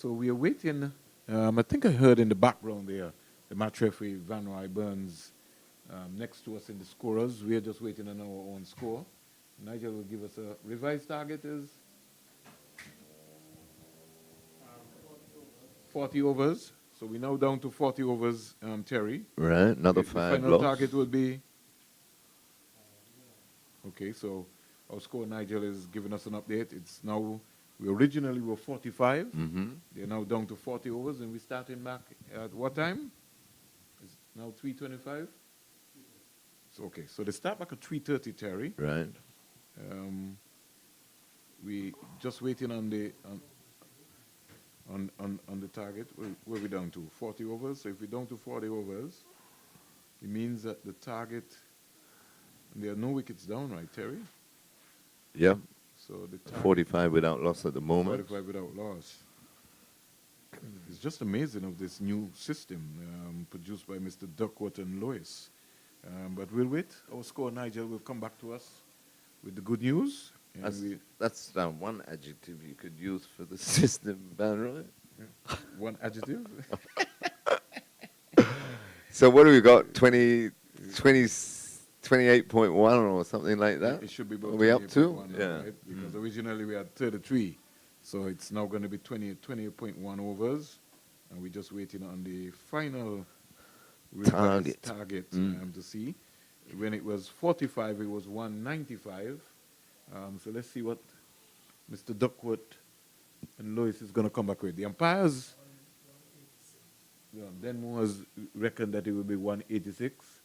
we are waiting. I think I heard in the background there the match referee Van Roy Burns next to us in the scorers. We are just waiting on our own score. Nigel will give us a revised target is 40 overs. So we're now down to 40 overs, Terry. Right, another The 5 final loss. target will be. Okay, so our score Nigel is giving us an update. It's now, we originally were 45. They're now down to 40 overs, and we're starting back at what time? It's now 3:25. So okay, so they start back at 3:30, Terry. Right. We just waiting on the on the target. Where are we down to? 40 overs. So if we're down to 40 overs, it means that the target. And there are no wickets down, right, Terry? Yeah. So the target 45 without loss at the moment. 45 without loss. It's just amazing of this new system produced by Mr. Duckworth and Lewis. But we'll wait. Our score, Nigel, will come back to us with the good news. And That's one adjective you could use for the system, Banroy. one adjective. So what do we got? 28.1 or something like that? It should be about Are we up to? 28.1 now, Yeah. right? Because originally we had 33. So it's now going to be 28.1 overs. And we're just waiting on the final revised target to see. When it was 45, it was 195. So let's see what Mr. Duckworth and Lewis is going to come back with. The umpires, Denmore's reckoned that it will be 186.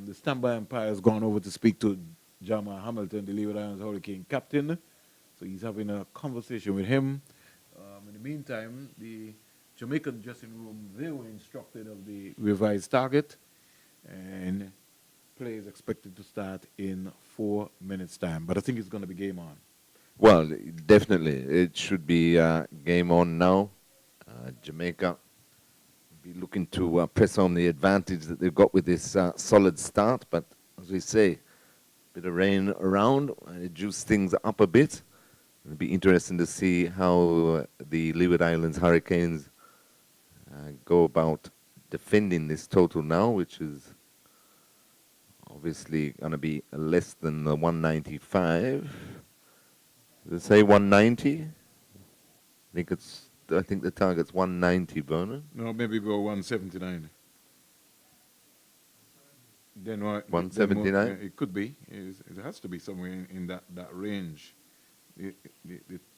The standby umpire has gone over to speak to Jama Hamilton, the Leeward Islands Hurricane captain. So he's having a conversation with him. In the meantime, the Jamaican dressing room, they were instructed of the revised target. And play is expected to start in 4 minutes' time. But I think it's going to be game on. Well, definitely. It should be game on now. Jamaica be looking to press on the advantage that they've got with this solid start. But as we say, a bit of rain around, it juiced things up a bit. It'll be interesting to see how the Leeward Islands Hurricanes go about defending this total now, which is obviously going to be less than the 195. Does it say 190? I think the target's 190, Bernard. No, maybe go 179. Then what? 179? It could be. It has to be somewhere in that range. The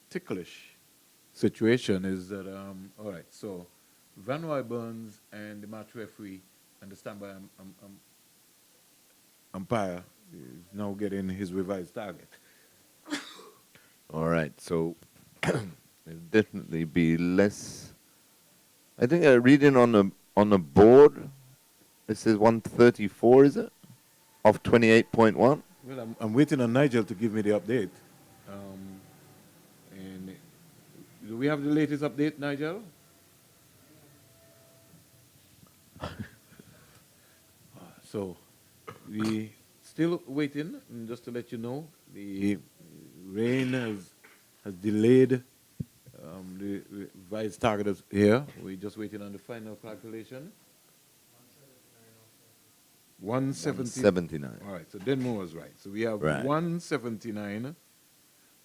ticklish situation is that, all right, so Van Roy Burns and the match referee and the standby umpire is now getting his revised target. All right, so there'll definitely be less. I think I reading on the board, it says 134, is it? Of 28.1? Well, I'm waiting on Nigel to give me the update. And do we have the latest update, Nigel? So we still waiting. And just to let you know, the rain has delayed the revised target here. We're just waiting on the final calculation. 179. All right, so Denmo was right. So we have Right. 179.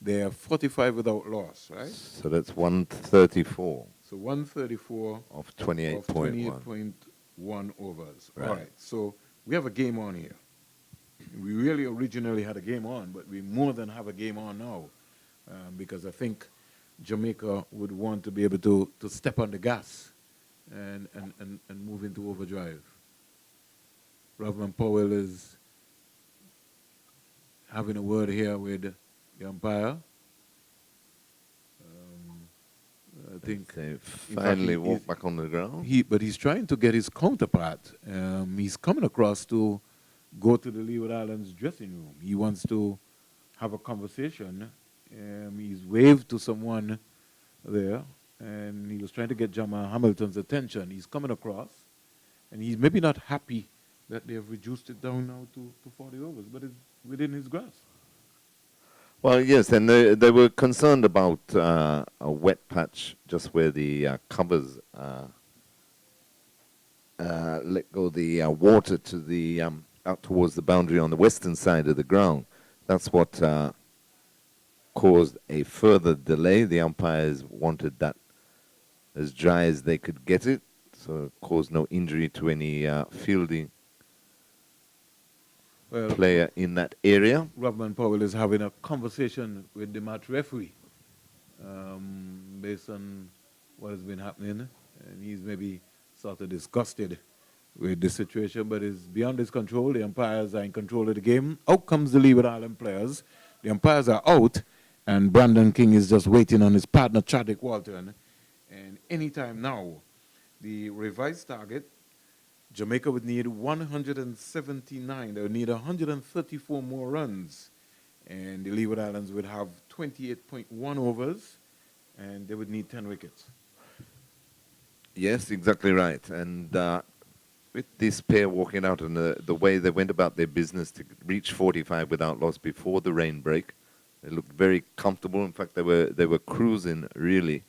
They are 45 without loss, right? So that's 134 So 134 of of 28.1. 28.1 overs. Right. All right, so we have a game on here. We really originally had a game on, but we more than have a game on now because I think Jamaica would want to be able to step on the gas and move into overdrive. Ravman Powell is having a word here with the umpire. I think They in fact, finally walk back on the ground. but he's trying to get his counterpart. He's coming across to go to the Leeward Islands dressing room. He wants to have a conversation. He's waved to someone there, and he was trying to get Jamal Hamilton's attention. He's coming across, and he's maybe not happy that they have reduced it down now to 40 overs, but it's within his grasp. Well, yes, and they were concerned about a wet patch just where the covers let go the water to the out towards the boundary on the western side of the ground. That's what caused a further delay. The umpires wanted that as dry as they could get it, so it caused no injury to any fielding player in that area. Robman Powell is having a conversation with the match referee based on what has been happening, and he's maybe sort of disgusted with the situation, but it's beyond his control. The umpires are in control of the game. Out comes the Leeward Island players. The umpires are out, and Brandon King is just waiting on his partner, Chadwick Walton. And anytime now, the revised target, Jamaica would need 179. They would need 134 more runs. And the Leeward Islands would have 28.1 overs, and they would need 10 wickets. Yes, exactly right. And with this pair walking out and the way they went about their business to reach 45 without loss before the rain break, they looked very comfortable. In fact, they were cruising, really.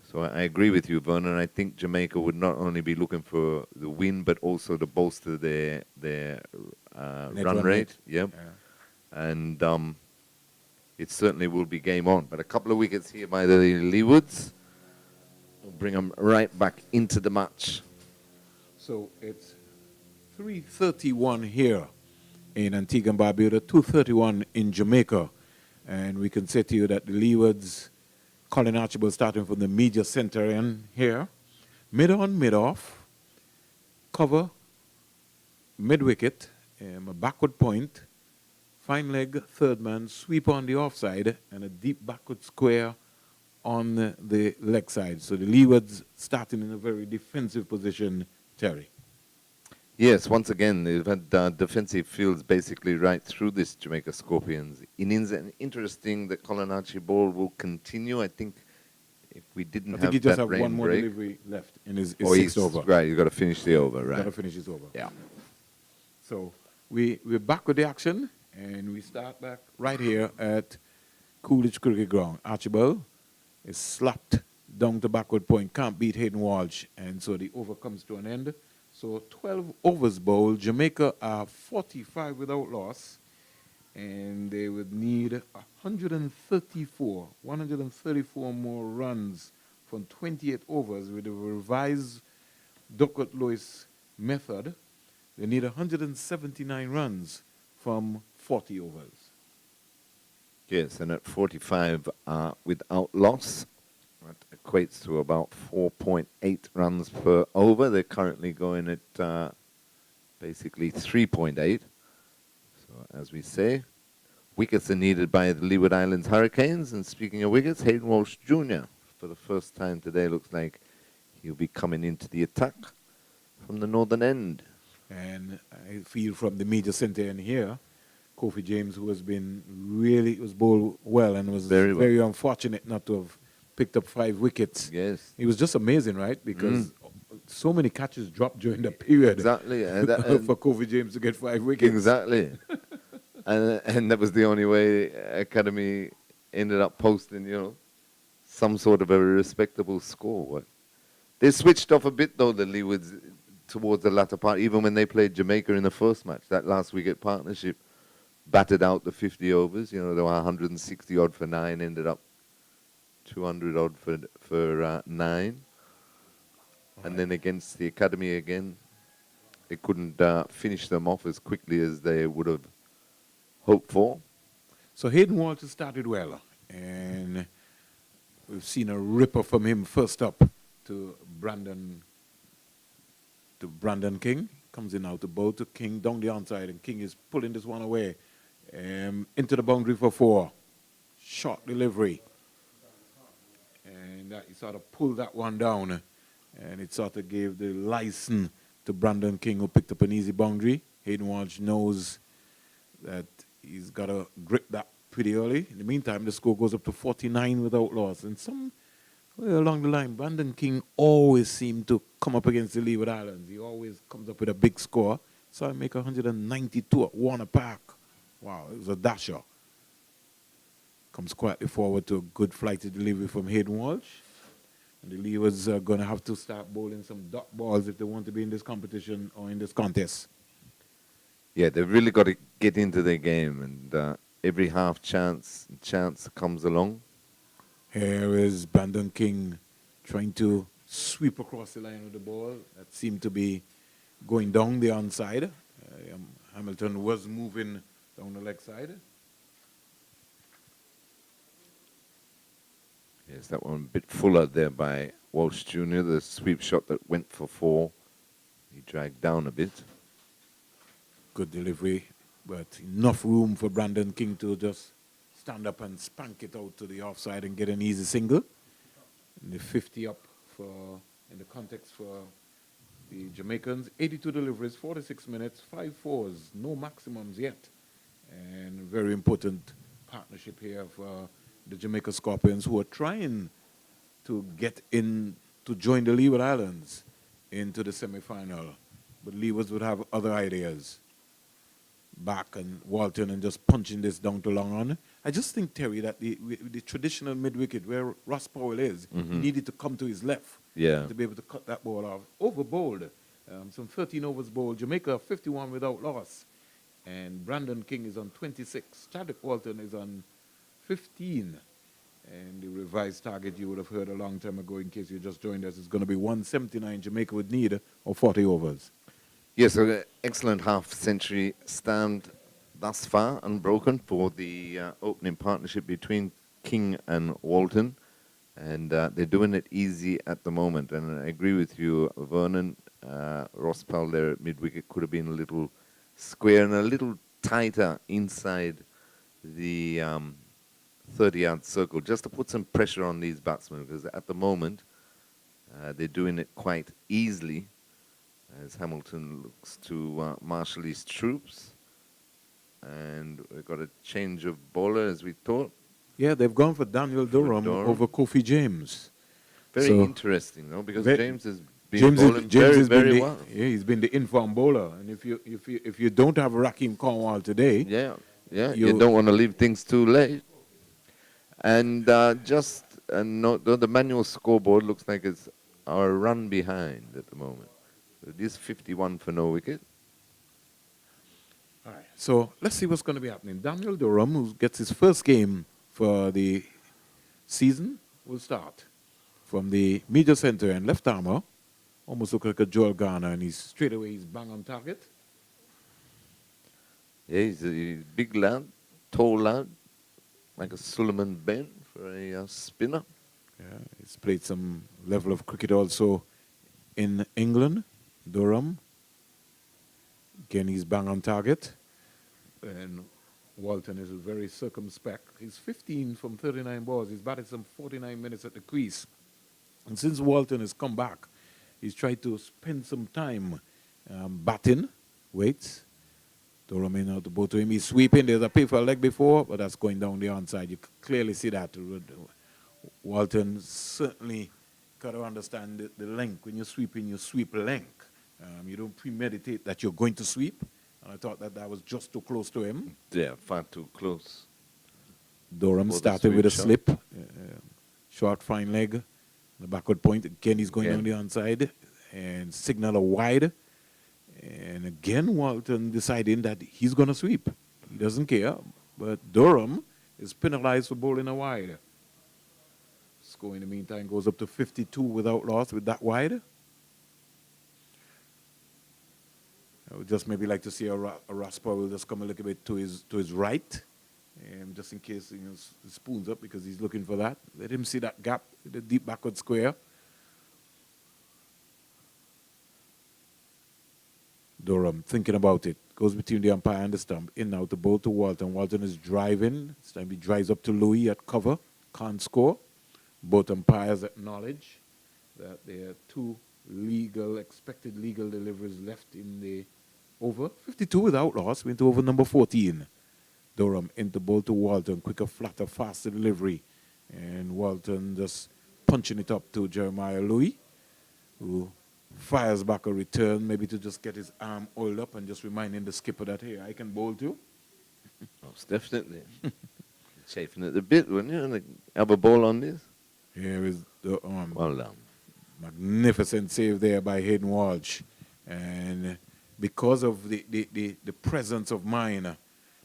So I agree with you, Vernon. I think Jamaica would not only be looking for the win, but also to bolster their run rate. Yep. Yeah. And it certainly will be game on. But a couple of wickets here by the Leewards will bring them right back into the match. So it's 3:31 here in Antigua and Barbuda, 2:31 in Jamaica. And we can say to you that the Leewards, Colin Archibald starting from the media center in here, mid-on, mid-off, cover, mid-wicket, a backward point, fine leg, third man, sweep on the offside, and a deep backward square on the leg side. So the Leewards starting in a very defensive position, Terry. Yes, once again, they've had defensive fields basically right through this Jamaica Scorpions innings. And interesting that Colin Archibald will continue. I think if we didn't have that rain break... I think he just have one more delivery left in his sixth over. Right, you've got to finish the over, right. Got to finish his over. Yeah. So we're back with the action, and we start back right here at Coolidge Cricket Ground. Archibald is slapped down to backward point, can't beat Hayden Walsh, and so the over comes to an end. So 12 overs bowled. Jamaica are 45 without loss, and they would need 134 more runs from 28 overs with the revised Duckworth-Lewis method. They need 179 runs from 40 overs. Yes, and at 45 without loss, that equates to about 4.8 runs per over. They're currently going at basically 3.8. So as we say, wickets are needed by the Leeward Islands Hurricanes. And speaking of wickets, Hayden Walsh Jr. for the first time today looks like he'll be coming into the attack from the northern end. And I feel from the media center in here, Kofi James, who has been really, was bowled well and was very unfortunate not to have picked up 5 wickets. Yes. It was just amazing, right? Because so many catches dropped during the period. Exactly. For Kofi James to get 5 wickets. Exactly. and that was the only way Academy ended up posting, some sort of a respectable score. They switched off a bit, though, the Leewards, towards the latter part, even when they played Jamaica in the first match. That last wicket partnership battered out the 50 overs. There were 160 odd for 9, ended up 200 odd for 9. And then against the Academy again, they couldn't finish them off as quickly as they would have hoped for. So Hayden Walsh started well, and we've seen a ripper from him first up to Brandon King. Comes in now to bowl to King down the onside, and King is pulling this one away into the boundary for 4. Short delivery. And he sort of pulled that one down, and it sort of gave the license to Brandon King, who picked up an easy boundary. Hayden Walsh knows that he's got to grip that pretty early. In the meantime, the score goes up to 49 without loss. And somewhere along the line, Brandon King always seemed to come up against the Leeward Islands. He always comes up with a big score. So I make 192 at Warner Park. Wow, it was a dasher. Comes quietly forward to a good flighted delivery from Hayden Walsh. And the Leewards are going to have to start bowling some dot balls if they want to be in this competition or in this contest. Yeah, they've really got to get into their game, and every half chance comes along. Here is Brandon King trying to sweep across the line with the ball. That seemed to be going down the onside. Hamilton was moving down the leg side. Yes, that one a bit fuller there by Walsh Jr., the sweep shot that went for 4. He dragged down a bit. Good delivery, but enough room for Brandon King to just stand up and spank it out to the offside and get an easy single. And the 50 up in the context for the Jamaicans. 82 deliveries, 46 minutes, 5 fours, no maximums yet. And very important partnership here for the Jamaica Scorpions, who are trying to get in to join the Leeward Islands into the semi-final. But Leewards would have other ideas. Back and Walton and just punching this down to long on. I just think, Terry, that the traditional mid-wicket where Ross Powell is, he needed to come to his left to be able to cut that ball off. Over bowled, some 13 overs bowled. Jamaica 51 without loss. And Brandon King is on 26. Chadwick Walton is on 15. And the revised target you would have heard a long time ago, in case you just joined us, is going to be 179. Jamaica would need, or 40 overs. Yes, so an excellent half-century stand thus far, unbroken, for the opening partnership between King and Walton. And they're doing it easy at the moment. And I agree with you, Vernon. Ross Powell there at mid-wicket could have been a little square and a little tighter inside the 30-yard circle, just to put some pressure on these batsmen, because at the moment they're doing it quite easily as Hamilton looks to marshal his troops. And we've got a change of bowler, as we thought. Yeah, they've gone for Daniel Durham over Kofi James. Very So interesting, though, because James has been bowling very well. Yeah, he's been the inform bowler. And if you don't have Raheem Cornwall today, you don't want to leave things too late. And just note, the manual scoreboard looks like it's our run behind at the moment. It is 51 for no wicket. all right. So let's see what's going to be happening. Daniel Durham, who gets his first game for the season, will start from the media center and left armour. Almost look like a Joel Garner, and he's bang on target. Yeah, he's a big lad, tall lad, like a Suleiman Ben for a spinner. Yeah, he's played some level of cricket also in England. Durham. Again, he's bang on target. And Walton is very circumspect. He's 15 from 39 balls. He's batted some 49 minutes at the crease. And since Walton has come back, he's tried to spend some time batting, waits. Durham in out the bowl to him. He's sweeping. There's a pay for a leg before, but that's going down the onside. You clearly see that. Walton certainly got to understand the length. When you're sweeping, you sweep length. You don't premeditate that you're going to sweep. And I thought that was just too close to him. Yeah, far too close. Durham started with a slip. Short, fine leg. The backward point. Again, he's going down the onside. And signal a wide. And again, Walton deciding that he's going to sweep. He doesn't care. But Durham is penalized for bowling a wide. Score in the meantime goes up to 52 without loss with that wide. I would just maybe like to see a Ross Powell just come a little bit to his right, just in case he spoons up, because he's looking for that. Let him see that gap, the deep backward square. Durham thinking about it. Goes between the umpire and the stump. In now to bowl to Walton. Walton is driving. This time he drives up to Louis at cover. Can't score. Both umpires acknowledge that there are 2 expected legal deliveries left in the over. 52 without loss. Went to over number 14. Durham into ball to Walton. Quicker, flatter, faster delivery. And Walton just punching it up to Jeremiah Louis, who fires back a return, maybe to just get his arm oiled up and just reminding the skipper that, hey, I can bowl too. Most definitely. Chafing at the bit, wouldn't you? Like, have a ball on this? Here is the Well done. magnificent save there by Hayden Walsh. And because of the presence of mind,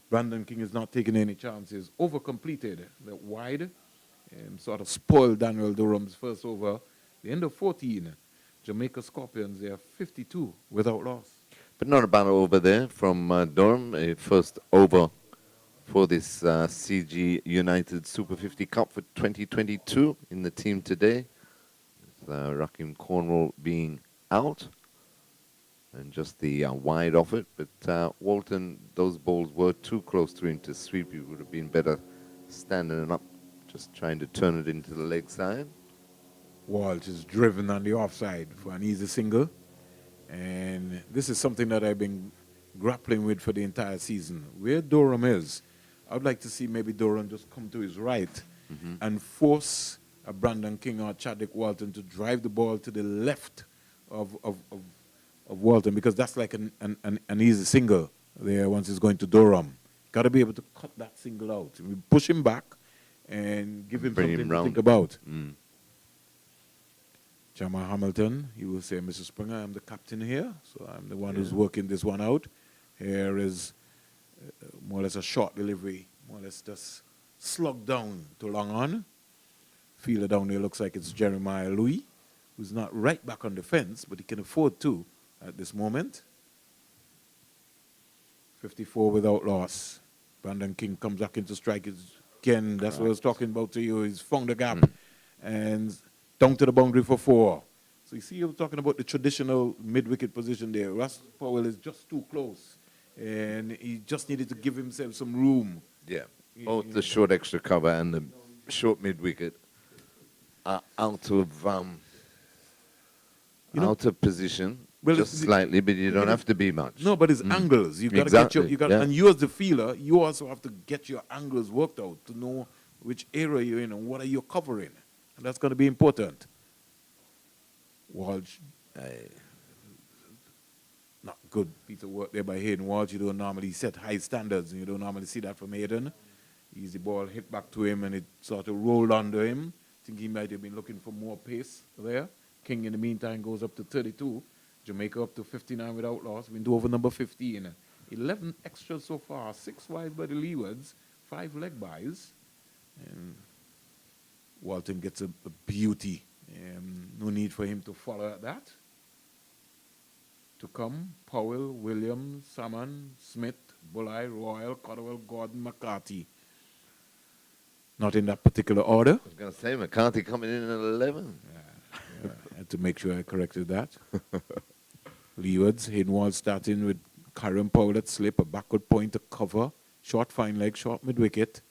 Brandon King is not taking any chances. Over-completed the wide and sort of spoiled Daniel Durham's first over. The end of 14, Jamaica Scorpions, they are 52 without loss. But not a bad over there from Durham. A first over for this CG United Super 50 Cup for 2022 in the team today. With Rakim Cornwall being out. And just the wide off it. But Walton, those balls were too close to him to sweep. He would have been better standing up, just trying to turn it into the leg side. Walsh is driven on the offside for an easy single. And this is something that I've been grappling with for the entire season. Where Durham is, I would like to see maybe Durham just come to his right and force a Brandon King or Chadwick Walton to drive the ball to the left of Walton, because that's like an easy single there once he's going to Durham. Got to be able to cut that single out. We push him back and give him something to think about. Jamal Hamilton, he will say, Mr. Springer, I'm the captain here, so I'm the one who's working this one out. Here is more or less a short delivery, more or less just slugged down to long on. Fielder down there looks like it's Jeremiah Louis, who's not right back on the fence, but he can afford to at this moment. 54 without loss. Brandon King comes back into strike again. That's what I was talking about to you. He's found the gap and down to the boundary for 4. So you see, you're talking about the traditional mid-wicket position there. Russ Powell is just too close, and he just needed to give himself some room. Yeah, both the short extra cover and the short mid-wicket are out of position. Well, just slightly, but you don't have to be much. No, but it's angles. You got to get your, and you as the feeler, you also have to get your angles worked out to know which area you're in and what are you covering. And that's going to be important. Walsh, not good piece of work there by Hayden Walsh. You don't normally set high standards, and you don't normally see that from Hayden. Easy ball hit back to him, and it sort of rolled under him. I think he might have been looking for more pace there. King, in the meantime, goes up to 32. Jamaica up to 59 without loss. We do over number 15. 11 extras so far. 6 wide by the Leewards. 5 leg bys. And Walton gets a beauty. No need for him to follow at that. To come, Powell, Williams, Salmon, Smith, Bulai, Royal, Cotterwell, Gordon, McCarthy. Not in that particular order. I was going to say, McCarthy coming in at 11. I had to make sure I corrected that. Leewards, Hayden Walsh starting with Karen Powell at slip, a backward point to cover, short fine leg, short mid-wicket,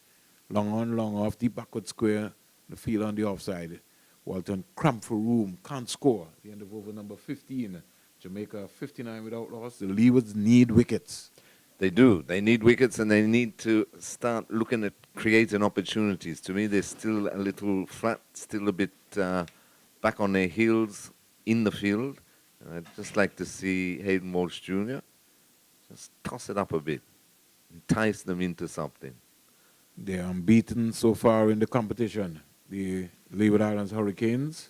long on, long off, deep backward square, the field on the offside. Walton cramp for room, can't score. The end of over number 15. Jamaica 59 without loss. The Leewards need wickets. They do. They need wickets, and they need to start looking at creating opportunities. To me, they're still a little flat, still a bit back on their heels in the field. I'd just like to see Hayden Walsh Jr. just toss it up a bit, entice them into something. They're unbeaten so far in the competition. The Leeward Islands Hurricanes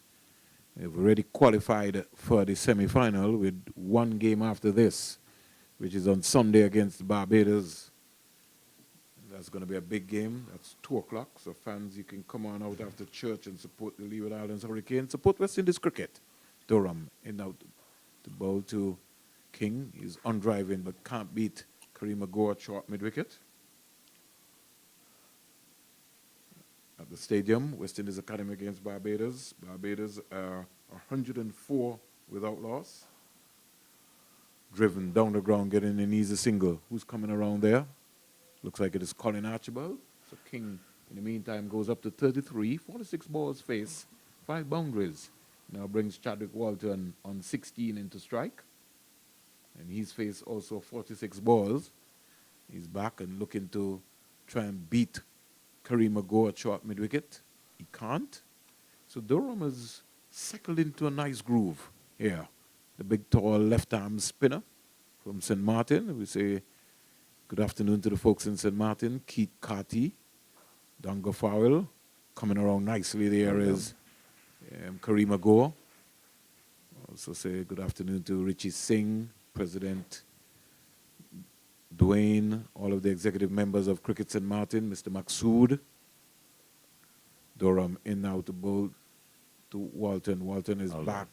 have already qualified for the semi-final with 1 game after this, which is on Sunday against Barbados. That's going to be a big game. That's 2 o'clock, so fans, you can come on out after church and support the Leeward Islands Hurricanes. Support West Indies cricket. Durham in out the ball to King. He's undriving but can't beat Kareem Agor at short mid-wicket. At the stadium, West Indies Academy against Barbados. Barbados are 104 without loss. Driven down the ground, getting an easy single. Who's coming around there? Looks like it is Colin Archibald. So King, in the meantime, goes up to 33. 46 balls face, 5 boundaries. Now brings Chadwick Walton on 16 into strike. And he's faced also 46 balls. He's back and looking to try and beat Kareem Agor at short mid-wicket. He can't. So Durham has settled into a nice groove here. The big, tall left-arm spinner from St. Martin. We say good afternoon to the folks in St. Martin. Keith Carty, Donga Farrell. Coming around nicely there is Kareem Agor. Also say good afternoon to Richie Singh, President Dwayne, all of the executive members of Cricket St. Martin, Mr. Maxood. Durham in now to bowl to Walton. Walton is back.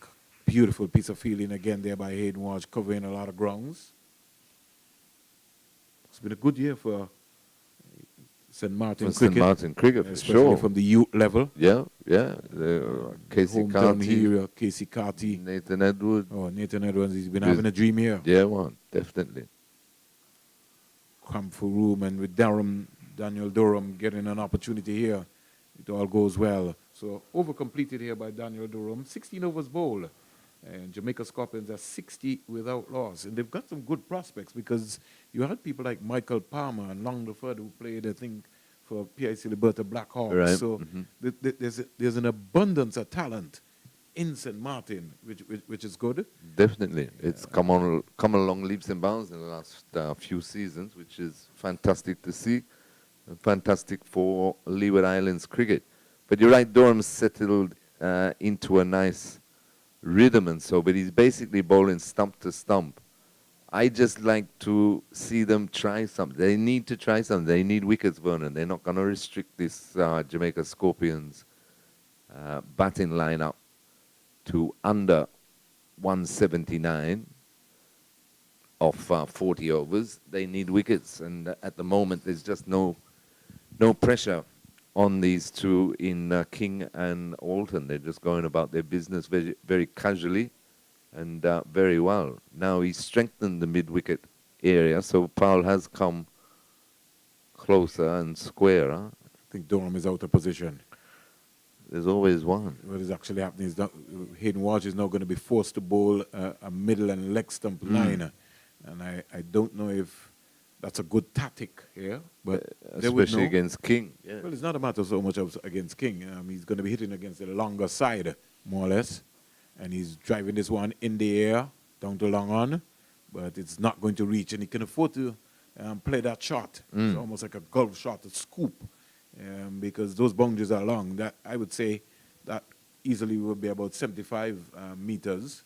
Beautiful piece of fielding again there by Hayden Walsh, covering a lot of grounds. It's been a good year for St. Martin cricket. St. Martin cricket, for especially sure. from the youth level. Yeah. Casey Hometown Carty, hero, Casey Carty. Nathan Edwards. Oh, Nathan Edwards, he's been having a dream year. Yeah, one, definitely. Come for room, and with Daniel Durham getting an opportunity here, it all goes well. So over-completed here by Daniel Durham. 16 overs bowled. And Jamaica Scorpions are 60 without loss. And they've got some good prospects because you had people like Michael Palmer and Long Leford who played, I think, for PIC Liberta Black Hawks. Right. So there's an abundance of talent in St. Martin, which is good. Definitely. It's come along leaps and bounds in the last few seasons, which is fantastic to see. And fantastic for Leeward Islands cricket. But you're right, Durham settled into a nice rhythm and so, but he's basically bowling stump to stump. I just like to see them try something. They need to try something. They need wickets, Vernon. They're not going to restrict this Jamaica Scorpions batting lineup to under 179 of 40 overs. They need wickets, and at the moment there's just no pressure on these two in King and Alton. They're just going about their business very, very casually and very well. Now he's strengthened the mid-wicket area, so Powell has come closer and squarer. I think Durham is out of position. There's always one. What is actually happening is that Hayden Walsh is now going to be forced to bowl a middle and leg stump line. And I don't know if that's a good tactic here, but especially against King. Yeah. Well, it's not a matter so much of against King. He's going to be hitting against the longer side, more or less. And he's driving this one in the air, down to long on, but it's not going to reach. And he can afford to play that shot. It's almost like a golf shot, a scoop, because those boundaries are long. That I would say that easily would be about 75 meters.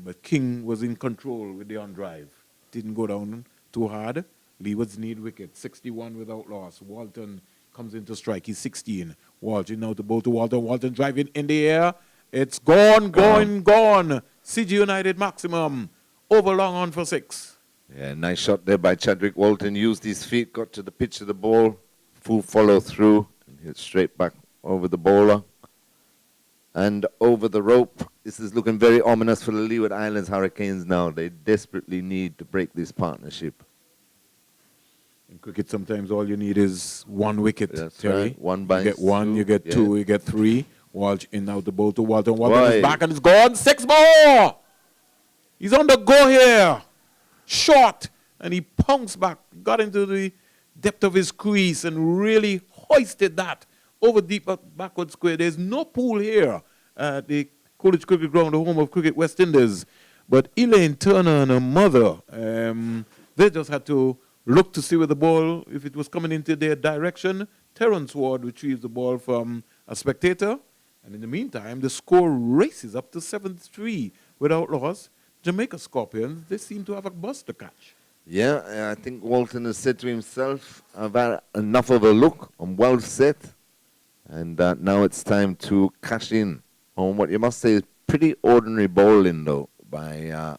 But King was in control with the on drive. Didn't go down too hard. Leewards need wicket. 61 without loss. Walton comes into strike. He's 16. Walsh now to bowl to Walton. Walton driving in the air. It's gone. CG United maximum. Over long on for 6. Yeah, nice shot there by Chadwick Walton. Used his feet, got to the pitch of the ball. Full follow through. And hit straight back over the bowler. And over the rope. This is looking very ominous for the Leeward Islands Hurricanes now. They desperately need to break this partnership. In cricket, sometimes all you need is one wicket. That's Terry. right. One by You get one, you get two, you get 3. Walsh in now to bowl to Walton. Walton Why? is back and it's gone. 6 more! He's on the go here. Short. And he pounced back, got into the depth of his crease and really hoisted that over deep backward square. There's no pool here at the College Cricket Ground, the home of Cricket West Indies. But Elaine Turner and her mother, they just had to look to see where the ball, if it was coming into their direction. Terrence Ward retrieves the ball from a spectator. And in the meantime, the score races up to 7-3 without loss. Jamaica Scorpions, they seem to have a bus to catch. Yeah, I think Walton has said to himself, I've had enough of a look. I'm well set. And now it's time to cash in on what you must say is pretty ordinary bowling, though, by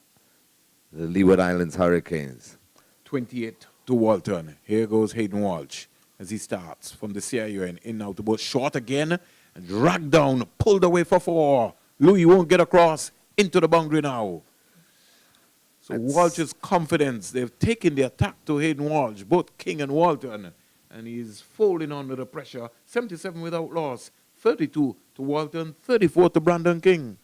the Leeward Islands Hurricanes. 28 to Walton. Here goes Hayden Walsh as he starts from the CIUN. In now to both short again. And dragged down, pulled away for 4. Louis won't get across into the boundary now. So Walsh's confidence, they've taken the attack to Hayden Walsh, both King and Walton. And he's folding under the pressure. 77 without loss. 32 to Walton, 34 to Brandon King.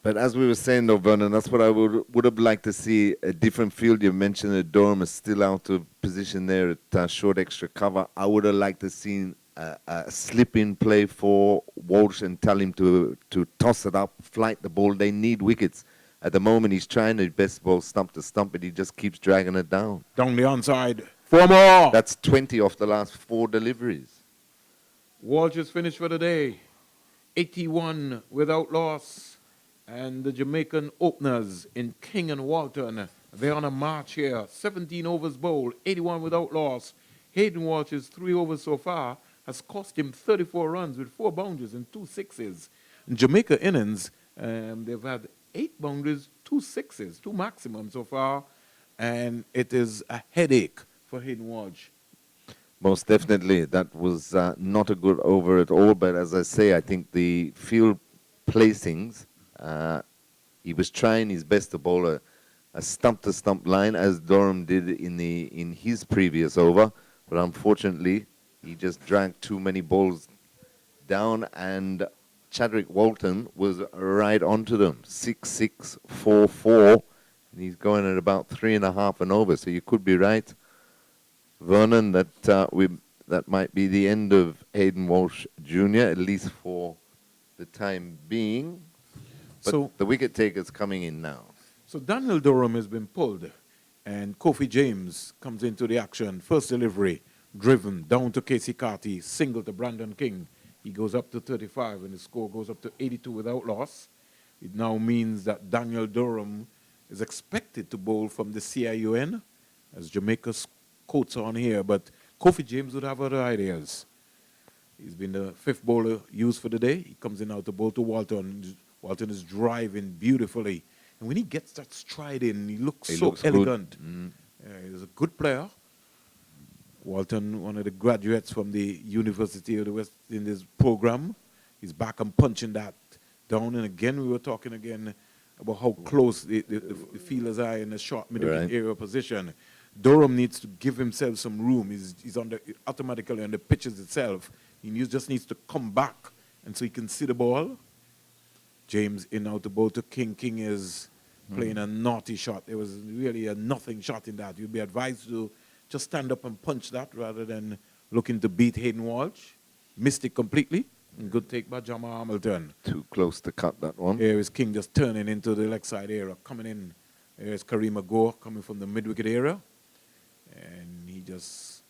But as we were saying, though, Vernon, that's what I would have liked to see, a different field. You mentioned that Durham is still out of position there at short extra cover. I would have liked to see a slip-in play for Walsh and tell him to toss it up, flight the ball. They need wickets. At the moment, he's trying his best ball stump to stump, but he just keeps dragging it down. Down the onside. 4 more. That's 20 off the last 4 deliveries. Walsh is finished for the day. 81 without loss. And the Jamaican openers in King and Walton, they're on a march here. 17 overs bowled, 81 without loss. Hayden Walsh's 3 overs so far has cost him 34 runs with 4 boundaries and 2 sixes. In Jamaica innings, they've had 8 boundaries, 2 sixes, 2 maximum so far. And it is a headache for Hayden Walsh. Most definitely. That was not a good over at all. But as I say, I think the field placings, he was trying his best to bowl a stump-to-stump line, as Durham did in his previous over. But unfortunately, he just dragged too many balls down, and Chadwick Walton was right onto them. 6-6, 4-4, and he's going at about 3.5 and over. So you could be right, Vernon, that that might be the end of Hayden Walsh Jr., at least for the time being. But So the wicket taker's coming in now. So Daniel Durham has been pulled, and Kofi James comes into the action. First delivery, driven down to Casey Carty, single to Brandon King. He goes up to 35, and the score goes up to 82 without loss. It now means that Daniel Durham is expected to bowl from the CIUN, as Jamaica's quotes on here, but Kofi James would have other ideas. He's been the 5th bowler used for the day. He comes in now to bowl to Walton. Walton is driving beautifully. And when he gets that stride in, he looks so elegant. He's a good player. Walton, one of the graduates from the University of the West Indies program, he's back and punching that down. And again, we were talking again about how close the fielders are in a short middle area position. Durham needs to give himself some room. He's automatically on the pitches itself. He just needs to come back, and so he can see the ball. James in now to bowl to King. King is playing a naughty shot. There was really a nothing shot in that. You'd be advised to just stand up and punch that rather than looking to beat Hayden Walsh. Missed it completely. And good take by Jamal Hamilton. Too close to cut that one. Here is King just turning into the leg side area. Coming in. Here's Kareem Agor coming from the mid-wicket area. And he just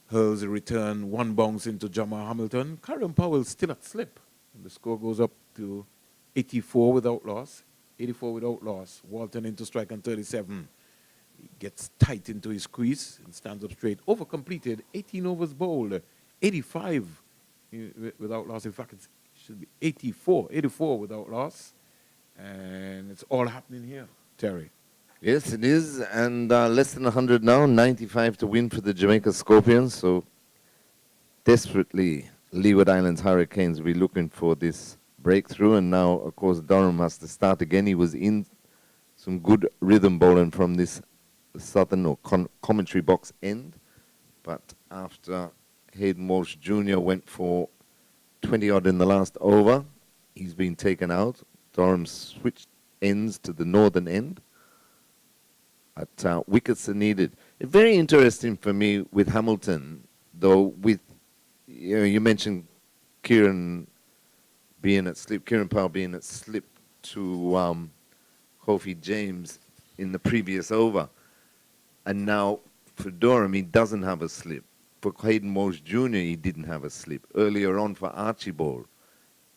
hurls a return. 1 bounce into Jamal Hamilton. Karen Powell still at slip. And the score goes up to 84 without loss. 84 without loss. Walton into strike on 37. He gets tight into his crease and stands up straight. Over completed. 18 overs bowled. 85 without loss. In fact, it should be 84. 84 without loss. And it's all happening here, Terry. Yes, it is. And less than 100 now. 95 to win for the Jamaica Scorpions. So desperately, Leeward Islands Hurricanes will be looking for this breakthrough. And now, of course, Durham has to start again. He was in some good rhythm bowling from this southern or commentary box end. But after Hayden Walsh Jr. went for 20-odd in the last over, he's been taken out. Durham switched ends to the northern end. But wickets are needed. Very interesting for me with Hamilton, though, with, you mentioned Kieran Powell being at slip to Kofi James in the previous over. And now for Durham, he doesn't have a slip. For Hayden Walsh Jr., he didn't have a slip. Earlier on for Archibald,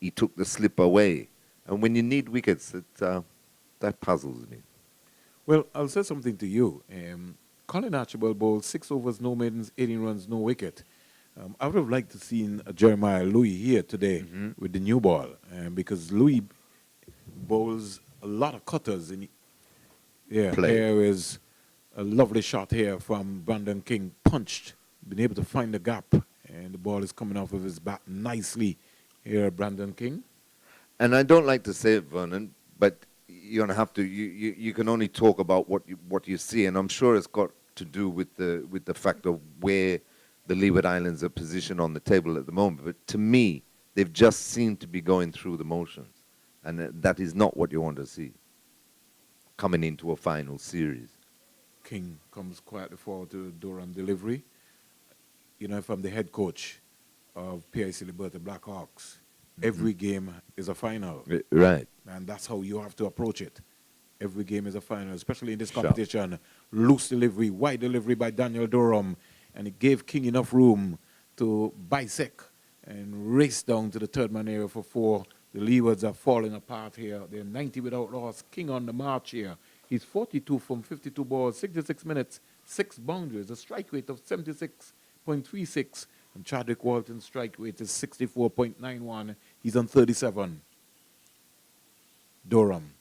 he took the slip away. And when you need wickets, that puzzles me. Well, I'll say something to you. Colin Archibald bowled 6 overs, no maidens, 18 runs, no wicket. I would have liked to see Jeremiah Louis here today with the new ball, because Louis bowls a lot of cutters. Here is a lovely shot here from Brandon King, punched, been able to find the gap, and the ball is coming off of his bat nicely here, Brandon King. And I don't like to say it, Vernon, but you're gonna have to. You can only talk about what you see, and I'm sure it's got to do with the fact of where the Leeward Islands are positioned on the table at the moment. But to me, they've just seemed to be going through the motions. And that is not what you want to see coming into a final series. King comes quietly forward to Durham delivery. You know, if I'm the head coach of PIC Liberty Blackhawks, every game is a final. Right. And that's how you have to approach it. Every game is a final, especially in this Sure. competition. Loose delivery, wide delivery by Daniel Durham. And it gave King enough room to bisect and race down to the third man area for 4. The Leewards are falling apart here. They're 90 without loss. King on the march here. He's 42 from 52 balls, 66 minutes, 6 boundaries, a strike rate of 76.36. And Chadwick Walton's strike rate is 64.91. He's on 37. Durham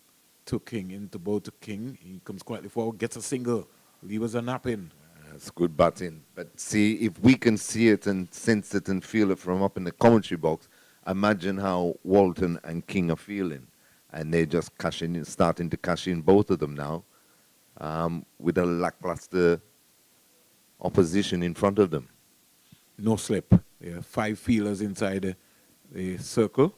to King, into bow to King. He comes quietly forward, gets a single. Leewards are napping. That's good batting. But see, if we can see it and sense it and feel it from up in the commentary box, imagine how Walton and King are feeling. And they're just starting to cash in, both of them now, with a lackluster opposition in front of them. No slip. There are 5 fielders inside the circle.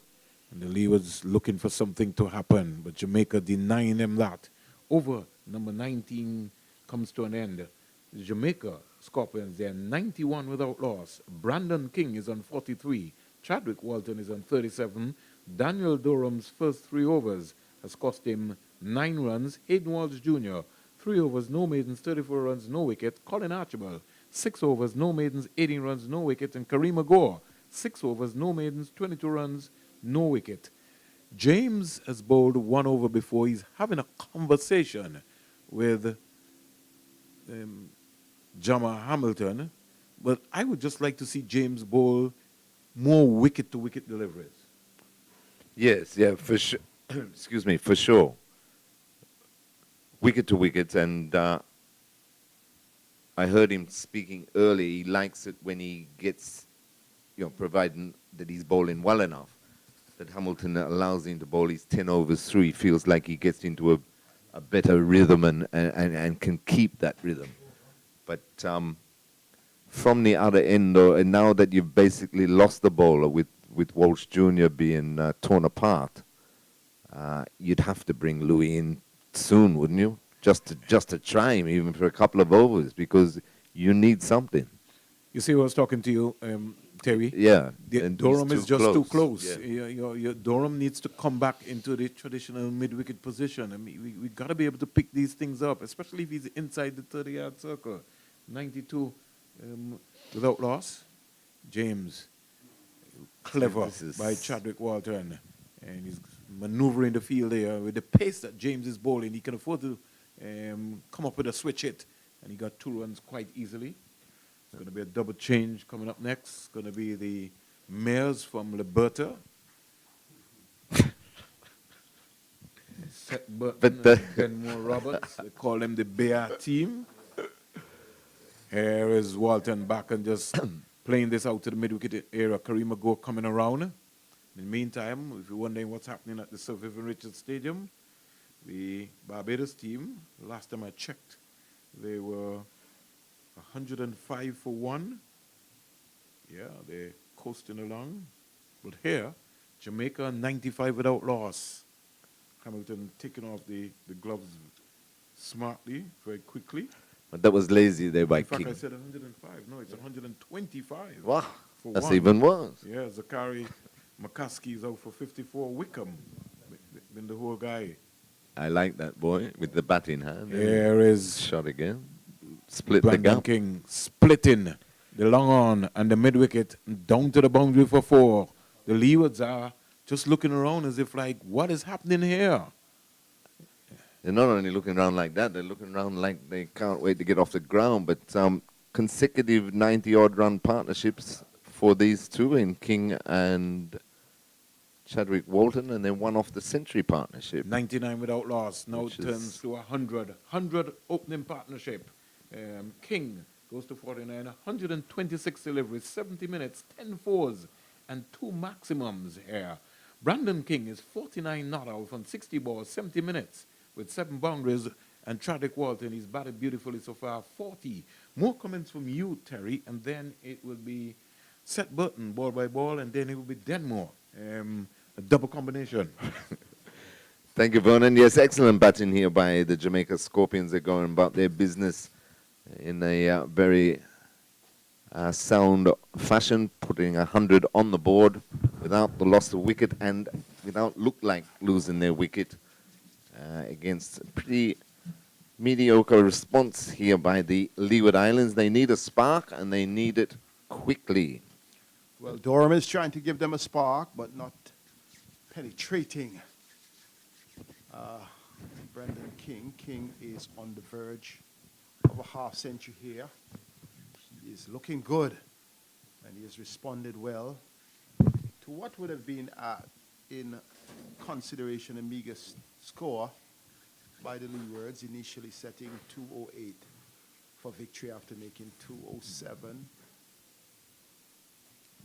And the Leewards looking for something to happen. But Jamaica denying them that. Over number 19 comes to an end. The Jamaica Scorpions, they're 91 without loss. Brandon King is on 43. Chadwick Walton is on 37. Daniel Durham's first 3 overs has cost him 9 runs. Hayden Walsh Jr., 3 overs, no maidens, 34 runs, no wicket. Colin Archibald, 6 overs, no maidens, 18 runs, no wicket. And Kareem Agor, 6 overs, no maidens, 22 runs, no wicket. James has bowled 1 over before. He's having a conversation with Jama Hamilton. But I would just like to see James bowl more wicket-to-wicket deliveries. Yes, yeah, for sure. Excuse me, for sure. Wicket to wicket, and I heard him speaking earlier. He likes it when he gets, providing that he's bowling well enough, that Hamilton allows him to bowl his 10 overs through. He feels like he gets into a better rhythm and can keep that rhythm. But from the other end, and now that you've basically lost the bowler with Walsh Jr. being torn apart, you'd have to bring Louis in soon, wouldn't you? Just to try him, even for a couple of overs, because you need something. You see, I was talking to you, Terry. Yeah. Durham is just too close. Yeah. Your Durham needs to come back into the traditional mid-wicket position. I mean, we got to be able to pick these things up, especially if he's inside the 30-yard circle. 92 without loss. James, clever by Chadwick Walton. And he's maneuvering the field there with the pace that James is bowling. He can afford to come up with a switch hit. And he got 2 runs quite easily. It's going to be a double change coming up next. It's going to be the Mares from Liberta. Seth Burton and Benmore Roberts. They call them the Bear team. Here is Walton back and just playing this out to the mid-wicket area. Kareem Agor coming around. In the meantime, if you're wondering what's happening at the Sir Vivian Richards Stadium, the Barbados team, last time I checked, they were 105 for 1. Yeah, they're coasting along. But here, Jamaica 95 without loss. Hamilton taking off the gloves smartly, very quickly. But that was lazy there by King. In fact, I said 105. No, it's 125. Wow, that's 1. even worse. Yeah, Zachary McCaskey is out for 54. Wickham been the whole guy. I like that boy with the bat in hand. Here is Shot again. Split Brandon the gap. King splitting the long on and the mid-wicket down to the boundary for 4. The Leewards are just looking around as if like, what is happening here? They're not only looking around like that, they're looking around like they can't wait to get off the ground. But consecutive 90-odd run partnerships for these two in King and Chadwick Walton, and then one off the century partnership. 99 without loss. Now Which it turns to 100. 100 opening partnership. King goes to 49. 126 deliveries, 70 minutes, 10 fours, and 2 maximums here. Brandon King is 49 not out on 60 balls, 70 minutes, with 7 boundaries, and Chadwick Walton, he's batted beautifully so far, 40. More comments from you, Terry, and then it will be Seth Burton, ball by ball, and then it will be Denmore. A double combination. Thank you, Vernon. Yes, excellent batting here by the Jamaica Scorpions. They're going about their business in a very sound fashion, putting 100 on the board without the loss of wicket and without look like losing their wicket against a pretty mediocre response here by the Leeward Islands. They need a spark and they need it quickly. Well, Durham is trying to give them a spark, but not penetrating. Brendan King. King is on the verge of a half century here. He is looking good, and he has responded well to what would have been, in consideration, a meager score by the Leewards, initially setting 208 for victory after making 207.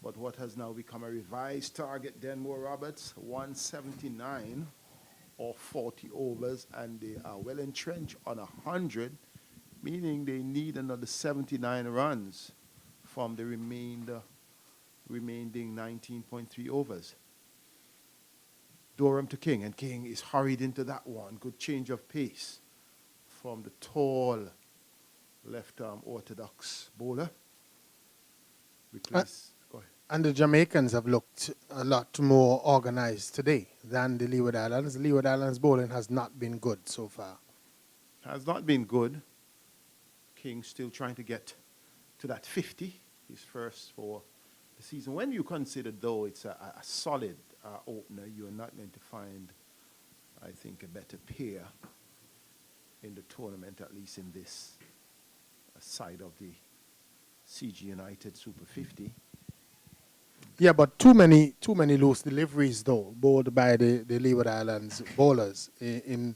But what has now become a revised target, Denmore Roberts, 179 or 40 overs, and they are well entrenched on 100, meaning they need another 79 runs from the remaining 19.3 overs. Durham to King, and King is hurried into that one. Good change of pace from the tall left-arm orthodox bowler. Replace. Go ahead. And the Jamaicans have looked a lot more organized today than the Leeward Islands. The Leeward Islands bowling has not been good so far. Has not been good. King still trying to get to that 50, his first for the season. When you consider, though, it's a solid opener, you're not going to find, I think, a better pair in the tournament, at least in this side of the CG United Super 50. Yeah, but too many loose deliveries though, bowled by the Leeward Islands bowlers. They've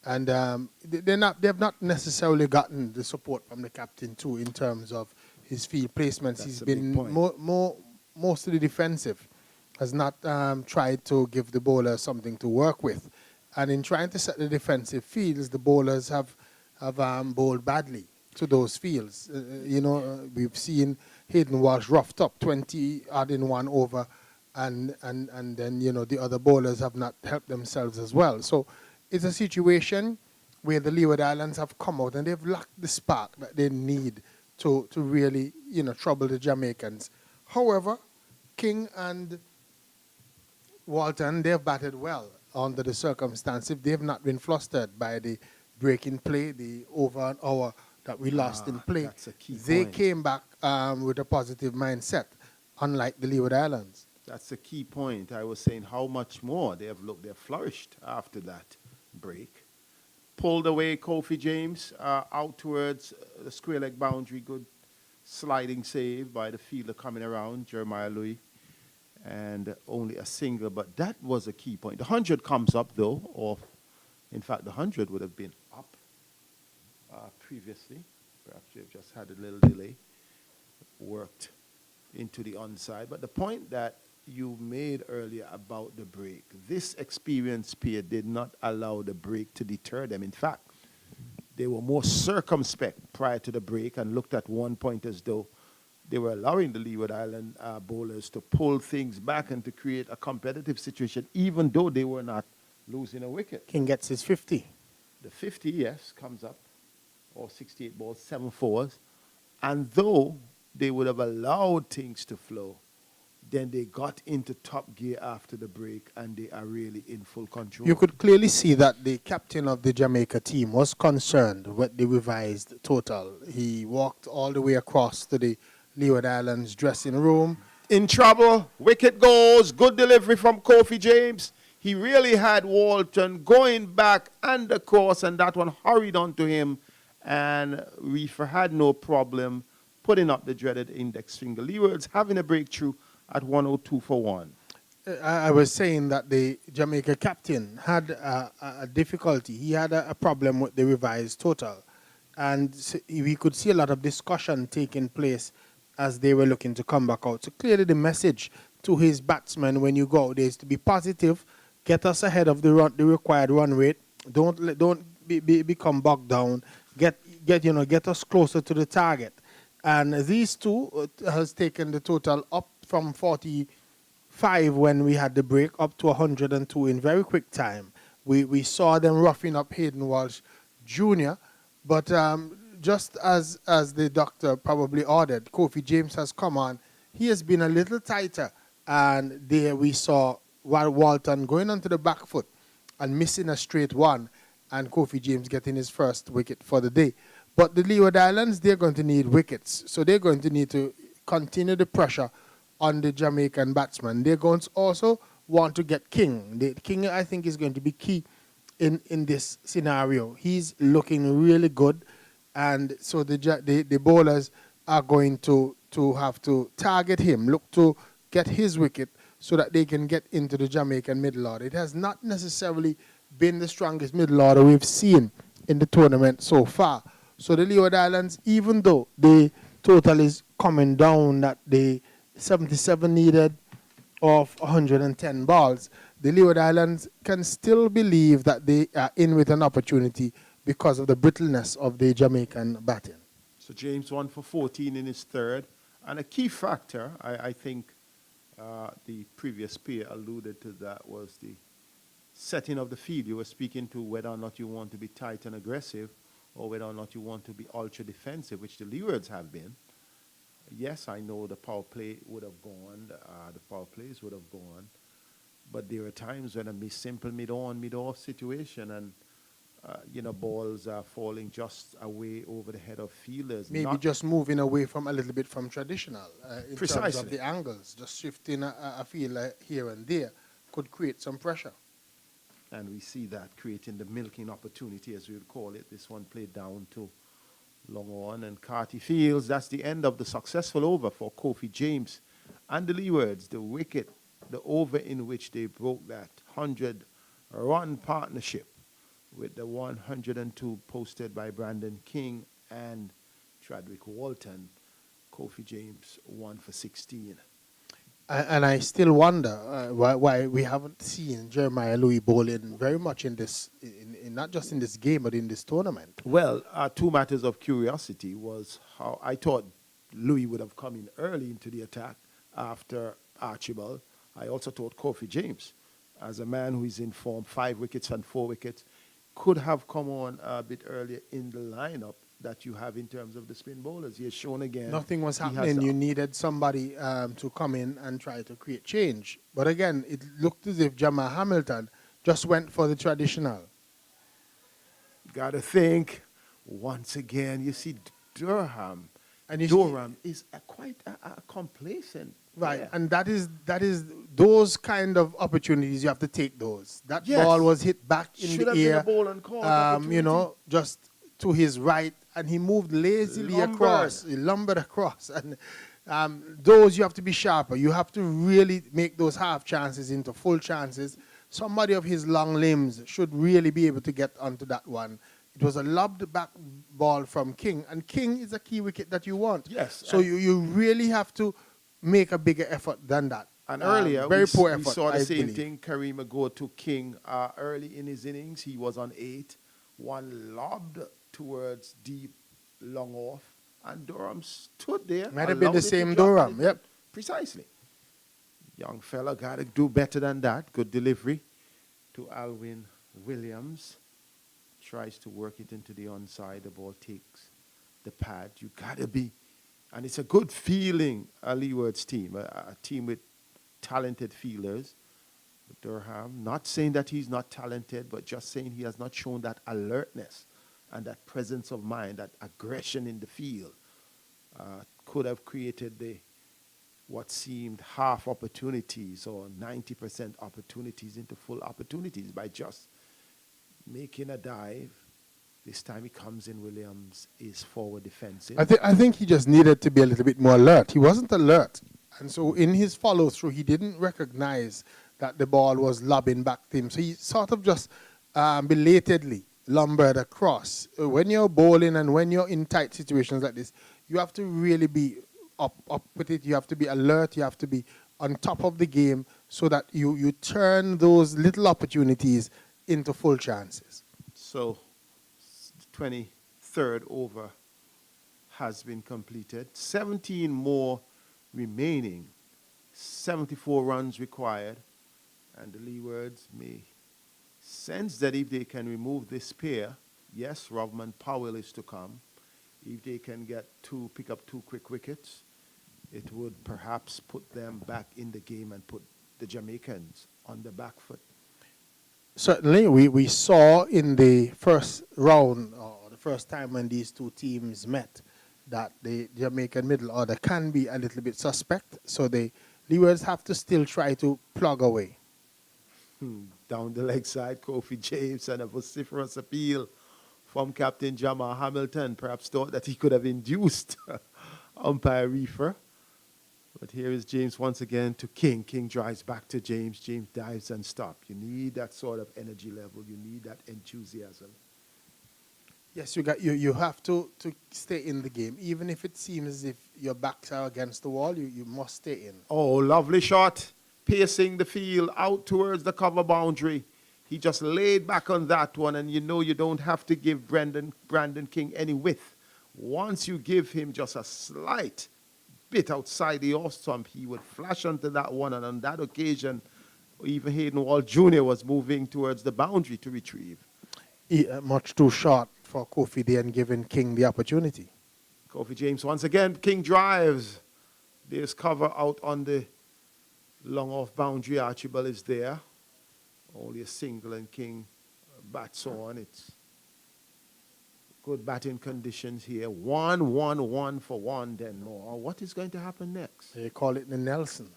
not necessarily gotten the support from the captain too in terms of his field placements. That's He's a big been point. mostly defensive, has not tried to give the bowler something to work with, and in trying to set the defensive fields, the bowlers have bowled badly to those fields. We've seen Hayden Walsh roughed up 20 odd in one over, and then the other bowlers have not helped themselves as well. So it's a situation where the Leeward Islands have come out and they've lacked the spark that they need to really trouble the Jamaicans. However, King and Walton, they've batted well under the circumstances. They've not been flustered by the break in play, the over an hour that we lost in play. That's a key They point. came back with a positive mindset, unlike the Leeward Islands. That's a key point. I was saying how much more they've flourished after that break. Pulled away Kofi James out towards the square leg boundary. Good sliding save by the fielder coming around, Jeremiah Louis. And only a single, but that was a key point. The 100 comes up though, or in fact the 100 would have been up previously. Perhaps you've just had a little delay. Worked into the onside. But the point that you made earlier about the break, this experienced pair did not allow the break to deter them. In fact, they were more circumspect prior to the break and looked at one point as though they were allowing the Leeward Island bowlers to pull things back and to create a competitive situation, even though they were not losing a wicket. King gets his 50. The 50, yes, comes up, or 68 balls, 7 fours. And though they would have allowed things to flow, then they got into top gear after the break, and they are really in full control. You could clearly see that the captain of the Jamaica team was concerned with the revised total. He walked all the way across to the Leeward Islands dressing room. In trouble, wicket goes, good delivery from Kofi James. He really had Walton going back under course, and that one hurried onto him, and Reefer had no problem putting up the dreaded index finger. Leewards having a breakthrough at 102 for 1. I was saying that the Jamaica captain had a difficulty. He had a problem with the revised total, and we could see a lot of discussion taking place as they were looking to come back out. So clearly the message to his batsmen when you go out there is to be positive, get us ahead of the required run rate. Don't become bogged down. Get us closer to the target. And these two has taken the total up from 45 when we had the break up to 102 in very quick time, We saw them roughing up Hayden Walsh Jr., but just as the doctor probably ordered, Kofi James has come on. He has been a little tighter, and there we saw Walton going onto the back foot and missing a straight one, and Kofi James getting his first wicket for the day. But the Leeward Islands, they're going to need wickets, so they're going to need to continue the pressure on the Jamaican batsman. They're going to also want to get King. King, I think, is going to be key in this scenario. He's looking really good, and so the bowlers are going to have to target him, look to get his wicket so that they can get into the Jamaican middle order. It has not necessarily been the strongest middle order we've seen in the tournament so far. So the Leeward Islands, even though the total is coming down at the 77 needed of 110 balls, the Leeward Islands can still believe that they are in with an opportunity because of the brittleness of the Jamaican batting. So James 1 for 14 in his third. And a key factor, I think the previous peer alluded to that, was the setting of the field. You were speaking to whether or not you want to be tight and aggressive or whether or not you want to be ultra defensive, which the Leewards have been. Yes, I know the power play would have gone, the power plays would have gone, but there are times when a simple mid-on, mid-off situation and balls are falling just away over the head of fielders. Maybe just moving away from a little bit from traditional in Precisely. terms of the angles. Just shifting a fielder here and there could create some pressure. And we see that creating the milking opportunity, as we would call it. This one played down to long on, and Carty Fields. That's the end of the successful over for Kofi James and the Leewards. The wicket, the over in which they broke that 100-run partnership with the 102 posted by Brandon King and Chadwick Walton. Kofi James 1 for 16. And I still wonder why we haven't seen Jeremiah Louis bowling very much in this, in not just in this game, but in this tournament. Well, two matters of curiosity was how I thought Louis would have come in early into the attack after Archibald. I also thought Kofi James, as a man who is in form, 5 wickets and 4 wickets, could have come on a bit earlier in the lineup that you have in terms of the spin bowlers. He has shown again. Nothing was happening. You needed somebody to come in and try to create change. But again, it looked as if Jamal Hamilton just went for the traditional. Got to think, once again, you see Durham. And Durham is quite a complacent. Right, player. and that is those kind of opportunities, you have to take those. That Yes. ball was hit back in Should the have been air, a ball and call just to his right, and he moved lazily across. He lumbered across, and those you have to be sharper. You have to really make those half chances into full chances. Somebody of his long limbs should really be able to get onto that one. It was a lobbed back ball from King, and King is a key wicket that you want. Yes. So you really have to make a bigger effort than that. And earlier, very poor we effort, saw the I same believe. thing. Karima go to King early in his innings. He was on 8. One lobbed towards deep, long off, and Durham stood there. Might have been allowed the it to same drop. Durham, yep. Precisely. Young fella got to do better than that. Good delivery to Alwyn Williams. Tries to work it into the onside. The ball takes the pad. You got to be. And it's a good feeling, a Leeward's team, a team with talented fielders. Durham, not saying that he's not talented, but just saying he has not shown that alertness and that presence of mind, that aggression in the field. Could have created what seemed half opportunities or 90% opportunities into full opportunities by just making a dive. This time he comes in, Williams is forward defensive. I think he just needed to be a little bit more alert. He wasn't alert. And so in his follow-through, he didn't recognize that the ball was lobbing back to him. So he sort of just belatedly lumbered across. When you're bowling and when you're in tight situations like this, you have to really be up with it. You have to be alert. You have to be on top of the game so that you turn those little opportunities into full chances. So the 23rd over has been completed. 17 more remaining. 74 runs required. And the Leewards may sense that if they can remove this pair, yes, Rodman Powell is to come. If they can pick up 2 quick wickets, it would perhaps put them back in the game and put the Jamaicans on the back foot. Certainly, we saw in the first round, or the first time when these two teams met, that the Jamaican middle order can be a little bit suspect. So the Leewards have to still try to plug away. Down the leg side, Kofi James, and a vociferous appeal from Captain Jamal Hamilton. Perhaps thought that he could have induced umpire Reefer. But here is James once again to King. King drives back to James. James dives and stops. You need that sort of energy level. You need that enthusiasm. Yes, you have to stay in the game. Even if it seems as if your backs are against the wall, you must stay in. Oh, lovely shot. Pacing the field out towards the cover boundary. He just laid back on that one, and you know you don't have to give Brandon King any width. Once you give him just a slight bit outside the off stump, he would flash onto that one, and on that occasion, even Hayden Wall Jr. was moving towards the boundary to retrieve. Much too short for Kofi there and giving King the opportunity. Kofi James once again, King drives. There's cover out on the long off boundary. Archibald is there. Only a single and King bats on. It's good batting conditions here. 1-1-1 for one Denmore. What is going to happen next? They call it the Nelson.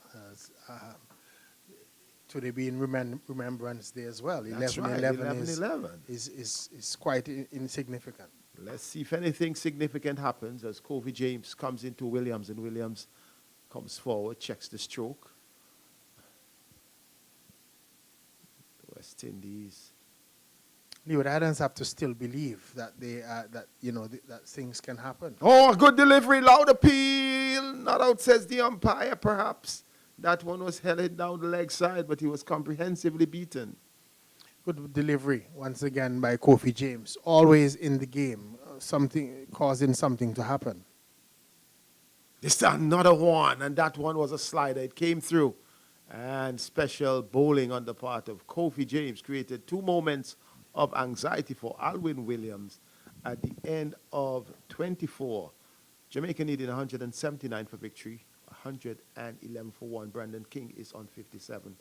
Today being Remembrance Day as well. That's 11-11 11. is quite insignificant. Let's see if anything significant happens as Kofi James comes into Williams, and Williams comes forward, checks the stroke. The West Indies. Leeward Islands have to still believe that that things can happen. Oh, a good delivery, loud appeal. Not out, says the umpire, perhaps. That one was headed down the leg side, but he was comprehensively beaten. Good delivery, once again, by Kofi James. Always in the game, causing something to happen. This is another one, and that one was a slider. It came through. And special bowling on the part of Kofi James created 2 moments of anxiety for Alwyn Williams at the end of 24. Jamaica needed 179 for victory, 111 for 1. Brandon King is on 57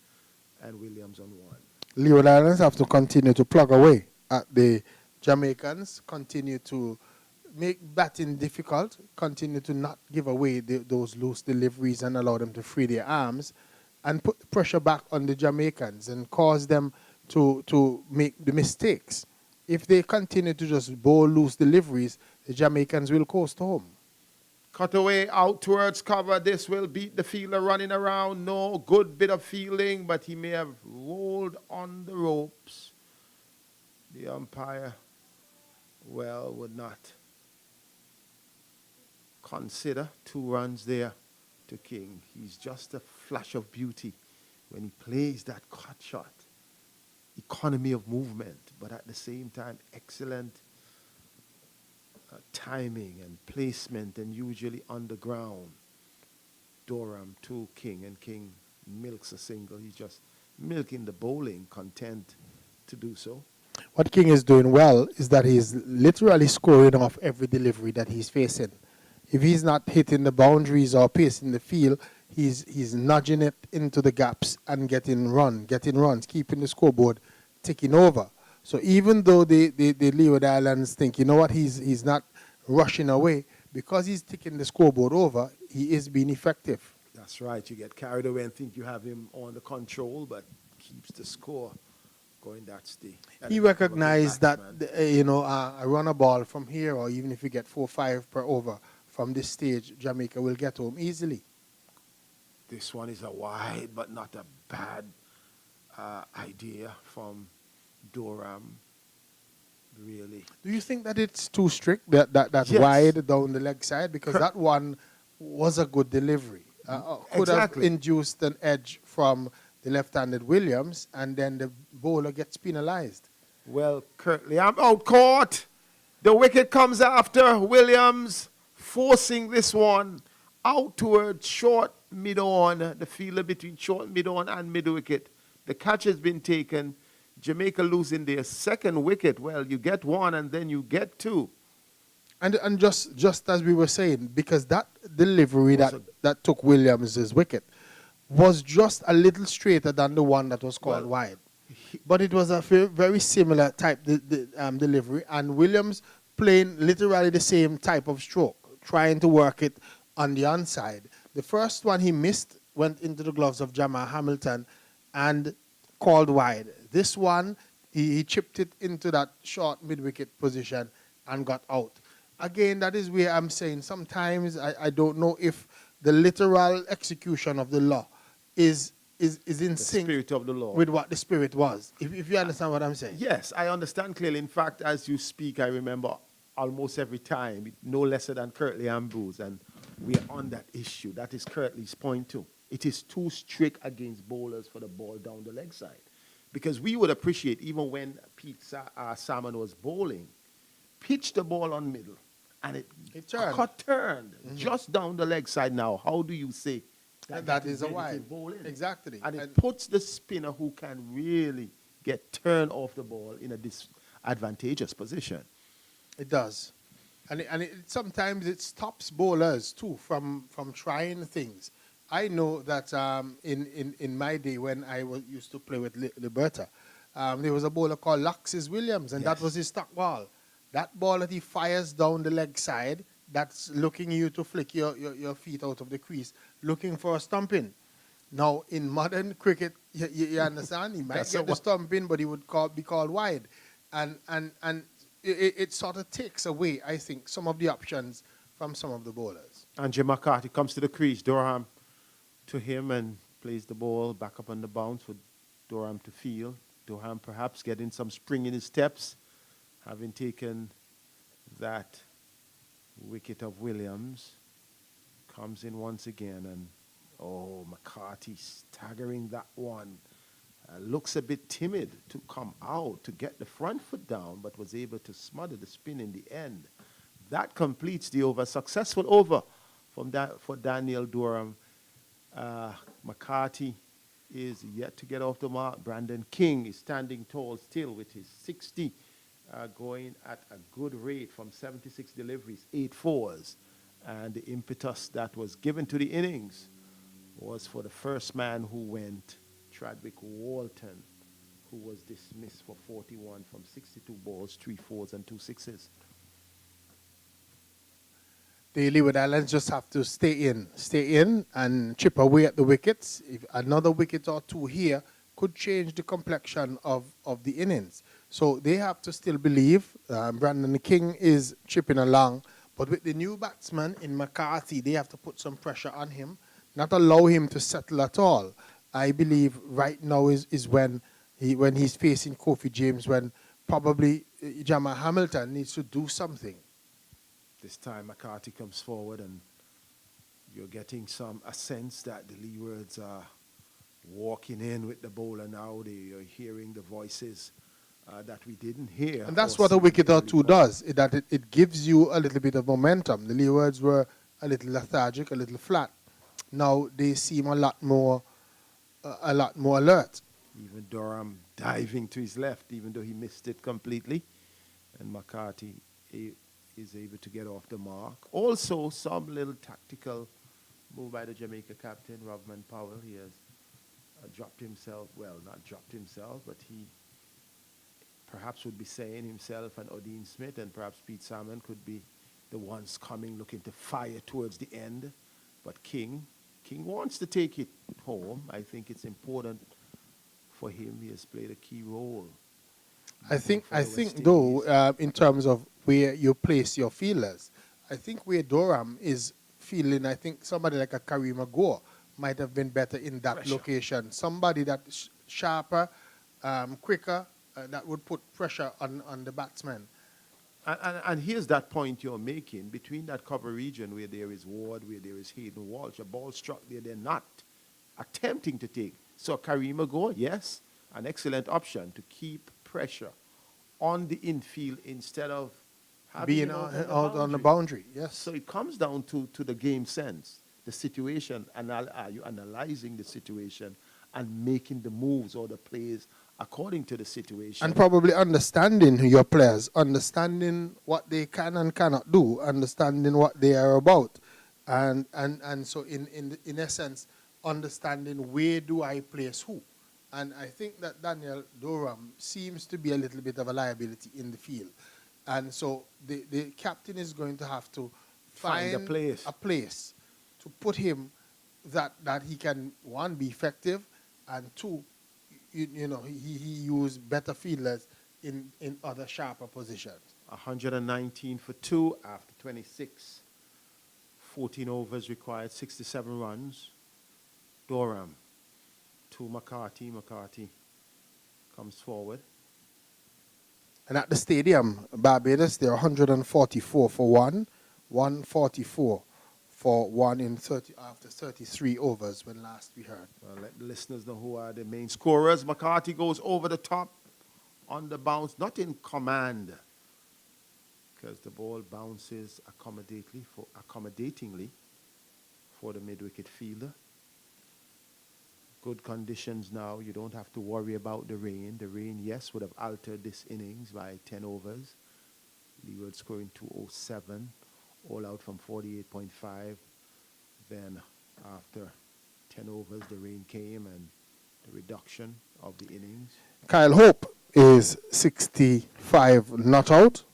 and Williams on 1. Leeward Islands have to continue to plug away at the Jamaicans, continue to make batting difficult, continue to not give away those loose deliveries and allow them to free their arms, and put pressure back on the Jamaicans and cause them to make the mistakes. If they continue to just bowl loose deliveries, the Jamaicans will coast home. Cut away out towards cover. This will beat the fielder running around. No, good bit of fielding, but he may have rolled on the ropes. The umpire, well, would not consider 2 runs there to King. He's just a flash of beauty when he plays that cut shot. Economy of movement, but at the same time, excellent timing and placement, and usually on the ground. Durham to King, and King milks a single. He's just milking the bowling, content to do so. What King is doing well is that he's literally scoring off every delivery that he's facing. If he's not hitting the boundaries or pacing the field, he's nudging it into the gaps and getting runs, keeping the scoreboard ticking over. So even though the Leeward Islands think, you know what, he's not rushing away, because he's ticking the scoreboard over, he is being effective. That's right. You get carried away and think you have him on the control, but keeps the score going. He recognized that a runner ball from here, or even if you get 4 or 5 per over from this stage, Jamaica will get home easily. This one is a wide, but not a bad idea from Durham. Really. Do you think that it's too strict, that's Yes. wide down the leg side? Because that one was a good delivery. Could have induced an edge from the left-handed Williams, and then the bowler gets penalized. Well, Curtly, I'm out caught. The wicket comes after Williams, forcing this one out towards short mid-on, the fielder between short mid-on and mid-wicket. The catch has been taken. Jamaica losing their second wicket. Well, you get one and then you get two. And just as we were saying, because that delivery that took Williams' wicket was just a little straighter than the one that was called wide. But it was a very similar type delivery, and Williams playing literally the same type of stroke, trying to work it on the onside. The first one he missed went into the gloves of Jamal Hamilton and called wide. This one, he chipped it into that short mid-wicket position and got out. Again, that is where I'm saying sometimes I don't know if the literal execution of the law is in sync Spirit of the law. with what the spirit was. If you understand what I'm saying. Yes, I understand clearly. In fact, as you speak, I remember almost every time, no lesser than Curtly Ambrose, and we are on that issue. That is Curtly's point too. It is too strict against bowlers for the ball down the leg side. Because we would appreciate, even when Pete Salmon was bowling, pitch the ball on middle, and it turned just down the leg side. Now, how do you say that is a wide? Bowling? Exactly. And it puts the spinner who can really get turned off the ball in a disadvantageous position. It does. And sometimes it stops bowlers, too, from trying things. I know that in my day when I used to play with Liberta, there was a bowler called Luxus Williams, and that was his stock ball. That ball that he fires down the leg side, that's looking you to flick your feet out of the crease, looking for a stumping. Now, in modern cricket, you understand? He might get the stumping, but he would be called wide. And it sort of takes away, I think, some of the options from some of the bowlers. And Jim McCarthy comes to the crease. Durham to him and plays the ball back up on the bounce for Durham to field. Durham perhaps getting some spring in his steps, having taken that wicket of Williams. Comes in once again, and McCarthy staggering that one. Looks a bit timid to come out to get the front foot down, but was able to smother the spin in the end. That completes the over. Successful over for Daniel Durham. McCarthy is yet to get off the mark. Brandon King is standing tall still with his 60, going at a good rate from 76 deliveries, 8 fours. And the impetus that was given to the innings was for the first man who went, Chadwick Walton, who was dismissed for 41 from 62 balls, 3 fours and 2 sixes. The Leeward Islands just have to stay in and chip away at the wickets. If another wicket or two here could change the complexion of the innings. So they have to still believe. Brandon King is chipping along. But with the new batsman in McCarthy, they have to put some pressure on him, not allow him to settle at all. I believe right now is when he's facing Kofi James, when probably Jamal Hamilton needs to do something. This time McCarthy comes forward, and you're getting a sense that the Leewards are walking in with the bowler now. They are hearing the voices that we didn't hear. And that's what a wicket or two does, it gives you a little bit of momentum. The Leewards were a little lethargic, a little flat. Now they seem a lot more alert. Even Durham diving to his left, even though he missed it completely. And McCarthy is able to get off the mark. Also, some little tactical move by the Jamaica captain, Robman Powell. He has dropped himself. Well, not dropped himself, but he perhaps would be saying himself and Odin Smith and perhaps Pete Salmon could be the ones coming looking to fire towards the end. But King wants to take it home. I think it's important for him. He has played a key role. I think though, in terms of where you place your fielders, I think where Durham is fielding, I think somebody like a Kareem Agor might have been better in that location. Somebody that's sharper, quicker, that would put pressure on the batsman. And here's that point you're making. Between that cover region where there is Ward, where there is Hayden Walsh, a ball struck there, they're not attempting to take. So Kareem Agor, yes, an excellent option to keep pressure on the infield instead of being out on the boundary. Yes. So it comes down to the game sense, the situation, and are you analyzing the situation and making the moves or the plays according to the situation. And probably understanding your players, understanding what they can and cannot do, understanding what they are about. And so in essence, understanding where do I place who. And I think that Daniel Durham seems to be a little bit of a liability in the field. And so the captain is going to have to find a place to put him that he can, one, be effective, and two, he use better fielders in other sharper positions. 119 for 2 after 26. 14 overs required, 67 runs. Durham to McCarthy. McCarthy comes forward. And at the stadium, Barbados, they're 144 for 1, 144 for 1 in 30 after 33 overs when last we heard. Well, let the listeners know who are the main scorers. McCarthy goes over the top on the bounce, not in command, because the ball bounces accommodatingly for the mid-wicket fielder. Good conditions now. You don't have to worry about the rain. The rain, yes, would have altered this innings by 10 overs. Leeward scoring 207, all out from 48.5. Then after 10 overs, the rain came and the reduction of the innings. Kyle Hope is 65 not out,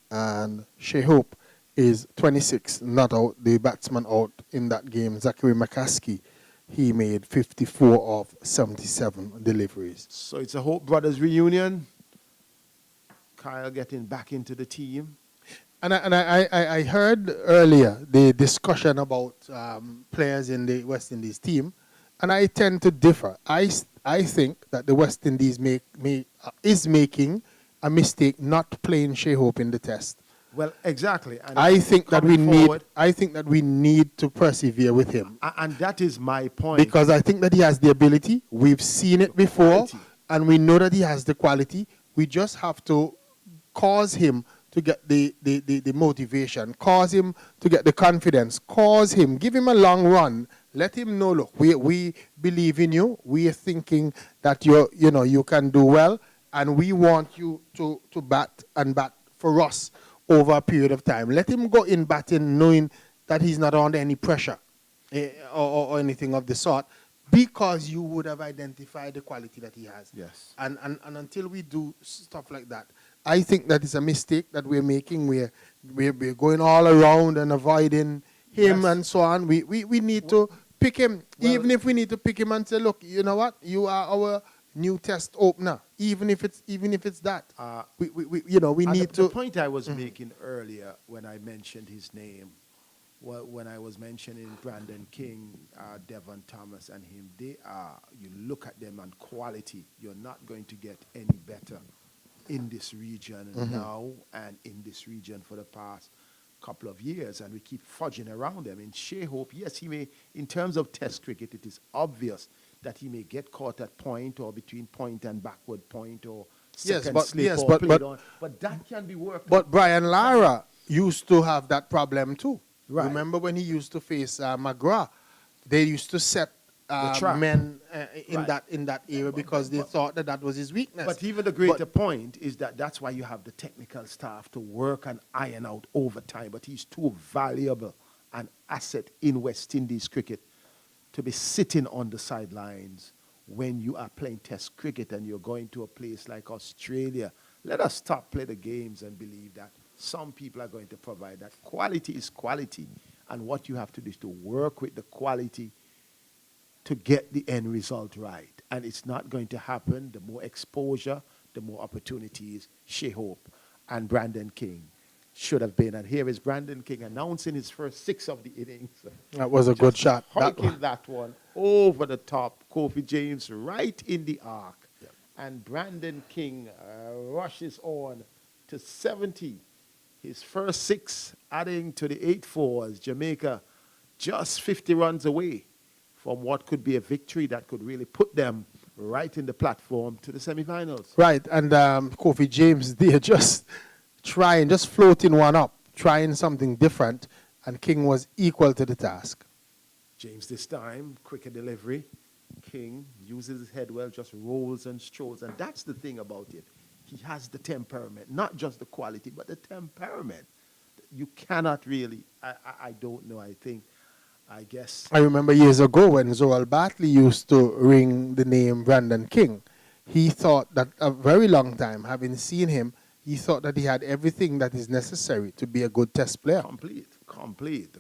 and Shea Hope is 26 not out. The batsman out in that game, Zachary McCaskey, he made 54 of 77 deliveries. So it's a Hope Brothers reunion. Kyle getting back into the team. And I heard earlier the discussion about players in the West Indies team, and I tend to differ. I think that the West Indies is making a mistake not playing Shea Hope in the test. Well, exactly. And I think that we need to persevere with him. And that is my point. Because I think that he has the ability. We've seen it before, quality. And we know that he has the quality. We just have to cause him to get the motivation, cause him to get the confidence, give him a long run. Let him know, look, we believe in you. We are thinking that you can do well, and we want you to bat for us over a period of time. Let him go in batting knowing that he's not under any pressure or anything of the sort, because you would have identified the quality that he has. Yes. And until we do stuff like that, I think that is a mistake that we're making. We're going all around and avoiding him, yes, and so on. We need to pick him, even if we need to pick him and say, look, you know what? You are our new test opener, even if it's that. We need to. The point I was making earlier when I mentioned his name, when I was mentioning Brandon King, Devon Thomas, and him, you look at them and quality, you're not going to get any better in this region now and in this region for the past couple of years, and we keep fudging around them. In Shea Hope, yes, he may, in terms of test cricket, it is obvious that he may get caught at point or between point and backward point or second slip or played on. But that can be worked. But Brian Lara used to have that problem too. Right. Remember when he used to face McGrath? They used to set men in that area because they thought that was his weakness. But even the greater point is that's why you have the technical staff to work and iron out over time. But he's too valuable an asset in West Indies cricket to be sitting on the sidelines when you are playing test cricket and you're going to a place like Australia. Let us stop play the games and believe that some people are going to provide that. Quality is quality, and what you have to do is to work with the quality to get the end result right. And it's not going to happen. The more exposure, the more opportunities. Shea Hope and Brandon King should have been. And here is Brandon King announcing his first 6 of the innings. That was a good shot. Hiking that one over the top. Kofi James right in the arc. Yep. And Brandon King rushes on to 70. His first 6 adding to the 8 fours. Jamaica just 50 runs away from what could be a victory that could really put them right in the platform to the semifinals. Right, and Kofi James, they're just floating one up, trying something different, and King was equal to the task. James this time, quicker delivery, King uses his head well, just rolls and strolls. And that's the thing about it. He has the temperament, not just the quality, but the temperament. You cannot really, I don't know, I guess. I remember years ago when Zoal Bartley used to ring the name Brandon King. He thought that a very long time, having seen him, he thought that he had everything that is necessary to be a good test player. The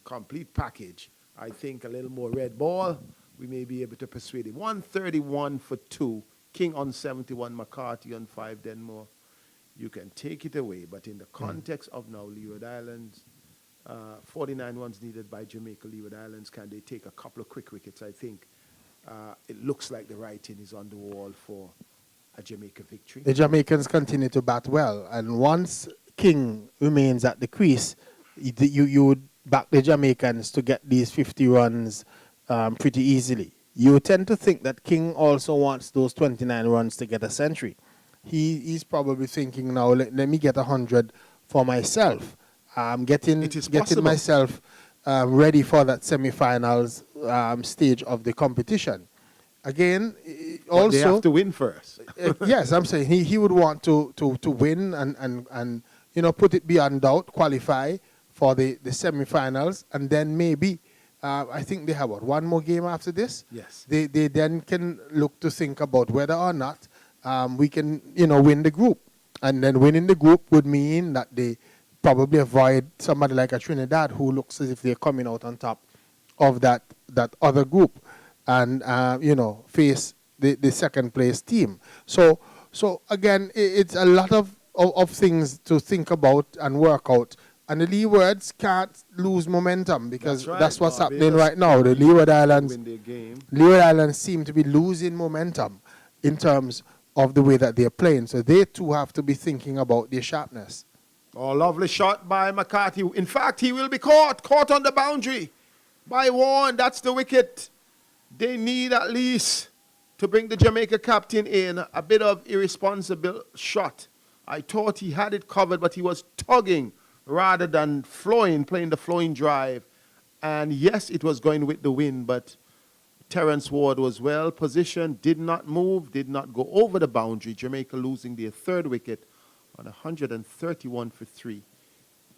complete package. I think a little more red ball, we may be able to persuade him. 131 for 2. King on 71, McCarthy on 5, Denmore. You can take it away, but in the context of now Leeward Islands, 49 runs needed by Jamaica, Leeward Islands. Can they take a couple of quick wickets? I think it looks like the writing is on the wall for a Jamaica victory. The Jamaicans continue to bat well, and once King remains at the crease, you would back the Jamaicans to get these 50 runs pretty easily. You tend to think that King also wants those 29 runs to get a century. He's probably thinking now, let me get 100 for myself. Getting myself ready for that semi-finals stage of the competition. Again, also they have to win first. Yes, I'm saying he would want to win and put it beyond doubt, qualify for the semi-finals, and then maybe I think they have one more game after this. Yes. They then can look to think about whether or not we can win the group, and then winning the group would mean that they probably avoid somebody like a Trinidad who looks as if they're coming out on top of that other group, and face the second place team. So again, it's a lot of things to think about and work out. And the Leewards can't lose momentum because that's what's happening right now. The Leeward Islands seem to be losing momentum in terms of the way that they're playing. So they too have to be thinking about their sharpness. Oh, lovely shot by McCarthy. In fact, he will be caught on the boundary by Warren. That's the wicket. They need at least to bring the Jamaica captain in. A bit of irresponsible shot. I thought he had it covered, but he was tugging rather than playing the flowing drive. And yes, it was going with the wind, but Terence Ward was well positioned, did not move, did not go over the boundary. Jamaica losing their third wicket on 131 for 3.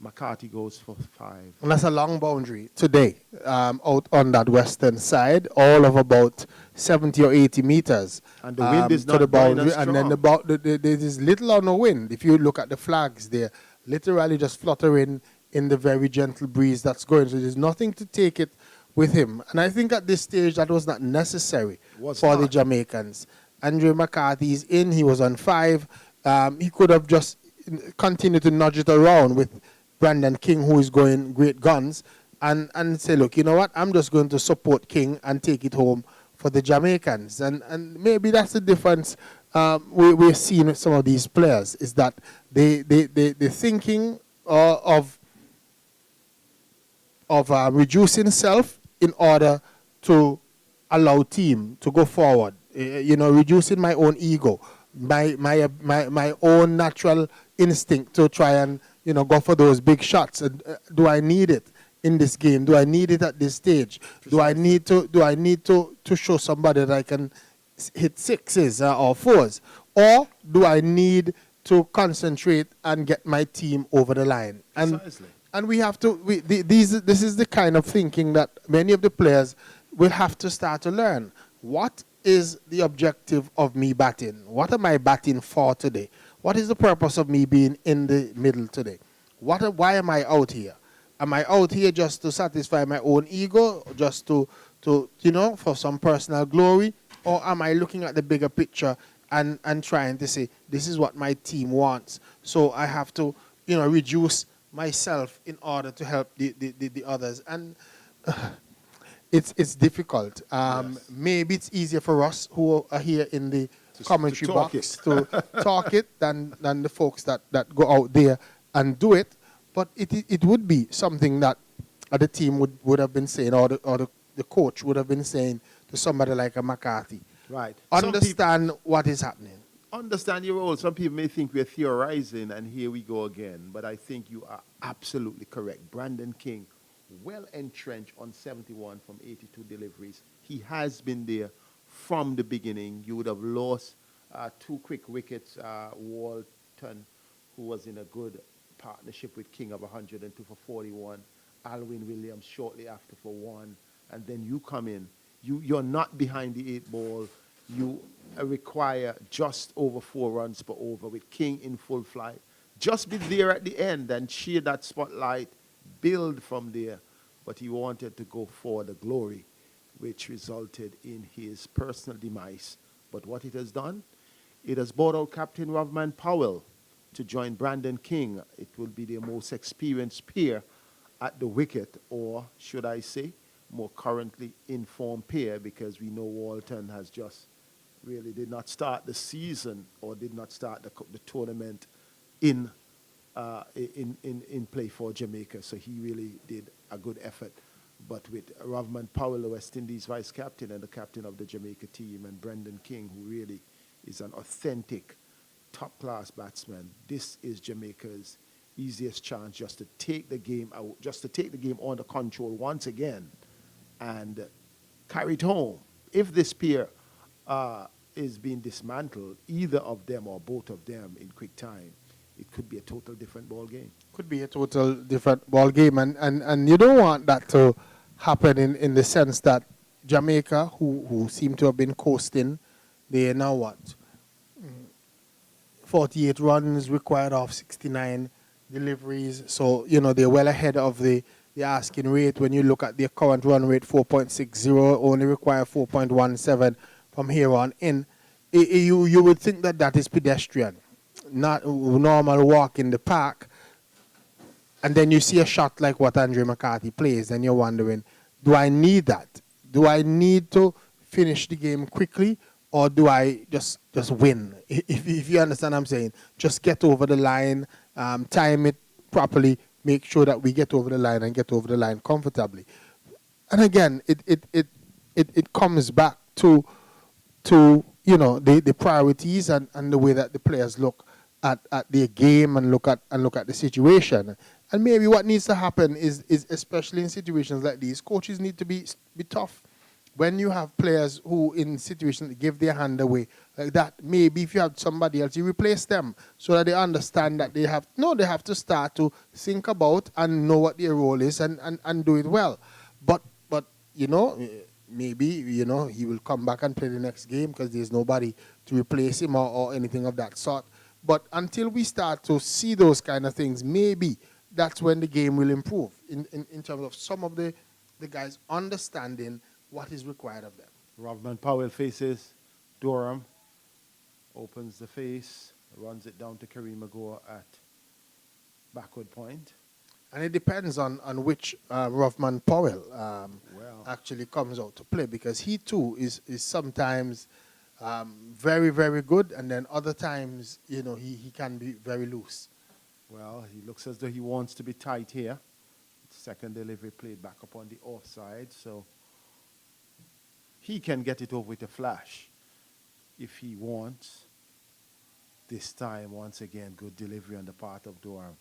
McCarthy goes for 5. And that's a long boundary today, out on that western side, all of about 70 or 80 meters. And the wind is to not the boundary, and then there is little or no wind. If you look at the flags, they're literally just fluttering in the very gentle breeze that's going. So there's nothing to take it with him. And I think at this stage that was not necessary for the Jamaicans. Andre McCarthy is in. He was on 5. He could have just continued to nudge it around with Brandon King, who is going great guns, and say, look, you know what? I'm just going to support King and take it home for the Jamaicans. And maybe that's the difference we're seeing with some of these players, is that they're thinking of reducing self in order to allow team to go forward. Reducing my own ego, my own natural instinct to try and go for those big shots. And do I need it in this game? Do I need it at this stage? Do I need to show somebody that I can hit 6s or 4s, or do I need to concentrate and get my team over the line? And we have to. This is the kind of thinking that many of the players will have to start to learn. What is the objective of me batting? What am I batting for today? What is the purpose of me being in the middle today? Why am I out here? Am I out here just to satisfy my own ego, just to for some personal glory? Or am I looking at the bigger picture and trying to say, this is what my team wants, so I have to, reduce myself in order to help the others? And it's difficult. Yes. Maybe it's easier for us who are here in the commentary box to talk it than the folks that go out there and do it. But it would be something that the team would have been saying, or the coach would have been saying to somebody like a McCarthy. Right. Understand what is happening. Understand your role. Some people may think we're theorizing, and here we go again. But I think you are absolutely correct. Brandon King, well entrenched on 71 from 82 deliveries. He has been there from the beginning. You would have lost two quick wickets. Walton, who was in a good partnership with King of 102 for 41. Alwyn Williams shortly after for 1. And then you come in. You're not behind the 8 ball. You require just over 4 runs per over with King in full flight. Just be there at the end and share that spotlight, build from there. But he wanted to go for the glory, which resulted in his personal demise. But what it has done, it has brought out Captain Rovman Powell to join Brandon King. It will be their most experienced pair at the wicket, or should I say, more currently informed pair, because we know Walton has just really did not start the season or did not start the tournament in play for Jamaica. So he really did a good effort. But with Rovman Powell, the West Indies vice captain and the captain of the Jamaica team, and Brendan King, who really is an authentic top-class batsman, this is Jamaica's easiest chance just to take the game out, just to take the game under control once again and carry it home. If this pair is being dismantled, either of them or both of them in quick time, it could be a total different ball game. Could be a total different ball game, and you don't want that to happen in the sense that Jamaica, who seem to have been coasting, they are now what? 48 runs required off 69 deliveries. So, you know, they're well ahead of the asking rate. When you look at their current run rate, 4.60, only require 4.17 from here on in. You would think that is pedestrian, not normal walk in the park. And then you see a shot like what Andre McCarthy plays, and you're wondering, do I need that? Do I need to finish the game quickly, or do I just win? If you understand what I'm saying, just get over the line, time it properly, make sure that we get over the line and get over the line comfortably. And again, it comes back to you know the priorities and the way that the players look at their game and look at the situation. And maybe what needs to happen is especially in situations like these, coaches need to be tough. When you have players who in situations give their hand away like that, maybe if you have somebody else, you replace them so that they understand that they have to start to think about and know what their role is and do it well. But you know, maybe, you know, he will come back and play the next game because there's nobody to replace him or anything of that sort. But until we start to see those kind of things, maybe that's when the game will improve in terms of some of the guys understanding what is required of them. Rovman Powell faces Durham, opens the face, runs it down to Kareem Agor at backward point. And it depends on which Rovman Powell actually comes out to play, because he too is sometimes very, very good, and then other times, you know, he can be very loose. Well, he looks as though he wants to be tight here. Second delivery played back up on the offside, so he can get it over with a flash if he wants. This time, once again, good delivery on the part of Durham.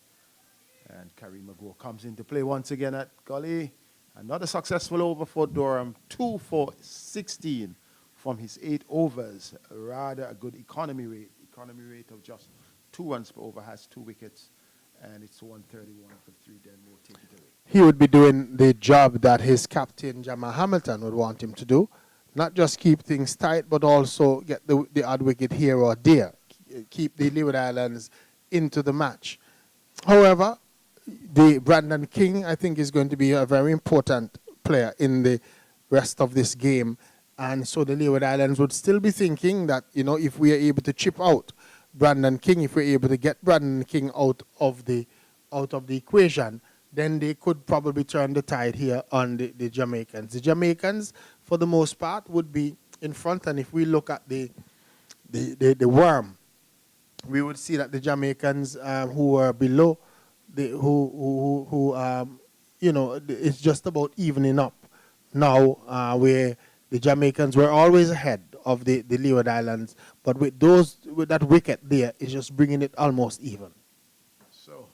And Kareem Agor comes into play once again at gully. Another successful over for Durham, 2 for 16 from his 8 overs. Rather a good economy rate. Economy rate of just 2 runs per over, has 2 wickets. And it's 131 for 3, then we'll take it away. He would be doing the job that his captain, Jamal Hamilton, would want him to do. Not just keep things tight, but also get the odd wicket here or there. Keep the Leeward Islands into the match. However, the Brandon King, I think, is going to be a very important player in the rest of this game. And so the Leeward Islands would still be thinking that, you know, if we are able to chip out Brandon King, if we're able to get Brandon King out of the equation, then they could probably turn the tide here on the Jamaicans. The Jamaicans, for the most part, would be in front. And if we look at the worm, we would see that the Jamaicans who are below, you know, it's just about evening up now, where the Jamaicans were always ahead of the Leeward Islands, but with that wicket there, it's just bringing it almost even. So,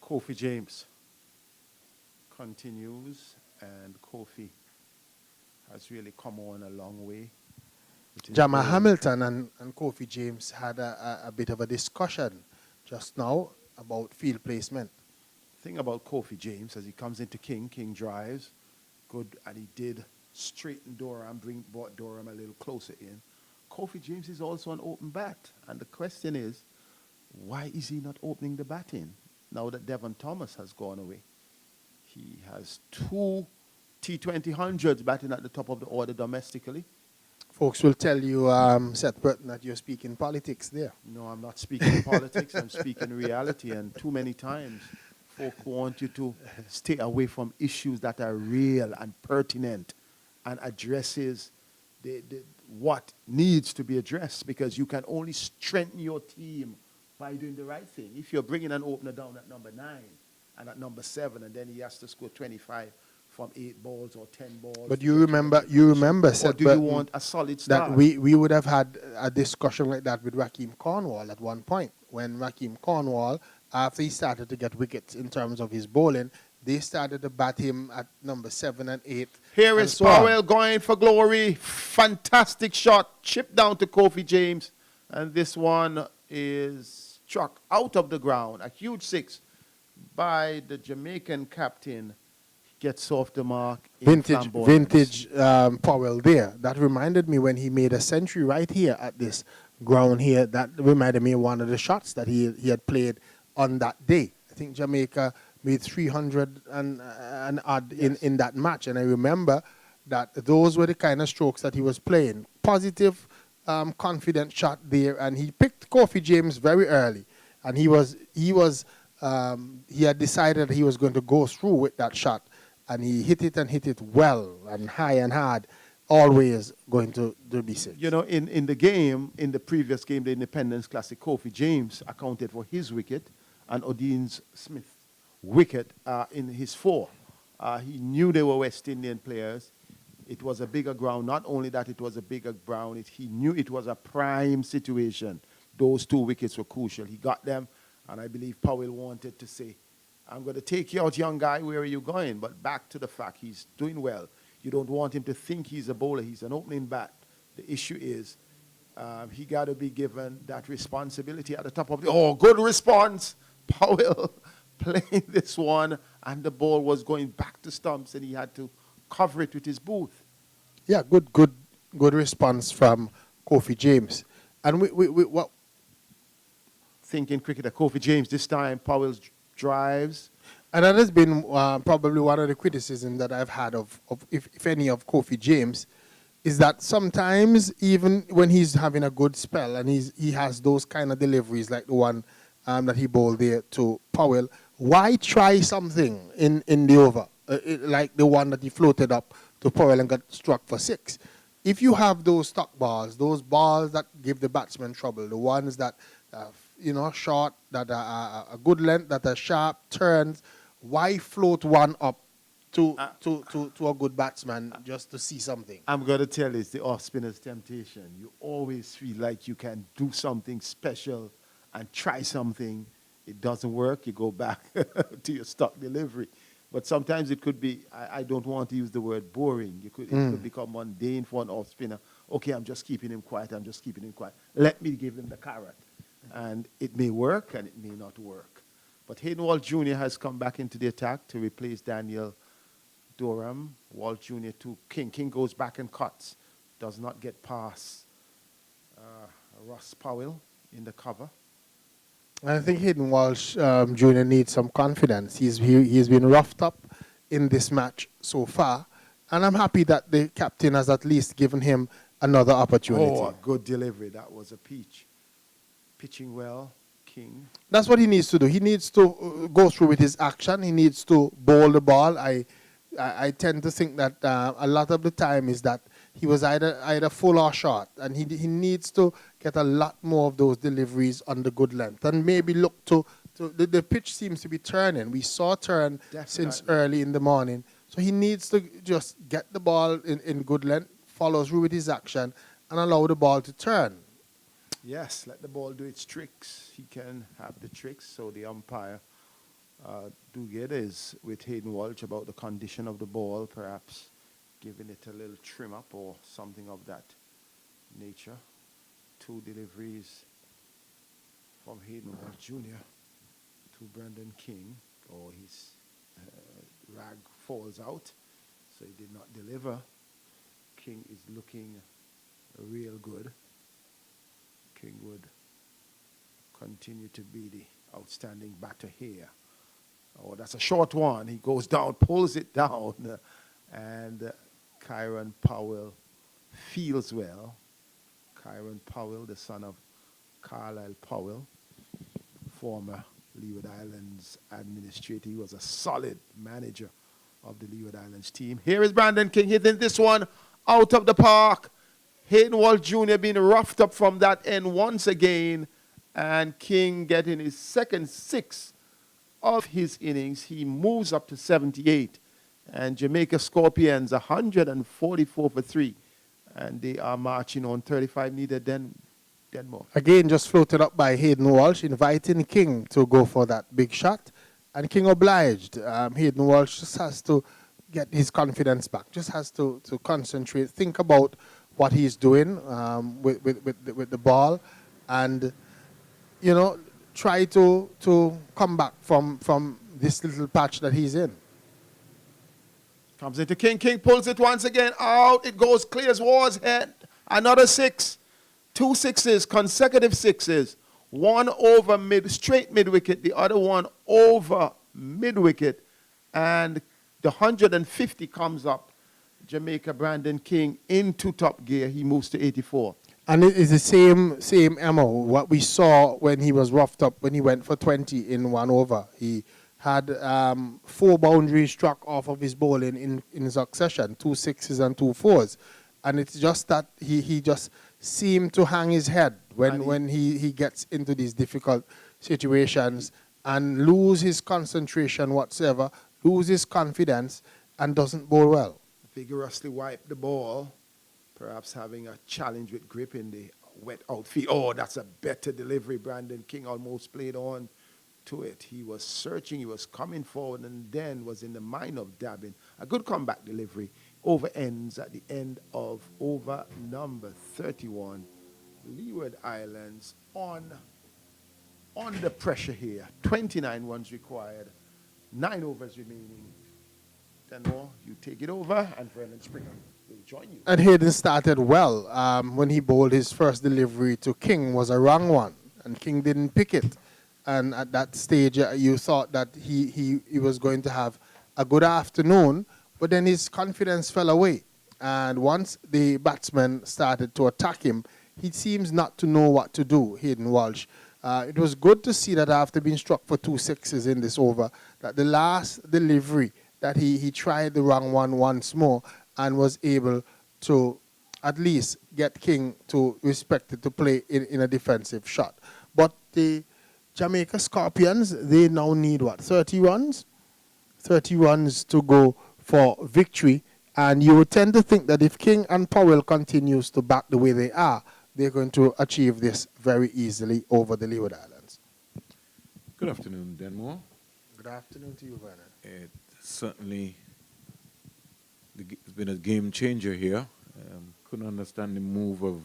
Kofi James continues, and Kofi has really come on a long way. with his Jama bowling. Hamilton and Kofi James had a bit of a discussion just now about field placement. Thing about Kofi James, as he comes into King drives, good, and he did straighten Durham, brought Durham a little closer in. Kofi James is also an open bat, and the question is, why is he not opening the bat in now that Devon Thomas has gone away? He has 2 T20 batting at the top of the order domestically. Folks will tell you, Seth Burton, that you're speaking politics there. No, I'm not speaking politics, I'm speaking reality, and too many times folk want you to stay away from issues that are real and pertinent and addresses what needs to be addressed, because you can only strengthen your team by doing the right thing. If you're bringing an opener down at number 9 and at number 7, and then he has to score 25 from 8 balls or 10 balls. But you remember, or Seth do you Burton, want a solid start? that we would have had a discussion like that with Raheem Cornwall at one point, when Raheem Cornwall, after he started to get wickets in terms of his bowling, they started to bat him at number 7 and 8. Here and is so on. Powell going for glory. Fantastic shot. Chip down to Kofi James. And this one is struck out of the ground. A huge 6 by the Jamaican captain. Gets off the mark. In Vintage Powell there. That reminded me when he made a century right here at this ground here. That reminded me of one of the shots that he had played on that day. I think Jamaica made 300 and odd in that match. And I remember that those were the kind of strokes that he was playing. Positive, confident shot there. And he picked Kofi James very early. And he had decided he was going to go through with that shot. And he hit it well and high and hard, always going to be safe. You know, in the game, in the previous game, the Independence Classic, Kofi James accounted for his wicket and Odin Smith's wicket in his 4. He knew they were West Indian players. It was a bigger ground. Not only that, it was a bigger ground. He knew it was a prime situation. Those 2 wickets were crucial. He got them, and I believe Powell wanted to say, I'm going to take you out, young guy. Where are you going? But back to the fact, he's doing well. You don't want him to think he's a bowler. He's an opening bat. The issue is he got to be given that responsibility at the top of the... Oh, good response. Powell playing this one, and the ball was going back to stumps, and he had to cover it with his boot. Yeah, good response from Kofi James. And we what? Thinking cricketer, Kofi James, this time Powell's drives. And that has been probably one of the criticisms that I've had of if any, of Kofi James, is that sometimes even when he's having a good spell and he has those kind of deliveries like the one that he bowled there to Powell, why try something in the over, like the one that he floated up to Powell and got struck for 6? If you have those stock balls, those balls that give the batsman trouble, the ones that short, that are a good length, that are sharp turns, why float one up to a good batsman just to see something? I'm going to tell you, it's the off-spinner's temptation. You always feel like you can do something special and try something. It doesn't work, you go back to your stock delivery. But sometimes it could be, I don't want to use the word boring. It could become mundane for an off-spinner. Okay, I'm just keeping him quiet, Let me give him the carrot. And it may work and it may not work. But Hayden Walt Jr. has come back into the attack to replace Daniel Durham. Walt Jr. to King. King goes back and cuts. Does not get past Ross Powell in the cover. I think Hayden Walsh Jr. needs some confidence. He's been roughed up in this match so far. And I'm happy that the captain has at least given him another opportunity. Oh, a good delivery. That was a peach. Pitching well, King. That's what he needs to do. He needs to go through with his action. He needs to bowl the ball. I tend to think that a lot of the time is that he was either full or short, and he needs to get a lot more of those deliveries on the good length, and maybe look to the pitch seems to be turning. We saw turn since early in the morning, so he needs to just get the ball in good length, follow through with his action, and allow the ball to turn. Yes, let the ball do its tricks. He can have the tricks. So the umpire do get is with Hayden Walsh about the condition of the ball, perhaps giving it a little trim up or something of that nature. 2 deliveries from Hayden Wall Jr. to Brandon King. Oh, his rag falls out, so he did not deliver. King is looking real good. King would continue to be the outstanding batter here. Oh, that's a short one. He goes down, pulls it down, and Kyron Powell feels well. Kyron Powell, the son of Carlisle Powell, former Leeward Islands administrator. He was a solid manager of the Leeward Islands team. Here is Brandon King hitting this one out of the park. Hayden Wall Jr. being roughed up from that end once again, and King getting his second 6 of his innings. He moves up to 78, and Jamaica Scorpions 144 for 3, and they are marching on 35 needed then more. Again, just floated up by Hayden Walsh, inviting King to go for that big shot, and King obliged. Hayden Walsh just has to get his confidence back, just has to concentrate, think about what he's doing with the ball, and, you know, try to come back from this little patch that he's in. Comes into King. King pulls it once again out. It goes, clears Ward's head. Another 6. 2 sixes, consecutive 6s. One over straight mid-wicket, the other one over mid-wicket. And the 150 comes up. Jamaica Brandon King into top gear. He moves to 84. And it is the same MO, what we saw when he was roughed up, when he went for 20 in 1 over. He had 4 boundaries struck off of his bowling in succession, 2 6s and 2 4s. And it's just that he just seemed to hang his head when he gets into these difficult situations and lose his concentration whatsoever, lose his confidence, and doesn't bowl well. Vigorously wipe the ball, perhaps having a challenge with grip in the wet outfield. Oh, that's a better delivery. Brandon King almost played on to it. He was searching, he was coming forward, and then was in the mind of dabbing. A good comeback delivery. Over ends at the end of over number 31. Leeward Islands on the pressure here. 29 runs required. 9 overs remaining. 10 more. You take it over, and Vernon Springer will join you. And Hayden started well. When he bowled his first delivery to King was a wrong one, and King didn't pick it. And at that stage, you thought that he was going to have a good afternoon, but then his confidence fell away. And once the batsmen started to attack him, he seems not to know what to do, Hayden Walsh. It was good to see that after being struck for 2 6s in this over, that the last delivery, that he tried the wrong one once more and was able to at least get King to respect it, to play in a defensive shot. But the Jamaica Scorpions, they now need, 30 runs? 30 runs to go for victory. And you would tend to think that if King and Powell continues to back the way they are, they're going to achieve this very easily over the Leeward Islands. Good afternoon, Denmore. Good afternoon to you, Vernon. It certainly it's been a game changer here. Couldn't understand the move of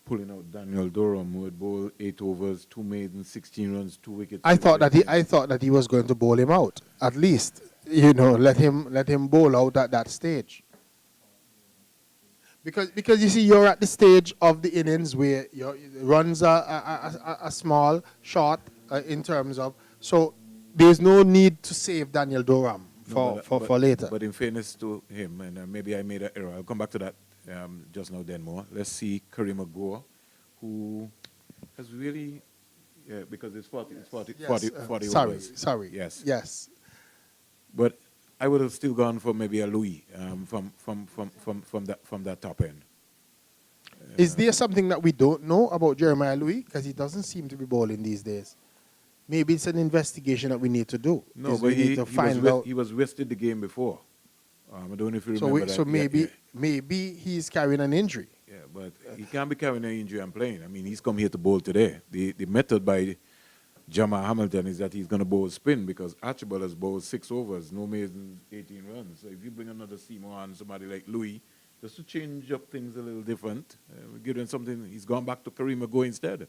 pulling out Daniel Durham, who had bowled 8 overs, 2 maidens, 16 runs, 2 wickets. I thought that he was going to bowl him out. At least, let him bowl out at that stage. Because you see, you're at the stage of the innings where your runs are small, short in terms of, so there's no need to save Daniel Durham for later. But in fairness to him, and maybe I made an error, I'll come back to that just now, Denmore. Let's see Kareem Agor, who has really, because it's 40 overs. Sorry. Yes. But I would have still gone for maybe a Louis from that top end. Is there something that we don't know about Jeremiah Louis? Because he doesn't seem to be bowling these days. Maybe it's an investigation that we need to do. No, but he was rested the game before. I don't know if you remember that. So maybe he's carrying an injury. Yeah, but he can't be carrying an injury and playing. I mean, he's come here to bowl today. The method by Jamal Hamilton is that he's going to bowl spin because Archibald has bowled 6 overs, no maidens, 18 runs. So if you bring another seamer on, somebody like Louis, just to change up things a little different, give him something, he's gone back to Kareem Go instead.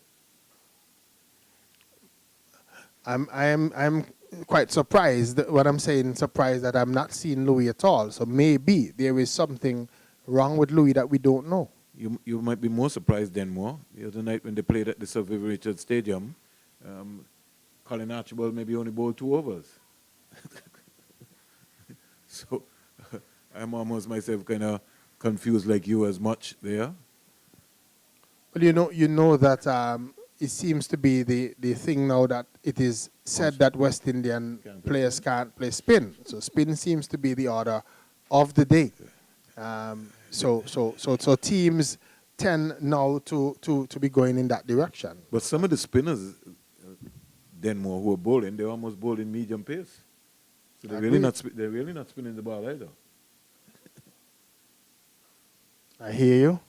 I'm quite surprised. What I'm saying, surprised that I'm not seeing Louis at all. So maybe there is something wrong with Louis that we don't know. You might be more surprised than more. The other night when they played at the Sir Vivian Richards Stadium, Colin Archibald maybe only bowled 2 overs. So I'm almost myself kind of confused like you as much there. Well, you know that it seems to be the thing now that it is said that West Indian players can't play spin. So spin seems to be the order of the day. So teams tend now to be going in that direction. But some of the spinners, Denmore, who are bowling, they're almost bowling medium pace. So they're really not spinning the ball either. I hear you.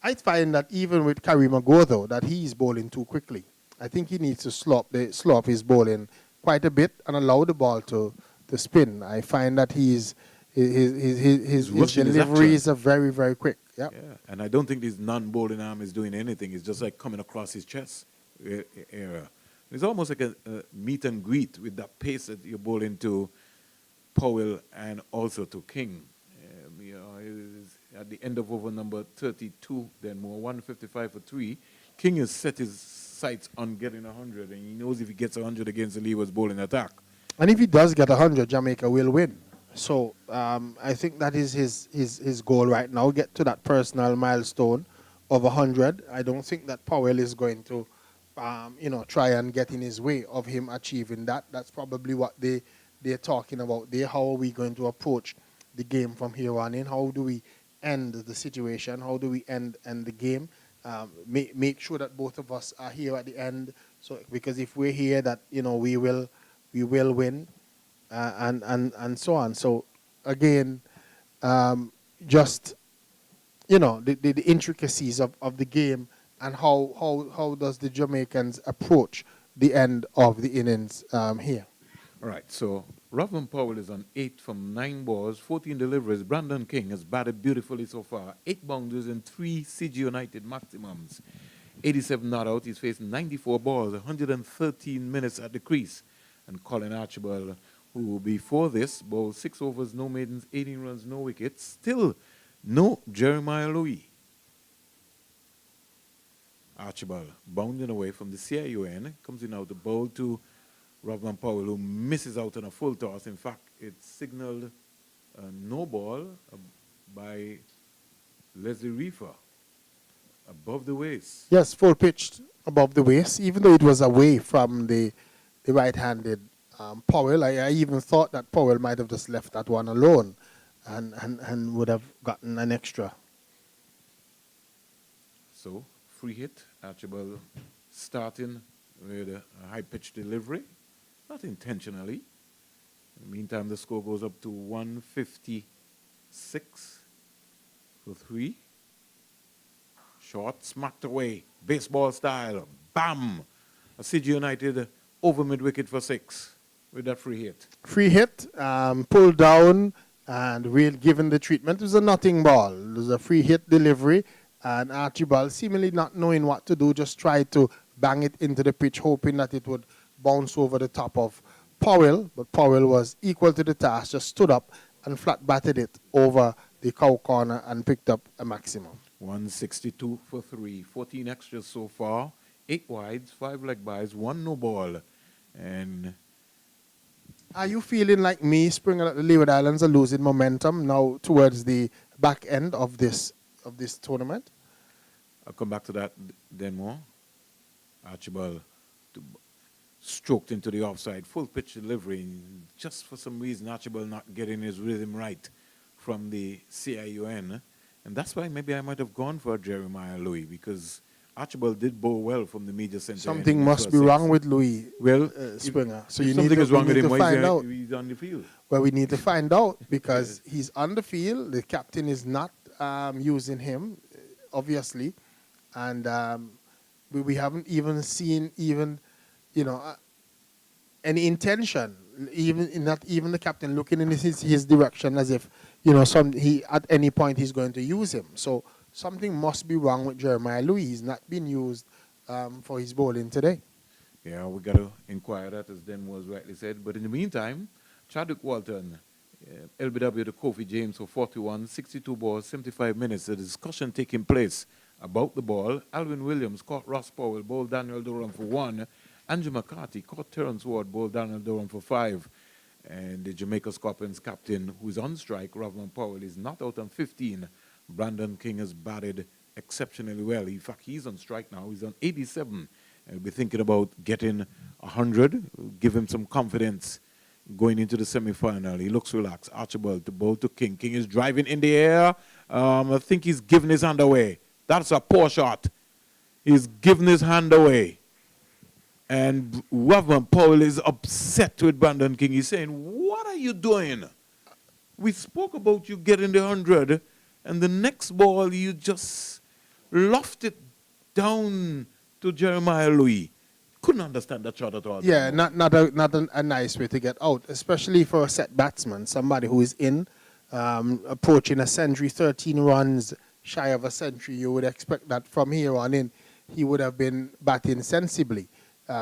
I find that even with Kareem Go, though, that he's bowling too quickly. I think he needs to slow up his bowling quite a bit and allow the ball to spin. I find that his deliveries are very, very quick. Yep. Yeah, and I don't think his non-bowling arm is doing anything. It's just like coming across his chest area. It's almost like a meet and greet with that pace that you're bowling to Powell and also to King. At the end of over number 32, then more 155 for 3. King has set his sights on getting 100, and he knows if he gets 100 against the Leewards bowling attack. And if he does get 100, Jamaica will win. So I think that is his goal right now, get to that personal milestone of 100. I don't think that Powell is going to, try and get in his way of him achieving that. That's probably what they're talking about there. How are we going to approach the game from here on in? How do we end the situation? How do we end the game? Make sure that both of us are here at the end. So because if we're here, that we will win, and so on. So again, just the intricacies of the game and how does the Jamaicans approach the end of the innings here. All right, so Rovman Powell is on 8 from 9 balls, 14 deliveries. Brandon King has batted beautifully so far. 8 boundaries and 3 CG United maximums. 87 not out. He's faced 94 balls, 113 minutes at the crease. And Colin Archibald, who before this bowled 6 overs, no maidens, 18 runs, no wickets. Still no Jeremiah Louis. Archibald bounding away from the CIUN, comes in out the bowl to Rovman Powell, who misses out on a full toss. In fact, it signaled a no ball by Leslie Reefer above the waist. Yes, full pitched above the waist, even though it was away from the right-handed Powell. I even thought that Powell might have just left that one alone and would have gotten an extra. So, free hit. Archibald starting with a high-pitched delivery. Not intentionally. In the meantime, the score goes up to 156 for 3. Short, smacked away, baseball style. Bam! A CG United over mid-wicket for 6 with that free hit. Free hit, pulled down, and real given the treatment. It was a nothing ball. It was a free hit delivery, and Archibald, seemingly not knowing what to do, just tried to bang it into the pitch, hoping that it would bounce over the top of Powell, but Powell was equal to the task, just stood up and flat batted it over the cow corner and picked up a maximum. 162 for 3, 14 extras so far, 8 wides, 5 leg byes, 1 no ball. And are you feeling like me, Springer, that the Leeward Islands are losing momentum now towards the back end of this tournament? I'll come back to that then more. Archibald stroked into the offside, full pitch delivery. And just for some reason, Archibald not getting his rhythm right from the CIUN. And that's why maybe I might have gone for Jeremiah Louis, because Archibald did bowl well from the media center. Something must be wrong with Louis, Springer. So you something is wrong with him. Find out. He's on the field. Well, we need to find out, because he's on the field. The captain is not using him, obviously. And we haven't even seen any intention, not even the captain looking in his direction as if, he at any point he's going to use him. So something must be wrong with Jeremiah Louis. He's not been used for his bowling today. Yeah, we got to inquire that, as Den was rightly said. But in the meantime, Chadwick Walton, LBW to Kofi James for 41, 62 balls, 75 minutes. The discussion taking place about the ball. Alvin Williams caught Ross Powell, bowled Daniel Durham for 1. Andrew McCarthy caught Terrence Ward, bowled Daniel Durham for 5. And the Jamaica Scorpions captain, who is on strike, Rovman Powell, is not out on 15. Brandon King has batted exceptionally well. In fact, he's on strike now. He's on 87. And we'll be thinking about getting 100, give him some confidence going into the semi-final. He looks relaxed. Archibald to bowl to King. King is driving in the air. I think he's giving his hand away. That's a poor shot. He's giving his hand away. And Rovman Powell is upset with Brandon King. He's saying, what are you doing? We spoke about you getting the 100, and the next ball you just lofted it down to Jeremiah Louis. Couldn't understand that shot at all. Yeah, not a nice way to get out, especially for a set batsman, somebody who is approaching a century, 13 runs shy of a century. You would expect that from here on in, he would have been batting sensibly.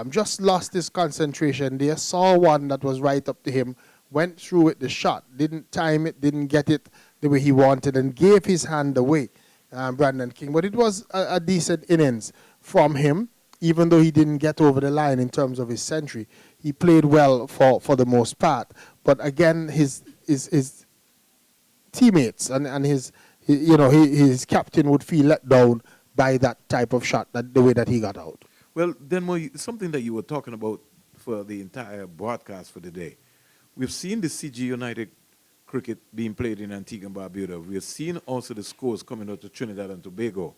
Just lost his concentration there, saw one that was right up to him, went through with the shot, didn't time it, didn't get it the way he wanted, and gave his hand away, Brandon King. But it was a decent innings from him, even though he didn't get over the line in terms of his century. He played well for the most part. But again, his teammates and his captain would feel let down by that type of shot, the way that he got out. Well, then something that you were talking about for the entire broadcast for the day. We've seen the CG United cricket being played in Antigua and Barbuda. We've seen also the scores coming out of Trinidad and Tobago.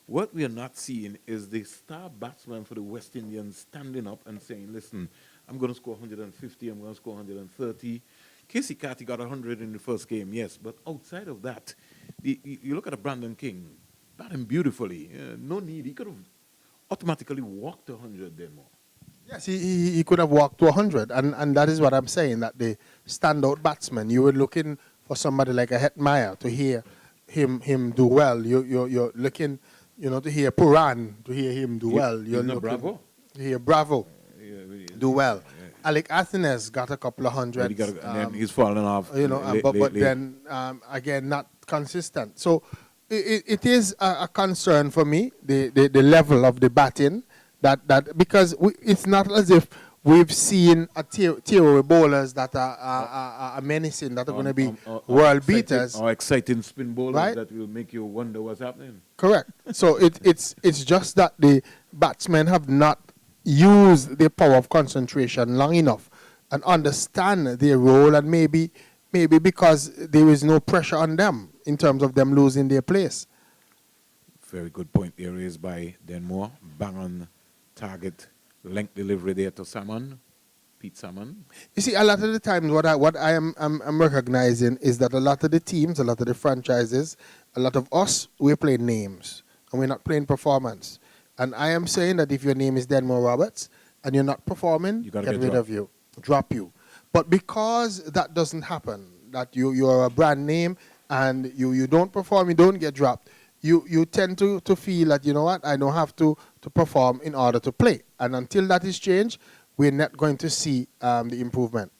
What we are not seeing is the star batsman for the West Indians standing up and saying, listen, I'm going to score 150, I'm going to score 130. Casey Carty got 100 in the first game, yes, but outside of that, you look at a Brandon King, batting beautifully, no need. He could have automatically walked 100 there more. Yes, he could have walked to 100, and that is what I'm saying, that the standout batsman, you were looking for somebody like a Hetmeyer to hear him do well. You're looking, to hear Puran, to hear him do well. You're looking Bravo. to hear Bravo do well. Yeah. Alec Athens got a couple of hundreds. And then he's fallen off. But then, again, not consistent. So it is a concern for me, the level of the batting, that because it's not as if we've seen a tier of bowlers that are menacing, that are going to be world beaters. Or exciting spin bowlers, right? That will make you wonder what's happening. Correct. So it's just that the batsmen have not used their power of concentration long enough and understand their role, and maybe because there is no pressure on them in terms of them losing their place. Very good point there raised by Denmore. Bang on target, length delivery there to Pete Salmon. You see, a lot of the times what I'm recognizing is that a lot of the teams, a lot of the franchises, a lot of us, we're playing names and we're not playing performance. And I am saying that if your name is Denmore Roberts and you're not performing, get rid of you, drop you. But because that doesn't happen, that you're a brand name and you don't perform, you don't get dropped, you tend to feel that, you know what, I don't have to perform in order to play. And until that is changed, we're not going to see the improvement.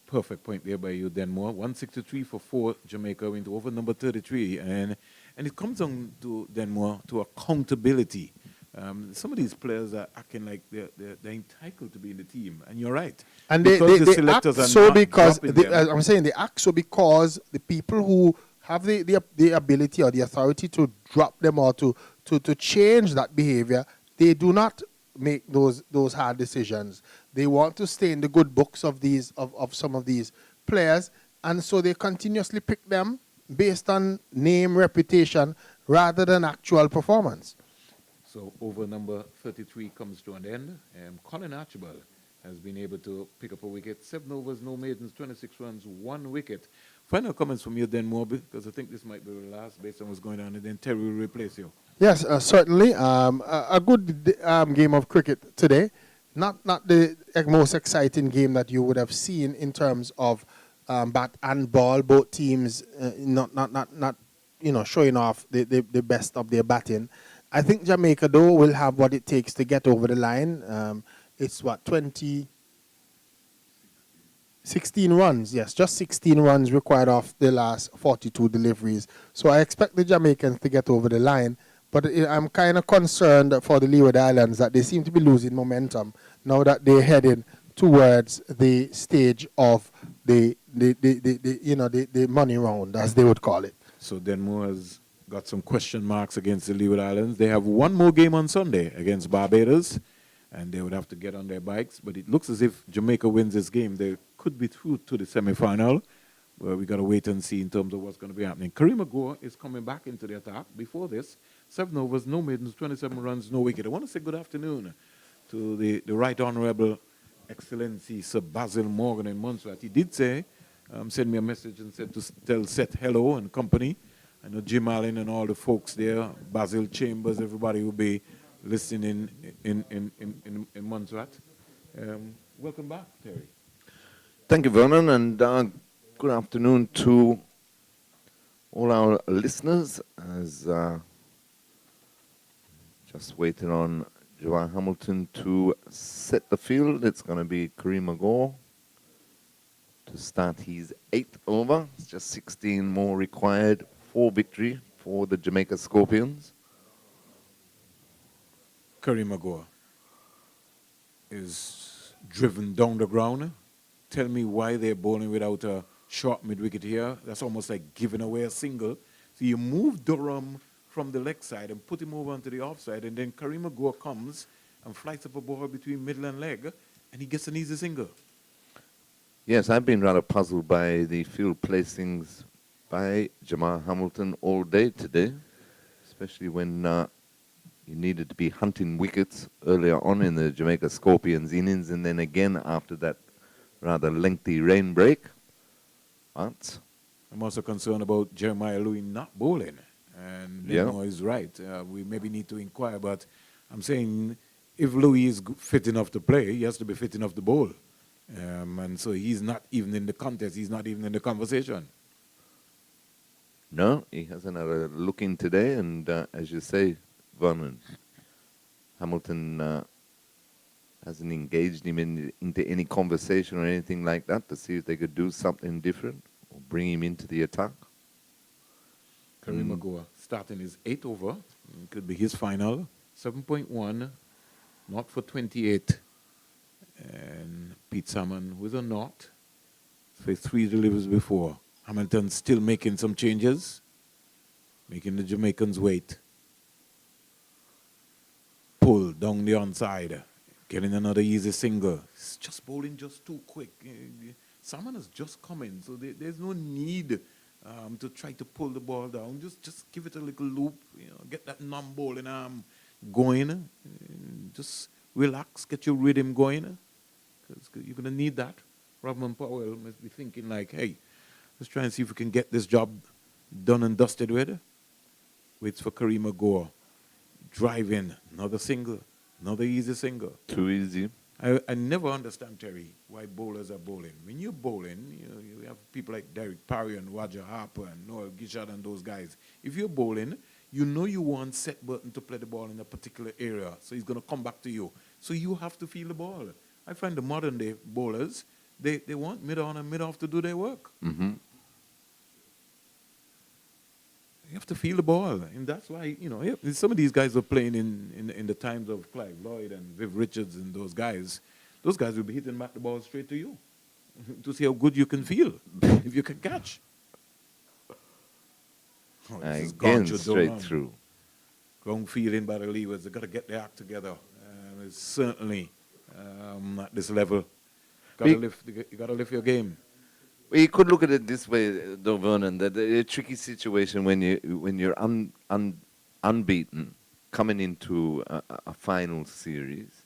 Perfect point there by you, Denmore. 163 for 4, Jamaica went over number 33. And it comes on to Denmore to accountability. Some of these players are acting like they're entitled to be in the team, and you're right. And they act so because I'm saying they act so because the people who have the ability or the authority to drop them or to change that behavior, they do not make those hard decisions. They want to stay in the good books of some of these players, and so they continuously pick them based on name, reputation, rather than actual performance. So over number 33 comes to an end. Colin Archibald has been able to pick up a wicket. 7 overs, no maidens, 26 runs, 1 wicket. Final comments from you, Denmore, because I think this might be the last based on what's going on, and then Terry will replace you. Yes, certainly. A good game of cricket today. not the most exciting game that you would have seen in terms of bat and ball. Both teams not showing off the best of their batting. I think Jamaica though will have what it takes to get over the line. It's what 16 runs, yes, just 16 runs required off the last 42 deliveries. So I expect the Jamaicans to get over the line, but I'm kind of concerned for the Leeward Islands that they seem to be losing momentum now that they're heading towards the stage of the money round, as they would call it. So Denmo has got some question marks against the Leeward Islands. They have one more game on Sunday against Barbados, and they would have to get on their bikes. But it looks as if Jamaica wins this game. They could be through to the semi-final. Well, we got to wait and see in terms of what's going to be happening. Kareem Agor is coming back into the attack. Before this, 7 overs, no maidens, 27 runs, no wicket. I want to say good afternoon to the Right Honourable Excellency Sir Basil Morgan in Montserrat. He did say, send me a message and said to tell Seth hello and company. I know Jim Allen and all the folks there, Basil Chambers, everybody will be listening in Montserrat. Welcome back, Terry. Thank you, Vernon, and good afternoon to all our listeners. As just waiting on Joanne Hamilton to set the field. It's going to be Kareem Agor to start his 8th over. It's just 16 more required for victory for the Jamaica Scorpions. Kareem Agor is driven down the ground. Tell me why they're bowling without a short mid-wicket here. That's almost like giving away a single. So you move Durham from the leg side and put him over onto the offside, and then Kareem Agor comes and flies up a ball between middle and leg, and he gets an easy single. Yes, I've been rather puzzled by the field placings by Jamal Hamilton all day today, especially when he needed to be hunting wickets earlier on in the Jamaica Scorpions innings, and then again after that rather lengthy rain break. But I'm also concerned about Jeremiah Louis not bowling, and Leno is right. We maybe need to inquire, but I'm saying if Louis is fit enough to play, he has to be fit enough to bowl. And so he's not even in the contest. He's not even in the conversation. no, he hasn't had a look in today, and as you say, Vernon, Hamilton hasn't engaged him into any conversation or anything like that to see if they could do something different or bring him into the attack. Kareem Agor starting his 8th over. It could be his final. 7.1, not for 28. And Pete Salmon with a knot for 3 deliveries before. Hamilton still making some changes, making the Jamaicans wait. Pull down the onside, getting another easy single. It's just bowling just too quick. Salmon is just coming, so there's no need to try to pull the ball down. Just give it a little loop, get that non-bowling arm going. Just relax, get your rhythm going, because you're going to need that. Rodman Powell must be thinking like, hey, let's try and see if we can get this job done and dusted with. Waits for Kareem Agor. Drive in, another single, another easy single. Too easy. I never understand, Terry, why bowlers are bowling. When you're bowling, you have people like Derek Parry and Roger Harper and Noel Gishard and those guys. If you're bowling, you know you want Seth Burton to play the ball in a particular area, so he's going to come back to you. So you have to feel the ball. I find the modern-day bowlers, they want mid-on and mid-off to do their work. Mm-hmm. You have to feel the ball, and that's why some of these guys were playing in the times of Clive Lloyd and Viv Richards and those guys. Those guys will be hitting back the ball straight to you to see how good you can feel if you can catch. Again, straight through. Wrong feeling by the Leewards. They've got to get their act together. It's certainly at this level. You got to lift your game. Well, you could look at it this way, though, Vernon, that a tricky situation when you're unbeaten, coming into a final series,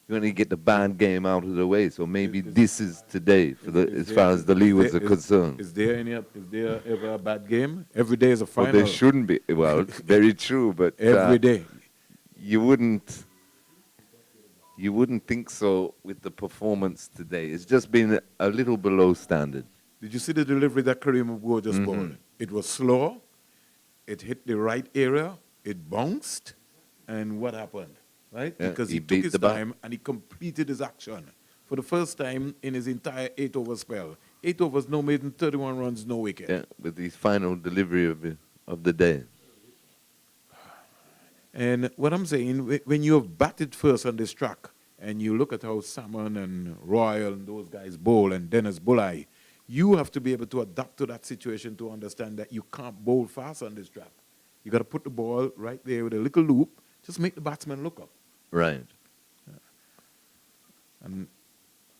you only get the bad game out of the way. So maybe this is today as far as the Leewards are concerned. Is there ever a bad game? Every day is a final. Well, there shouldn't be. Well, it's very true, but every day you wouldn't You wouldn't think so with the performance today. It's just been a little below standard. Did you see the delivery that Kareem Abdul just bowled? It was slow. It hit the right area. It bounced. And what happened? Right? Yeah, Because he he took beat his the ball. time and he completed his action for the first time in his entire 8-over spell. 8 overs, no maiden, 31 runs, no wicket. Yeah, with his final delivery of the day. And what I'm saying, when you have batted first on this track, and you look at how Salmon and Royal and those guys bowl, and Dennis Bulleye, you have to be able to adapt to that situation to understand that you can't bowl fast on this track. You got to put the ball right there with a little loop, just make the batsman look up. Right. And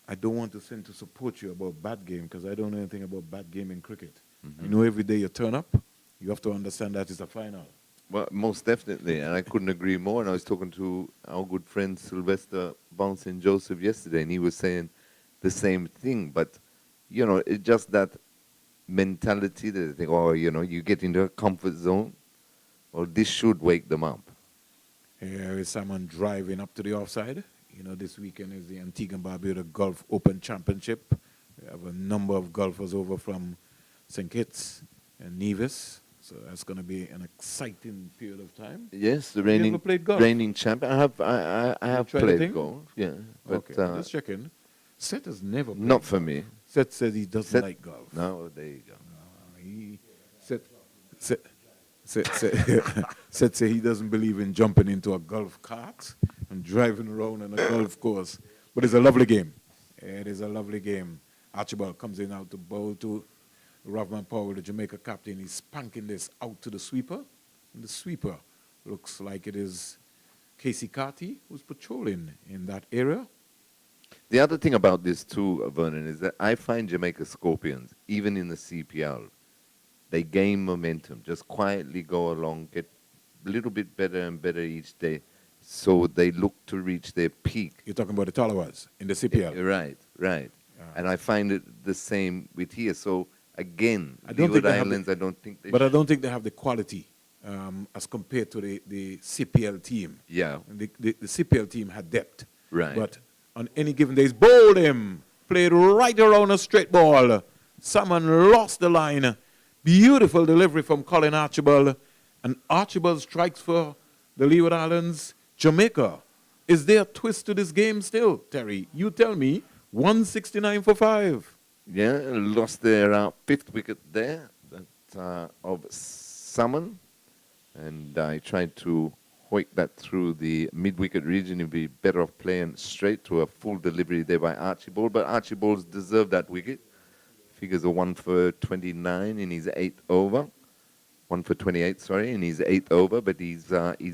I don't want to send to support you about bad game because I don't know anything about bad game in cricket. I know every day you turn up, you have to understand that it's a final. Well, most definitely, and I couldn't agree more. And I was talking to our good friend Sylvester Bouncing Joseph yesterday, and he was saying the same thing. But, you know, it's just that mentality that they think, oh, you know, you get into a comfort zone. Well, this should wake them up. Here is someone driving up to the offside. You know, this weekend is the Antigua and Barbuda Golf Open Championship. We have a number of golfers over from St. Kitts and Nevis. So that's going to be an exciting period of time. Yes, the Have you ever played golf? reigning champion. I have tried the played thing? golf. Yeah, but Okay, just checking. Seth has never played. not for me. Seth says he doesn't Seth- like golf. No, there you go. Seth say he doesn't believe in jumping into a golf cart and driving around on a golf course. But it's a lovely game. It is a lovely game. Archibald comes in out to bowl to Rovman Powell, the Jamaica captain. He's spanking this out to the sweeper. And the sweeper looks like it is Casey Carty, who's patrolling in that area. The other thing about this too, Vernon, is that I find Jamaica Scorpions, even in the CPL, they gain momentum, just quietly go along, get a little bit better and better each day, so they look to reach their peak. You're talking about the Talawas in the CPL. Right. And I find it the same with here. So again, I don't Leeward think they have Islands, I don't think they But I don't think they have the quality as compared to the CPL team. Yeah. The CPL team had depth. Right. But on any given days, bowled him, played right around a straight ball. Someone lost the line. Beautiful delivery from Colin Archibald. And Archibald strikes for the Leeward Islands. Jamaica. Is there a twist to this game still, Terry? You tell me. 169 for 5. Yeah, lost their fifth wicket there of Salmon. And I tried to hoik that through the mid-wicket region. He'd be better off playing straight to a full delivery there by Archibald. But Archibald's deserved that wicket. Figures a 1 for 29 in his 8th over. 1 for 28, sorry, in his 8th over. But he's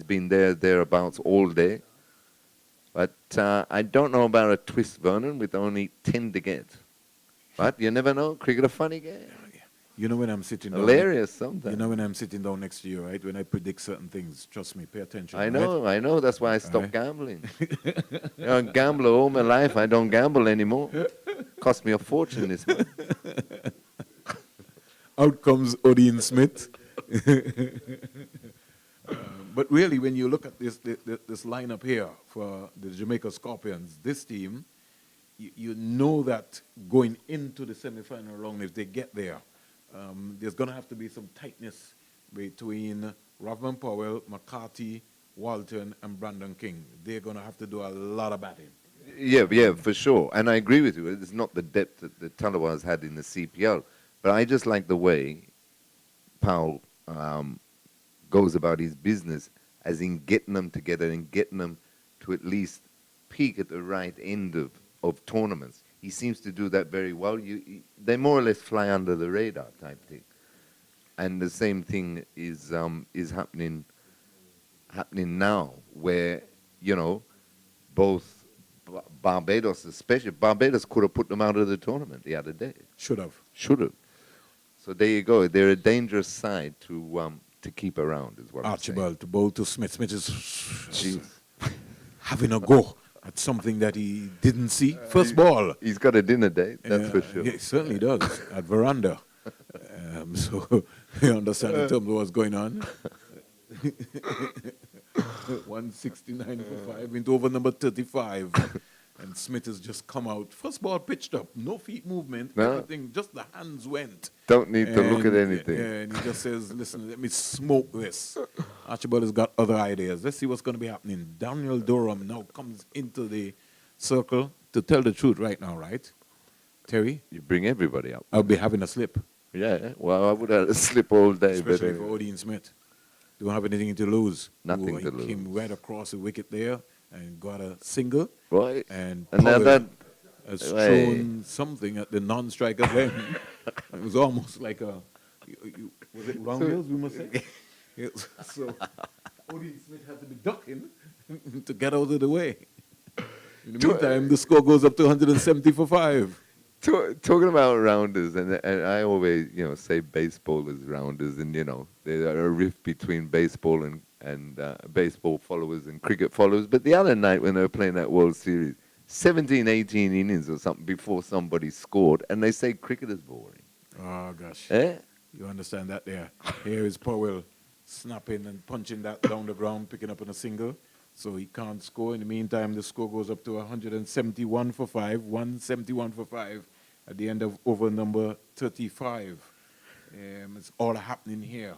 been thereabouts all day. But I don't know about a twist, Vernon, with only 10 to get. But you never know. Cricket a funny game. You know when I'm sitting down. Hilarious sometimes. You know when I'm sitting down next to you, right? When I predict certain things, trust me, pay attention. I right? know. That's why I stopped Right. gambling. I'm a gambler all my life. I don't gamble anymore. Cost me a fortune this month. Out comes Odin Smith. But really, when you look at this lineup here for the Jamaica Scorpions, this team, you know that going into the semi-final round, if they get there, there's going to have to be some tightness between Rovman Powell, McCarthy, Walton, and Brandon King. They're going to have to do a lot of batting. Yeah, for sure. And I agree with you. It's not the depth that the Talawas had in the CPL. But I just like the way Powell goes about his business, as in getting them together and getting them to at least peak at the right end of tournaments. He seems to do that very well. They more or less fly under the radar type thing. And the same thing is happening now, where, you know, both Barbados, especially, Barbados could have put them out of the tournament the other day. Should have. So there you go. They're a dangerous side to keep around, is what Archibald to bowl to Smith. Smith is Jeez. having a go at something that he didn't see. First ball. He's got a dinner date, that's for sure. Yeah, he certainly does, at Veranda. So you understand in terms of what's going on. 169 for 5 into over number 35. And Smith has just come out. First ball pitched up, no feet movement, No. everything, just the hands went. Don't need to look at anything. Yeah, and he just says, listen, let me smoke this. Archibald has got other ideas. Let's see what's going to be happening. Daniel Durham now comes into the circle. To tell the truth right now, right, Terry? You bring everybody up. I'll be having a slip, Yeah, well, I would have slip all day. especially but, for Odin Smith. Don't have anything to lose. Nothing He to lose. came right across the wicket there and got a single. Right. And And now Powell that, has Hey. thrown something at the non-striker's end. It was almost like a, was it roundels, we must say? Yes. So Odin Smith had to be ducking to get out of the way. In the meantime, the score goes up to 170 for 5. talking about rounders, and I always, say baseball is rounders, and, there are a rift between baseball and baseball followers and cricket followers. But the other night when they were playing that World Series, 17, 18 innings or something before somebody scored, and they say cricket is boring. Oh, gosh. Eh? You understand that there. Here is Powell snapping and punching that down the ground, picking up on a single. So he can't score. In the meantime, the score goes up to 171 for 5, 171 for 5 at the end of over number 35. It's all happening here.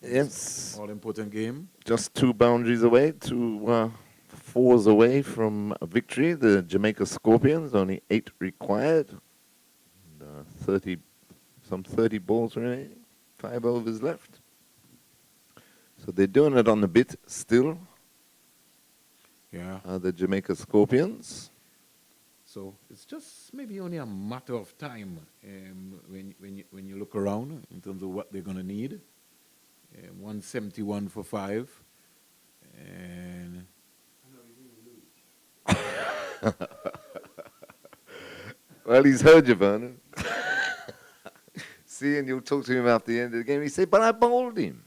Yes. All important game. Just 2 boundaries away, 2 fours away from a victory. The Jamaica Scorpions, only 8 required. And, 30 balls remaining, 5 overs left. So they're doing it on the bit still, Yeah. the Jamaica Scorpions. So it's just maybe only a matter of time when you look around in terms of what they're going to need. 171 for 5. And Well, he's heard you, Vernon. See, and you'll talk to him after the end of the game. He said, but I bowled him.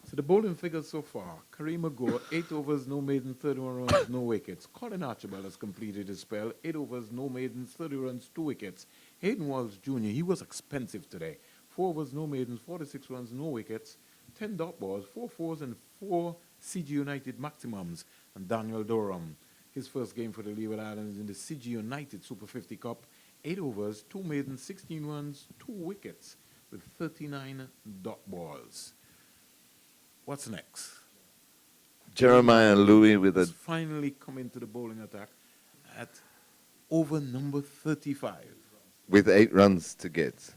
so the bowling figures so far: Kareem Agor, 8 overs, no maidens, 31 runs, no wickets. Colin Archibald has completed his spell: 8 overs, no maidens, 30 runs, 2 wickets. Hayden Walsh Jr., he was expensive today: 4 overs, no maidens, 46 runs, no wickets. 10 dot balls, 4 fours, and 4 CG United maximums. And Daniel Durham, his first game for the Leeward Islands in the CG United Super 50 Cup: 8 overs, 2 maidens, 16 runs, 2 wickets, with 39 dot balls. What's next? Jeremiah Louis with Has a finally come into the bowling attack at over number 35. with 8 runs to get.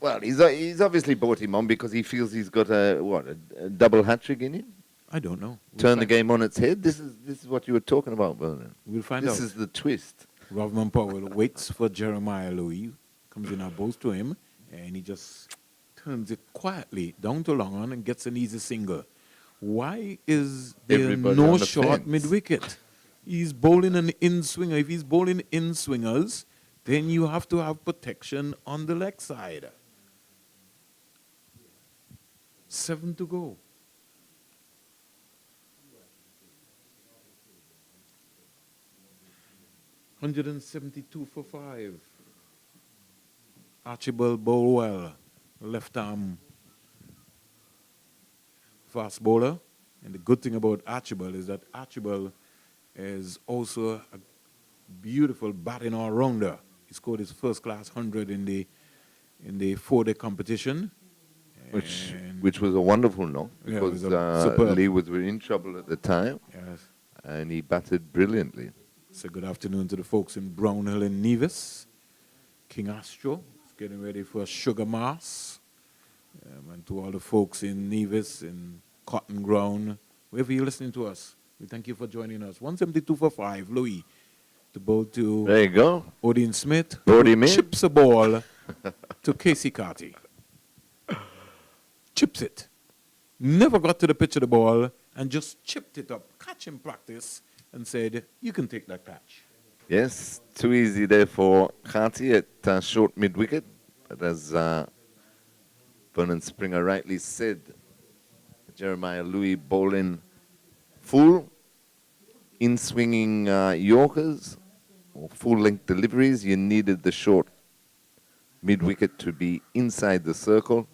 Well, he's obviously brought him on because he feels he's got a double hat-trick in him? I don't know. Turn the game on its head? This is what you were talking about, Vernon. We'll find out. This is the twist. Rovman Powell waits for Jeremiah Louis, comes in our bows to him, and he just turns it quietly down to long on and gets an easy single. Why is there Everybody no on the short fence. mid-wicket? He's bowling an in-swinger. If he's bowling in-swingers, then you have to have protection on the leg side. 7 to go. $172 for 5. Archibald Bowell, left arm fast bowler. And the good thing about Archibald is that Archibald is also a beautiful batting all-rounder. He scored his first class 100 in the 4-day competition. Which was a wonderful knock Yeah, it because was superb. Leewards were in trouble at the time, Yes. and he batted brilliantly. So good afternoon to the folks in Brownhill and Nevis. King Astro is getting ready for Sugar Mass. And to all the folks in Nevis, in Cotton Ground, wherever you're listening to us, we thank you for joining us. 172 for 5, Louis. To bowl to There you go. Odin Smith, Brought who him in. chips a ball to Casey Carty. Chips it. Never got to the pitch of the ball and just chipped it up, catch in practice, and said, you can take that catch. Yes, too easy there for Khati at short mid-wicket. But as Vernon Springer rightly said, Jeremiah Louis bowling full, in-swinging Yorkers, or full-length deliveries. You needed the short mid-wicket to be inside the circle.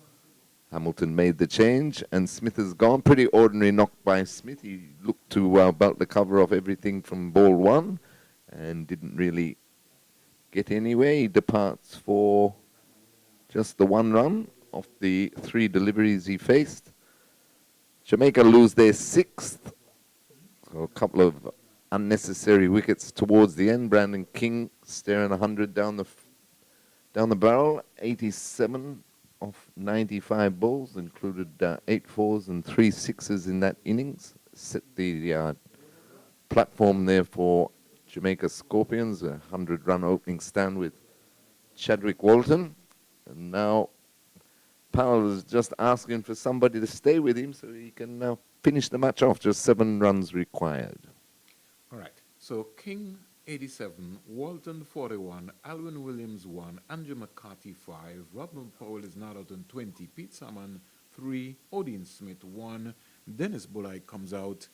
Hamilton made the change, and Smith has gone. Pretty ordinary knock by Smith. He looked to belt the cover of everything from ball one and didn't really get anywhere. He departs for just the 1 run of the 3 deliveries he faced. Jamaica lose their 6th. So a couple of unnecessary wickets towards the end. Brandon King staring 100 down the barrel. 87 of 95 balls, included 8 fours and 3 sixes in that innings. Set the platform there for Jamaica Scorpions, a 100-run opening stand with Chadwick Walton. And now Powell is just asking for somebody to stay with him so he can now finish the match off. Just 7 runs required. All right. So King 87, Walton 41, Alwyn Williams 1, Andrew McCarthy 5, Robin Powell is not out on 20, Pete Salmon 3, Odin Smith 1, Dennis Bullock comes out,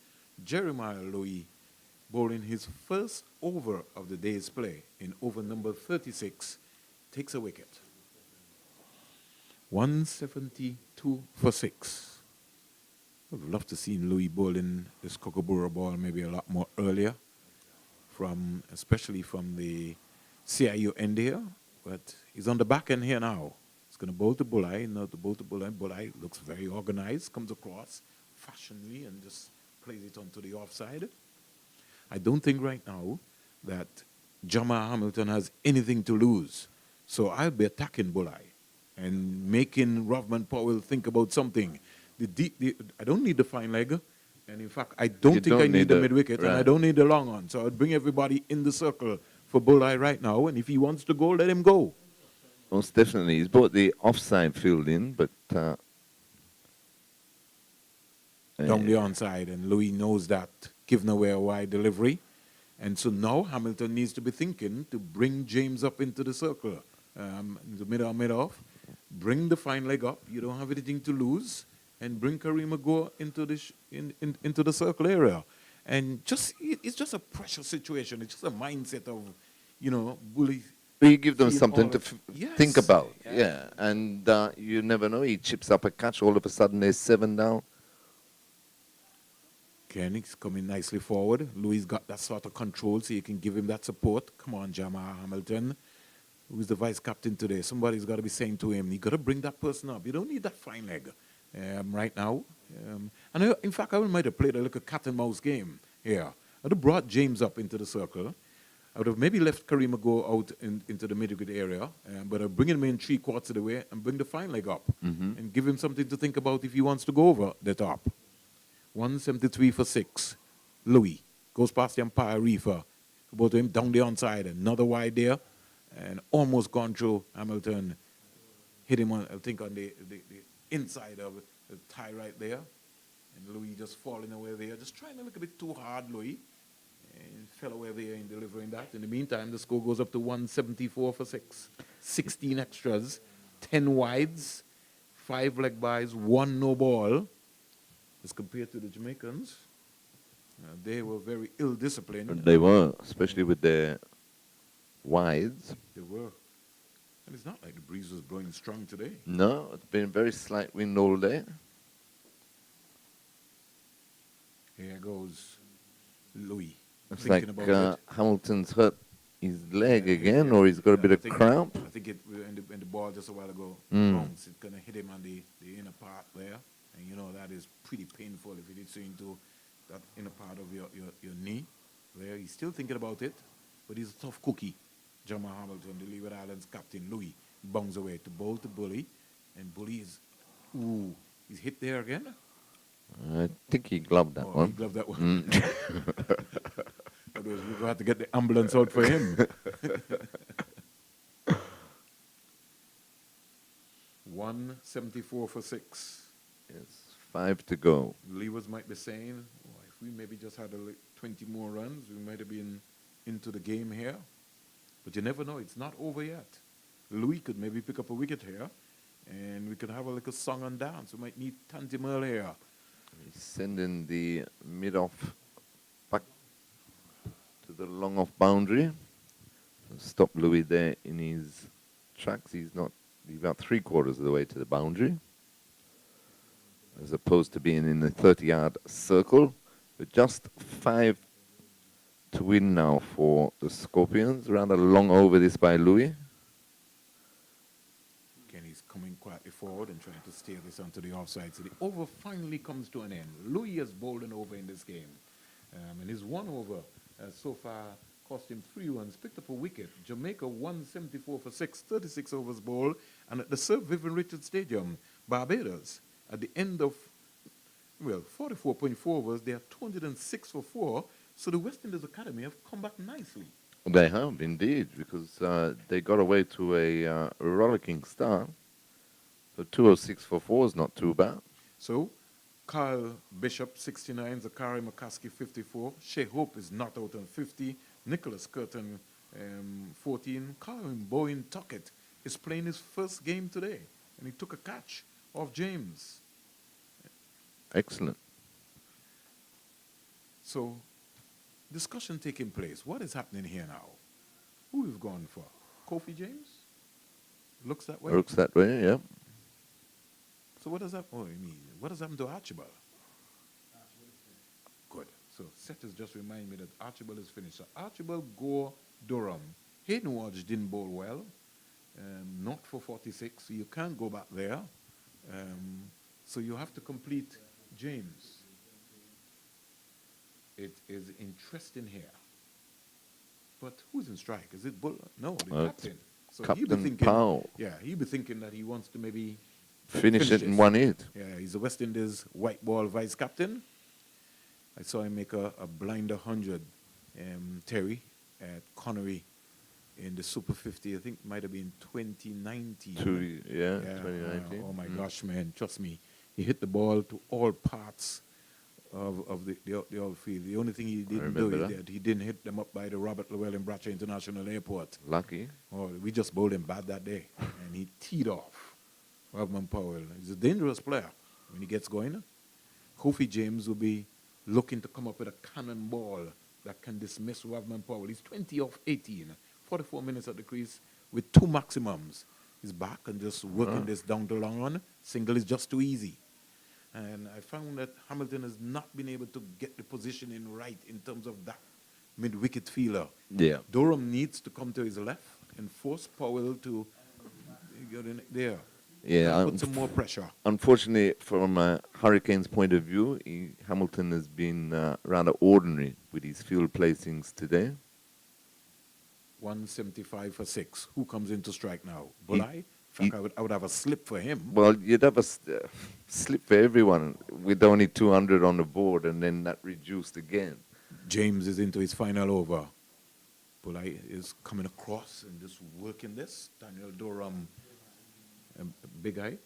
Jeremiah Louis bowling his first over of the day's play in over number 36, takes a wicket. 172 for 6. I would love to see Louis bowling this Kookaburra ball maybe a lot more earlier, especially from the CIU end here. But he's on the back end here now. He's going to bowl to Bulai, not to bowl to Bulai. Bulai looks very organized, comes across fashionably and just plays it onto the offside. I don't think right now that Jamal Hamilton has anything to lose. So I'll be attacking Bulai and making Rovman Powell think about something. I don't need the fine leg. And in fact, I don't think I need the mid-wicket, and I don't need the long on. So I'd bring everybody in the circle for Bulai right now. And if he wants to go, let him go. Most definitely. He's brought the offside field in, but... down the onside, and Louis knows that, giving away a wide delivery. And so now Hamilton needs to be thinking to bring James up into the circle, in the mid-off. Bring the fine leg up. You don't have anything to lose. And bring Kareem Agor into into the circle area. And it's just a pressure situation. It's just a mindset of, bully. You give them something to think about. Yeah. And you never know. He chips up a catch. All of a sudden, there's 7 down. Kenny's coming nicely forward. Louis got that sort of control, so you can give him that support. Come on, Jamal Hamilton. Who's the vice captain today? Somebody's got to be saying to him, you got to bring that person up. You don't need that fine leg right now. And in fact, I might have played a little cat and mouse game here. I'd have brought James up into the circle. I would have maybe left Kareem go out into the middle area, but I'd bring him in 3/4 of the way and bring the fine leg up and give him something to think about if he wants to go over the top. 173 for 6. Louis goes past the umpire, Reefer. About to him down the onside, another wide there, and almost gone through Hamilton. Hit him on, I think, on the inside of the tie right there. And Louis just falling away there, just trying to look a bit too hard, Louis. And fell away there in delivering that. In the meantime, the score goes up to 174 for 6. 16 extras, 10 wides, 5 leg byes, 1 no ball. As compared to the Jamaicans, they were very ill-disciplined. They were, especially with their wides. They were. And it's not like the breeze was blowing strong today. No, it's been very slight wind all day. Here goes Louis. It's like Hamilton's hurt his leg again, or he's got a bit of cramp. I think in the ball just a while ago, bounce, it's going to hit him on the inner part there. And that is pretty painful if it hits you into that inner part of your knee. There, he's still thinking about it, but he's a tough cookie. Jamal Hamilton, the Leeward Islands captain, Louis, bounds away to bowl to Bully. And Bully is, he's hit there again? I think he gloved that one. He gloved that one. Otherwise, we're going to have to get the ambulance out for him. 174 for 6. Yes, 5 to go. Leewards might be saying, if we maybe just had 20 more runs, we might have been into the game here. But you never know. It's not over yet. Louis could maybe pick up a wicket here, and we could have a little song and dance. We might need Tanti Merle here. He's sending the mid-off back to the long-off boundary. Stop Louis there in his tracks. He's about 3/4 of the way to the boundary. as opposed to being in the 30-yard circle. With just 5 to win now for the Scorpions. Rather long over this by Louis. Again, he's coming quietly forward and trying to steer this onto the offside. So the over finally comes to an end. Louis has bowled an over in this game. And his one over so far cost him 3 runs, picked up a wicket. Jamaica 174 for 6, 36 overs bowled. And at the Sir Vivian Richards Stadium, Barbados, at the end of, 44.4 overs, they are 206 for 4. So the West Indies Academy have come back nicely. They have, indeed, because they got away to a rollicking start. So 206 for 4 is not too bad. So Carl Bishop, 69, Zachary McCaskey, 54. Shea Hope is not out on 50. Nicholas Curtin, 14. Colin Bowen Tuckett is playing his first game today, and he took a catch off James. Excellent. So, discussion taking place. What is happening here now? Who we've gone for? Kofi James? Looks that way? Looks that way, yeah. So what does that, what does happen to Archibald? Good. So Seth has just reminded me that Archibald is finished. So Archibald, Gore, Durham. Hayden Watch didn't bowl well. Not for 46. So you can't go back there. So you have to complete James. It is interesting here. But who's in strike? Is it Bull? No, the captain. So he'll be Captain thinking, Powell. yeah, he'll be thinking that he wants to maybe Finish it in 1 hit. Yeah, he's the West Indies white ball vice captain. I saw him make a blinder 100, Terry, at Connery in the Super 50. I think it might have been 2019. 2019. Oh my gosh, man! Trust me, he hit the ball to all parts of the outfield. The only thing he didn't do is that he didn't hit them up by the Robert Llewellyn Bracha International Airport. Lucky. Oh, we just bowled him bad that day, and he teed off. Rodman Powell. He's a dangerous player when he gets going. Kofi James will be looking to come up with a cannonball that can dismiss Rodman Powell. He's 20 off 18, 44 minutes at the crease with 2 maximums. He's back and just working this down the long run. Single is just too easy. And I found that Hamilton has not been able to get the positioning right in terms of that mid-wicket fielder. Yeah. Durham needs to come to his left and force Powell to get in there. Yeah, Put some more pressure. Unfortunately, from Hurricanes' point of view, Hamilton has been rather ordinary with his field placings today. 175 for 6. Who comes in to strike now? Bulai? In fact, I would have a slip for him. Well, you'd have a slip for everyone with only 200 on the board, and then that reduced again. James is into his final over. Bulai is coming across and just working this. Daniel Durham, big eye.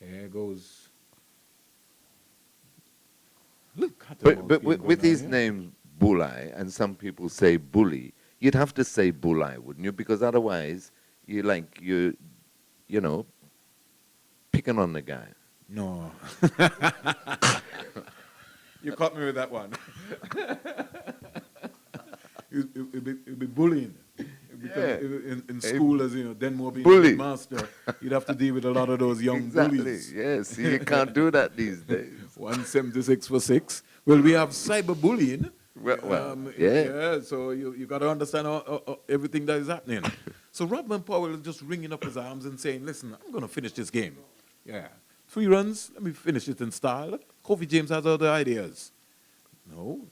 There goes. Look at But with his name, Bulai, and some people say Bully, you'd have to say Bulai, wouldn't you? Because otherwise, you know, picking on the guy. No. You caught me with that one. It'd be bullying. Because in school, as you know, Denmore being Bully. a master, you'd have to deal with a lot of those young Exactly. bullies. Yes, you can't do that these days. 176 for 6. Well, we have cyberbullying. Yeah. So you got to understand everything that is happening. So Rodman Powell is just wringing up his arms and saying, listen, I'm going to finish this game. Yeah. 3 runs, let me finish it in style. Kofi James has other ideas. No,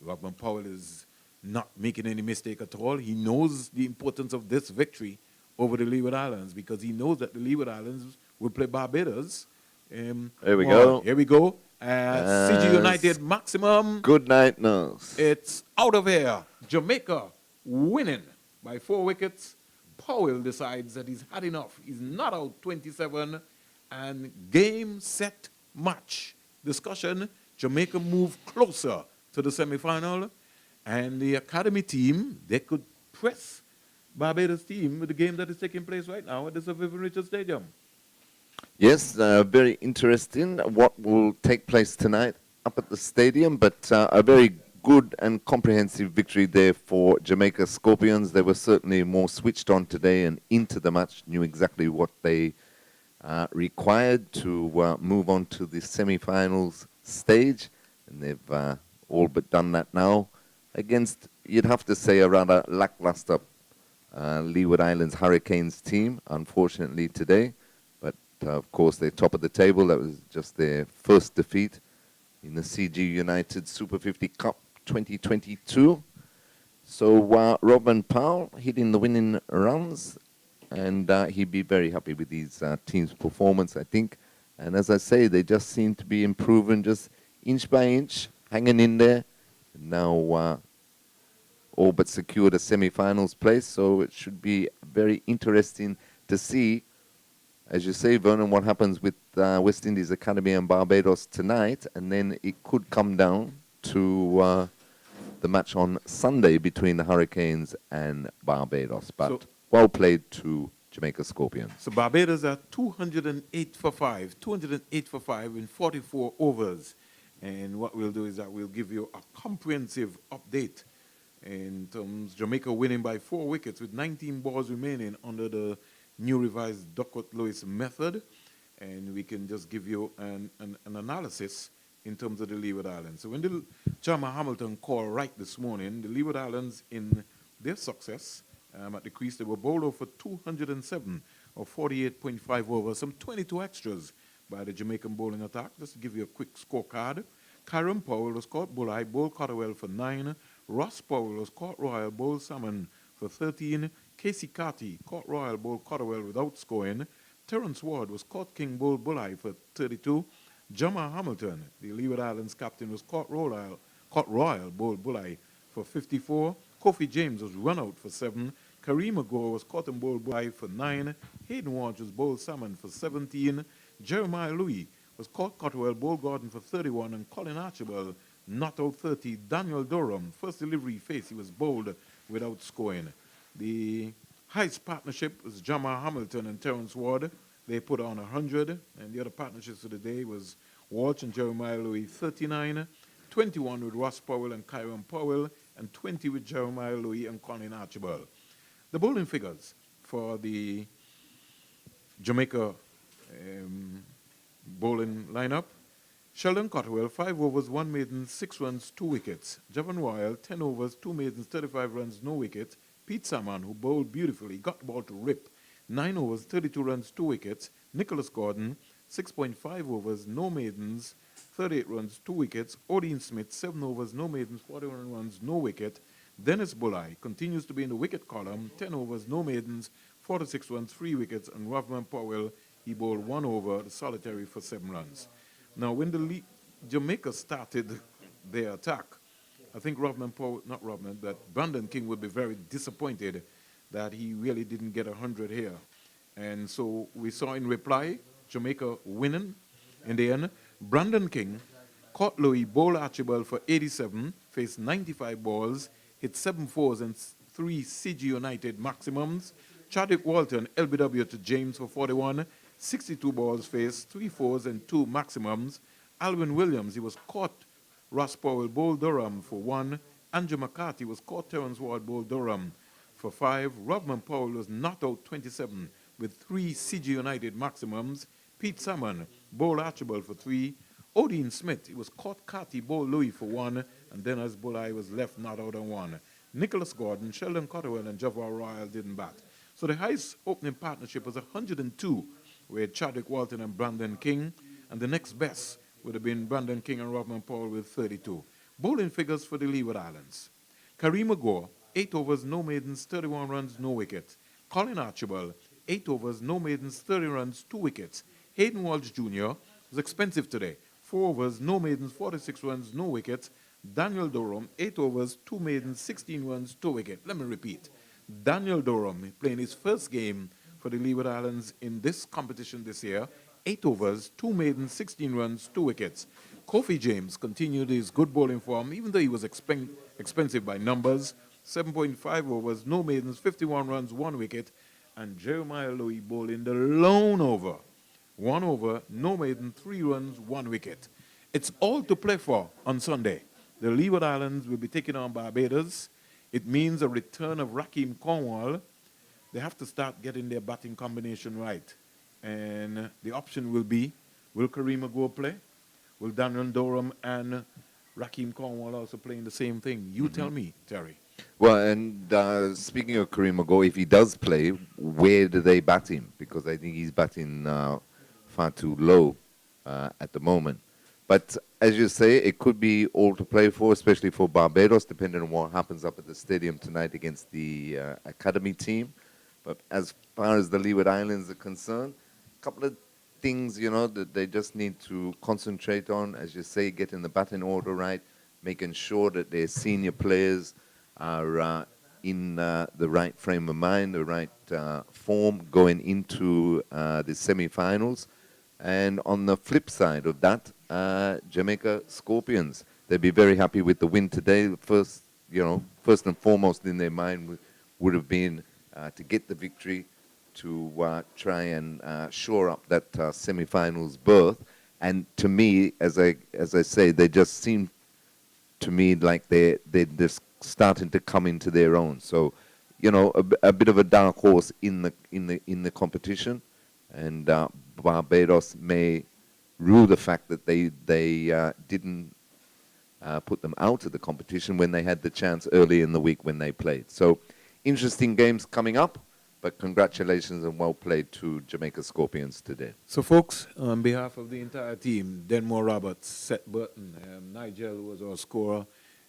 Rodman Powell is not making any mistake at all. He knows the importance of this victory over the Leeward Islands because he knows that the Leeward Islands will play Barbados. There we go. Here we go. CG United maximum. Good night, nurse. It's out of here. Jamaica winning by 4 wickets. Powell decides that he's had enough. He's not out 27. And game, set, match. Discussion. Jamaica move closer to the semi-final. And the academy team, they could press Barbados team with the game that is taking place right now at the Sir Vivian Richards Stadium. Yes, very interesting what will take place tonight up at the stadium, but a very good and comprehensive victory there for Jamaica Scorpions. They were certainly more switched on today and into the match, knew exactly what they required to move on to the semi-finals stage, and they've all but done that now against, you'd have to say, a rather lackluster Leeward Islands Hurricanes team, unfortunately, today. But, of course, they're top of the table. That was just their first defeat in the CG United Super 50 Cup 2022. So Robin Powell hitting the winning runs, and he'd be very happy with his team's performance, I think. And as I say, they just seem to be improving just inch by inch, hanging in there. Now all but secured a semi-finals place, so it should be very interesting to see, as you say, Vernon, what happens with West Indies Academy and Barbados tonight, and then it could come down to the match on Sunday between the Hurricanes and Barbados. But So, well played to Jamaica Scorpions. So Barbados are 208 for 5, 208 for 5 in 44 overs. And what we'll do is that we'll give you a comprehensive update in terms Jamaica winning by 4 wickets with 19 balls remaining under the new revised Duckworth-Lewis method. And we can just give you an analysis in terms of the Leeward Islands. So when the Jama Hamilton call right this morning, the Leeward Islands in their success at the crease, they were bowled over for 207 or 48.5 overs, some 22 extras by the Jamaican bowling attack. Just to give you a quick scorecard. Kyron Powell was caught bullseye, bowled Cotterwell for 9. Ross Powell was caught royal, bowled Salmon for 13. Casey Carty caught royal, bowled Cotterwell without scoring. Terence Ward was caught king, bowled bullseye for 32. Jama Hamilton, the Leeward Islands captain, was caught royal, bowled bullseye for 54. Kofi James was run out for 7. Kareem Agor was caught and bowled bullseye for 9. Hayden Ward was bowled Salmon for 17. Jeremiah Louis was caught Cotterwell, bowled Gordon for 31, and Colin Archibald not out 30. Daniel Durham, first delivery face, he was bowled without scoring. The highest partnership was Jama Hamilton and Terence Ward. They put on 100, and the other partnerships of the day was Walsh and Jeremiah Louis, 39, 21 with Ross Powell and Kyron Powell, and 20 with Jeremiah Louis and Colin Archibald. The bowling figures for the Jamaica bowling lineup: Sheldon Cotterwell, 5 overs, 1 maiden, 6 runs, 2 wickets. Javon Royal, 10 overs, 2 maidens, 35 runs, no wickets. Pete Salmon, who bowled beautifully, got the ball to rip, 9 overs, 32 runs, 2 wickets. Nicholas Gordon, 6.5 overs, no maidens, 38 runs, 2 wickets. Odin Smith, 7 overs, no maidens, 41 runs, no wicket. Dennis Bulleye continues to be in the wicket column, 10 overs, no maidens, 46 runs, 3 wickets. And Rovman Powell, he bowled 1 over, solitary for 7 runs. Now, when the Jamaica started their attack, I think that Brandon King would be very disappointed that he really didn't get 100 here. And so we saw in reply, Jamaica winning in the end. Brandon King caught Louis, bowled Archibald for 87, faced 95 balls, hit 7 fours and 3 CG United maximums. Chadwick Walton, LBW to James for 41, 62 balls faced, 3 fours and 2 maximums. Alvin Williams, he was caught Ross Powell, bowled Durham for 1. Andrew McCarthy was caught Terence Ward, bowled Durham for 5. Rodman Powell was not out 27 with 3 CG United maximums. Pete Salmon, bowled Archibald for 3. Odin Smith, he was caught Carty, bowled Louis for 1. And then as Bulleye was left not out on 1. Nicholas Gordon, Sheldon Cotterwell, and Javon Royal didn't bat. So the highest opening partnership was 102 with Chadwick Walton and Brandon King. And the next best would have been Brandon King and Rodman Powell with 32. Bowling figures for the Leeward Islands: Kareem Agor, 8 overs, no maidens, 31 runs, no wickets. Colin Archibald, 8 overs, no maidens, 30 runs, 2 wickets. Hayden Walsh Jr. was expensive today. 4 overs, no maidens, 46 runs, no wickets. Daniel Durham, 8 overs, 2 maidens, 16 runs, 2 wickets. Let me repeat. Daniel Durham playing his first game for the Leeward Islands in this competition this year. 8 overs, 2 maidens, 16 runs, 2 wickets. Kofi James continued his good bowling form, even though he was expensive by numbers. 7.5 overs, no maidens, 51 runs, 1 wicket. And Jeremiah Louis bowling the lone over. 1 over, no maiden, 3 runs, 1 wicket. It's all to play for on Sunday. The Leeward Islands will be taking on Barbados. It means a return of Raheem Cornwall. They have to start getting their batting combination right. And the option will be, will Kareem go play? Will Daniel Durham and Raheem Cornwall also playing the same thing? You tell me, Terry. Well, and speaking of Kareem Mago, if he does play, where do they bat him? Because I think he's batting far too low at the moment. But as you say, it could be all to play for, especially for Barbados, depending on what happens up at the stadium tonight against the academy team. But as far as the Leeward Islands are concerned, a couple of things, you know, that they just need to concentrate on, as you say, getting the batting order right, making sure that their senior players are in the right frame of mind, the right form going into the semi-finals. And on the flip side of that, Jamaica Scorpions, they'd be very happy with the win today. First and foremost in their mind would have been to get the victory, to try and shore up that semi-finals berth. And to me, as I say, they just seem to me like they're just starting to come into their own. So, you know, a bit of a dark horse in the competition, and Barbados may rue the fact that they didn't put them out of the competition when they had the chance early in the week when they played. So, interesting games coming up, but congratulations and well played to Jamaica Scorpions today. So, folks, on behalf of the entire team, Denmore Roberts, Seth Burton, Nigel was our scorer,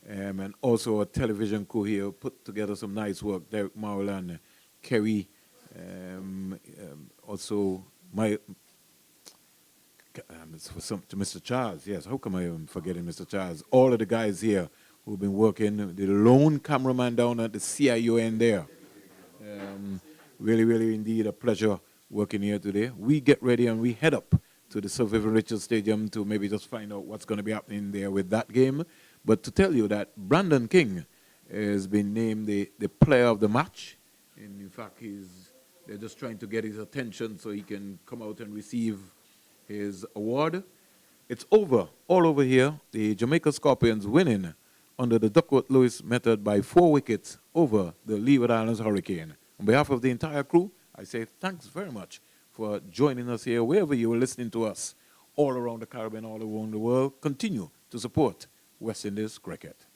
and also our television crew here put together some nice work. Derek Marland, Kerry, also my to Mr. Charles. Yes, how come I am forgetting Mr. Charles? All of the guys here who've been working, the lone cameraman down at the CIUN there. Really, really indeed a pleasure working here today. We get ready and we head up to the Sir Vivian Richards Stadium to maybe just find out what's going to be happening there with that game. But to tell you that Brandon King has been named the player of the match. And in fact, they're just trying to get his attention so he can come out and receive his award. It's over, all over here. The Jamaica Scorpions winning under the Duckworth-Lewis method by 4 wickets over the Leeward Islands Hurricane. On behalf of the entire crew, I say thanks very much for joining us here, wherever you were listening to us, all around the Caribbean, all around the world. Continue to support West Indies cricket.